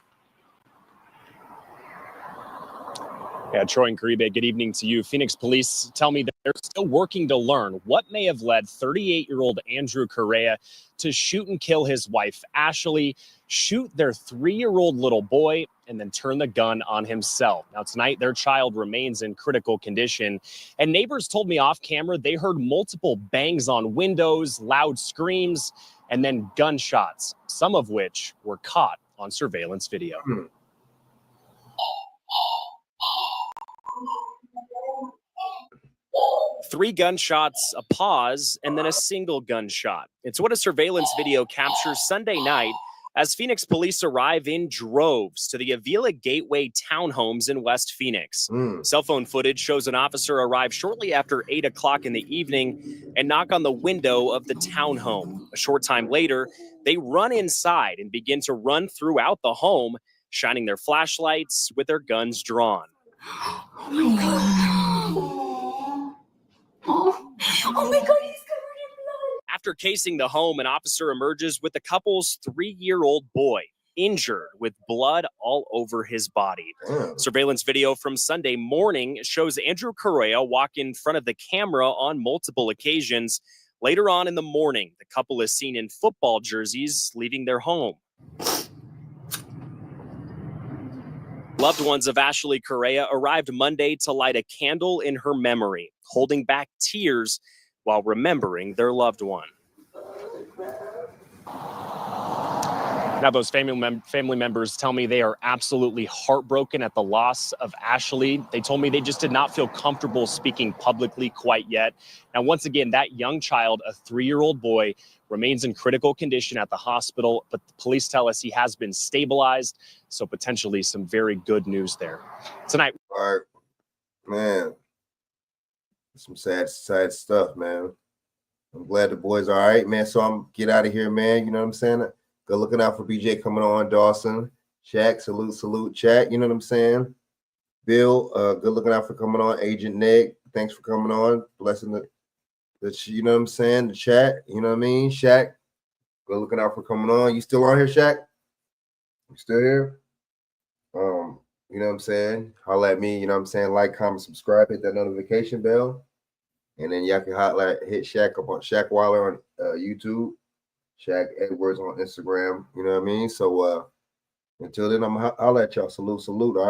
Yeah, Troy and Caribe, good evening to you. Phoenix police tell me that they're still working to learn what may have led 38-year-old Andrew Correa to shoot and kill his wife, Ashley, shoot their 3-year-old little boy, and then turn the gun on himself. Now, tonight, their child remains in critical condition, and neighbors told me off camera they heard multiple bangs on windows, loud screams, and then gunshots, some of which were caught on surveillance video. 3 gunshots, a pause, and then a single gunshot. It's what a surveillance video captures Sunday night as Phoenix police arrive in droves to the Avila Gateway townhomes in West Phoenix. Cell phone footage shows an officer arrive shortly after 8 o'clock in the evening and knock on the window of the townhome. A short time later, they run inside and begin to run throughout the home, shining their flashlights with their guns drawn. Oh my God. Oh my God, he's covered in blood. After casing the home, an officer emerges with the couple's 3-year-old boy, injured with blood all over his body. Surveillance video from Sunday morning shows Andrew Correa walk in front of the camera on multiple occasions. Later on in the morning, the couple is seen in football jerseys leaving their home. Loved ones of Ashley Correa arrived Monday to light a candle in her memory, holding back tears while remembering their loved one. Now, those family members tell me they are absolutely heartbroken at the loss of Ashley. They told me they just did not feel comfortable speaking publicly quite yet. Now, once again, that young child, a 3-year-old boy, remains in critical condition at the hospital, but the police tell us he has been stabilized, so potentially some very good news there. Tonight. All right, man. Some sad stuff, man. I'm glad the boys are all right, man. So I'm get out of here, man. You know what I'm saying? Good looking out for BJ coming on, Dawson. Chak, salute, Chak. You know what I'm saying? Bill, good looking out for coming on. Agent Nick, thanks for coming on. Blessing the you know what I'm saying? The chat, you know what I mean? Shaq, good looking out for coming on. You still on here, Shaq? You still here? You know what I'm saying? Holla at me, you know what I'm saying? Like, comment, subscribe, hit that notification bell. And then y'all can hit Shaq up on Shaq Waller on YouTube, Shaq Edwards on Instagram, you know what I mean? So until then, I'm gonna holla at y'all. Salute, all right?